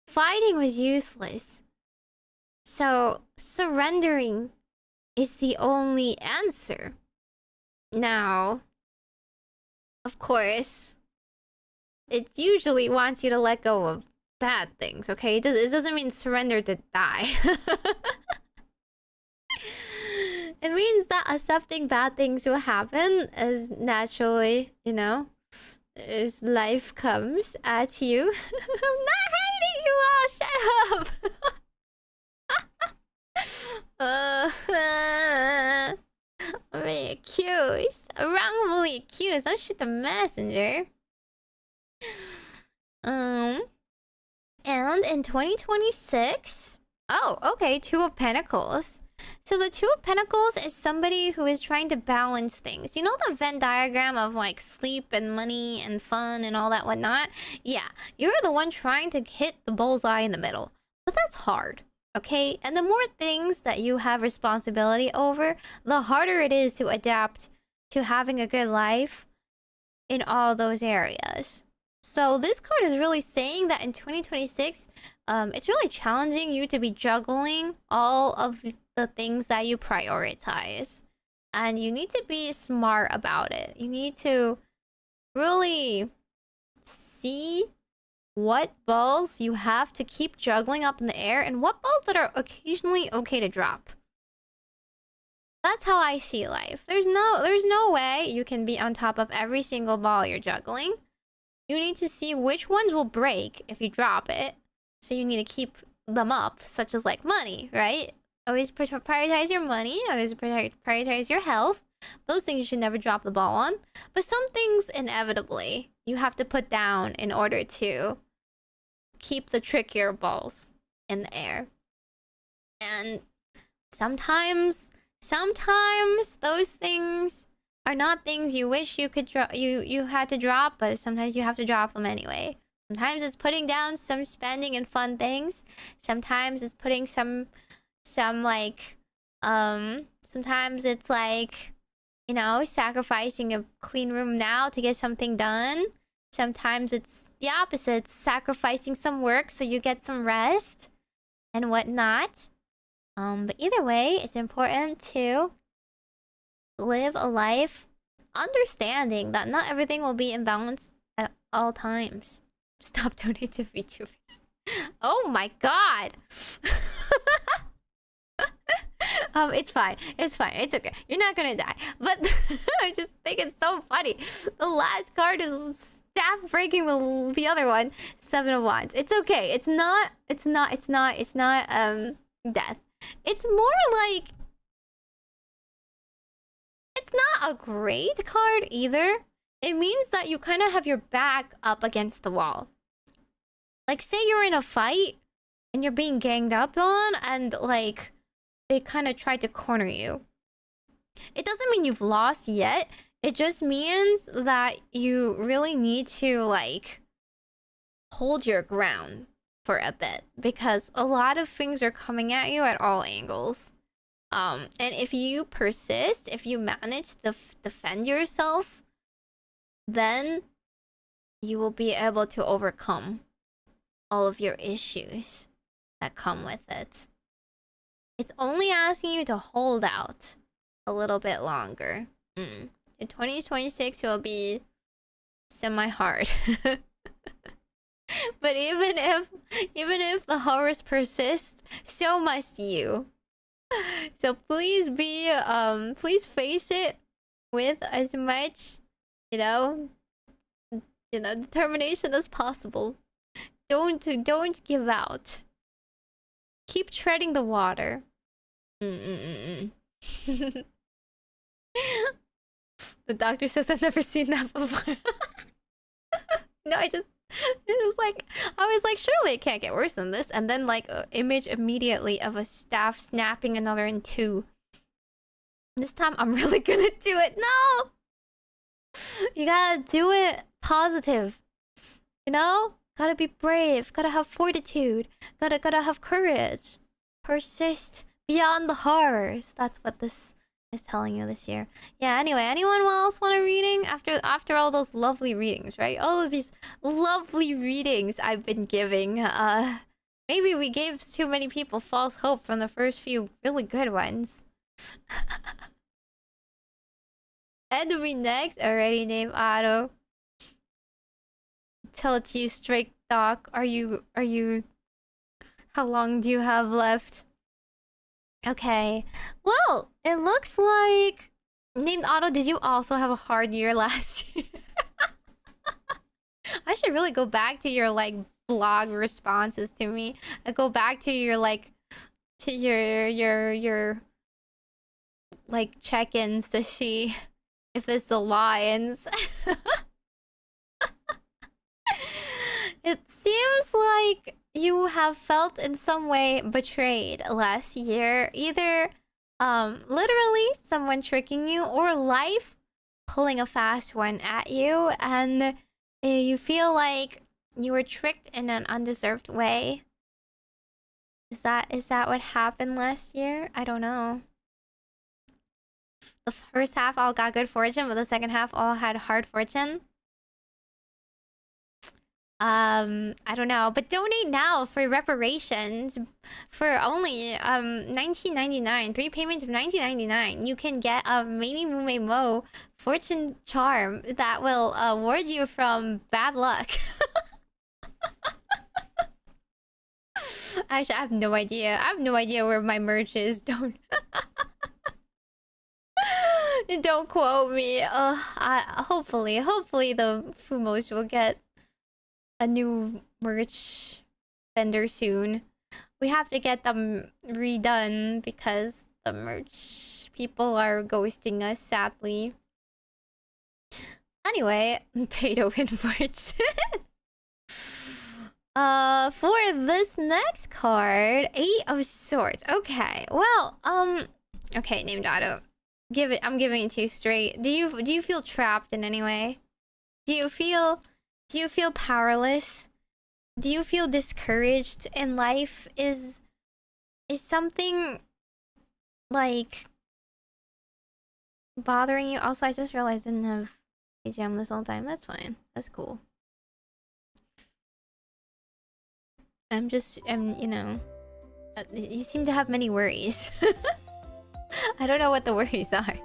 Fighting was useless. So surrendering is the only answer. Now, of course, it usually wants you to let go of bad things, okay? It doesn't mean surrender to die. It means that accepting bad things will happen as naturally, you know, as life comes at you. I'm not hating you all, shut up! I'm being accused. Wrongfully accused. Don't shoot the messenger. And in 2026... Oh, okay, Two of Pentacles. So the Two of Pentacles is somebody who is trying to balance things. You know the Venn diagram of like sleep and money and fun and all that whatnot? Yeah, you're the one trying to hit the bullseye in the middle. But that's hard, okay? And the more things that you have responsibility over, the harder it is to adapt to having a good life in all those areas. So this card is really saying that in 2026, it's really challenging you to be juggling all of the things that you prioritize. And you need to be smart about it. You need to really see what balls you have to keep juggling up in the air and what balls that are occasionally okay to drop. That's how I see life. There's no way you can be on top of every single ball you're juggling. You need to see which ones will break if you drop it. So you need to keep them up, such as like money, right? Always prioritize your money. Always prioritize your health. Those things you should never drop the ball on. But some things, inevitably, you have to put down in order to keep the trickier balls in the air. And sometimes those things are not things you wish you could you had to drop, but sometimes you have to drop them anyway. Sometimes it's putting down some spending and fun things. Sometimes it's putting some like sometimes it's like, you know, sacrificing a clean room now to get something done. Sometimes it's the opposite, it's sacrificing some work so you get some rest and whatnot. But either way, it's important to live a life understanding that not everything will be in balance at all times. Stop donating to VTubers. Oh my god! It's fine. It's fine. It's okay. You're not gonna die. But I just think it's so funny. The last card is staff breaking the other one. Seven of Wands. It's okay. It's not death. It's more like it's not a great card either. It means that you kind of have your back up against the wall. Like, say you're in a fight and you're being ganged up on and, like, they kind of tried to corner you. It doesn't mean you've lost yet. It just means that you really need to, like, hold your ground for a bit. Because a lot of things are coming at you at all angles. And if you persist, if you manage to defend yourself, then you will be able to overcome all of your issues that come with it. It's only asking you to hold out a little bit longer. In 2026 will be semi-hard. But even if the horrors persist, so must you. So please please face it with as much, determination as possible. Don't give out. Keep treading the water. The doctor says I've never seen that before. No, I was like, surely it can't get worse than this. And then, like, an image immediately of a staff snapping another in two. This time, I'm really gonna do it. No! You gotta do it positive. You know? Gotta be brave. Gotta have fortitude. Gotta have courage. Persist beyond the horrors. That's what this is telling you this year. Yeah, anyway, anyone else want a reading? After all those lovely readings, right? All of these lovely readings I've been giving. Maybe we gave too many people false hope from the first few really good ones. Enemy next, already named Otto. Tell it to you straight, Doc. Are you... How long do you have left? Okay. Well, it looks like... Named Otto, did you also have a hard year last year? I should really go back to your, like, blog responses to me. I go back to your, like... To your... Like, check-ins to see if it's the lions. It seems like you have felt in some way betrayed last year. Either literally someone tricking you, or life pulling a fast one at you, and you feel like you were tricked in an undeserved way. Is that what happened last year? I don't know. The first half all got good fortune, but the second half all had hard fortune. I don't know, but donate now for reparations for only 19.99. 3 payments of 19.99. You can get a Meimi Mo fortune charm that will ward you from bad luck. Actually, I have no idea. I have no idea where my merch is. Don't don't quote me. Hopefully the Fumos will get a new merch vendor soon. We have to get them redone because the merch people are ghosting us, sadly. Anyway, pay to win merch. For this next card, 8 of Swords. Okay, well, okay, named Otto. I'm giving it to you straight. Do you feel trapped in any way? Do you feel powerless? Do you feel discouraged in life? Is something like bothering you? Also, I just realized I didn't have AGM this whole time. That's fine. That's cool. You know, you seem to have many worries. I don't know what the worries are.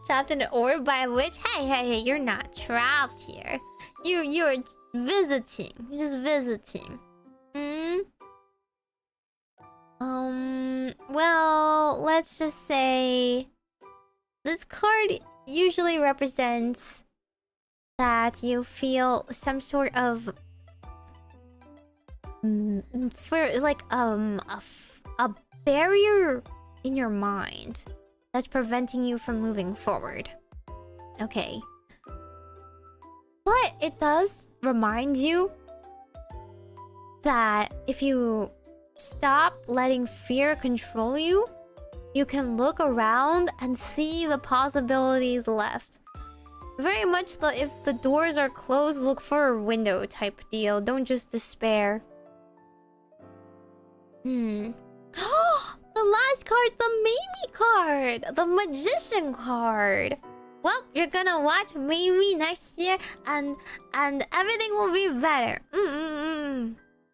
Trapped in an orb by a witch? Hey, you're not trapped here. You're visiting. You're just visiting. Well, let's just say this card usually represents that you feel some sort of for like a barrier in your mind that's preventing you from moving forward. Okay. But it does remind you that if you stop letting fear control you, you can look around and see the possibilities left. Very much if the doors are closed, look for a window type deal. Don't just despair. The last card's the Meimi card! The Magician card! Well, you're gonna watch Meimi next year and everything will be better.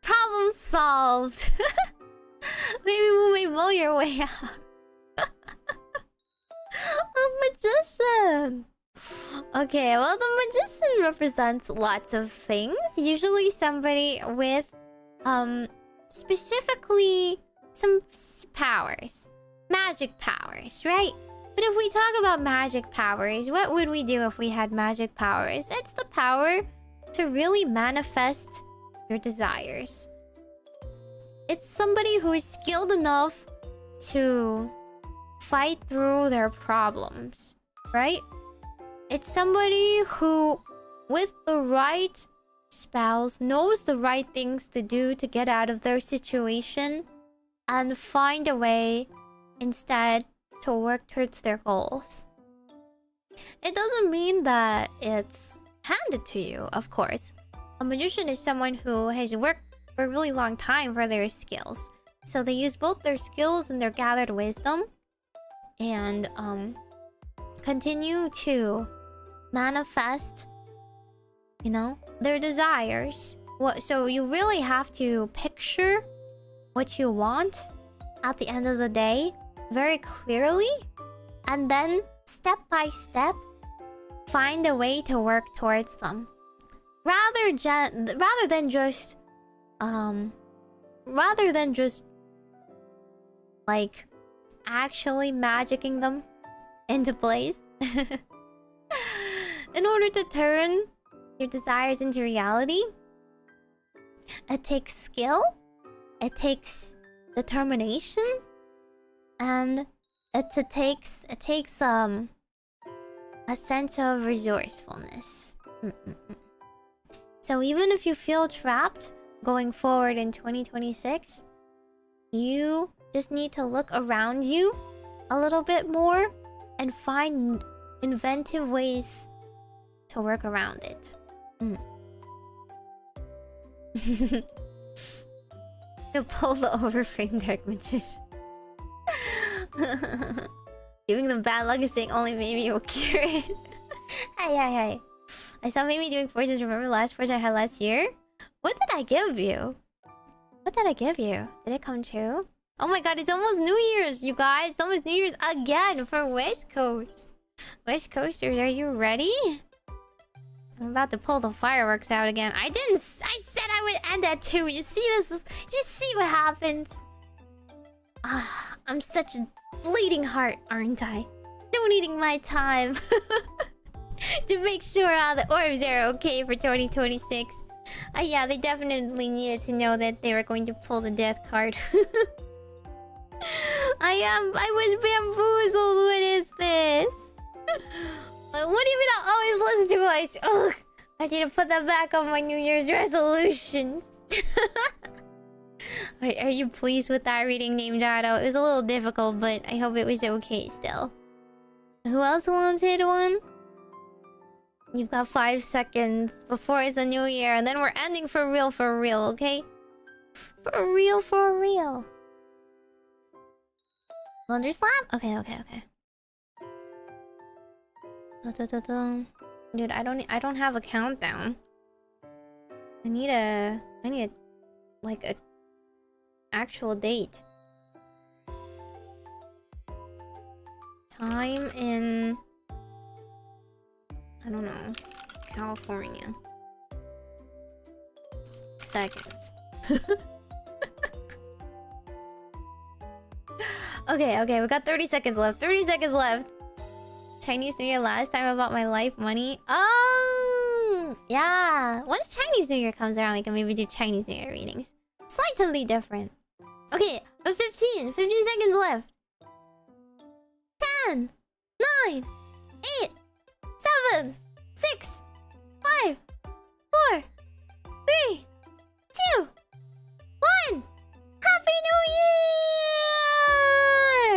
Problem solved. Maybe we may blow your way out. A magician! Okay, well, the magician represents lots of things. Usually somebody with, specifically some powers. Magic powers, right? But if we talk about magic powers, what would we do if we had magic powers? It's the power to really manifest your desires. It's somebody who is skilled enough to fight through their problems, right? It's somebody who, with the right spells, knows the right things to do to get out of their situation and find a way instead to work towards their goals. It doesn't mean that it's handed to you, of course. A magician is someone who has worked for a really long time for their skills. So they use both their skills and their gathered wisdom and continue to manifest, you know, their desires. So you really have to picture what you want at the end of the day very clearly, and then step by step find a way to work towards them. Rather than just like actually magicking them into place. In order to turn your desires into reality, it takes skill, it takes determination, and it takes a sense of resourcefulness. So even if you feel trapped going forward in 2026, you just need to look around you a little bit more and find inventive ways to work around it. To pull the overframed dark magician. Giving them bad luck is saying only Meimi will cure it. Hey. I saw Meimi doing forces. Remember the last force I had last year? What did I give you? What did I give you? Did it come true? Oh my god, it's almost New Year's, you guys. It's almost New Year's again for West Coast. West Coasters, are you ready? I'm about to pull the fireworks out again. I said I would end at 2. You see this? You see what happens? I'm such a bleeding heart, aren't I? Donating my time to make sure all the orbs are okay for 2026. Yeah, they definitely needed to know that they were going to pull the death card. I was bamboozled. What is this? What do you mean I'll always listen to us? Ugh, I need to put that back on my New Year's resolutions. Are you pleased with that reading, Name Dado? It was a little difficult, but I hope it was okay still. Who else wanted one? You've got 5 seconds before it's a new year, and then we're ending for real, okay? For real. Thunderslap? Okay. Dude, I don't have a countdown. I need like a actual date. Time in, I don't know, California. Seconds. Okay, we got 30 seconds left. 30 seconds left. Chinese New Year last time about my life money. Oh, yeah. Once Chinese New Year comes around, we can maybe do Chinese New Year readings. Slightly different. Okay, but 15 seconds left. 10, 9, 8, 7, 6, 5, 4, 3, 2, 1. Happy New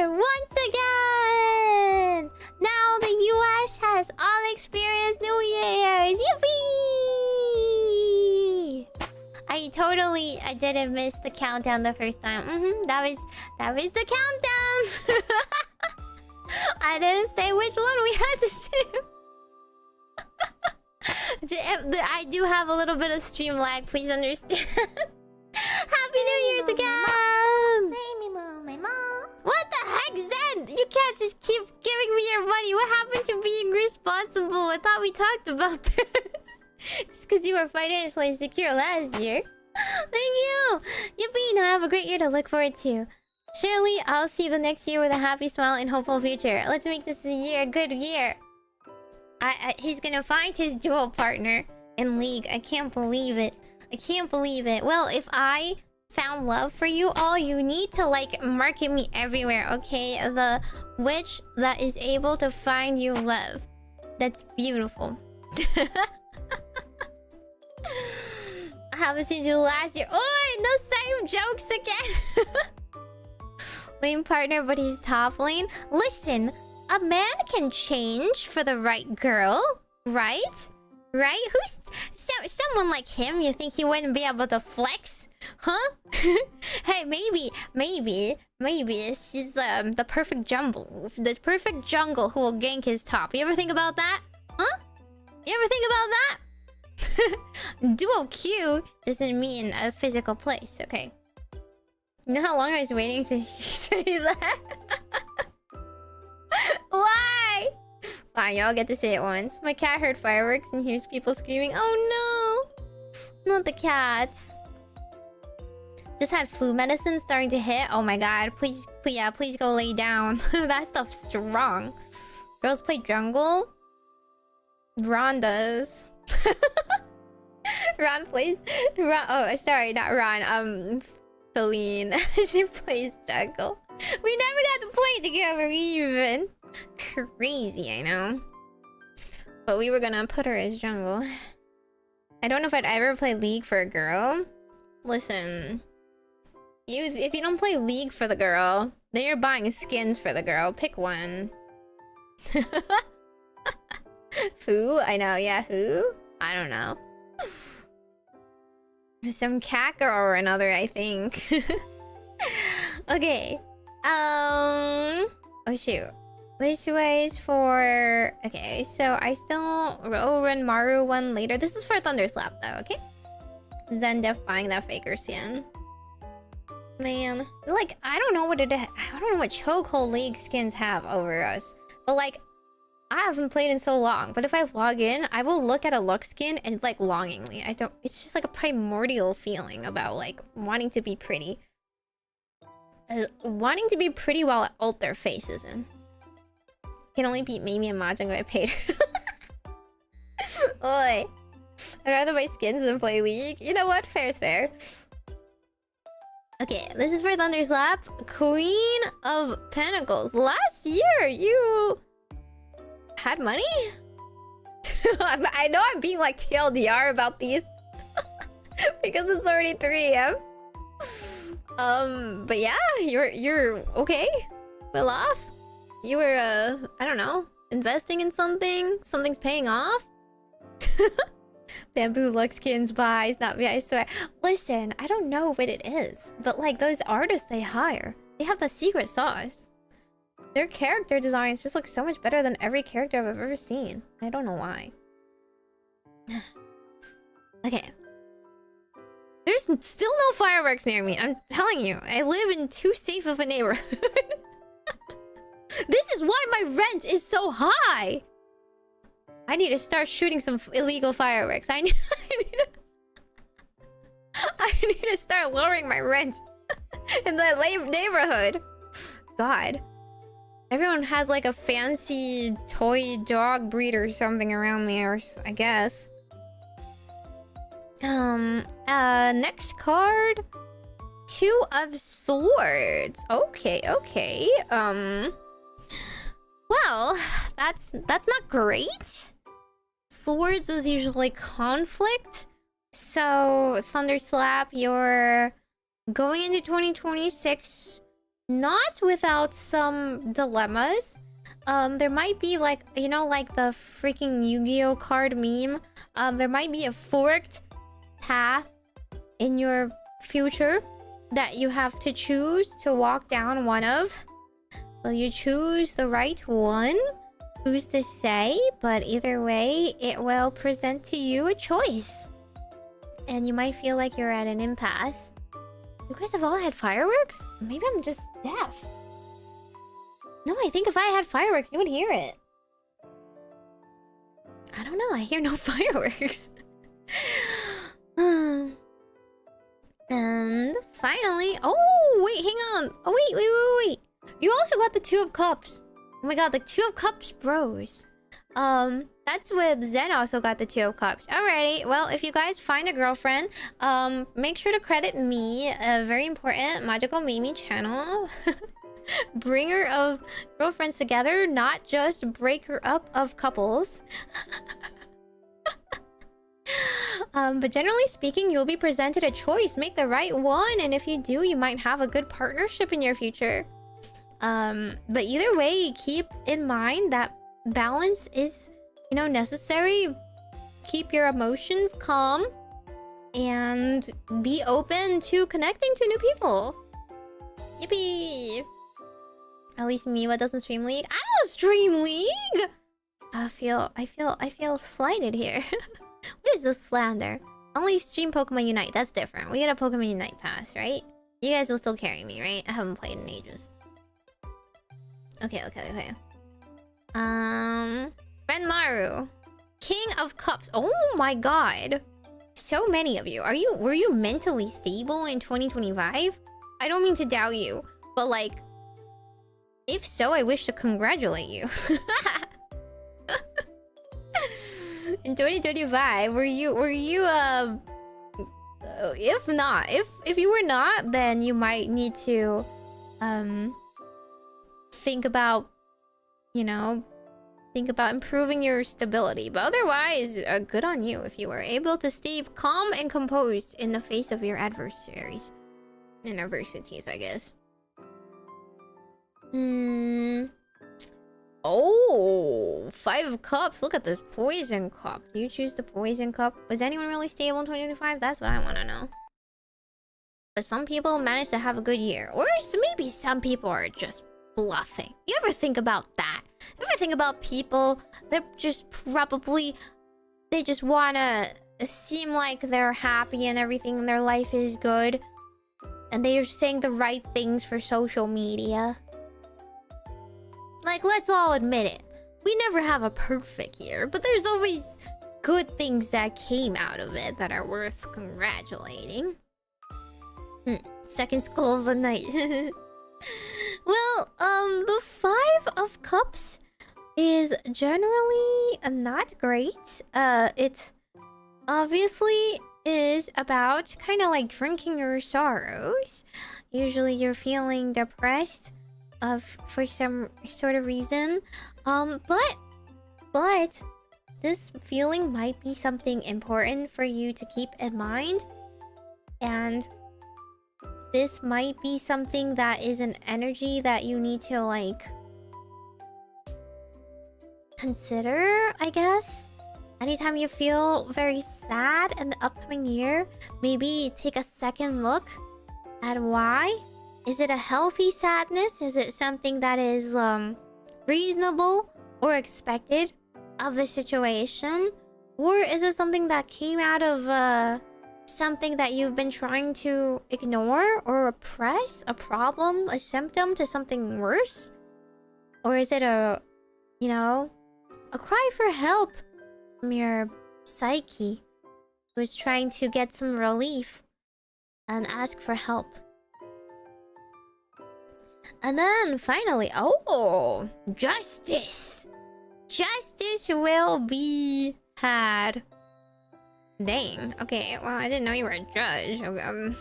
Year! Once again! Now the US has all experienced New Year's! Yippee! I didn't miss the countdown the first time. That was the countdown! I didn't say which one we had to do. I do have a little bit of stream lag, please understand. Happy New Year's again! What the heck, Zen? You can't just keep giving me your money. What happened to being responsible? I thought we talked about this. Just because you were financially secure last year. Thank you! Yippee! Now I have a great year to look forward to. Surely, I'll see the next year with a happy smile and hopeful future. Let's make this a good year. He's gonna find his dual partner in League. I can't believe it. Well, if I found love for you, all you need to like market me everywhere, okay? The witch that is able to find you love. That's beautiful. I haven't seen you last year. Oh, the same jokes again. Lane partner, but he's top lane. Listen, a man can change for the right girl, right? Right? Someone like him, you think he wouldn't be able to flex? Huh? Hey, maybe she's the perfect jungle who will gank his top. You ever think about that? Huh? You ever think about that? Duo Q doesn't mean a physical place, okay? You know how long I was waiting to say that? Why? Fine, y'all get to say it once. My cat heard fireworks and hears people screaming. Oh no! Not the cats. Just had flu medicine starting to hit. Oh my god. Please go lay down. That stuff's strong. Girls play jungle? Ron does. Ron plays... oh, sorry, not Ron. Feline. She plays jungle. We never got to play together even. Crazy, I know. But we were gonna put her as jungle. I don't know if I'd ever play League for a girl. Listen. If you don't play League for the girl, then you're buying skins for the girl. Pick one. Who? I know, yeah, who? I don't know. Some cat girl or another, I think. Okay. Oh shoot. Which ways for... Okay, so I still will run Maru one later. This is for Thunderslap though, okay? Zendef buying that faker skin. Man. Like, I don't know what Chokehold League skins have over us. But like, I haven't played in so long. But if I log in, I will look at a Lux skin and like longingly. It's just like a primordial feeling about like wanting to be pretty. Wanting to be pretty while ult their face isn't. Can only beat Meimi and Majokko if I paid her. Oi. I'd rather buy skins than play League. You know what? Fair's fair. Okay, this is for Thunderslap. Queen of Pentacles. Last year, you... had money? I know I'm being like TLDR about these. Because it's already 3 AM. But yeah, you're okay. Well off. You were, I don't know, investing in something? Something's paying off? Bamboo Lux skins buys, not me, I swear. Listen, I don't know what it is, but like those artists they hire, they have the secret sauce. Their character designs just look so much better than every character I've ever seen. I don't know why. Okay. There's still no fireworks near me, I'm telling you. I live in too safe of a neighborhood. This is why my rent is so high! I need to start shooting some illegal fireworks. I need to start lowering my rent in the neighborhood. God. Everyone has like a fancy toy dog breed or something around me, or I guess. Next card. 2 of Swords. Okay. Well, that's not great. Swords is usually conflict. So, Thunderslap, you're going into 2026 not without some dilemmas. There might be like, you know, like the freaking Yu-Gi-Oh card meme. There might be a forked path in your future that you have to choose to walk down one of. Will you choose the right one? Who's to say? But either way, it will present to you a choice. And you might feel like you're at an impasse. You guys have all had fireworks? Maybe I'm just deaf. No, I think if I had fireworks, you would hear it. I don't know, I hear no fireworks. And finally... Oh, wait, hang on. Oh, wait. You also got the 2 of Cups. Oh my god, the 2 of Cups bros. That's with Zen also got the 2 of Cups. Alrighty, well, if you guys find a girlfriend, make sure to credit me. A very important Majokko Meimi channel. Bringer of girlfriends together, not just breaker up of couples. But generally speaking, you'll be presented a choice. Make the right one, and if you do, you might have a good partnership in your future. But either way, keep in mind that balance is, you know, necessary keep your emotions calm and be open to connecting to new people. Yippee! At least Miwa doesn't stream League. I don't stream League. I feel slighted here. What is this slander? Only stream Pokemon Unite. That's different. We get a Pokemon Unite pass, right? You guys will still carry me, right? I haven't played in ages. Okay. Renmaru, King of Cups. Oh my god, so many of you. Were you mentally stable in 2025? I don't mean to doubt you, but like, if so, I wish to congratulate you. In 2025, were you if not, if you were not, then you might need to think about, you know, improving your stability. But otherwise, good on you if you were able to stay calm and composed in the face of your adversaries and adversities, I guess. Oh, 5 of Cups. Look at this Poison Cup. You choose the Poison Cup. Was anyone really stable in 2025? That's what I want to know. But some people managed to have a good year. Or maybe some people are just bluffing. You ever think about that? You ever think about people that just probably... they just want to seem like they're happy and everything in their life is good. And they're saying the right things for social media. Like, let's all admit it. We never have a perfect year, but there's always good things that came out of it that are worth congratulating. Second skull of the night. Well, the 5 of Cups is generally not great. It obviously is about kind of like drinking your sorrows. Usually you're feeling depressed for some sort of reason. But this feeling might be something important for you to keep in mind. And this might be something that is an energy that you need to like consider, I guess. Anytime you feel very sad in the upcoming year, maybe take a second look at why. Is it a healthy sadness? Is it something that is reasonable or expected of the situation? Or is it something that came out of something that you've been trying to ignore or repress? A problem, a symptom to something worse? Or is it a, you know, a cry for help from your psyche who's trying to get some relief and ask for help? And then finally, oh, justice. Justice will be had. Dang. Okay, well, I didn't know you were a judge. Are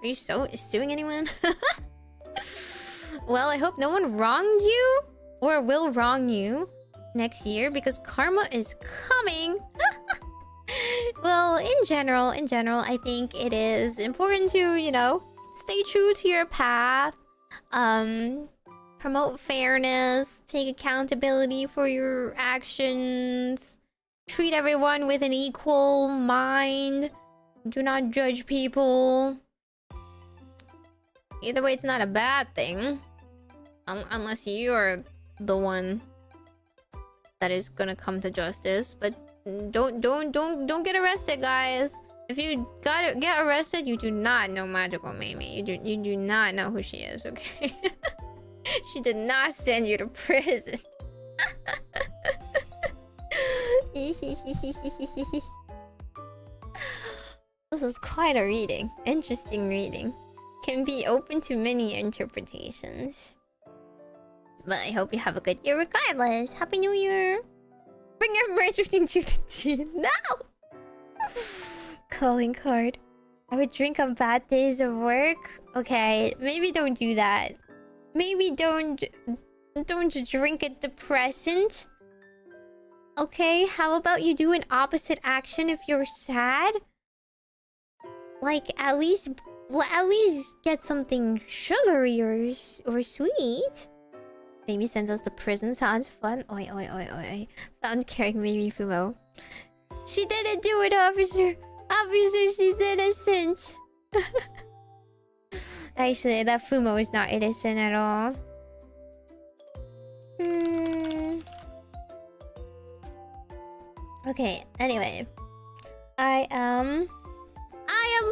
you suing anyone? Well, I hope no one wronged you or will wrong you next year because karma is coming. Well, in general, I think it is important to, you know, stay true to your path. Promote fairness, take accountability for your actions, treat everyone with an equal mind, do not judge people. Either way, it's not a bad thing. Unless you're the one that is gonna come to justice. But don't get arrested, guys. If you get arrested, you do not know Majokko Meimi. You do not know who she is, okay? She did not send you to prison. This is quite a reading. Interesting reading. Can be open to many interpretations. But I hope you have a good year regardless. Happy New Year! Bring your merch into the team. No! Calling card. I would drink on bad days of work. Okay, maybe don't do that. Maybe don't drink a depressant. Okay, how about you do an opposite action if you're sad? Like at least get something sugary or sweet. Maybe sends us to prison. Sounds fun. Oi. Found carrying Meimi Fumo. She didn't do it, officer. Officer, she's innocent. Actually, that Fumo is not innocent at all. Okay, anyway. I am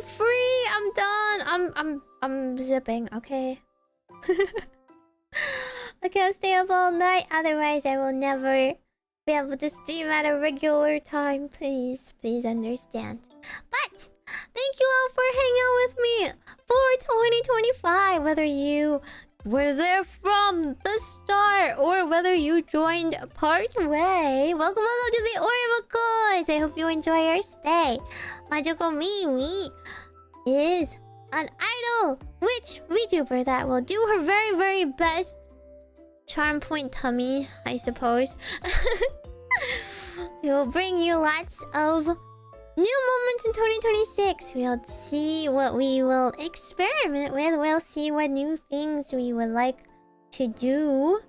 free! I'm done! I'm zipping, okay? I can't stay up all night, otherwise I will never be able to stream at a regular time. Please understand. But thank you all for hanging out with me for 2025. Whether you were there from the start or whether you joined part way, welcome to the Orbacle. I hope you enjoy your stay. Majokko Meimi is an idol witch VTuber that will do her very, very best. Charm point tummy, I suppose. It will bring you lots of new moments in 2026. We'll see what we will experiment with. We'll see what new things we would like to do.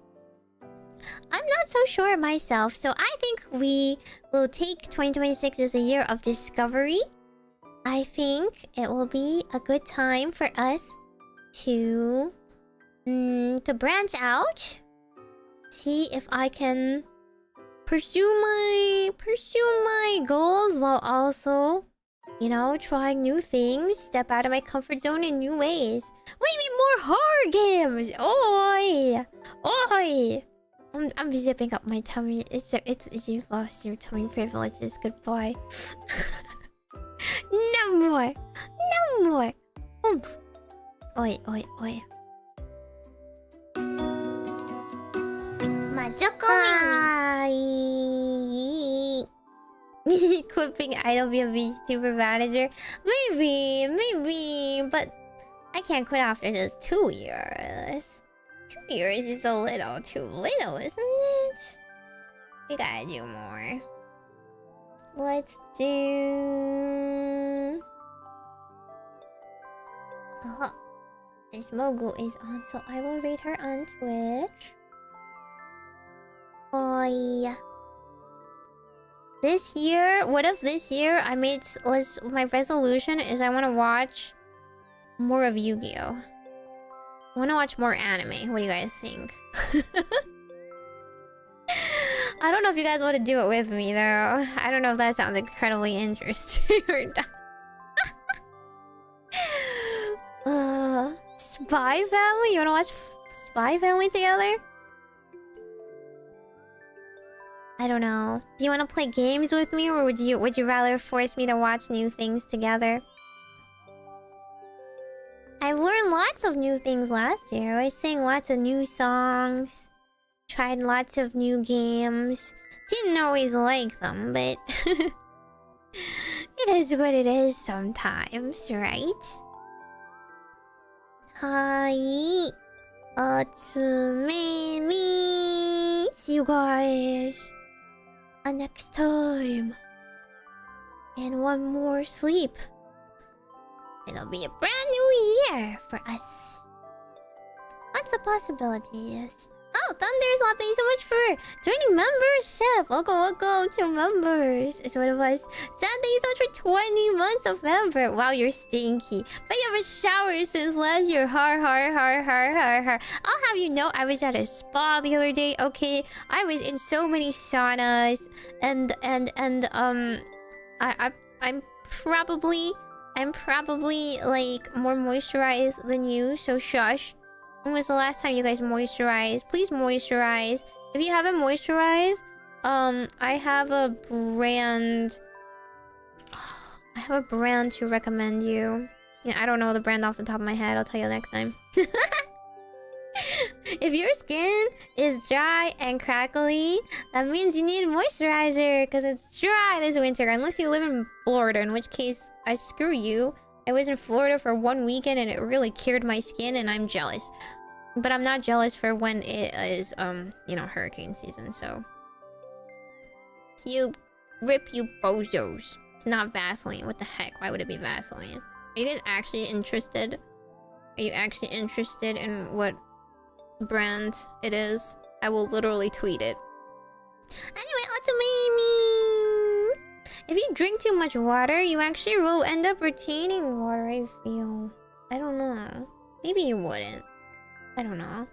I'm not so sure myself, so I think we will take 2026 as a year of discovery. I think it will be a good time for us to branch out. See if I can pursue my goals while also, you know, trying new things, step out of my comfort zone in new ways. What do you mean more horror games? Oi! Oi! I'm zipping up my tummy. You've lost your tummy privileges. Goodbye. No more. No more. Oomph. Oi, oi, oi. Majokko. Equipping idol be a VTuber manager. Maybe, but I can't quit after just 2 years. 2 years is a little too little, isn't it? We gotta do more. Let's do... Miss Mogu is on, so I will read her on Twitch. Oh yeah. This year, what if this year I made... my resolution is I want to watch more of Yu-Gi-Oh! I want to watch more anime. What do you guys think? I don't know if you guys want to do it with me, though. I don't know if that sounds incredibly interesting or not. Spy Family? You want to watch Spy Family together? I don't know. Do you want to play games with me, or would you rather force me to watch new things together? I've learned lots of new things last year. I sang lots of new songs. Tried lots of new games. Didn't always like them, but... it is what it is sometimes, right? Hi. Atsumemi. See you guys next time. And one more sleep. It'll be a brand new year for us. Lots of possibilities. Oh, Thunderslap, thank you so much for joining membership. Welcome to members. It's one of us. Sam, thank you so much for 20 months of member. Wow, you're stinky. But you haven't showered since last year. Har. I'll have you know, I was at a spa the other day. Okay, I was in so many saunas, and I'm probably like more moisturized than you. So shush. When was the last time you guys moisturized? Please moisturize. If you haven't moisturized, I have a brand. I have a brand to recommend you. Yeah, I don't know the brand off the top of my head. I'll tell you next time. If your skin is dry and crackly, that means you need moisturizer because it's dry this winter. Unless you live in Florida, in which case, I screw you. I was in Florida for 1 weekend and it really cured my skin, and I'm jealous. But I'm not jealous for when it is, you know, hurricane season, so... You rip, you bozos. It's not Vaseline. What the heck? Why would it be Vaseline? Are you guys actually interested? Are you actually interested in what brand it is? I will literally tweet it. Anyway, on to Meimi! If you drink too much water, you actually will end up retaining water, I feel. I don't know. Maybe you wouldn't. I don't know.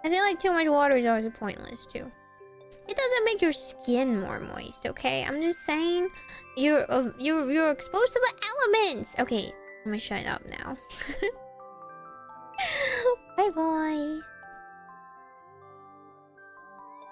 I feel like too much water is always pointless, too. It doesn't make your skin more moist, okay? I'm just saying you're exposed to the elements. Okay, I'm gonna shut up now. Bye bye.